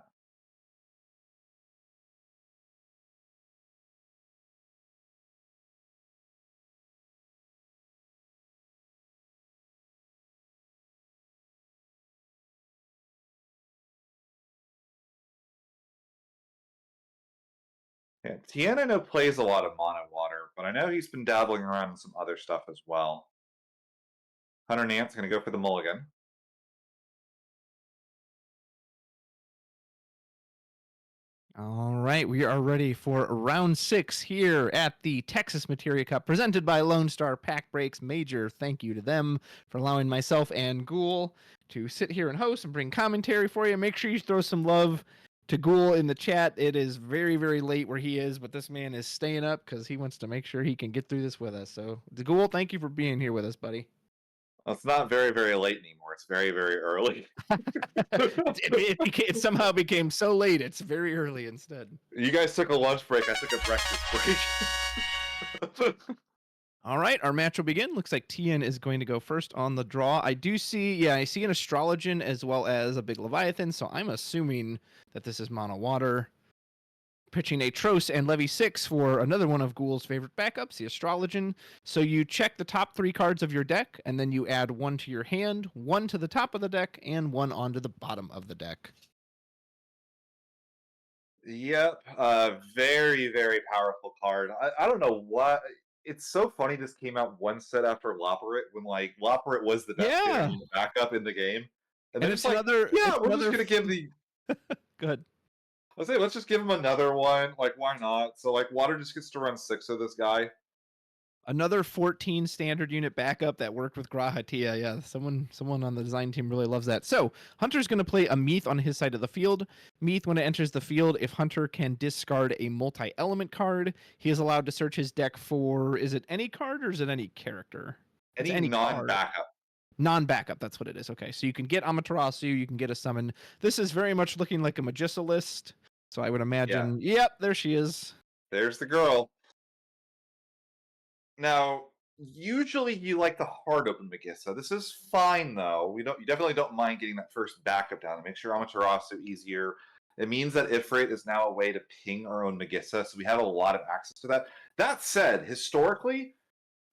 Yeah, Tien I know plays a lot of mono water, but I know he's been dabbling around in some other stuff as well. Hunter Nance going to go for the mulligan. All right, we are ready for round 6 here at the Texas Materia Cup, presented by LoneStarPackBreaks. Major thank you to them for allowing myself and Ghoul to sit here and host and bring commentary for you. Make sure you throw some love to Ghoul in the chat. It is very, very late where he is, but this man is staying up because he wants to make sure he can get through this with us. So, Ghoul, thank you for being here with us, buddy. Well, it's not very, very late anymore. It's very, very early. It somehow became so late. It's very early instead. You guys took a lunch break. I took a breakfast break. All right, our match will begin. Looks like Tien is going to go first on the draw. I see an Astrologian as well as a big Leviathan, so I'm assuming that this is mono water. Pitching a Tros and Levy 6 for another one of Ghoul's favorite backups, the Astrologian. So you check the top 3 cards of your deck, and then you add 1 to your hand, 1 to the top of the deck, and 1 onto the bottom of the deck. Yep, very, very powerful card. I don't know what. It's so funny this came out one set after Loporrit, when like Loporrit was the best backup in the game. And then it's like, we're just gonna give the good. Let's say let's just give him another one. Like, why not? So like Water just gets to run 6 of this guy. Another 14 standard unit backup that worked with Grahatia. Yeah, someone on the design team really loves that. So Hunter's going to play a Meath on his side of the field. Meath, when it enters the field, if Hunter can discard a multi-element card, he is allowed to search his deck for, is it any card or is it any character? Any non-backup. Non-backup, that's what it is. Okay, so you can get Amaterasu, you can get a summon. This is very much looking like a Magissa list. So I would imagine, yep, there she is. There's the girl. Now, usually you like the hard open Magissa. This is fine though. You definitely don't mind getting that first backup down to make sure Amaterasu easier. It means that Ifrit is now a way to ping our own Magissa, so we have a lot of access to that. That said, historically,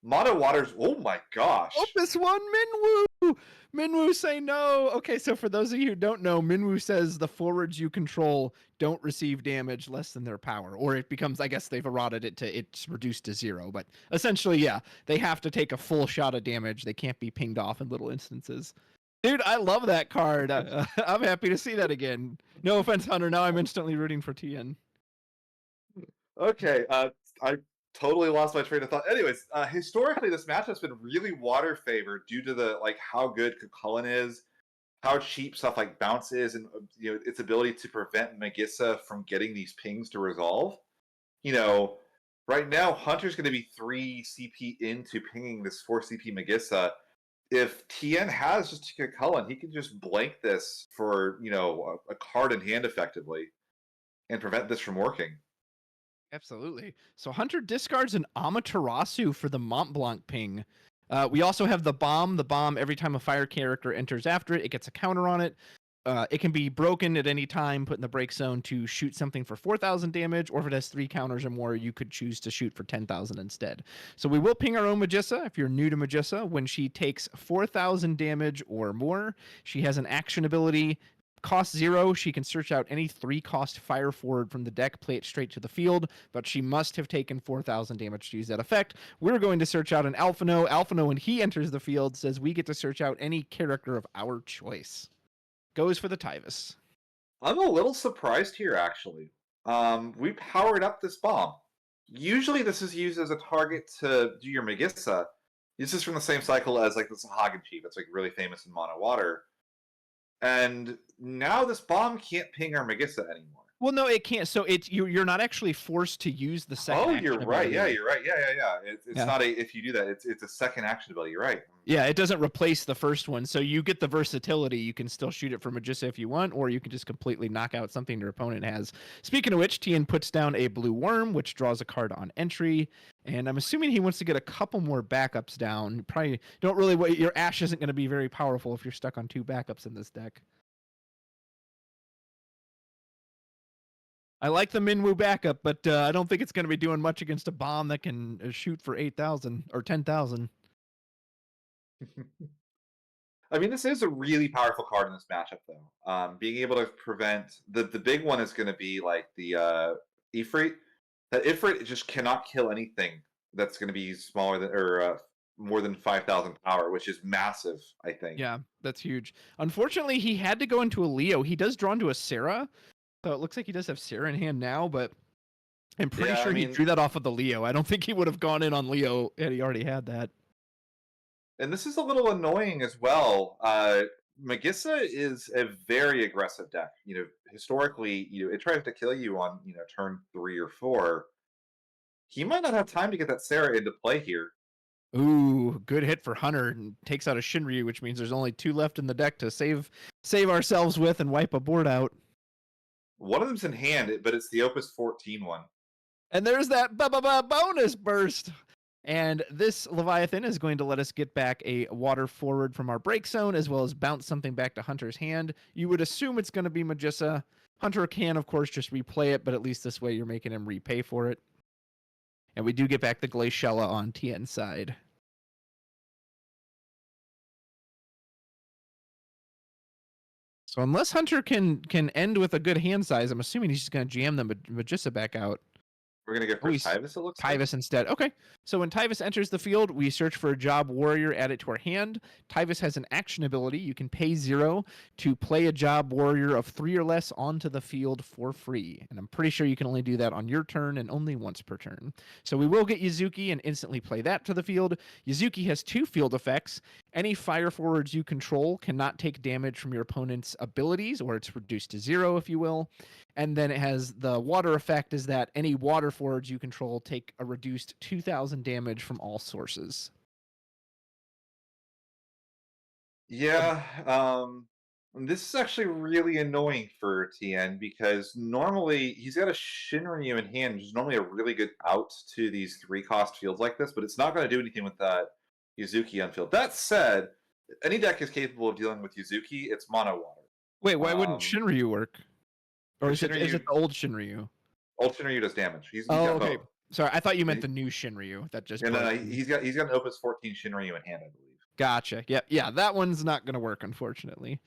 Mono Waters, oh my gosh. Opus 1 Minwoo! Minwoo say no. Okay, so for those of you who don't know, Minwoo says the forwards you control don't receive damage less than their power. Or it becomes, I guess they've eroded it to, it's reduced to 0. But essentially, yeah, they have to take a full shot of damage. They can't be pinged off in little instances. Dude, I love that card. I'm happy to see that again. No offense, Hunter. Now I'm instantly rooting for Tien. Okay, I totally lost my train of thought. Anyways, historically, this matchup's been really water favored due to the like how good Cullen is, how cheap stuff like bounce is, and its ability to prevent Magissa from getting these pings to resolve. You know, right now Hunter's going to be 3 CP into pinging this 4 CP Magissa. If Tien has just Cullen, he can just blank this for a card in hand effectively and prevent this from working. Absolutely. So Hunter discards an Amaterasu for the Mont Blanc ping. We also have the bomb. The bomb, every time a fire character enters after it, it gets a counter on it. It can be broken at any time, put in the break zone to shoot something for 4,000 damage, or if it has 3 counters or more, you could choose to shoot for 10,000 instead. So we will ping our own Magissa. If you're new to Magissa, when she takes 4,000 damage or more, she has an action ability. Cost 0, she can search out any 3-cost fire forward from the deck, play it straight to the field, but she must have taken 4,000 damage to use that effect. We're going to search out an Alphino. Alphino, when he enters the field, says we get to search out any character of our choice. Goes for the Tyvus. I'm a little surprised here, actually. We powered up this bomb. Usually this is used as a target to do your Magissa. This is from the same cycle as like the Sahagin Chief. It's like really famous in Mono Water. And now this bomb can't ping our Magissa anymore. Well, no, it can't. So you're not actually forced to use the second. Oh, you're right. Yeah, you're right. Yeah. It's not if you do that. It's a second action ability. You're right. Yeah, it doesn't replace the first one, so you get the versatility. You can still shoot it from Magissa if you want, or you can just completely knock out something your opponent has. Speaking of which, Tien puts down a blue worm, which draws a card on entry, and I'm assuming he wants to get a couple more backups down. Probably don't really. Your Ash isn't going to be very powerful if you're stuck on 2 backups in this deck. I like the Minwoo backup, but I don't think it's going to be doing much against a bomb that can shoot for 8,000 or 10,000. I mean, this is a really powerful card in this matchup, though. Being able to prevent the big one is going to be like the Ifrit. That Ifrit just cannot kill anything that's going to be smaller than or more than 5,000 power, which is massive, I think. Yeah, that's huge. Unfortunately, he had to go into a Leo. He does draw into a Sarah. So it looks like he does have Sarah in hand now, but I'm pretty sure he drew that off of the Leo. I don't think he would have gone in on Leo had he already had that. And this is a little annoying as well. Magissa is a very aggressive deck. Historically, it tries to kill you on, turn 3 or 4. He might not have time to get that Sarah into play here. Ooh, good hit for Hunter, and takes out a Shinryu, which means there's only 2 left in the deck to save ourselves with and wipe a board out. One of them's in hand, but it's the Opus 14 one. And there's that bonus burst. And this Leviathan is going to let us get back a water forward from our break zone, as well as bounce something back to Hunter's hand. You would assume it's going to be Magissa. Hunter can, of course, just replay it, but at least this way you're making him repay for it. And we do get back the Glaciella on Tien's side. So unless Hunter can end with a good hand size, I'm assuming he's just going to jam the Magissa back out. We're going to go for Tyvus, it looks like. Tyvus instead. Okay. So when Tyvus enters the field, we search for a Job Warrior, add it to our hand. Tyvus has an action ability. You can pay 0 to play a Job Warrior of 3 or less onto the field for free. And I'm pretty sure you can only do that on your turn and only once per turn. So we will get Yuzuki and instantly play that to the field. Yuzuki has 2 field effects. Any fire forwards you control cannot take damage from your opponent's abilities, or it's reduced to 0, if you will. And then it has the water effect is that any water forwards you control take a reduced 2,000 damage from all sources. Yeah, this is actually really annoying for Tien because normally he's got a Shinryu in hand, which is normally a really good out to these 3-cost fields like this, but it's not going to do anything with that Yuzuki on field. That said, any deck is capable of dealing with Yuzuki. It's mono water. Wait, why wouldn't Shinryu work? Or is it the old Shinryu? Old Shinryu does damage. He's okay. Sorry, I thought you meant the new Shinryu that just. No, he's got an Opus 14 Shinryu in hand, I believe. Gotcha. Yeah, that one's not going to work, unfortunately.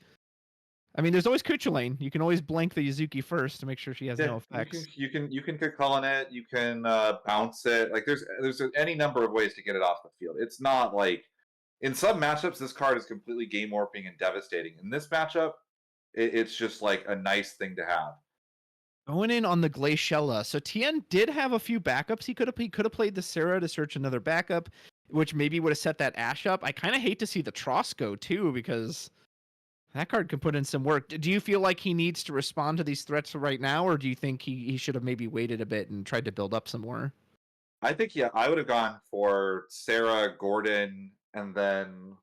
I mean, there's always Kuchulain. You can always blank the Yuzuki first to make sure she has no effects. You can call on it. You can bounce it. Like there's any number of ways to get it off the field. It's not like in some matchups this card is completely game warping and devastating. In this matchup, it's just like a nice thing to have. Going in on the Glaciella. So Tien did have a few backups. He could have played the Sarah to search another backup, which maybe would have set that Ash up. I kind of hate to see the Tross go too, because that card can put in some work. Do you feel like he needs to respond to these threats right now, or do you think he should have maybe waited a bit and tried to build up some more? I think, yeah, I would have gone for Sarah, Gordon, and then,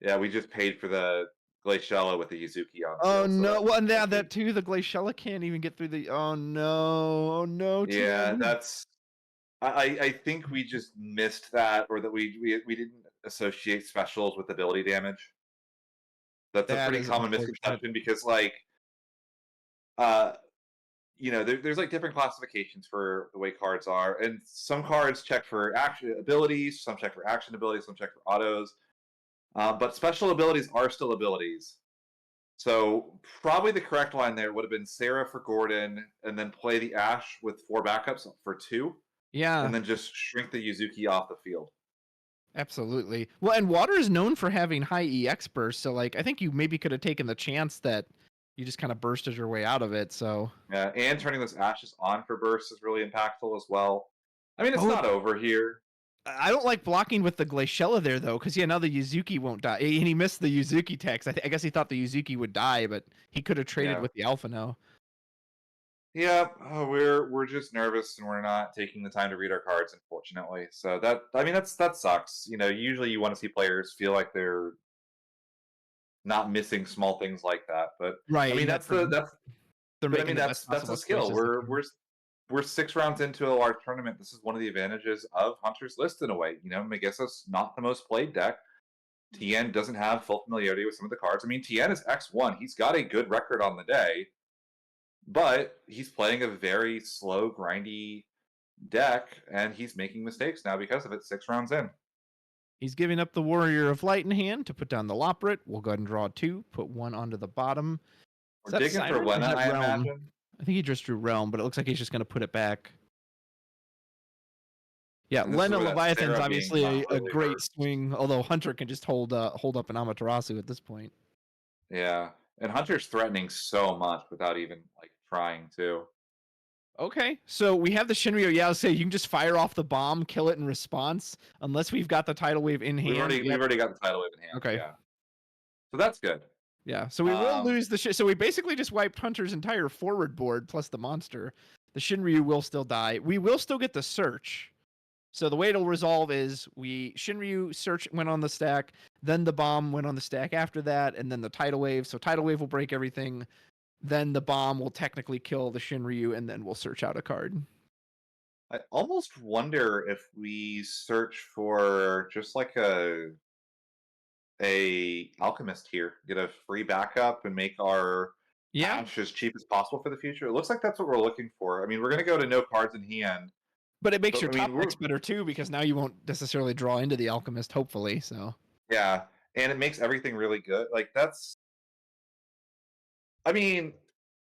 yeah, we just paid for the Glaciella with the Yuzuki on Oh field. So no! Well, and that's that too. The Glaciella can't even get through the. Oh no! Oh no! yeah, Tien. that's. I think we just missed that, or that we didn't associate specials with ability damage. That's a That pretty is common unfortunate. misconception because, like, uh, there's like different classifications for the way cards are, and some cards check for action abilities, some check for action abilities, some check for autos. But special abilities are still abilities. So probably the correct line there would have been Sarah for Gordon, and then play the Ash with 4 backups for 2, Yeah, and then just shrink the Yuzuki off the field. absolutely. Well, and water is known for having high EX burst, so like I think you maybe could have taken the chance that you just kind of bursted your way out of it. So Yeah, and turning those Ashes on for bursts is really impactful as well. I mean, it's oh, not over here. I don't like blocking with the Glaciella there though, because yeah, now the Yuzuki won't die, and he missed the Yuzuki text. I guess he thought the Yuzuki would die, but he could have traded Yeah. with the Alpha now. Yeah, we're just nervous and we're not taking the time to read our cards, unfortunately. So that sucks. Usually you want to see players feel like they're not missing small things like that. But I Right, mean and that that's the that's they're but I making mean the best that's a possible skill. choices. We're 6 rounds into a large tournament. This is one of the advantages of Hunter's List in a way. Magissa's not the most played deck. Tien doesn't have full familiarity with some of the cards. I mean, Tien is X1. He's got a good record on the day, but he's playing a very slow, grindy deck, and he's making mistakes now because of it 6 rounds in. He's giving up the Warrior of Light in hand to put down the Loprit. We'll go ahead and draw 2, put 1 onto the bottom. Is We're that digging for Siren or is Lena, that I Realm? imagine. I think he just drew Realm, but it looks like he's just going to put it back. Yeah, And this is Lena where that Leviathan's Sarah being obviously not a really great hurt. swing, although Hunter can just hold up an Amaterasu at this point. Yeah, and Hunter's threatening so much without even like trying to. Okay, so we have the Shinryu. Yeah, I'll say you can just fire off the bomb, kill it in response, unless we've got the tidal wave in hand. We've already got the tidal wave in hand. Okay. Yeah, so that's good. Yeah, so we will lose the so we basically just wiped Hunter's entire forward board plus the monster. The Shinryu will still die. We will still get the search. So the way it'll resolve is Shinryu search went on the stack, then the bomb went on the stack after that, and then the tidal wave. So tidal wave will break everything. Then the bomb will technically kill the Shinryu, and then we'll search out a card. I almost wonder if we search for just like a alchemist here, get a free backup, and make our Ash as cheap as possible for the future. It looks like that's what we're looking for. I mean, we're going to go to no cards in hand. But it makes But, your I mean, top decks better too, because now you won't necessarily draw into the alchemist, hopefully. So yeah, and it makes everything really good. Like that's, I mean,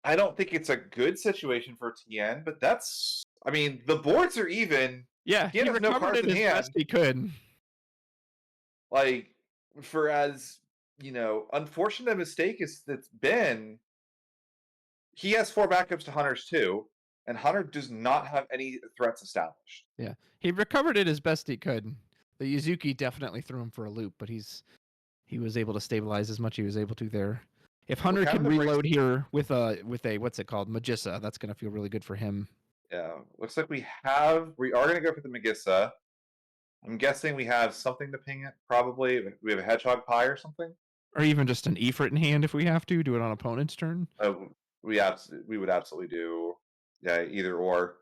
I don't think it's a good situation for Tien, but that's, I mean, the boards are even. yeah, Tien he has no recovered cards it in as hand. best he could. Like, for as unfortunate a mistake as it's been, he has 4 backups to Hunter's too, and Hunter does not have any threats established. Yeah, he recovered it as best he could. The Yuzuki definitely threw him for a loop, but he was able to stabilize as much he was able to there. If Hunter can reload here with a what's it called, Magissa, that's gonna feel really good for him. Yeah, looks like we are gonna go for the Magissa. I'm guessing we have something to ping it. Probably we have a Hedgehog Pie or something, or even just an Ifrit in hand if we have to do it on opponent's turn. We would absolutely do, yeah, either or.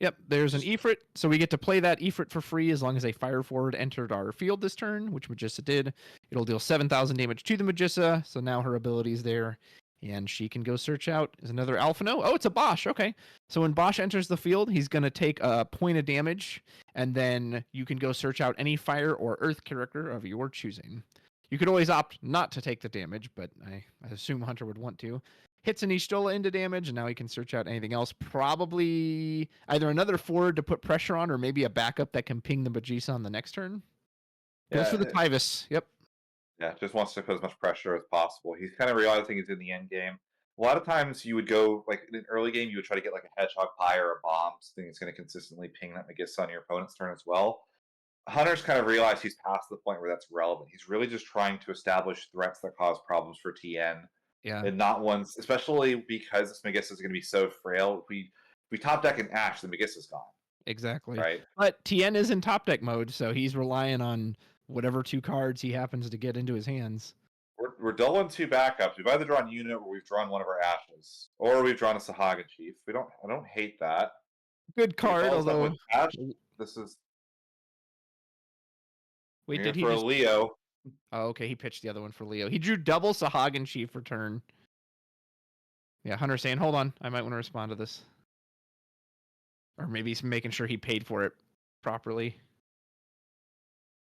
Yep, there's an Ifrit, so we get to play that Ifrit for free as long as a fire forward entered our field this turn, which Magissa did. It'll deal 7,000 damage to the Magissa, so now her ability is there, and she can go search out. Is another Alphino? Oh, it's a Bosch. Okay, so when Bosch enters the field, he's going to take a point of damage, and then you can go search out any fire or earth character of your choosing. You could always opt not to take the damage, but I assume Hunter would want to. Hits an Ishtola into damage, and now he can search out anything else. Probably either another forward to put pressure on, or maybe a backup that can ping the Magissa on the next turn. Goes for the Tyvus. Yep. Yeah, just wants to put as much pressure as possible. He's kind of realizing he's in the end game. A lot of times you would go, like in an early game, you would try to get like a hedgehog pie or a bomb, something that's going to consistently ping that Magissa on your opponent's turn as well. Hunter's kind of realized he's past the point where that's relevant. He's really just trying to establish threats that cause problems for Tien, Yeah, and not ones, especially because this Magissa is going to be so frail. If we top deck an Ash, the Magissa's gone, exactly. right? But Tien is in top deck mode, so he's relying on whatever 2 cards he happens to get into his hands. We're doling 2 backups. We've either drawn Unit or we've drawn one of our Ashes, or we've drawn a Sahagin Chief. I don't hate that. Good He card, follows up although. with Ash. This is Wait, here did he for a just? Leo. Oh, okay, he pitched the other one for Leo. He drew double Sahagin Chief for turn. Yeah, Hunter saying, hold on, I might want to respond to this. Or maybe he's making sure he paid for it properly.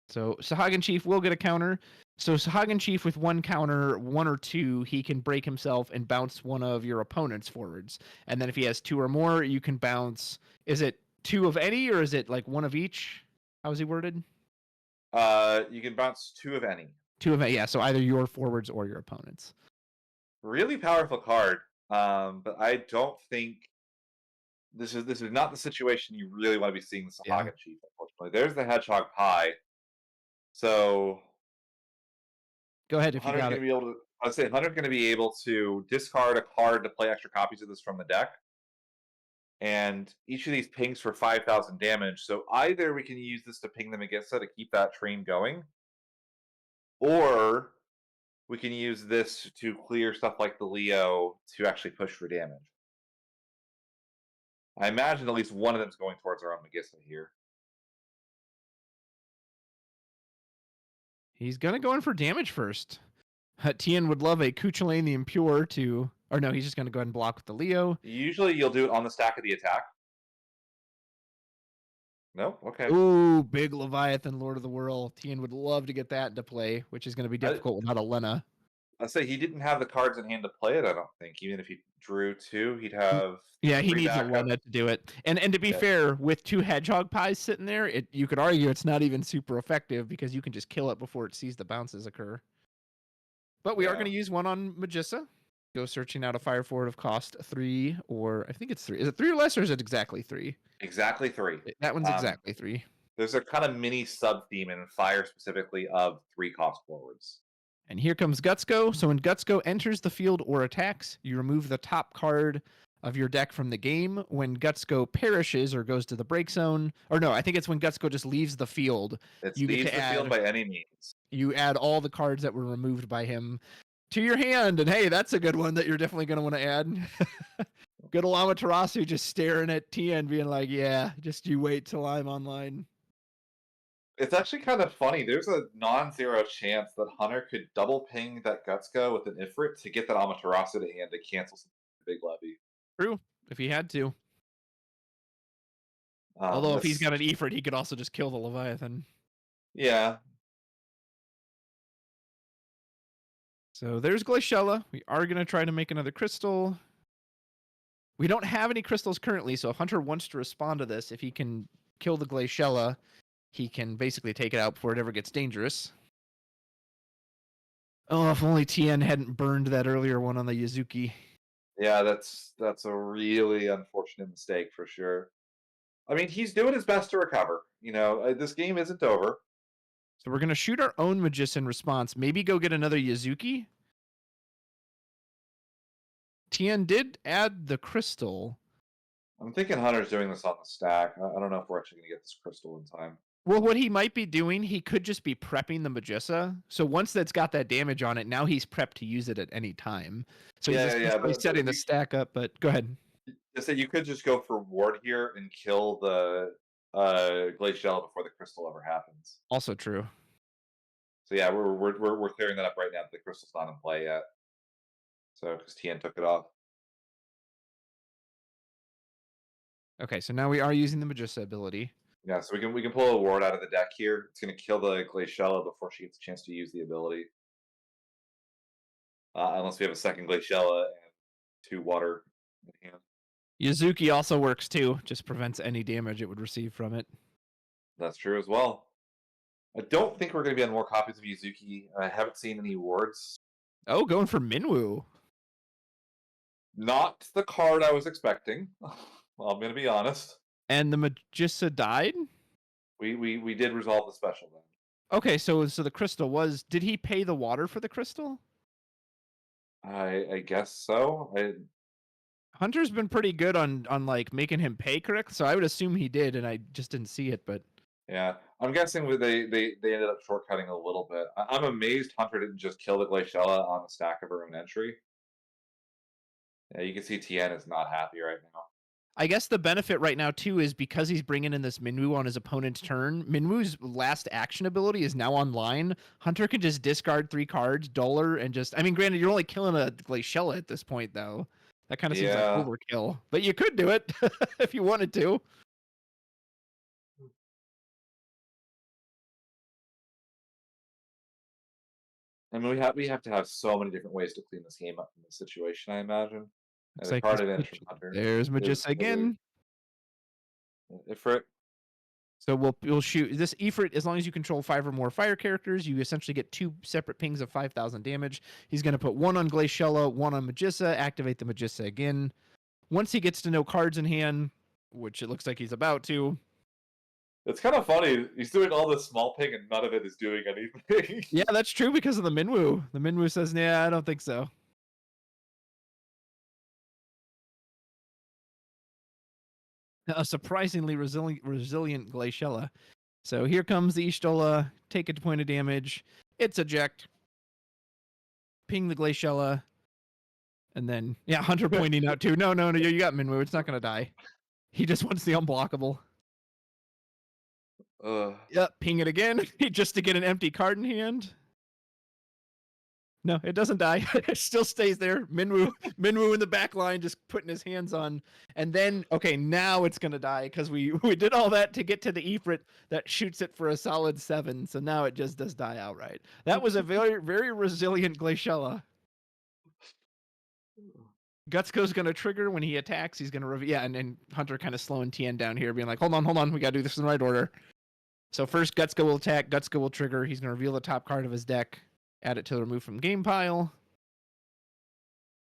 So Sahagin Chief will get a counter. So Sahagin Chief with 1 counter, 1 or 2, he can break himself and bounce one of your opponent's forwards. And then if he has 2 or more, you can bounce. Is it 2 of any, or is it like 1 of each? How is he worded? You can bounce 2 of any. 2 of any, yeah. So either your forwards or your opponents. Really powerful card. But I don't think this is not the situation you really want to be seeing the Sahagin Chief, unfortunately. There's the Hedgehog Pie. So Go ahead if you Hunter's got going it. to be able to. I'd say Hunter's going to be able to discard a card to play extra copies of this from the deck, and each of these pings for 5,000 damage. So either we can use this to ping the Magissa to keep that train going, or we can use this to clear stuff like the Leo to actually push for damage. I imagine at least one of them is going towards our own Magissa here. He's going to go in for damage first. Tien would love a Kuchulain the Impure to... Or no, he's just going to go ahead and block with the Leo. Usually you'll do it on the stack of the attack. Nope, okay. Ooh, big Leviathan, Lord of the World. Tien would love to get that into play, which is going to be difficult without a Lena. I'd say he didn't have the cards in hand to play it, I don't think. Even if he drew 2, he'd have Yeah, he 3 needs a backup. Lena to do it. And to be fair, with 2 Hedgehog Pies sitting there, you could argue it's not even super effective because you can just kill it before it sees the bounces occur. But we are going to use one on Magissa. Go searching out a fire forward of cost 3, or I think it's 3. Is it 3 or less, or is it exactly 3? Exactly 3. That one's exactly 3. There's a kind of mini sub-theme in Fire specifically of 3 cost forwards. And here comes Gutsgo. So when Gutsgo enters the field or attacks, you remove the top card of your deck from the game. When Gutsgo perishes or goes to the break zone, or no, I think it's when Gutsgo just leaves the field. It You get leaves to the add, field by any means. You add all the cards that were removed by him to your hand, and hey, that's a good one that you're definitely going to want to add. Good old Amaterasu just staring at Tien, being like, yeah, just you wait till I'm online. It's actually kind of funny. There's a non-zero chance that Hunter could double ping that Gutsgo with an Ifrit to get that Amaterasu to hand to cancel some big levy. True, if he had to. Although if he's got an Ifrit, he could also just kill the Leviathan. Yeah. So there's Glaciella. We are going to try to make another crystal. We don't have any crystals currently, so if Hunter wants to respond to this, if he can kill the Glaciella, he can basically take it out before it ever gets dangerous. Oh, if only Tien hadn't burned that earlier one on the Yuzuki. Yeah, that's a really unfortunate mistake for sure. I mean, he's doing his best to recover. You know, this game isn't over. So we're going to shoot our own Magissa in response. Maybe go get another Yuzuki. Tien did add the crystal. I'm thinking Hunter's doing this on the stack. I don't know if we're actually going to get this crystal in time. Well, what he might be doing, he could just be prepping the Magissa. So once that's got that damage on it, now he's prepped to use it at any time. So he's setting the stack up, but go ahead. I said you could just go for ward here and kill the Glaciella before the crystal ever happens. Also true. So yeah, we're clearing that up right now. The crystal's not in play yet. So because Tien took it off. Okay, so now we are using the Magissa ability. Yeah, so we can pull a ward out of the deck here. It's going to kill the Glaciella before she gets a chance to use the ability. Unless we have a second Glaciella and 2 water in hand. Yuzuki also works too, just prevents any damage it would receive from it. That's true as well. I don't think we're going to be on more copies of Yuzuki. I haven't seen any awards. Oh, going for Minwoo. Not the card I was expecting. Well, I'm going to be honest. And the Magissa died? We did resolve the special then. Okay, so the crystal was... Did he pay the water for the crystal? I guess so. Hunter's been pretty good on like making him pay correct, so I would assume he did, and I just didn't see it. But yeah, I'm guessing they ended up shortcutting a little bit. I'm amazed Hunter didn't just kill the Glaciella on the stack of her own entry. Yeah, you can see Tien is not happy right now. I guess the benefit right now too is because he's bringing in this Minwoo on his opponent's turn. Minwoo's last action ability is now online. Hunter can just discard 3 cards, duller, and just... I mean, granted, you're only killing a Glaciella at this point, though. That kind of seems like overkill. But you could do it if you wanted to. I mean, we have to have so many different ways to clean this game up in this situation, I imagine. Looks The like card advantage from Hunter. there's Magissa again. Ifrit. So we'll shoot this Ifrit as long as you control 5 or more fire characters. You essentially get 2 separate pings of 5,000 damage. He's going to put 1 on Glaciella, 1 on Magissa, activate the Magissa again. Once he gets to no cards in hand, which it looks like he's about to. It's kind of funny. He's doing all this small ping and none of it is doing anything. Yeah, that's true because of the Minwoo. The Minwoo says, "Yeah, I don't think so." A surprisingly resilient Glaciella. So here comes the Y'shtola. Take a point of damage. It's eject. Ping the Glaciella. And then, yeah, Hunter pointing out too. No, you got Minwoo. It's not going to die. He just wants the unblockable. Yep, ping it again just to get an empty card in hand. No, it doesn't die. It still stays there. Minwoo in the back line just putting his hands on. And then, okay, now it's going to die because we did all that to get to the Ifrit that shoots it for a solid 7. So now it just does die outright. That was a very, very resilient Glaciella. Gutsko's going to trigger when he attacks. He's going to reveal. Yeah, and Hunter kind of slowing Tien down here, being like, hold on. We got to do this in the right order. So first, Gutsko will attack. Gutsko will trigger. He's going to reveal the top card of his deck. Add it to the remove from game pile.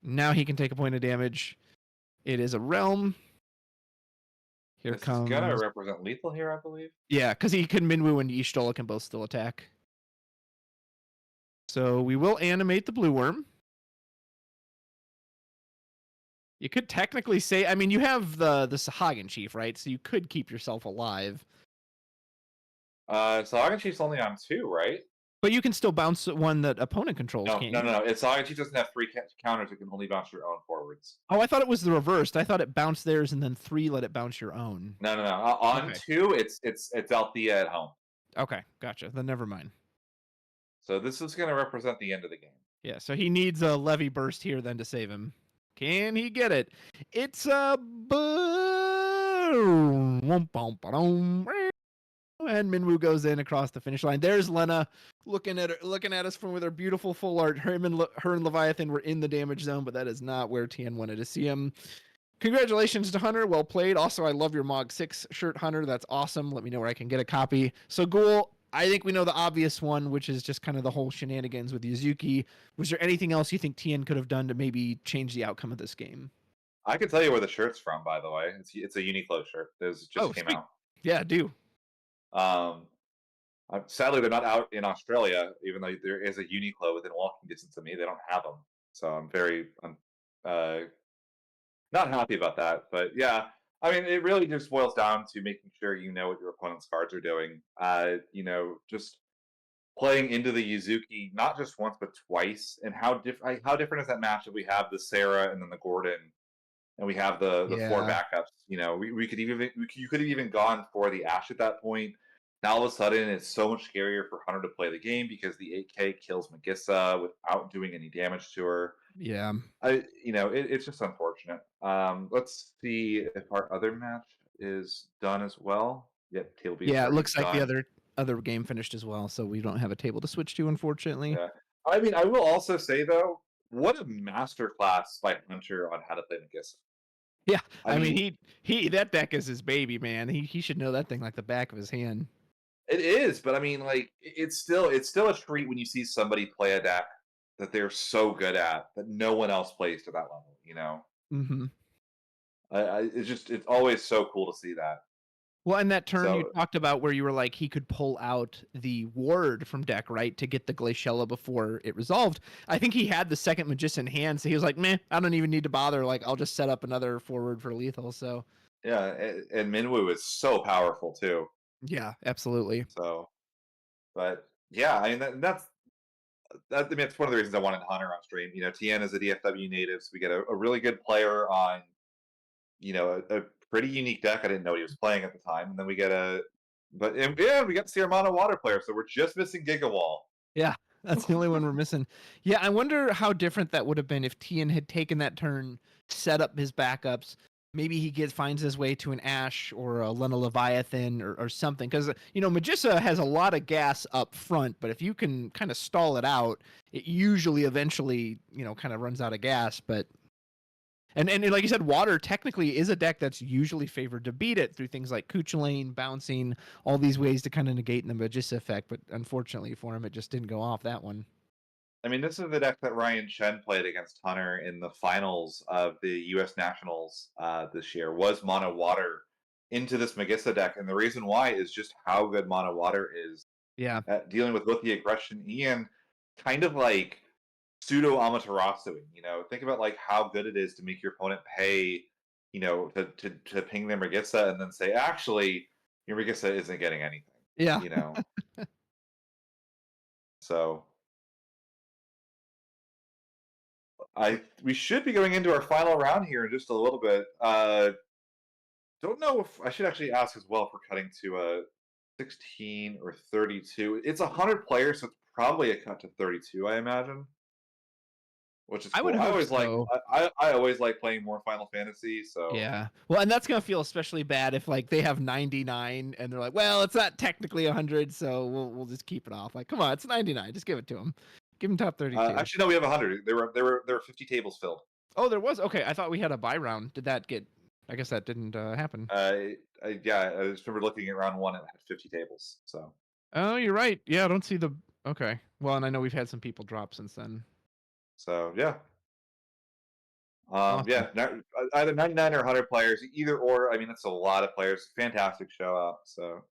Now he can take a point of damage. It is a realm. Here this comes... It's going to represent lethal here, I believe. Yeah, because he can Minwoo and Y'shtola can both still attack. So we will animate the blue worm. You could technically say... I mean, you have the Sahagin Chief, right? So you could keep yourself alive. Sahagin Chief's only on 2, right? But you can still bounce one that opponent controls, can't you? No. Sahagin Chief doesn't have 3 counters. It can only bounce your own forwards. Oh, I thought it was the reversed. I thought it bounced theirs and then 3 let it bounce your own. No. On 2, it's Althea at home. Okay, gotcha. Then never mind. So this is going to represent the end of the game. Yeah, so he needs a Levy burst here then to save him. Can he get it? It's a boom. And Minwoo goes in across the finish line. There's Lena looking at us from with her beautiful full art. Her and Leviathan were in the damage zone, but that is not where Tien wanted to see him. Congratulations to Hunter. Well played. Also, I love your Mog 6 shirt, Hunter. That's awesome. Let me know where I can get a copy. So, Ghoul, I think we know the obvious one, which is just kind of the whole shenanigans with Yuzuki. Was there anything else you think Tien could have done to maybe change the outcome of this game? I can tell you where the shirt's from, by the way. It's a Uniqlo shirt. It just came out. Yeah, I do. Sadly, they're not out in Australia, even though there is a Uniqlo within walking distance of me. They don't have them, so I'm not happy about that. But yeah, I mean, it really just boils down to making sure you know what your opponent's cards are doing. Just playing into the Yuzuki not just once but twice, and how different is that match if we have the Sarah and then the Gordon, and we have the 4 backups. You could have even gone for the Ash at that point. Now all of a sudden it's so much scarier for Hunter to play the game because the 8K kills Magissa without doing any damage to her. Yeah. It's just unfortunate. Let's see if our other match is done as well. Yep, table B. Yeah, it looks like the other game finished as well, so we don't have a table to switch to, unfortunately. Yeah. I mean, I will also say though, what a masterclass by Hunter on how to play Magissa. Yeah, I mean he that deck is his baby, man. He should know that thing like the back of his hand. It is, but I mean, like, it's still a treat when you see somebody play a deck that they're so good at that no one else plays to that level. You know, Hmm. it's always so cool to see that. Well, and that turn you So talked about where you were like he could pull out the ward from deck, right, to get the Glaciella before it resolved. I think he had the second Magician in hand, so he was like, "Meh, I don't even need to bother. Like, I'll just set up another forward for lethal." So, yeah, and Minwoo is so powerful too. yeah, absolutely. So, but yeah, I mean I mean that's one of the reasons I wanted Hunter on stream. You know, Tien is a DFW native, so we get a really good player on a pretty unique deck. I didn't know what he was playing at the time, and then we get yeah, we got to see our mono water player, so we're just missing Gigawall. Yeah, that's the only one we're missing. Yeah, I wonder how different that would have been if Tien had taken that turn, set up his backups. Maybe he finds his way to an Ash or a Lena Leviathan or something. Because, Magissa has a lot of gas up front, but if you can kind of stall it out, it usually eventually, kind of runs out of gas. But and like you said, water technically is a deck that's usually favored to beat it through things like Kuchulain, bouncing, all these ways to kind of negate the Magissa effect. But unfortunately for him, it just didn't go off that one. I mean, this is the deck that Ryan Chen played against Hunter in the finals of the U.S. Nationals this year. Was mono water into this Magissa deck, and the reason why is just how good mono water is Yeah. at dealing with both the aggression and kind of like pseudo Amaterasuing. You know, think about like how good it is to make your opponent pay, to ping their Magissa and then say, actually, your Magissa isn't getting anything. Yeah. You know, so we should be going into our final round here in just a little bit. Don't know if I should actually ask as well if we're cutting to a 16 or 32. It's 100 players, so it's probably a cut to 32, I imagine, which is I would cool. hope so. I always like playing more Final Fantasy, so Yeah. Well, and that's gonna feel especially bad if like they have 99 and they're like, well, it's not technically 100, so we'll just keep it off. Like, come on, it's 99. Just give it to them. Give them top 32. actually no, we have 100. There were 50 tables filled. Oh, there was. Okay, I thought we had a buy round. Did that get? I guess that didn't happen. Yeah, I just remember looking at round one and it had 50 tables. So Oh, you're right. Yeah, I don't see the. Okay. Well, and I know we've had some people drop since then. yeah. Awesome. Yeah, either 99 or 100 players, either or. I mean, that's a lot of players. Fantastic show up. So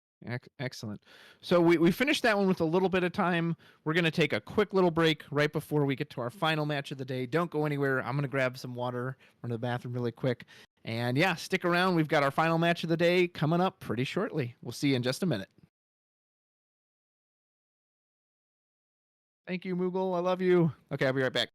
Excellent. So we finished that one with a little bit of time. We're going to take a quick little break right before we get to our final match of the day. Don't go anywhere. I'm going to grab some water, run to the bathroom really quick. And yeah, stick around. We've got our final match of the day coming up pretty shortly. We'll see you in just a minute. Thank you, Moogle. I love you. Okay, I'll be right back.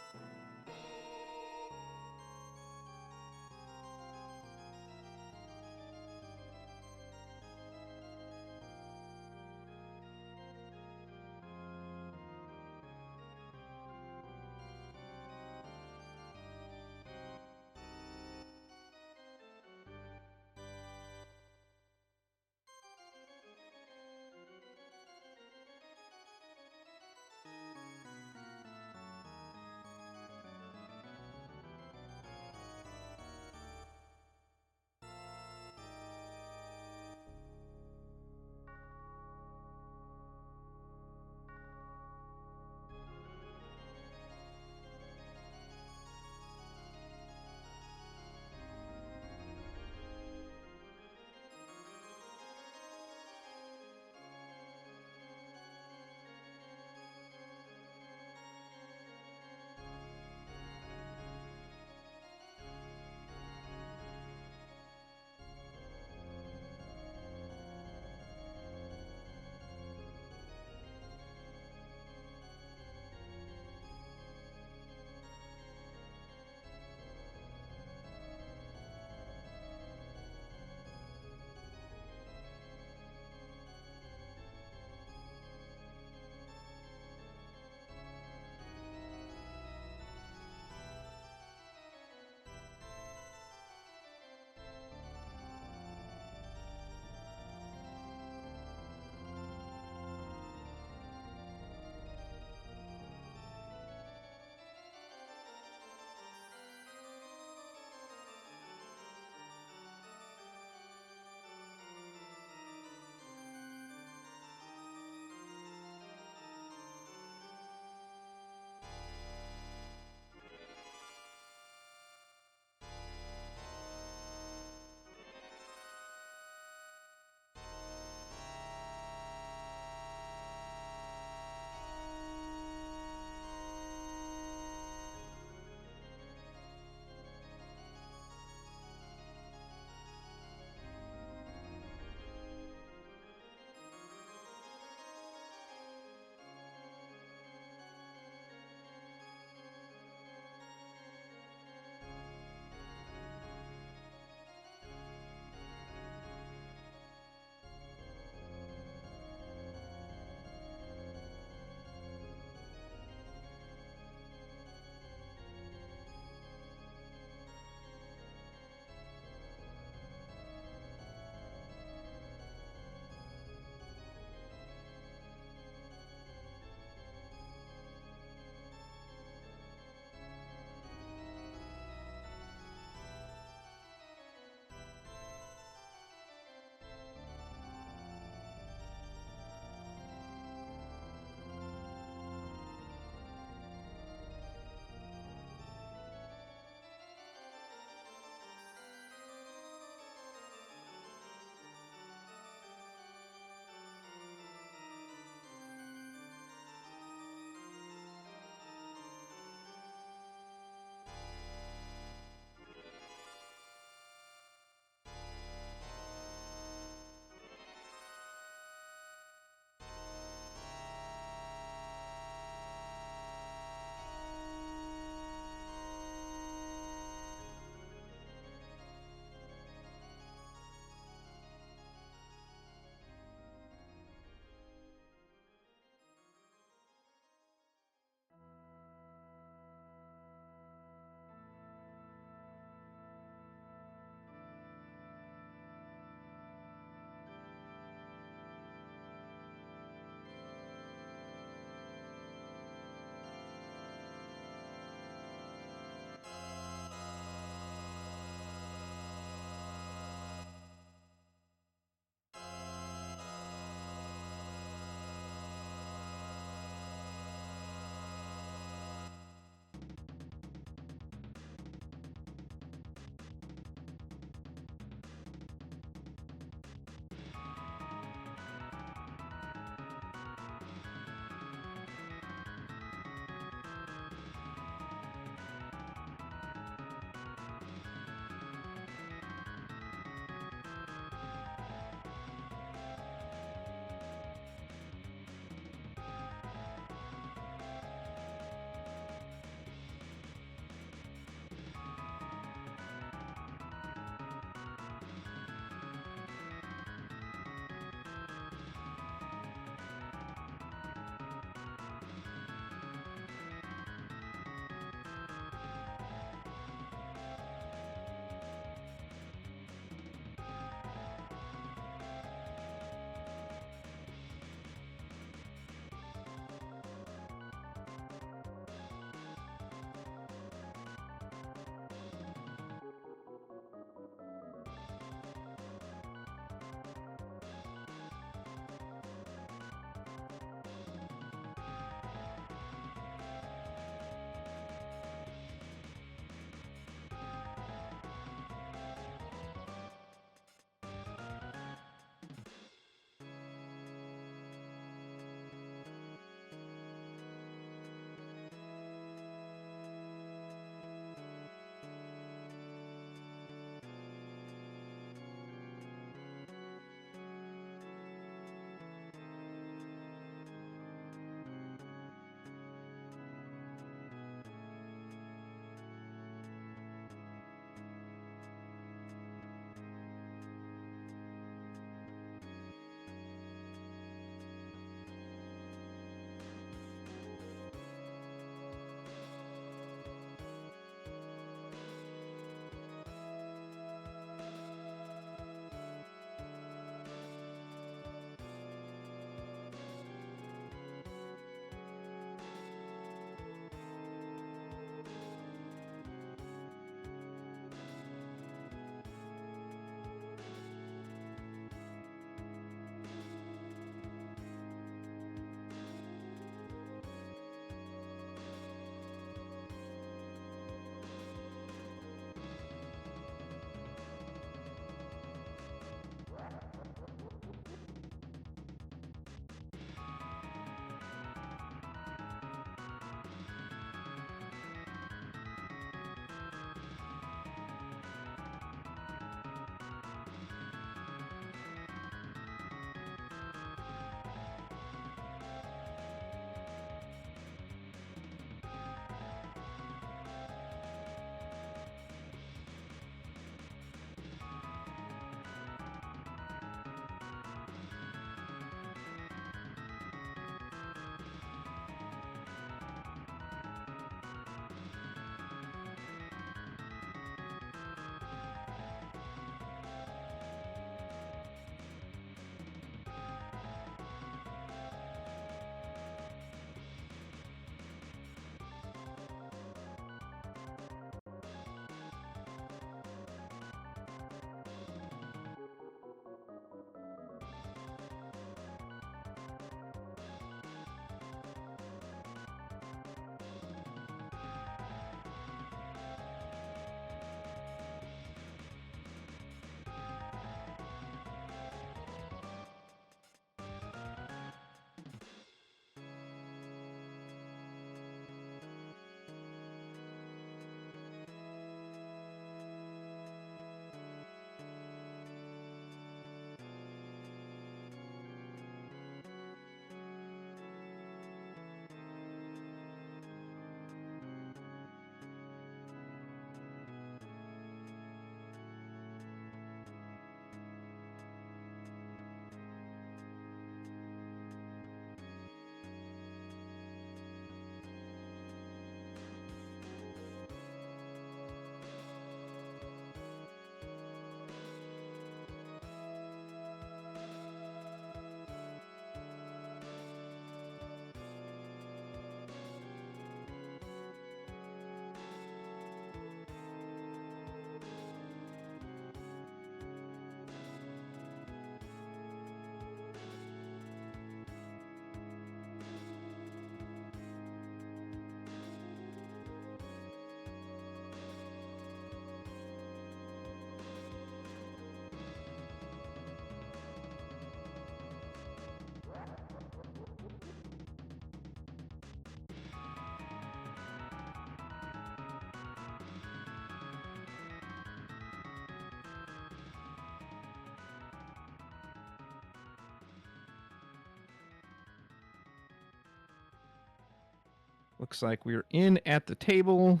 Looks like we're in at the table.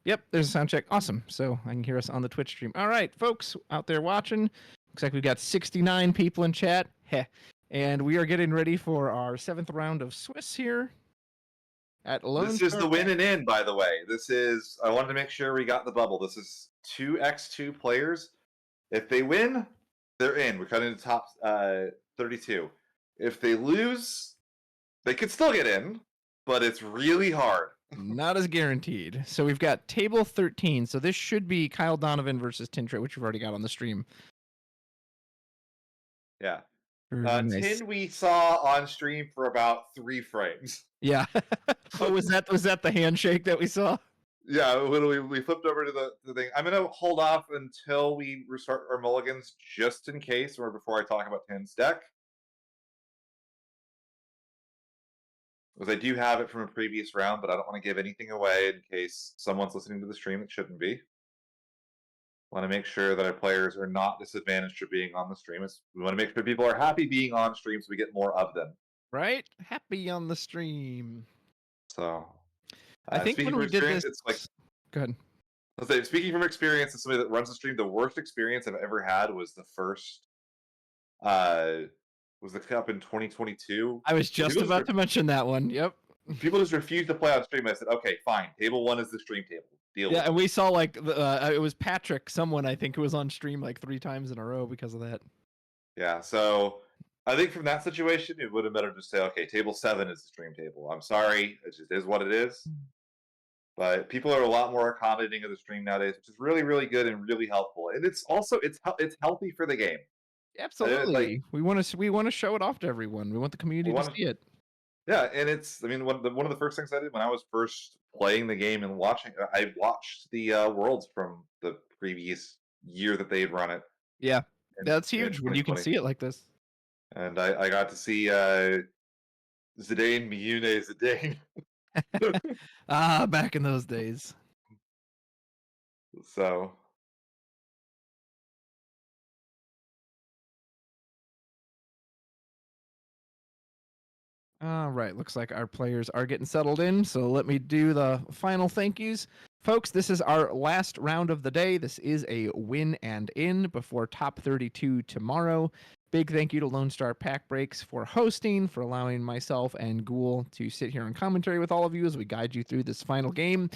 Yep, there's a sound check. Awesome. So I can hear us on the Twitch stream. All right, folks out there watching. Looks like we've got 69 people in chat. Heh. And we are getting ready for our 7th round of Swiss here at Lone This is Star the win Pack. and in, by the way. This is, I wanted to make sure we got the bubble. This is 2x2 players. If they win, they're in. We're cutting to top 32. If they lose, they could still get in, but it's really hard. Not as guaranteed. So we've got table 13. So this should be Kyle Donovan versus Tien, which we've already got on the stream. Yeah. Very nice. Tien we saw on stream for about 3 frames. Yeah. Oh, was that the handshake that we saw? Yeah, when we flipped over to the thing. I'm gonna hold off until we restart our mulligans, just in case, or before I talk about Tien's deck, because I do have it from a previous round, but I don't want to give anything away in case someone's listening to the stream that shouldn't be. Want to make sure that our players are not disadvantaged for being on the stream. We want to make sure people are happy being on stream, so we get more of them. Right? Happy on the stream. So, I think when we did this, it's like, go ahead. Let's say, speaking from experience, as somebody that runs the stream, the worst experience I've ever had was the first, was the cup in 2022. I was just about to mention that one. Yep. People just refused to play on stream. I said, okay, fine. Table 1 is the stream table. Deal with Yeah, it. and we saw like it was Patrick, someone I think who was on stream like 3 times in a row because of that. Yeah, so I think from that situation, it would have better to say, okay, table 7 is the stream table. I'm sorry, it just is what it is. But people are a lot more accommodating of the stream nowadays, which is really, really good and really helpful. And it's also it's healthy for the game. Absolutely. We want to show it off to everyone. We want the community to see it. Yeah, and it's, I mean, one of the first things I did when I was first playing the game and watching, I watched the Worlds from the previous year that they had run it. Yeah, that's huge when you can see it like this. And I got to see Zidane Miyune Zidane. Back in those days. So. All right, looks like our players are getting settled in, so let me do the final thank yous. Folks, this is our last round of the day. This is a win and in before top 32 tomorrow. Big thank you to LoneStarPackBreaks for hosting, for allowing myself and Ghoul to sit here and commentary with all of you as we guide you through this final game.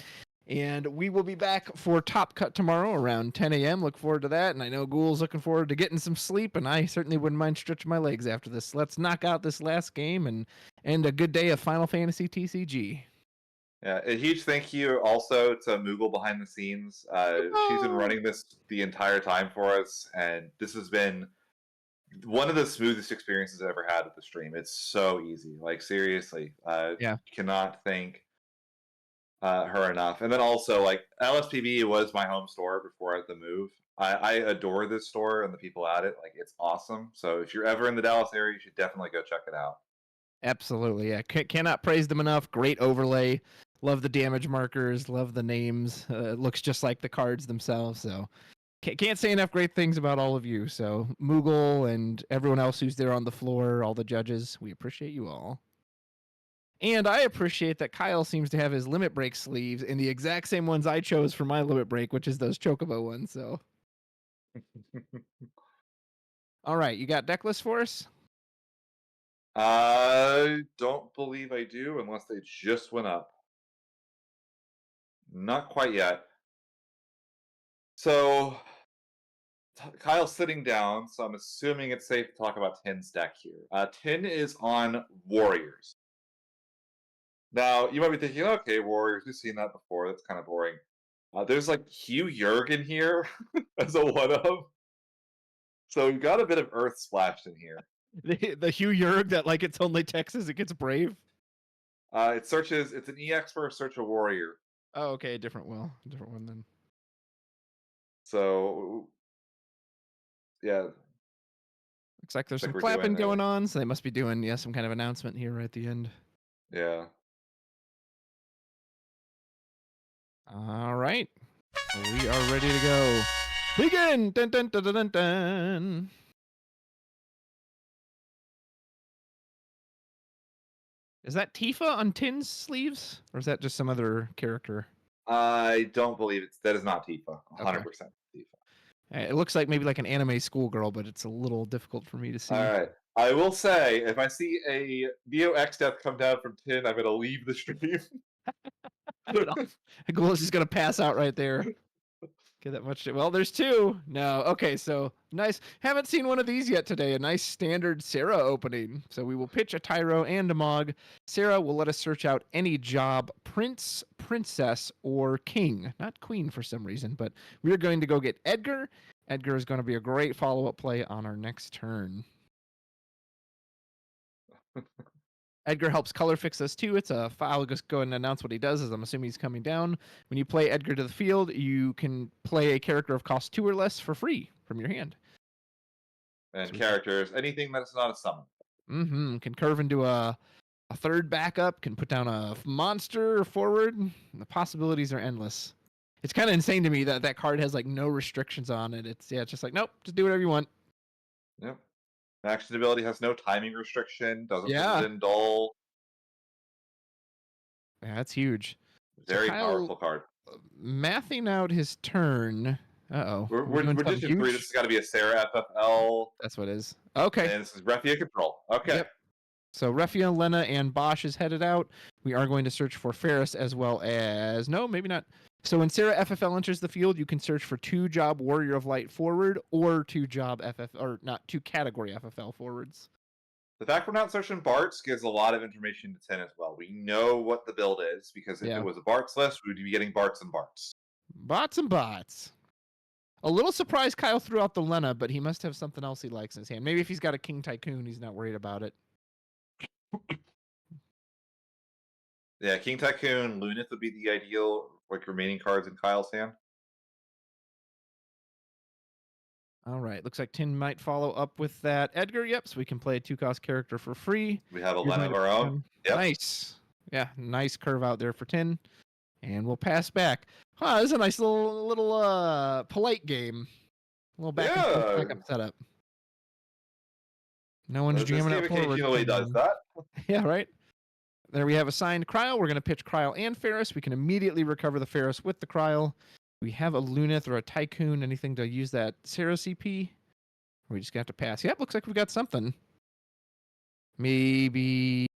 And we will be back for Top Cut tomorrow around 10 a.m. Look forward to that. And I know Ghoul's looking forward to getting some sleep, and I certainly wouldn't mind stretching my legs after this. Let's knock out this last game and end a good day of Final Fantasy TCG. Yeah, a huge thank you also to Moogle behind the scenes. She's been running this the entire time for us, and this has been one of the smoothest experiences I've ever had with the stream. It's so easy. Like, seriously. Yeah. Cannot thank her enough. And then also, like, LSPB was my home store before I had to move. I adore this store and the people at it. Like, it's awesome. So if you're ever in the Dallas area, you should definitely go check it out. Absolutely. Yeah. Cannot praise them enough. Great overlay. Love the damage markers. Love the names. It looks just like the cards themselves. So can't say enough great things about all of you. So Moogle and everyone else who's there on the floor, all the judges, we appreciate you all. And I appreciate that Kyle seems to have his limit break sleeves in the exact same ones I chose for my limit break, which is those Chocobo ones. So, all right, you got deck list for us? I don't believe I do, unless they just went up. Not quite yet. So Kyle's sitting down, so I'm assuming it's safe to talk about Tien's deck here. Tien is on Warriors. Now, you might be thinking, okay, Warriors, we've seen that before. That's kind of boring. There's like Hugh Jurgen here as a one-of. So we've got a bit of Earth splashed in here. The Hugh Jurg that like it's only Texas, it gets Brave. It's an EX for a search a warrior. Oh, okay, different one then. So, yeah. Looks like there's some clapping going on, so they must be doing some kind of announcement here right at the end. Yeah. All right, we are ready to go. Begin. Dun dun dun dun dun dun. Is that Tifa on Tien's sleeves, or is that just some other character? I don't believe that is not Tifa. 100% Okay. Tifa. It looks like maybe like an anime schoolgirl, but it's a little difficult for me to see. All right. I will say, if I see a VOX death come down from Tien, I'm going to leave the stream. Ghoul's just gonna pass out right there. Get that much. Well, there's two. No. Okay, so nice. Haven't seen one of these yet today. A nice standard Sarah opening. So we will pitch a Tyro and a Mog. Sarah will let us search out any job, prince, princess, or king. Not queen for some reason, but we're going to go get Edgar. Edgar is going to be a great follow-up play on our next turn. Edgar helps color fix us too. It's a file. I'll just go and announce what he does, as I'm assuming he's coming down. When you play Edgar to the field, you can play a character of cost 2 or less for free from your hand. And characters, anything that's not a summon. Mm-hmm. Can curve into a third backup, can put down a monster forward. The possibilities are endless. It's kind of insane to me that that card has like no restrictions on it. It's just like, nope, just do whatever you want. Yep. Action ability has no timing restriction, doesn't put Yeah. it in dull. Yeah, that's huge. Very powerful card. Mathing out his turn. Uh-oh. We're Magician 3. This has got to be a Sarah FFL. That's what it is. Okay. And this is Refia Control. Okay. Yep. So Refia, Lena, and Bosch is headed out. We are going to search for Ferris as well as... No, maybe not. So when Sarah FFL enters the field, you can search for 2 job Warrior of Light forward or 2 job or not 2 category FFL forwards. The fact we're not searching Bart's gives a lot of information to Tien as well. We know what the build is, because if it was a Bart's list, we would be getting Bart's and Bart's. Bots and bots. A little surprised Kyle threw out the Lena, but he must have something else he likes in his hand. Maybe if he's got a King Tycoon, he's not worried about it. Yeah, King Tycoon, Lunith would be the ideal remaining cards in Kyle's hand. All right, looks like Tien might follow up with that. Edgar, yep, so we can play a 2-cost character for free. We have a Lena of our own. Yep. Nice. Yeah, nice curve out there for Tien. And we'll pass back. Huh, this is a nice little polite game. A little backup setup. No one's jamming out forward. Occasionally does that. Yeah, right. There we have a signed Cryle. We're going to pitch Cryle and Ferris. We can immediately recover the Ferris with the Cryle. We have a Lunith or a Tycoon, anything to use that Sarah CP. We just got to pass. Yep, looks like we got something. Maybe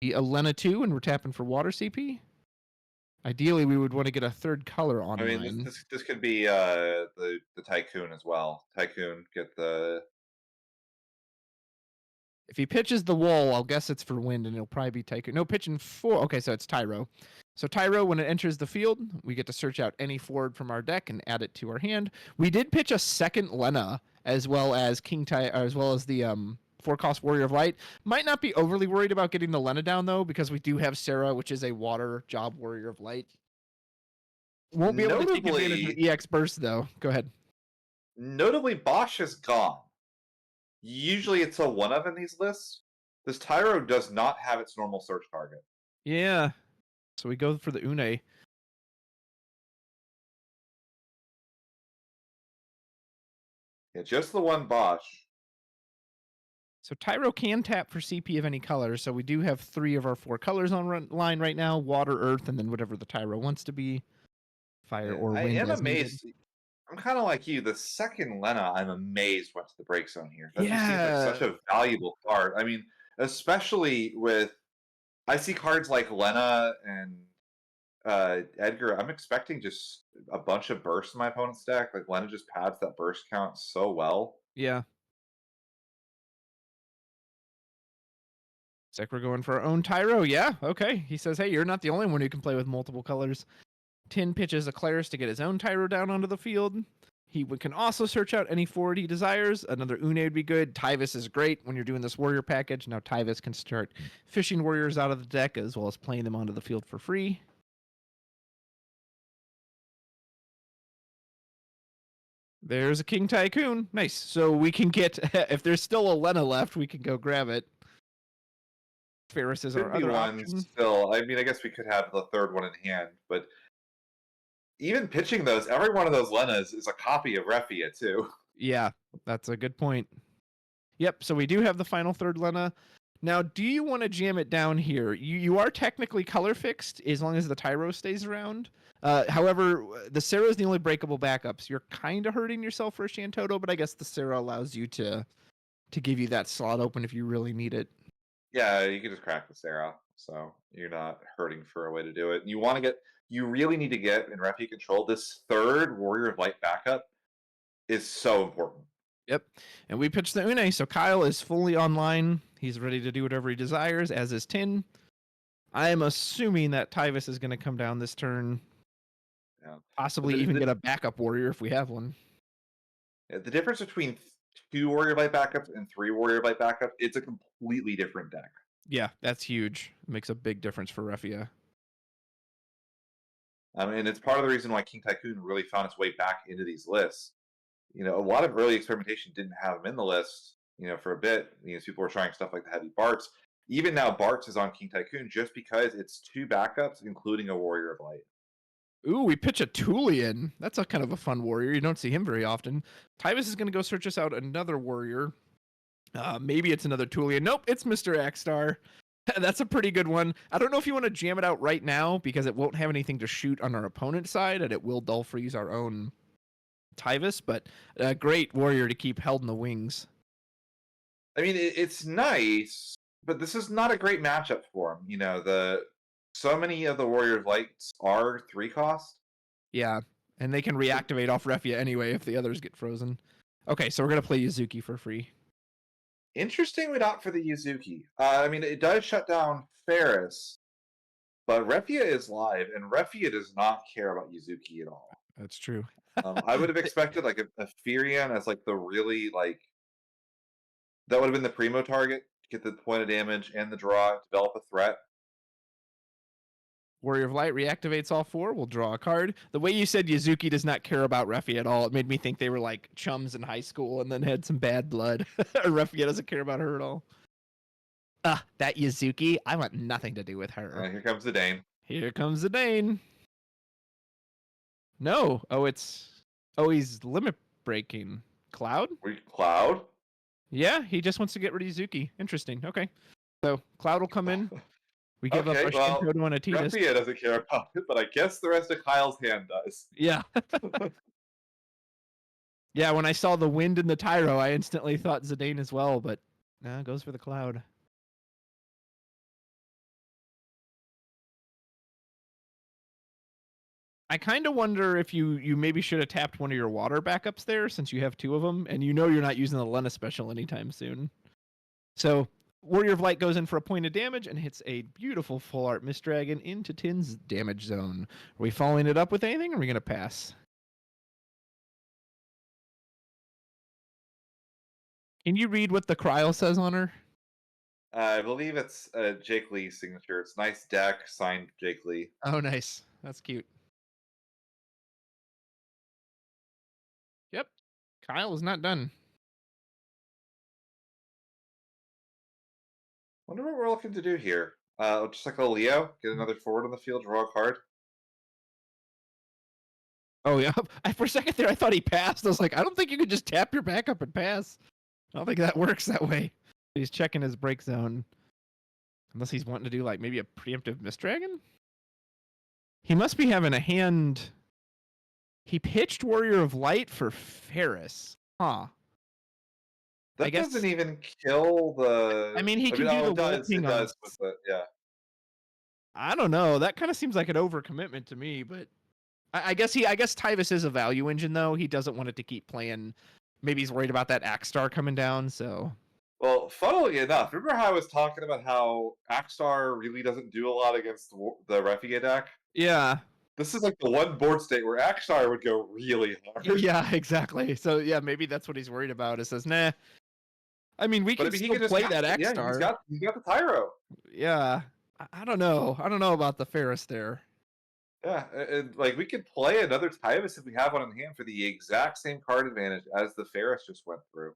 a Lena 2 and we're tapping for water CP. Ideally, we would want to get a third color on. I mean, this could be the Tycoon as well. Tycoon, get the... If he pitches the wall, I'll guess it's for wind, and it'll probably be Tycoon. No, pitching 4. Okay, so it's Tyro. So Tyro, when it enters the field, we get to search out any forward from our deck and add it to our hand. We did pitch a second Lena, as well as as well as the 4-cost Warrior of Light. Might not be overly worried about getting the Lena down, though, because we do have Sarah, which is a water job Warrior of Light. Won't be able to take advantage of the EX burst, though. Go ahead. Notably, Bosch is gone. Usually it's a one-of in these lists. This Tyro does not have its normal search target. Yeah. So we go for the Une. Yeah, just the one Bosch. So Tyro can tap for CP of any color. So we do have 3 of our 4 colors on line right now. Water, Earth, and then whatever the Tyro wants to be. Fire or wind. I am amazed. I'm kind of like you. The second Lena, I'm amazed went to the break zone here. That just seems like such a valuable card. I mean, especially with... I see cards like Lena and Edgar. I'm expecting just a bunch of bursts in my opponent's deck. Like, Lena just pads that burst count so well. Yeah. It's like we're going for our own Tyro. Yeah, okay. He says, hey, you're not the only one who can play with multiple colors. Tien pitches a Claris to get his own Tyro down onto the field. He can also search out any forward he desires. Another Une would be good. Tyvis is great when you're doing this warrior package. Now Tyvis can start fishing warriors out of the deck as well as playing them onto the field for free. There's a King Tycoon. Nice. So we can get, if there's still a Lena left, we can go grab it. Ferris is our other option. Still, I mean, I guess we could have the third one in hand, but even pitching those, every one of those Lenas is a copy of Refia, too. Yeah, that's a good point. Yep, so we do have the final third Lena. Now, do you want to jam it down here? You are technically color fixed as long as the Tyro stays around. However, the Sarah is the only breakable backups. You're kind of hurting yourself for a Shantoto, but I guess the Sarah allows you to give you that slot open if you really need it. Yeah, you can just crack the Sarah, so you're not hurting for a way to do it. You really need to get in Refia control. This third Warrior of Light backup is so important. Yep. And we pitched the Une, so Kyle is fully online. He's ready to do whatever he desires, as is Tien. I am assuming that Tyvis is going to come down this turn. Yeah. Possibly even get a backup warrior if we have one. Yeah, the difference between 2 Warrior of Light backups and 3 Warrior of Light backups, it's a completely different deck. Yeah, that's huge. It makes a big difference for Refia. And it's part of the reason why King Tycoon really found its way back into these lists. A lot of early experimentation didn't have him in the list, for a bit. People were trying stuff like the heavy Barts. Even now, Barts is on King Tycoon just because it's 2 backups, including a Warrior of Light. Ooh, we pitch a Tulian. That's a kind of a fun warrior. You don't see him very often. Tyvis is going to go search us out another warrior. Maybe it's another Tulian. Nope, it's Mr. Axstar. That's a pretty good one. I don't know if you want to jam it out right now because it won't have anything to shoot on our opponent's side, and it will dull freeze our own Tyvis, but a great warrior to keep held in the wings. I mean, it's nice, but this is not a great matchup for him. So many of the Warrior of Lights are 3 cost. Yeah, and they can reactivate off Refia anyway if the others get frozen. Okay, so we're going to play Yuzuki for free. Interesting we opt for the Yuzuki. I mean, it does shut down Ferris, but Refia is live, and Refia does not care about Yuzuki at all. That's true. I would have expected like a Firion as like the really that would have been the primo target, get the point of damage and the draw, develop a threat. Warrior of Light reactivates all 4. We'll draw a card. The way you said Yuzuki does not care about Refia at all, it made me think they were like chums in high school and then had some bad blood. Refia doesn't care about her at all. That Yuzuki, I want nothing to do with her. Here comes the Dane. Here comes the Dane. No. He's limit breaking. Cloud? Cloud? Yeah, he just wants to get rid of Yuzuki. Interesting. Okay. So Cloud will come in. We give up our Shintoto and a Titus. Refia doesn't care about it, but I guess the rest of Kyle's hand does. Yeah. Yeah, when I saw the wind in the Tyro, I instantly thought Zidane as well, but it goes for the Cloud. I kind of wonder if you maybe should have tapped one of your water backups there since you have 2 of them, and you're not using the Lena special anytime soon. So Warrior of Light goes in for a point of damage and hits a beautiful full art Mist Dragon into Tien's damage zone. Are we following it up with anything, or are we going to pass? Can you read what the Cryo says on her? I believe it's Jake Lee's signature. It's nice deck, signed Jake Lee. Oh, nice. That's cute. Yep. Kyle is not done. Wonder what we're looking to do here. Just like a Leo, get another forward on the field, draw a card. Oh, yeah. For a second there, I thought he passed. I was like, I don't think you could just tap your backup and pass. I don't think that works that way. He's checking his break zone. Unless he's wanting to do like maybe a preemptive Mist Dragon? He must be having a hand. He pitched Warrior of Light for Ferris. Huh. That doesn't even kill the... I mean, he can do the it does with the, yeah. I don't know. That kind of seems like an overcommitment to me, but I guess Tyvis is a value engine, though. He doesn't want it to keep playing. Maybe he's worried about that Axstar coming down, so... Well, funnily enough, remember how I was talking about how Axstar really doesn't do a lot against the Refia deck? Yeah. This is like the one board state where Axstar would go really hard. Yeah, exactly. So, yeah, maybe that's what he's worried about. It says, nah. I mean, we can still play that Axstar. Yeah, he's got the Tyro. Yeah. I don't know. I don't know about the Ferris there. Yeah, and like we could play another Tyvis if we have one in hand for the exact same card advantage as the Ferris just went through.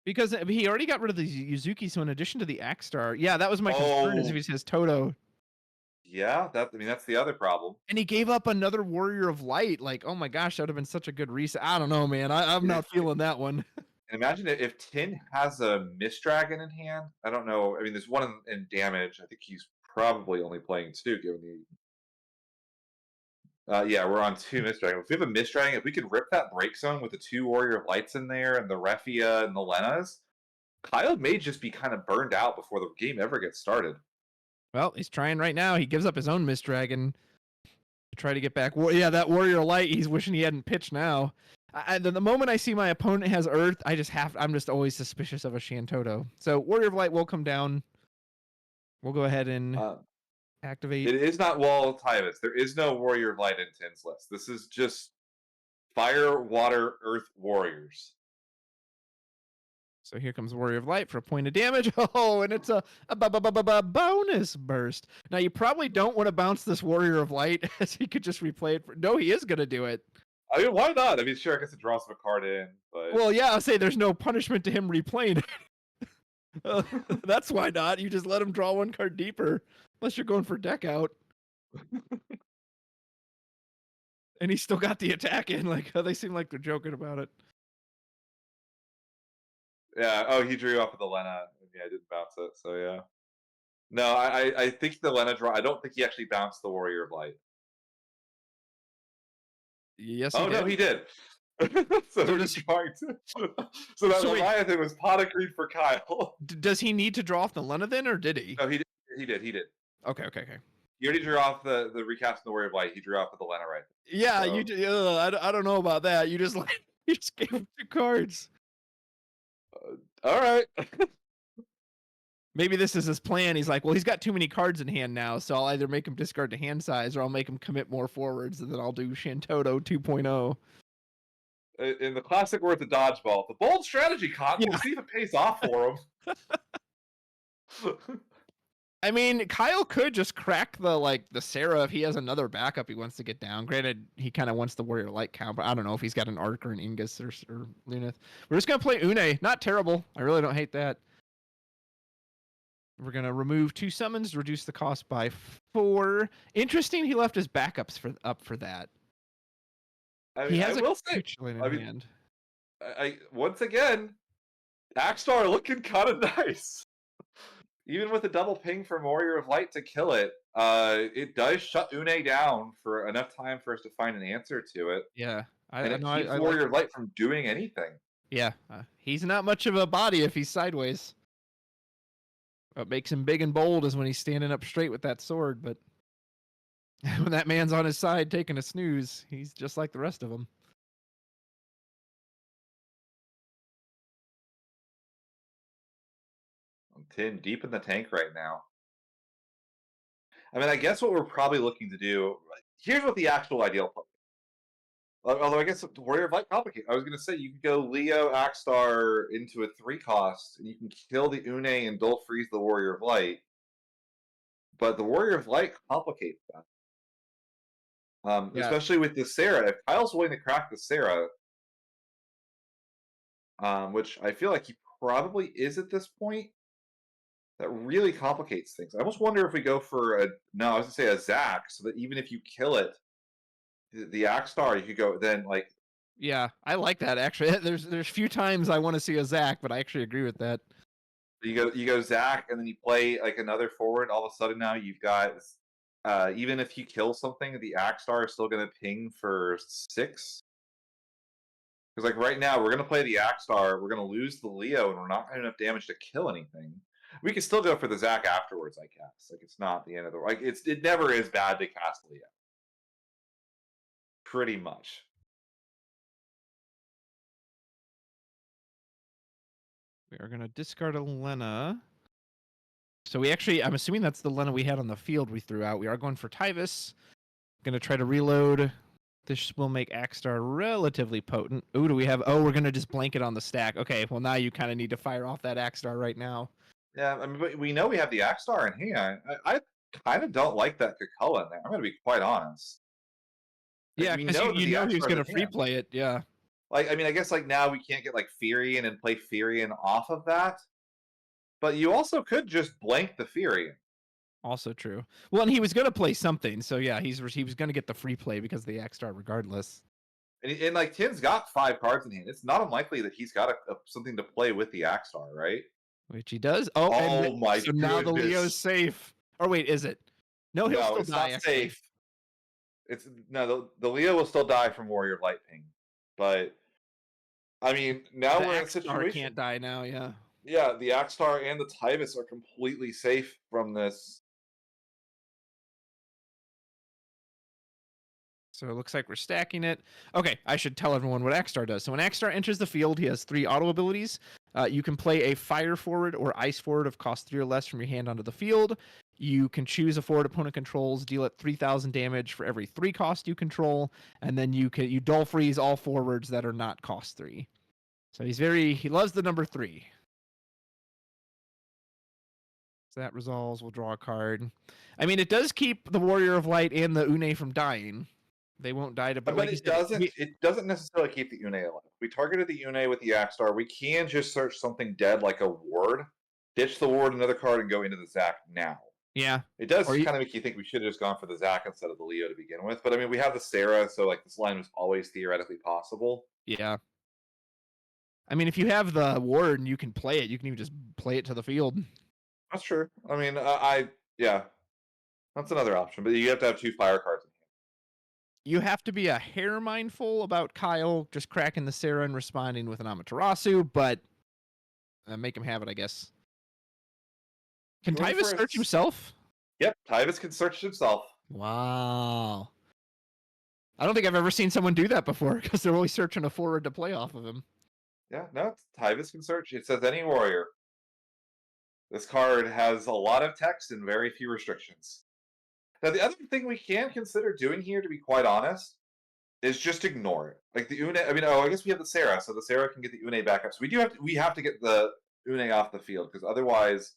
Because he already got rid of the Yuzuki, so in addition to the Axstar, yeah, that was my concern is if he says Toto. Yeah, that's the other problem. And he gave up another Warrior of Light. Like, oh my gosh, that would have been such a good reset. I don't know, man. I'm not feeling that one. Imagine if Tien has a Mist Dragon in hand. I don't know. I mean, there's one in damage. I think he's probably only playing two, given the. Yeah, we're on two Mist Dragon. If we have a Mist Dragon, if we could rip that break zone with the two Warrior of Lights in there and the Refia and the Lenas, Kyle may just be kind of burned out before the game ever gets started. Well, he's trying right now. He gives up his own Mist Dragon to try to get back. Yeah, that Warrior Light, he's wishing he hadn't pitched now. The moment I see my opponent has Earth, I'm just always suspicious of a Shantoto. So Warrior of Light will come down. We'll go ahead and activate. It is not Wall Tyvis. There is no Warrior of Light in Tien's list. This is just Fire, Water, Earth Warriors. So here comes Warrior of Light for a point of damage. Oh, and it's a bonus burst. Now, you probably don't want to bounce this Warrior of Light, as he could just replay it. No, he is going to do it. I mean, why not? I mean, sure, I guess it draws a card in, but... Well, yeah, I'll say there's no punishment to him replaying it. That's why not. You just let him draw one card deeper, unless you're going for deck out. And he's still got the attack in. Like, they seem like they're joking about it. Yeah. Oh, he drew off of the Lena. Yeah, I didn't bounce it. So yeah. No, I think the Lena draw. I don't think he actually bounced the Warrior of Light. Yes. Oh no, he did. So we're just trying to. So that Leviathan was pot of greed for Kyle. Does he need to draw off the Lena then, or did he? No, he did. He did. Okay. He already drew off the recast of the Warrior of Light. He drew off of the Lena, right? Yeah, so. I don't know about that. You just gave him two cards. All right. Maybe this is his plan. He's like, well, he's got too many cards in hand now, so I'll either make him discard to hand size, or I'll make him commit more forwards, and then I'll do Shantoto 2.0. In the classic words of dodgeball, the bold strategy, Cotton. Yeah. We'll see if it pays off for him. I mean, Kyle could just crack the Sarah if he has another backup he wants to get down. Granted, he kind of wants the Warrior Light count, but I don't know if he's got an Arc or an Ingus or Lunith. We're just going to play Une. Not terrible. I really don't hate that. We're going to remove 2 summons, reduce the cost by 4. Interesting, he left his backups up for that. I mean, he has I will say, hand. Once again, Axstar looking kind of nice. Even with a double ping from Warrior of Light to kill it, it does shut Une down for enough time for us to find an answer to it. Yeah. It keeps Warrior of Light from doing anything. Yeah. He's not much of a body if he's sideways. What makes him big and bold is when he's standing up straight with that sword, but when that man's on his side taking a snooze, he's just like the rest of them. Tien deep in the tank right now. I mean, I guess what we're probably looking to do, here's what the actual ideal play is. Although I guess Warrior of Light complicated. I was going to say, you could go Leo, Axstar into a 3-cost, and you can kill the Une and Dole Freeze the Warrior of Light. But the Warrior of Light complicates that. Especially with the Sarah. If Kyle's willing to crack the Sarah, which I feel like he probably is at this point, that really complicates things. I almost wonder if we go for I was going to say a Zac, so that even if you kill it, the Axstar, you could go then like. Yeah, I like that actually. There's few times I want to see a Zac, but I actually agree with that. You go Zac, and then you play like another forward. All of a sudden now you've got even if you kill something, the Axstar is still going to ping for 6. Because like right now we're going to play the Axstar, we're going to lose the Leo, and we're not going to have enough damage to kill anything. We can still go for the Zac afterwards, I guess. Like, it's not the end of the... Like, it never is bad to cast Leo. Pretty much. We are going to discard a Lena. So we actually... I'm assuming that's the Lena we had on the field we threw out. We are going for Tyvis. Going to try to reload. This will make Axstar relatively potent. Ooh, do we have... Oh, we're going to just blanket on the stack. Okay, well, now you kind of need to fire off that Axstar right now. Yeah, I mean, we know we have the Axstar in hand. I kind of don't like that Kakula in there. I'm going to be quite honest. Yeah, because you know he's going to free play it, yeah. Like, I mean, I guess like now we can't get like Furion and play Furion off of that. But you also could just blank the Furion. Also true. Well, and he was going to play something, so yeah, he was going to get the free play because of the Axstar regardless. And like Tien's got 5 cards in hand. It's not unlikely that he's got something to play with the Axstar, right? Which he does. Oh, and Oh my so now the Leo's goodness. safe. Or wait, is it? No, he'll No, still it's die, not actually. safe. It's no, the Leo will still die from Warrior of Light Ping. But I mean, now The we're in a Axstar situation. can't die now, yeah. Yeah, the Axstar and the Tyvus are completely safe from this. So it looks like we're stacking it. Okay, I should tell everyone what Axstar does. So when Axstar enters the field, he has 3 auto abilities. You can play a Fire Forward or Ice Forward of cost 3 or less from your hand onto the field. You can choose a forward opponent controls, deal it 3,000 damage for every 3 cost you control, and then you dull freeze all forwards that are not cost 3. So he loves the number 3. So that resolves. We'll draw a card. I mean, it does keep the Warrior of Light and the Une from dying. They won't die to, but But like you said, it doesn't necessarily keep the Une alive. We targeted the Une with the Axstar. We can just search something dead like a ward, ditch the ward, another card, and go into the Zac now. yeah. It does Or you- kind of make you think we should have just gone for the Zac instead of the Leo to begin with. But I mean, we have the Sarah, so like this line was always theoretically possible. Yeah. I mean, if you have the ward and you can play it, you can even just play it to the field. That's true. I mean, yeah, that's another option. But you have to have 2 fire cards in hand. You have to be a hair mindful about Kyle just cracking the Sarah and responding with an Amaterasu, but make him have it, I guess. Can Going Tyvus for a search himself? Yep, Tyvus can search himself. Wow. I don't think I've ever seen someone do that before because they're always searching a forward to play off of him. Yeah, no, Tyvus can search. It says any warrior. This card has a lot of text and very few restrictions. Now, the other thing we can consider doing here, to be quite honest, is just ignore it. Like the Une, I mean, I guess we have the Sarah, so the Sarah can get the Une back up. So we have to get the Une off the field because otherwise,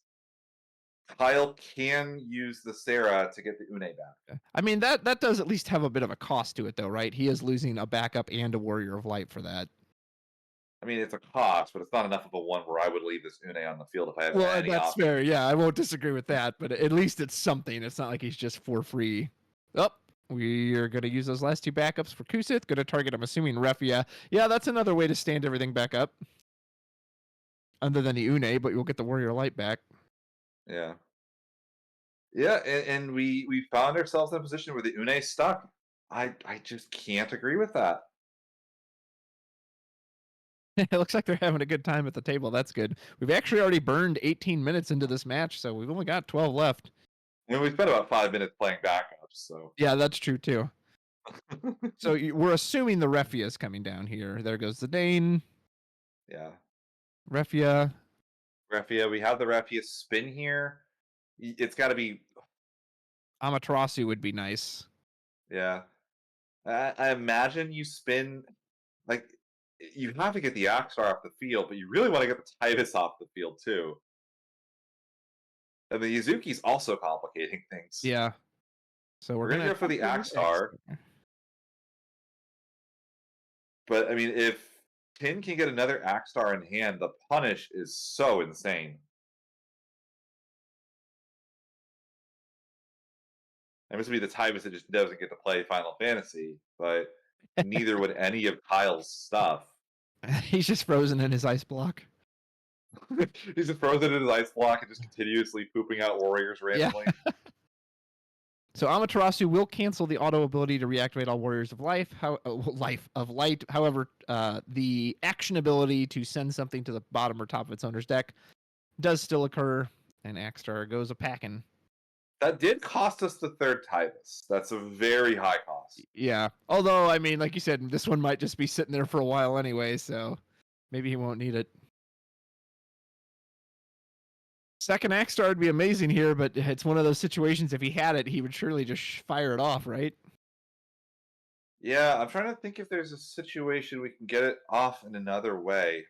Kyle can use the Sarah to get the Une back. I mean, that does at least have a bit of a cost to it, though, right? He is losing a backup and a Warrior of Light for that. I mean, it's a cost, but it's not enough of a one where I would leave this Une on the field if I have any That's option. fair. Yeah, I won't disagree with that, but at least it's something. It's not like he's just for free. Oh, we are going to use those last 2 backups for Kusith. Going to target, I'm assuming, Refia. Yeah, that's another way to stand everything back up. Other than the Une, but you'll get the Warrior Light back. Yeah. Yeah, and we found ourselves in a position where the Une's stuck. I just can't agree with that. It looks like they're having a good time at the table. That's good. We've actually already burned 18 minutes into this match, so we've only got 12 left. And we spent about 5 minutes playing backups, so. Yeah, that's true too. So we're assuming the Refia is coming down here. There goes the Dane. Yeah. Refia. We have the Refia spin here. It's got to be. Amaterasu would be nice. Yeah. I imagine you spin. Like, you have to get the Axstar off the field, but you really want to get the Tyvus off the field too. And the Yuzuki's also complicating things. Yeah. So we're gonna go for the Axstar. But I mean, if Tien can get another Axstar in hand, the punish is so insane. And this would be the Tyvus that just doesn't get to play Final Fantasy, but neither would any of Kyle's stuff. He's just frozen in his ice block. He's just frozen in his ice block and just continuously pooping out warriors randomly. Yeah. So Amaterasu will cancel the auto ability to reactivate all warriors of life. Life of light. However, the action ability to send something to the bottom or top of its owner's deck does still occur, and Axstar goes a packing. That did cost us the 3rd Tyvus. That's a very high cost. Yeah. Although, I mean, like you said, this one might just be sitting there for a while anyway, so maybe he won't need it. Second Axstar would be amazing here, but it's one of those situations, if he had it, he would surely just fire it off, right? Yeah, I'm trying to think if there's a situation we can get it off in another way.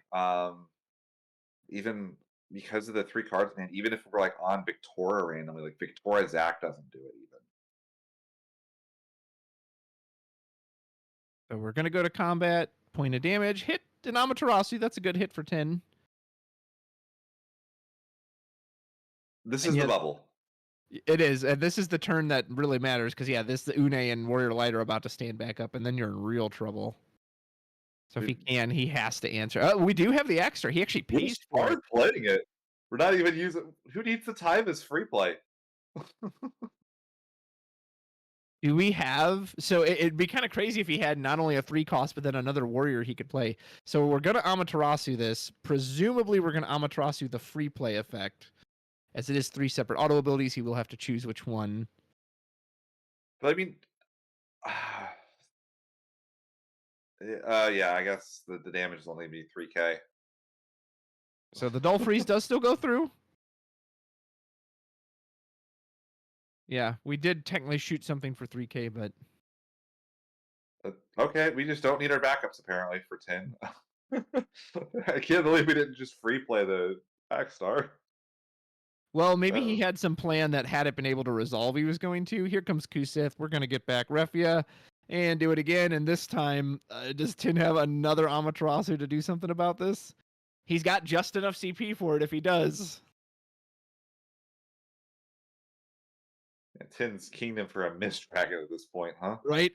Even because of the 3 cards, man, even if we're like on Victoria randomly, like Victoria Zac doesn't do it even. So we're going to go to combat, point of damage, hit an Amaterasu. That's a good hit for 10. This is the bubble. It is, and this is the turn that really matters because, yeah, the Une and Warrior Light are about to stand back up, and then you're in real trouble. So if he can, he has to answer. Oh, we do have the extra. He actually We're pays just for it. hard playing it. We're not even using. Who needs the time as free play? Do we have? So it'd be kind of crazy if he had not only a 3 cost, but then another warrior he could play. So we're going to Amaterasu this. Presumably, we're going to Amaterasu the free play effect. As it is 3 separate auto abilities, he will have to choose which one. But I mean, yeah, I guess the damage is only be 3K. So the Dull Freeze does still go through. Yeah, we did technically shoot something for 3K, but Okay, we just don't need our backups apparently for 10. I can't believe we didn't just free play the Backstar. well, maybe he had some plan that had it been able to resolve he was going to. Here comes Kusith. We're going to get back Refia and do it again. And this time, does Tien have another Amaterasu to do something about this? He's got just enough CP for it if he does. Yeah, Tien's kingdom for a missed dragon at this point, huh? Right?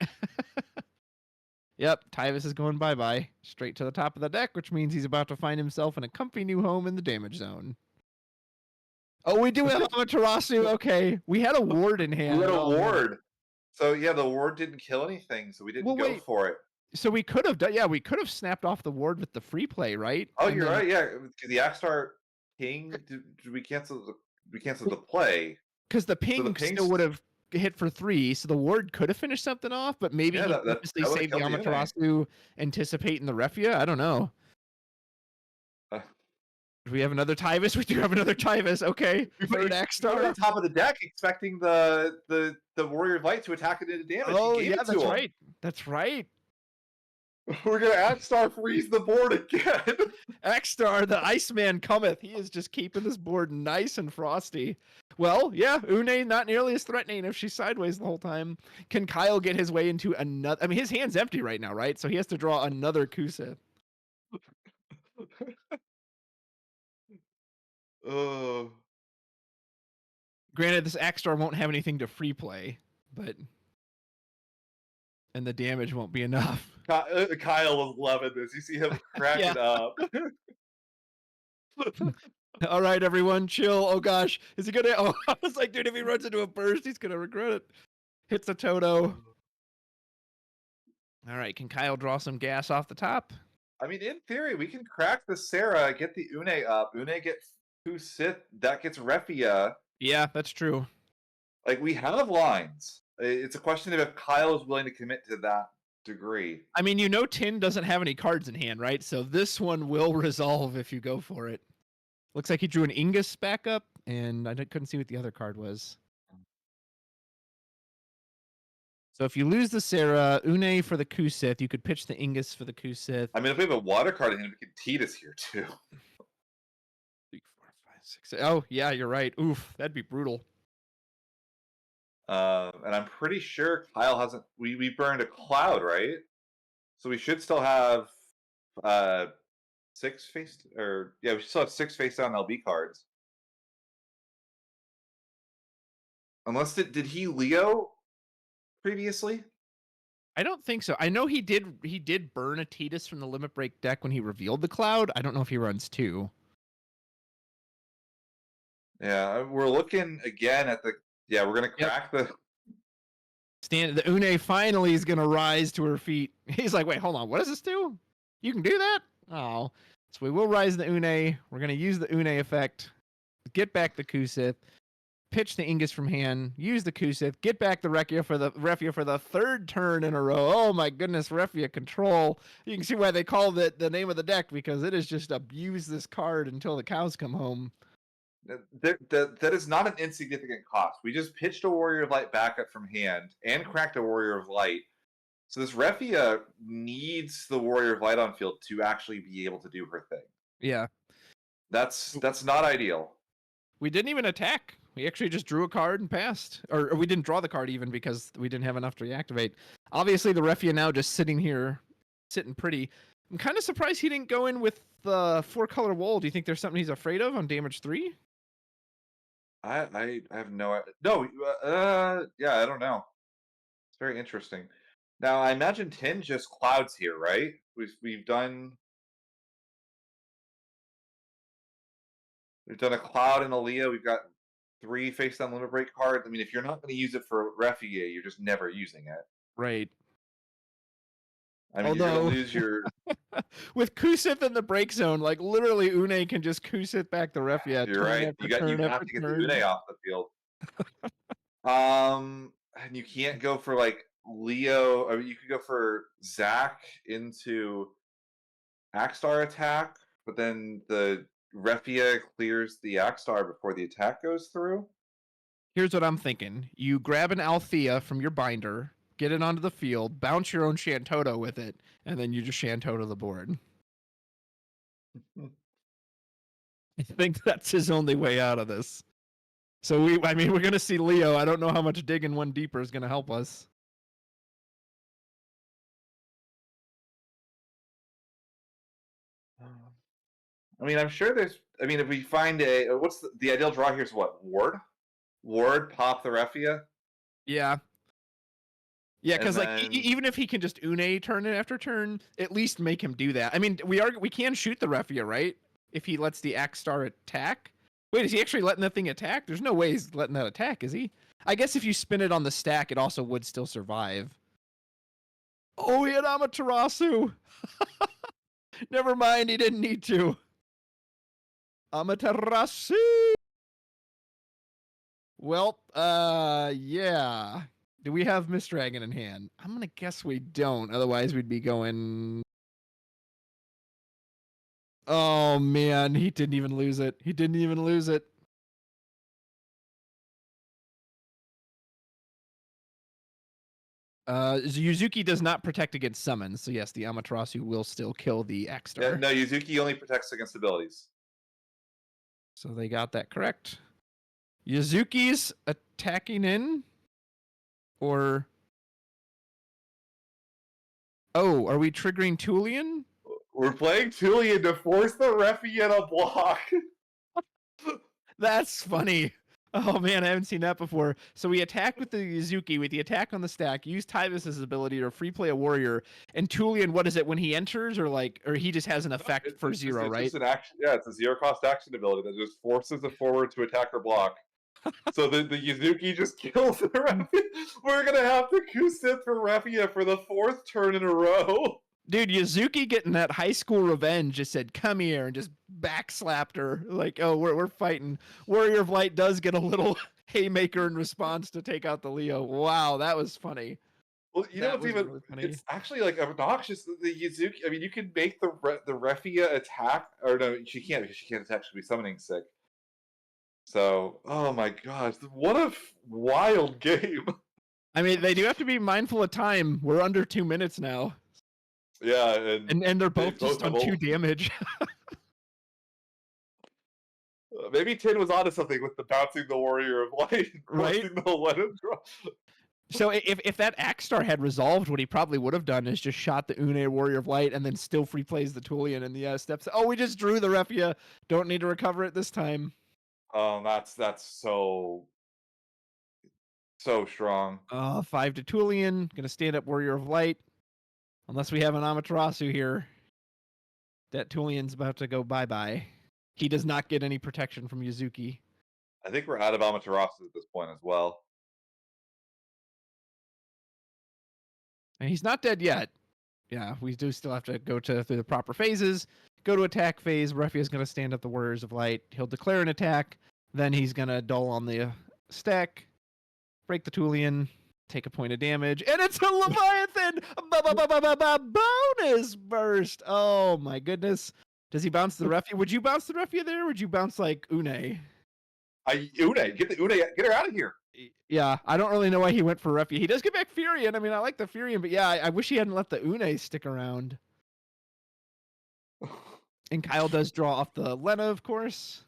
Yep, Tyvis is going bye-bye. Straight to the top of the deck, which means he's about to find himself in a comfy new home in the damage zone. Oh, we do have Amaterasu. Okay, we had a ward in hand. We had a Oh, man. ward. So yeah, the ward didn't kill anything, so we didn't go wait. for it. So we could have done, yeah, we could have snapped off the ward with the free play, right? Oh, And you're then- right. Yeah, the Ackstar King. Did we cancel the play? Because the ping ping's- still would have hit for 3, so the ward could have finished something off, but maybe Yeah, he that purposely would've saved the killed the Amaterasu, anticipating the Refia. I don't know. Uh, Do we have another Tyvis? We do have another Tyvis. Okay, third on Ackstar. top of the deck, expecting the Warrior of Light to attack it into damage. Oh He gave yeah, it to that's him. right. That's right. We're gonna Ackstar freeze the board again. Ackstar, the Iceman cometh. He is just keeping this board nice and frosty. Well, yeah, Une not nearly as threatening if she's sideways the whole time. Can Kyle get his way into another? I mean, his hand's empty right now, right? So he has to draw another Kusith. Oh. Granted, this Ackstar won't have anything to free play, but and the damage won't be enough. Kyle was loving this. You see him crack it up. All right, everyone, chill. Oh gosh, is he gonna? Oh, I was like, dude, if he runs into a burst, he's gonna regret it. Hits a Toto. All right, can Kyle draw some gas off the top? I mean, in theory, we can crack the Sarah, get the Une up. Une gets 2 Sith, that gets Refia. Yeah, that's true. Like, we have lines. It's a question of if Kyle is willing to commit to that degree. I mean, you know, Tien doesn't have any cards in hand, right? So this one will resolve if you go for it. Looks like he drew an Ingus backup, and I couldn't see what the other card was. So if you lose the Sarah, Une for the Kusith, you could pitch the Ingus for the Kusith. I mean, if we have a water card in hand, we could Titus here, too. 3, 4, 5, 6. Oh, yeah, you're right. Oof, that'd be brutal. And I'm pretty sure Kyle hasn't. We burned a cloud, right? So we should still have 6 face, or yeah, we still have 6 face down LB cards. Unless did he Leo previously? I don't think so. I know he did burn a Titus from the Limit Break deck when he revealed the cloud. I don't know if he runs 2. Yeah, we're looking again at the. Yeah, we're gonna crack the. The Une finally is gonna rise to her feet. He's like, wait, hold on, what does this do? You can do that? Oh, so we will rise the Une. We're gonna use the Une effect, get back the Kusith, pitch the Ingus from hand, use the Kusith, get back the Refia for the 3rd turn in a row. Oh my goodness, Refia control. You can see why they called it the name of the deck, because it is just abuse this card until the cows come home. That is not an insignificant cost. We just pitched a Warrior of Light backup from hand and cracked a Warrior of Light. So this Refia needs the Warrior of Light on field to actually be able to do her thing. Yeah. That's not ideal. We didn't even attack. We actually just drew a card and passed. Or we didn't draw the card even because we didn't have enough to reactivate. Obviously, the Refia now just sitting here, sitting pretty. I'm kind of surprised he didn't go in with the 4-color wall. Do you think there's something he's afraid of on damage 3? I have no idea. No, yeah, I don't know. It's very interesting. Now, I imagine Tien just clouds here, right? we've done a Cloud and a Leo. We've got 3 face down limit break cards. I mean, if you're not going to use it for Refia, you're just never using it. Right. I mean, you're Although going to lose your. with Kusith in the break zone, like literally Une can just Kusith back the Refia You're turn right. after You turn have after to get the turn. Une off the field. And you can't go for like Leo. I mean, you could go for Zach into Axstar attack, but then the Refia clears the Axstar before the attack goes through. Here's what I'm thinking. You grab an Althea from your binder, get it onto the field, bounce your own Shantoto with it, and then you just Shantoto the board. I think that's his only way out of this. So we're going to see Leo. I don't know how much digging one deeper is going to help us. I mean, I'm sure there's. I mean, if we find what's the ideal draw here is what Ward, pop the Refia. Yeah. Yeah, because like then... even if he can just Une turn it after turn, at least make him do that. I mean, we can shoot the Refia, right? If he lets the Axstar attack. Wait, is he actually letting that thing attack? There's no way he's letting that attack, is he? I guess if you spin it on the stack, it also would still survive. Oh, he had Amaterasu. Never mind, he didn't need to. Amaterasu. Well, yeah. Do we have Mist Dragon in hand? I'm gonna guess we don't. Otherwise, we'd be going. Oh man, he didn't even lose it. He didn't even lose it. Yuzuki does not protect against summons, so yes, the Amaterasu will still kill the Axstar. Yeah, no, Yuzuki only protects against abilities. So they got that correct. Yuzuki's attacking in, or oh, are we triggering Tulian? We're playing Tulian to force the Refia to block. That's funny. Oh man, I haven't seen that before. So we attack with the Yuzuki with the attack on the stack, use Tyvus's ability to free play a warrior, and Tulian, what is it when he enters, or he just has an effect for 0, right? It's just an action. Yeah, it's a 0 cost action ability that just forces a forward to attack or block. So the Yuzuki just kills the Refia. We're gonna have to Kusith for Refia for the 4th turn in a row. Dude, Yuzuki getting that high school revenge just said, come here, and just backslapped her. Like, oh, we're fighting. Warrior of Light does get a little haymaker in response to take out the Leo. Wow, that was funny. Well, you know what's even really funny? It's actually like obnoxious. The Yuzuki, I mean, you can make the Refia attack, or no, she can't because she can't attack. She'll be summoning sick. So, oh my gosh, what a wild game. I mean, they do have to be mindful of time. We're under 2 minutes now. Yeah, and they're both just on 2 damage. Maybe Tien was onto something with the bouncing the Warrior of Light, right? The let him draw. So if that Axstar had resolved, what he probably would have done is just shot the Une Warrior of Light and then still free plays the Tulian in the steps. Oh, we just drew the Refia. Don't need to recover it this time. That's so strong. 5 to Tulian. Gonna stand up Warrior of Light. Unless we have an Amaterasu here. That Tulian's about to go bye-bye. He does not get any protection from Yuzuki. I think we're out of Amaterasu at this point as well. And he's not dead yet. Yeah, we do still have to go through the proper phases. Go to attack phase. Refia's going to stand up the Warriors of Light. He'll declare an attack. Then he's going to dull on the stack. Break the Tulian. Take a point of damage. And it's a Leviathan! Bonus burst! Oh my goodness. Does he bounce the Refia? Would you bounce the Refia there? Or would you bounce like Une? Une, get her out of here. Yeah, I don't really know why he went for Refia. He does get back Furion. I mean, I like the Furion, but yeah, I wish he hadn't let the Une stick around. And Kyle does draw off the Lena, of course.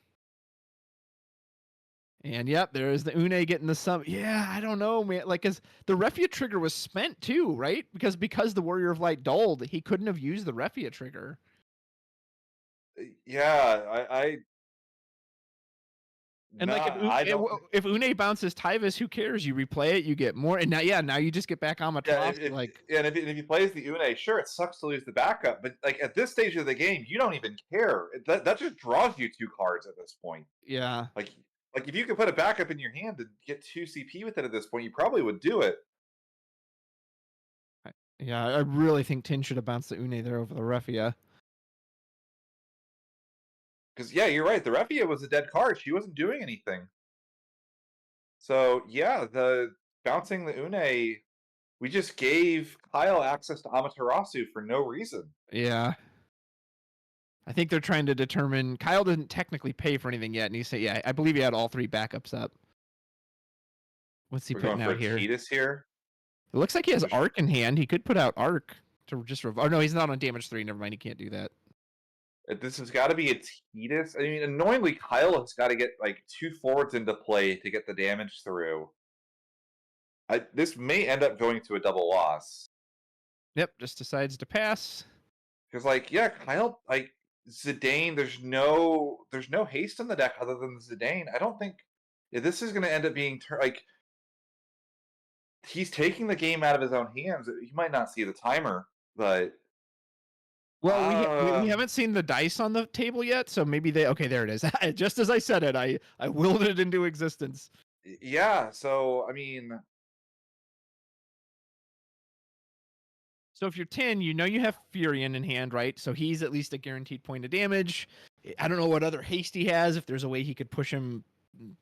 And yep, there is the Une getting the sum. Yeah, I don't know, man. Like, cause the Refia trigger was spent too, right? Because the Warrior of Light dulled, he couldn't have used the Refia trigger. Yeah, I And No, like I don't. if Une bounces Tyvis, who cares? You replay it, you get more, and now you just get back Yeah, Amaterasu. if he plays the Une, sure, it sucks to lose the backup, but like at this stage of the game, you don't even care. That just draws you 2 cards at this point. Yeah. Like if you could put a backup in your hand and get 2 CP with it at this point, you probably would do it. Yeah, I really think Tien should have bounced the Une there over the Refia. Because yeah, you're right. The Refia was a dead card. She wasn't doing anything. So yeah, the bouncing the Une, we just gave Kyle access to Amaterasu for no reason. Yeah. I think they're trying to determine. Kyle didn't technically pay for anything yet, and he said, "Yeah, I believe he had all 3 backups up." What's he We're putting going for out here? Tidus here. It looks like he has Arc in hand. He could put out Arc to just oh no, he's not on damage 3. Never mind, he can't do that. This has got to be a Tidus. I mean, annoyingly, Kyle has got to get like 2 forwards into play to get the damage through. This may end up going to a double loss. Yep, just decides to pass. Because like, yeah, Kyle, like Zidane, there's no haste in the deck other than Zidane. I don't think this is going to end up being like he's taking the game out of his own hands. He might not see the timer, but well, we haven't seen the dice on the table yet, so maybe they. Okay, there it is. Just as I said it, I willed it into existence. Yeah. So I mean. So if you're 10, you know you have Furion in hand, right? So he's at least a guaranteed point of damage. I don't know what other haste he has. If there's a way he could push him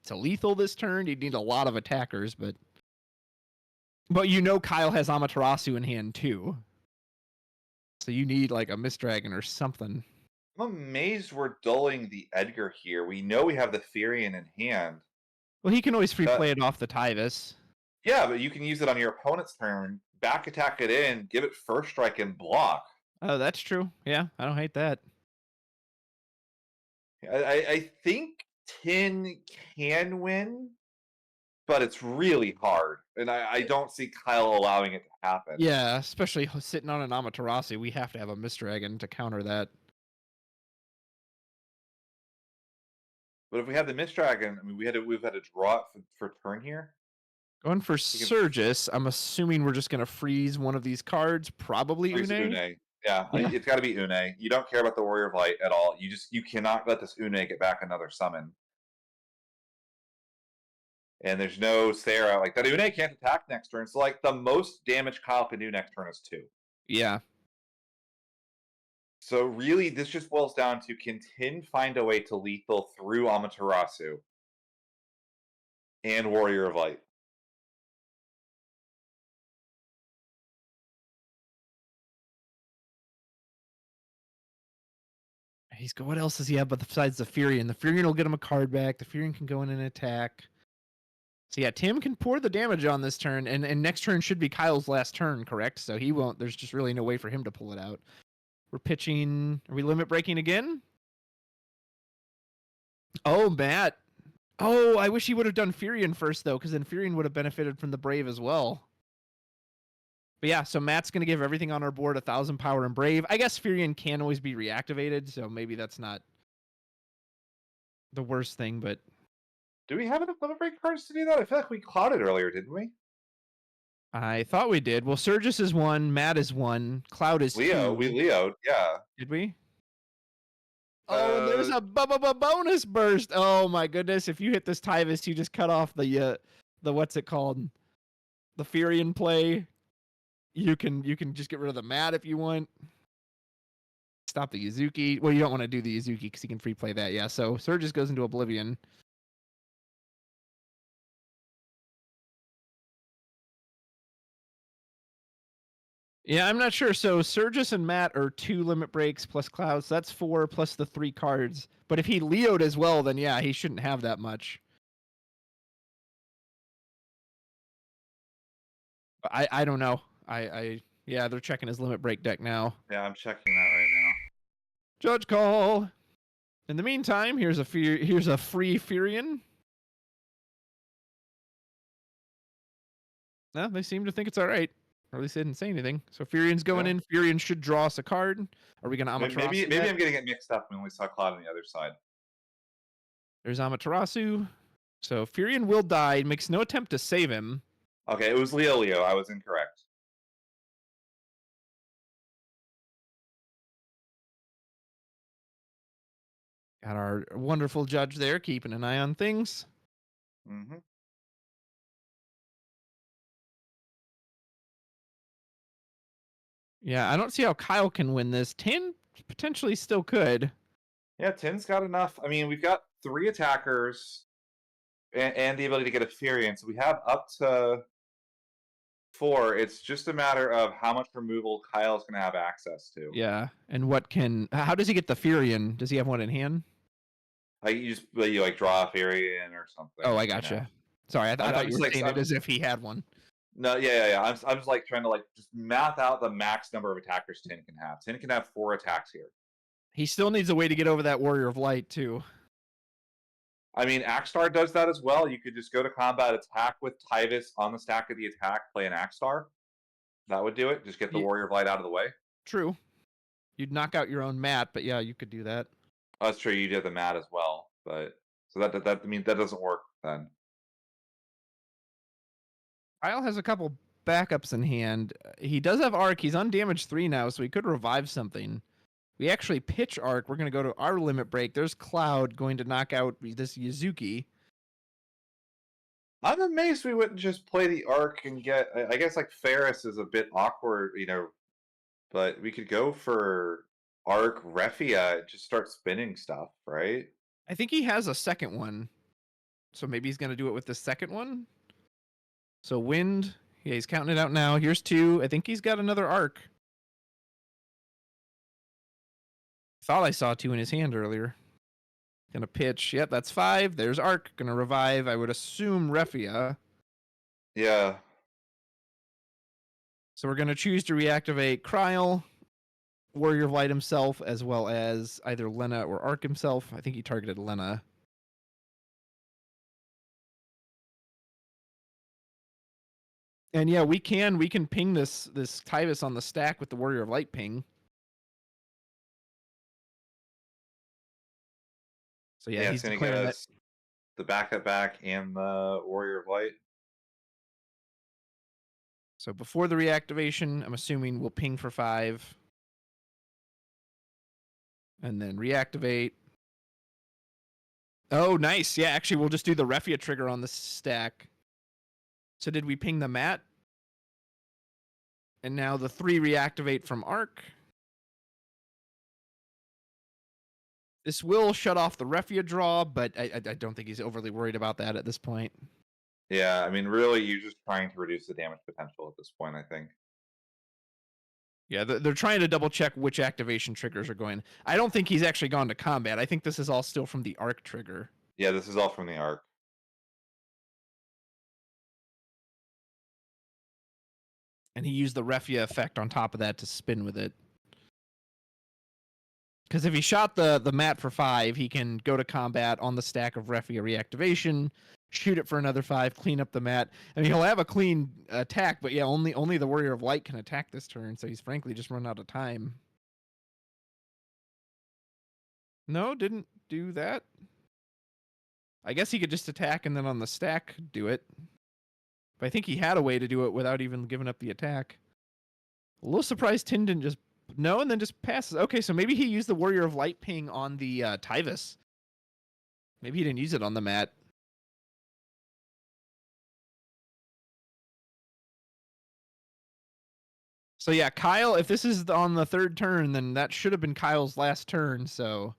to lethal this turn, he'd need a lot of attackers, but you know Kyle has Amaterasu in hand too. So you need like a Mist Dragon or something. I'm amazed we're dulling the Edgar here. We know we have the Furion in hand. Well, he can always free play it off the Tyvis. Yeah, but you can use it on your opponent's turn, back attack it in, give it first strike, and block. Oh, that's true. Yeah, I don't hate that. I think Tien can win, but it's really hard. And I don't see Kyle allowing it to happen. Yeah, especially sitting on an Amaterasu. We have to have a Mist Dragon to counter that. But if we have the Mist Dragon, I mean, we've had to draw it for turn here. Going for Surgus, I'm assuming we're just going to freeze one of these cards, probably Une. Yeah, it's got to be Une. You don't care about the Warrior of Light at all. You cannot let this Une get back another summon. And there's no Sarah. Like, that Une can't attack next turn. So, like, the most damage Kyle can do next turn is 2. Yeah. So, really, this just boils down to, can Tien find a way to lethal through Amaterasu and Warrior of Light? What else does he have besides the Furion? The Furion will get him a card back. The Furion can go in and attack. So yeah, Tim can pour the damage on this turn, and next turn should be Kyle's last turn, correct? So he won't. There's just really no way for him to pull it out. We're pitching. Are we limit breaking again? Oh, Matt. Oh, I wish he would have done Furion first, though, because then Furion would have benefited from the Brave as well. But yeah, so Matt's going to give everything on our board 1,000 power and Brave. I guess Furion can always be reactivated, so maybe that's not the worst thing, but... Do we have enough limit break cards to do that? I feel like we clouded earlier, didn't we? I thought we did. Well, Surgus is 1, Matt is 1, Cloud is 2. We Leo'd, yeah. Did we? Oh, there's a bonus burst. Oh my goodness! If you hit this Tyvis, you just cut off the what's it called? The Furion play. You can just get rid of the Matt if you want. Stop the Yuzuki. Well, you don't want to do the Yuzuki because you can free play that. Yeah. So Surgus goes into Oblivion. Yeah, I'm not sure. So Surgus and Matt are 2 limit breaks plus Cloud, so that's 4 plus the 3 cards. But if he Leo'd as well, then yeah, he shouldn't have that much. I don't know. Yeah, they're checking his limit break deck now. Yeah, I'm checking that right now. Judge call. In the meantime, here's a free Furion. No, they seem to think it's all right. Or at least they didn't say anything. So Furion's going in. Furion should draw us a card. Are we going to Amaterasu? Maybe I'm getting it mixed up when we saw Cloud on the other side. There's Amaterasu. So Furion will die, makes no attempt to save him. Okay, it was Leo. I was incorrect. Got our wonderful judge there, keeping an eye on things. Mm-hmm. Yeah, I don't see how Kyle can win this. Tien potentially still could. Yeah, Tien's got enough. I mean, we've got 3 attackers and the ability to get a Furion, so we have up to 4. It's just a matter of how much removal Kyle's going to have access to. Yeah, and how does he get the Furion? Does he have one in hand? Like you like draw a Furion or something. Oh, I gotcha. You know? Sorry, I I'm thought you just were like saying it as if he had one. No, yeah. I'm just like trying to like just math out the max number of attackers Tien can have. Tien can have 4 attacks here. He still needs a way to get over that Warrior of Light too. I mean, Axstar does that as well. You could just go to combat, attack with Tyvis on the stack of the attack, play an Axstar. That would do it. Just get the Warrior of Light out of the way. True. You'd knock out your own mat, but yeah, you could do that. Oh, that's true. You did the mat as well, but so that I mean that doesn't work then. Kyle has a couple backups in hand. He does have Arc. He's on damage 3 now, so he could revive something. We actually pitch Arc. We're going to go to our limit break. There's Cloud going to knock out this Yuzuki. I'm amazed we wouldn't just play the Arc and get. I guess like Ferris is a bit awkward, but we could go for Arc Refia and just start spinning stuff, right? I think he has a second one, so maybe he's going to do it with the second one. So Wind, yeah, he's counting it out now. Here's 2. I think he's got another Arc. Thought I saw 2 in his hand earlier. Gonna pitch. Yep, that's 5. There's Arc. Gonna revive. I would assume Refia. Yeah. So we're gonna choose to reactivate Kryl, Warrior of Light himself, as well as either Lena or Arc himself. I think he targeted Lena. And yeah, we can ping this Tyvis on the stack with the Warrior of Light ping. So yeah, he's going to declaring get that. us the backup back and the Warrior of Light. So before the reactivation, I'm assuming we'll ping for 5. And then reactivate. Oh, nice. Yeah, actually, we'll just do the Refia trigger on the stack. So did we ping the mat? And now the 3 reactivate from Arc. This will shut off the Refia draw, but I don't think he's overly worried about that at this point. Yeah, I mean, really, you're just trying to reduce the damage potential at this point, I think. Yeah, they're trying to double check which activation triggers are going. I don't think he's actually gone to combat. I think this is all still from the Arc trigger. Yeah, this is all from the Arc. And he used the Refia effect on top of that to spin with it. Because if he shot the mat for 5, he can go to combat on the stack of Refia reactivation, shoot it for another 5, clean up the mat. I mean, he'll have a clean attack, but yeah, only the Warrior of Light can attack this turn, so he's frankly just run out of time. No, didn't do that. I guess he could just attack and then on the stack do it. But I think he had a way to do it without even giving up the attack. A little surprised Tien didn't just... No, and then just passes. Okay, so maybe he used the Warrior of Light ping on the Tyvis. Maybe he didn't use it on the mat. So yeah, Kyle, if this is on the 3rd turn, then that should have been Kyle's last turn. So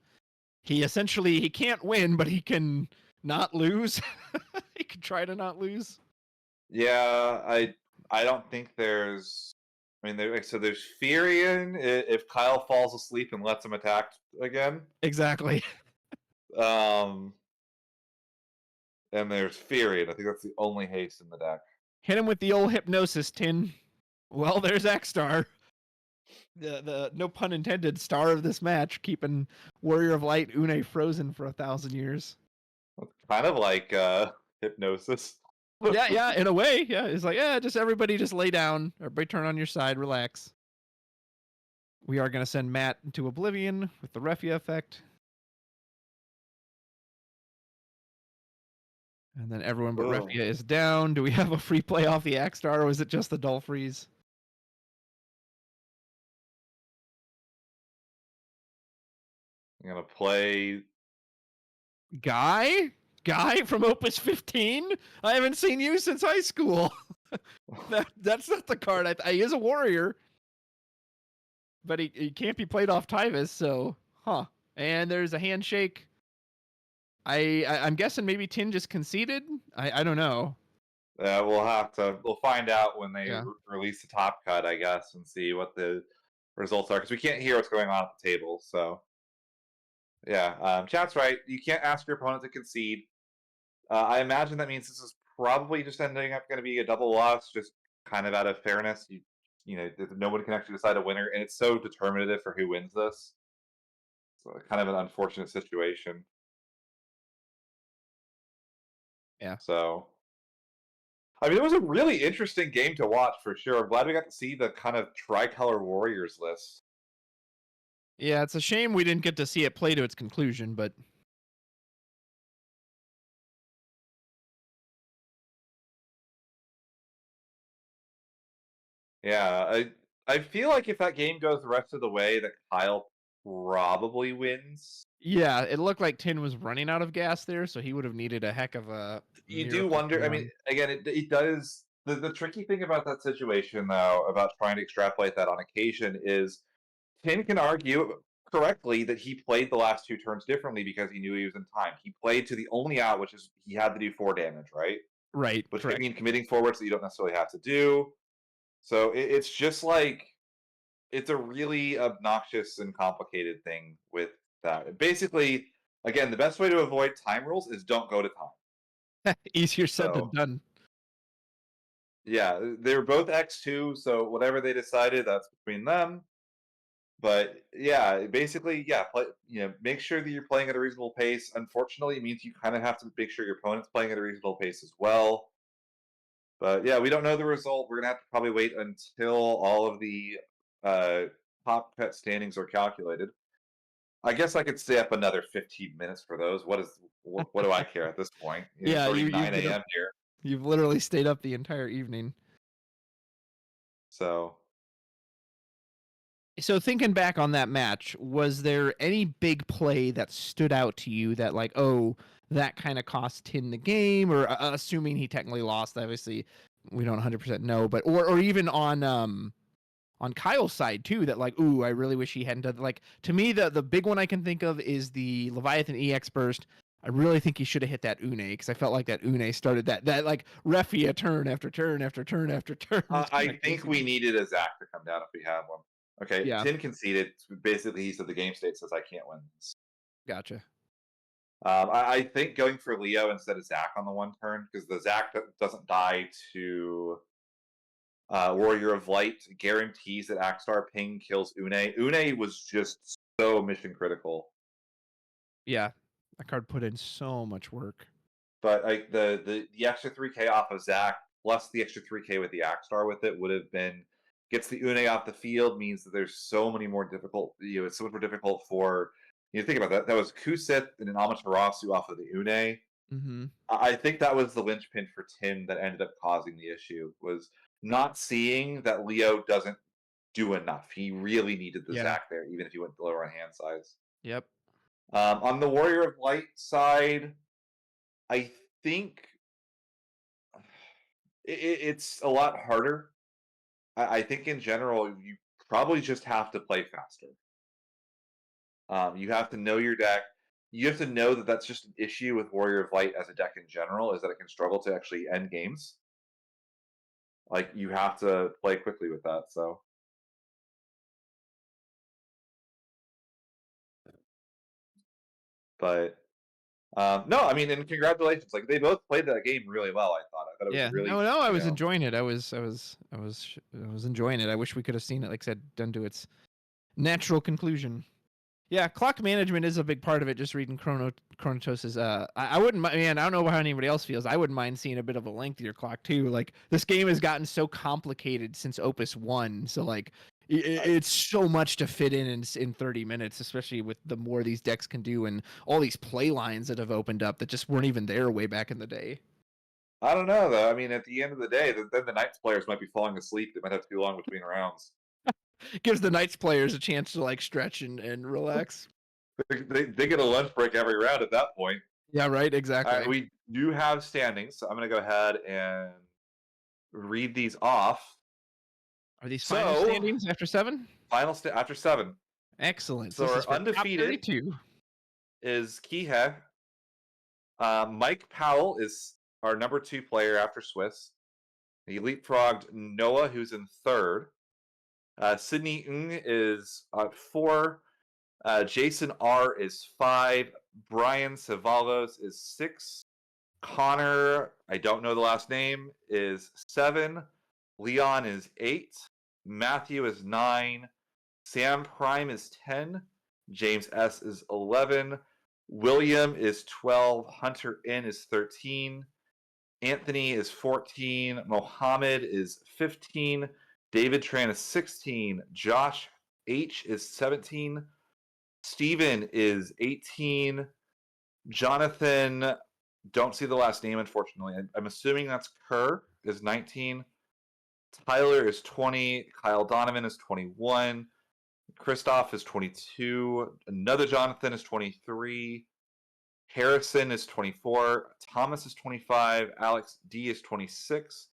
he can't win, but he can not lose. He can try to not lose. Yeah, I don't think there's... I mean, there's Furion if Kyle falls asleep and lets him attack again. Exactly. And there's Furion. I think that's the only haste in the deck. Hit him with the old hypnosis, Tien. Well, there's Axstar. The no pun intended star of this match, keeping Warrior of Light Une frozen for 1,000 years. Kind of like hypnosis. Yeah, in a way. Yeah, it's like, just everybody just lay down. Everybody turn on your side, relax. We are going to send Matt into oblivion with the Refia effect. And then everyone but Oh. Refia is down. Do we have a free play off the Axstar, or is it just the dull freeze? I'm gonna play. Guy from Opus 15. I haven't seen you since high school. That's not the card. He is a warrior, but he can't be played off Tyvis. So, And there's a handshake. I'm guessing maybe Tien just conceded. I don't know. We'll find out when they Yeah. release the top cut, I guess, and see what the results are, because we can't hear what's going on at the table. So, yeah, chat's right. You can't ask your opponent to concede. I imagine that means this is probably just ending up going to be a double loss, just kind of out of fairness. Nobody can actually decide a winner, and it's so determinative for who wins this. So, kind of an unfortunate situation. Yeah. So, I mean, it was a really interesting game to watch for sure. I'm glad we got to see the kind of tricolor warriors list. Yeah, it's a shame we didn't get to see it play to its conclusion, but Yeah, I feel like if that game goes the rest of the way, that Kyle probably wins. yeah, it looked like Tien was running out of gas there, so he would have needed a heck of a You do miracle wonder. I mean, run. again, it does. The tricky thing about that situation, though, about trying to extrapolate that on occasion, is Tim can argue correctly that he played the last two turns differently because he knew he was in time. He played to the only out, which is he had to do 4 damage, right? Right, Which could correct. mean committing forwards that you don't necessarily have to do. So it's just like it's a really obnoxious and complicated thing with that. Basically, again, the best way to avoid time rules is don't go to time. Easier said than So done. yeah, they're both X2, so whatever they decided, that's between them. But yeah, basically, yeah, make sure that you're playing at a reasonable pace. Unfortunately, it means you kind of have to make sure your opponent's playing at a reasonable pace as well. But yeah, we don't know the result. We're gonna have to probably wait until all of the top cut standings are calculated. I guess I could stay up another 15 minutes for those. What do I care at this point? It's Yeah, already you've 9 been up, a.m. here. you've literally stayed up the entire evening. So So thinking back on that match, was there any big play that stood out to you that like, oh, that kind of cost Tien the game, or assuming he technically lost, obviously we don't 100% know, but or even on Kyle's side too, that like, ooh, I really wish he hadn't done. Like, to me, the big one I can think of is the Leviathan EX burst. I really think he should have hit that Une, because I felt like that Une started that like Refia turn after turn after turn after turn. I think we needed a Zach to come down if we have one. Okay, Yeah, Tim conceded. Basically, he said the game state says I can't win this. gotcha. I think going for Leo instead of Zach on the one turn, because the Zach doesn't die to Warrior of Light, guarantees that Axstar ping kills Une. Une was just so mission critical. Yeah, that card put in so much work. But like the extra 3K off of Zach plus the extra 3K with the Axstar with it would have been gets the Une off the field, means that there's so many more difficult. It's so much more difficult for think about that. That was Kusith and an Amaterasu off of the Une. Mm-hmm. I think that was the linchpin for Tim that ended up causing the issue, was not seeing that Leo doesn't do enough. He really needed the Yeah. Zach there, even if he went lower on hand size. Yep. On the Warrior of Light side, I think it's a lot harder. I think in general, you probably just have to play faster. You have to know your deck. You have to know that that's just an issue with Warrior of Light as a deck in general, is that it can struggle to actually end games. Like, you have to play quickly with that, so. But no, I mean, and congratulations! Like, they both played that game really well. I thought it was Yeah. really, No, I was enjoying it. I was enjoying it. I wish we could have seen it, like I said, done to its natural conclusion. Yeah, clock management is a big part of it. Just reading Chronotos's. I wouldn't mind. Man, I don't know how anybody else feels. I wouldn't mind seeing a bit of a lengthier clock too. Like, this game has gotten so complicated since Opus 1. So like, It's so much to fit in 30 minutes, especially with the more these decks can do and all these play lines that have opened up that just weren't even there way back in the day. I don't know though. I mean, at the end of the day, then the Knights players might be falling asleep. They might have too long between rounds. Gives the Knights players a chance to like stretch and relax. They get a lunch break every round at that point. Yeah, right. All Exactly. right, we do have standings, so I'm going to go ahead and read these off. Are these final standings after 7? After 7. Excellent. So our undefeated is Kihe. Mike Powell is our number 2 player after Swiss. He leapfrogged Noah, who's in 3rd. Sydney Ng is 4. Jason R is 5. Brian Cevallos is 6. Connor, I don't know the last name, is 7. Leon is 8. Matthew is 9. Sam Prime is 10. James S is 11. William is 12. Hunter N is 13. Anthony is 14. Mohammed is 15. David Tran is 16. Josh H is 17. Steven is 18. Jonathan, don't see the last name, unfortunately. I'm assuming that's Kerr, is 19. Tyler is 20. Kyle Donovan is 21. Christoph is 22. Another Jonathan is 23. Harrison is 24. Thomas is 25. Alex D is 26.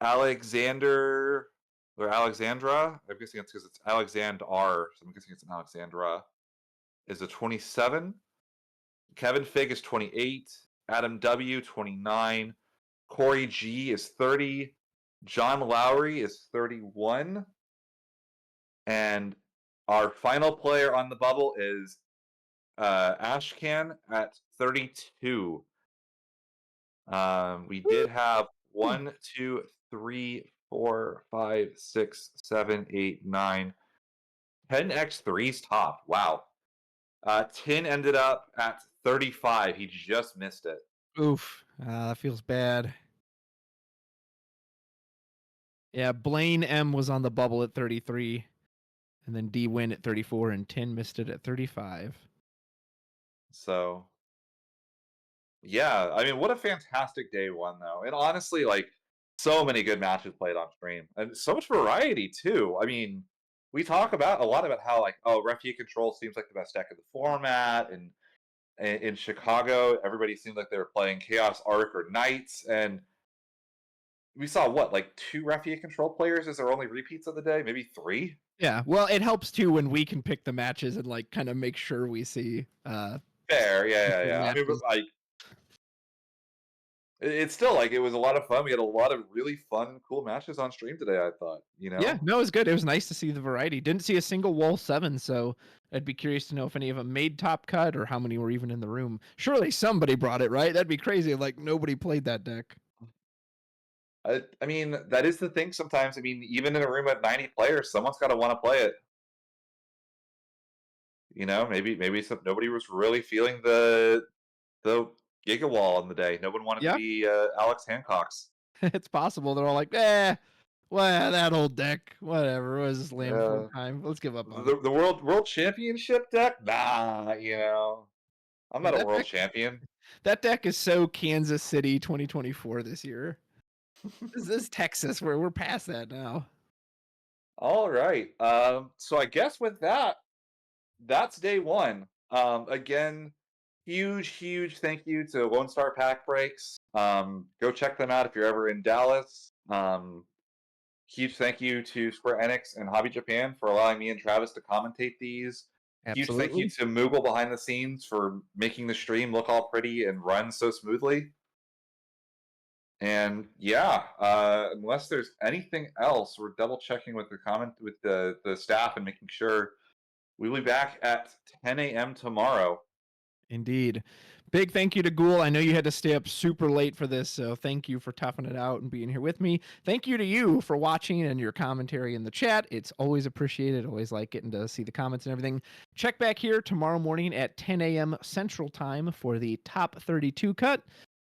Alexander or Alexandra, I'm guessing it's because it's Alexander, so I'm guessing it's an Alexandra, is a 27. Kevin Fig is 28. Adam W, 29. Corey G is 30. John Lowry is 31. And our final player on the bubble is Ashcan at 32. We did have 1, 2, 3, 4, 5, 6, 7, 8, 9, 10 X3's top. Wow. Tien ended up at 35. He just missed it. Oof. That feels bad. Yeah, Blaine M was on the bubble at 33. And then D win at 34, and Tien missed it at 35. So, yeah, I mean, what a fantastic day one, though. And honestly, like, so many good matches played on stream. And so much variety, too. I mean, we talk about a lot about how, like, oh, Refia Control seems like the best deck of the format. And in Chicago, everybody seemed like they were playing Chaos Arc or Knights. And we saw, what, like 2 Refia Control players as their only repeats of the day? Maybe 3? Yeah, well, it helps too when we can pick the matches and like kind of make sure we see. Fair, yeah. I mean, like, it's still like it was a lot of fun. We had a lot of really fun, cool matches on stream today. I thought, Yeah, no, it was good. It was nice to see the variety. Didn't see a single wall 7, so I'd be curious to know if any of them made top cut or how many were even in the room. Surely somebody brought it, right? That'd be crazy. Like nobody played that deck. I mean, that is the thing sometimes. I mean, even in a room of 90 players, someone's got to want to play it. Maybe nobody was really feeling the Giga Wall on the day. No one wanted to be Alex Hancock's. It's possible. They're all like, well, that old deck, whatever. It was just lame for a time. Let's give up on it. The world championship deck? Nah, I'm not a world champion. That deck is so Kansas City 2024 this year. This is Texas, where we're past that now. All right. So I guess with that, that's day one. Again, huge thank you to LoneStarPackBreaks. Go check them out if you're ever in Dallas. Huge thank you to Square Enix and Hobby Japan for allowing me and Travis to commentate these. Absolutely. Huge thank you to Moogle behind the scenes for making the stream look all pretty and run so smoothly. And yeah, unless there's anything else, we're double checking with the staff and making sure we'll be back at 10 a.m. tomorrow. Indeed. Big thank you to Ghoul. I know you had to stay up super late for this, so thank you for toughing it out and being here with me. Thank you to you for watching and your commentary in the chat. It's always appreciated. Always like getting to see the comments and everything. Check back here tomorrow morning at 10 a.m. Central Time for the top 32 cut.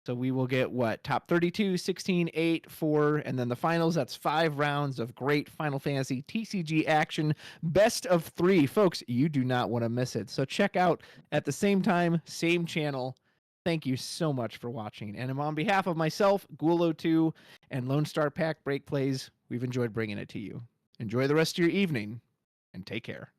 So we will get what? Top 32, 16, 8, 4, and then the finals. That's 5 rounds of great Final Fantasy TCG action. Best of 3. Folks, you do not want to miss it. So check out at the same time, same channel. Thank you so much for watching. And on behalf of myself, Gulo2, and Lone Star Pack Break Plays, we've enjoyed bringing it to you. Enjoy the rest of your evening, and take care.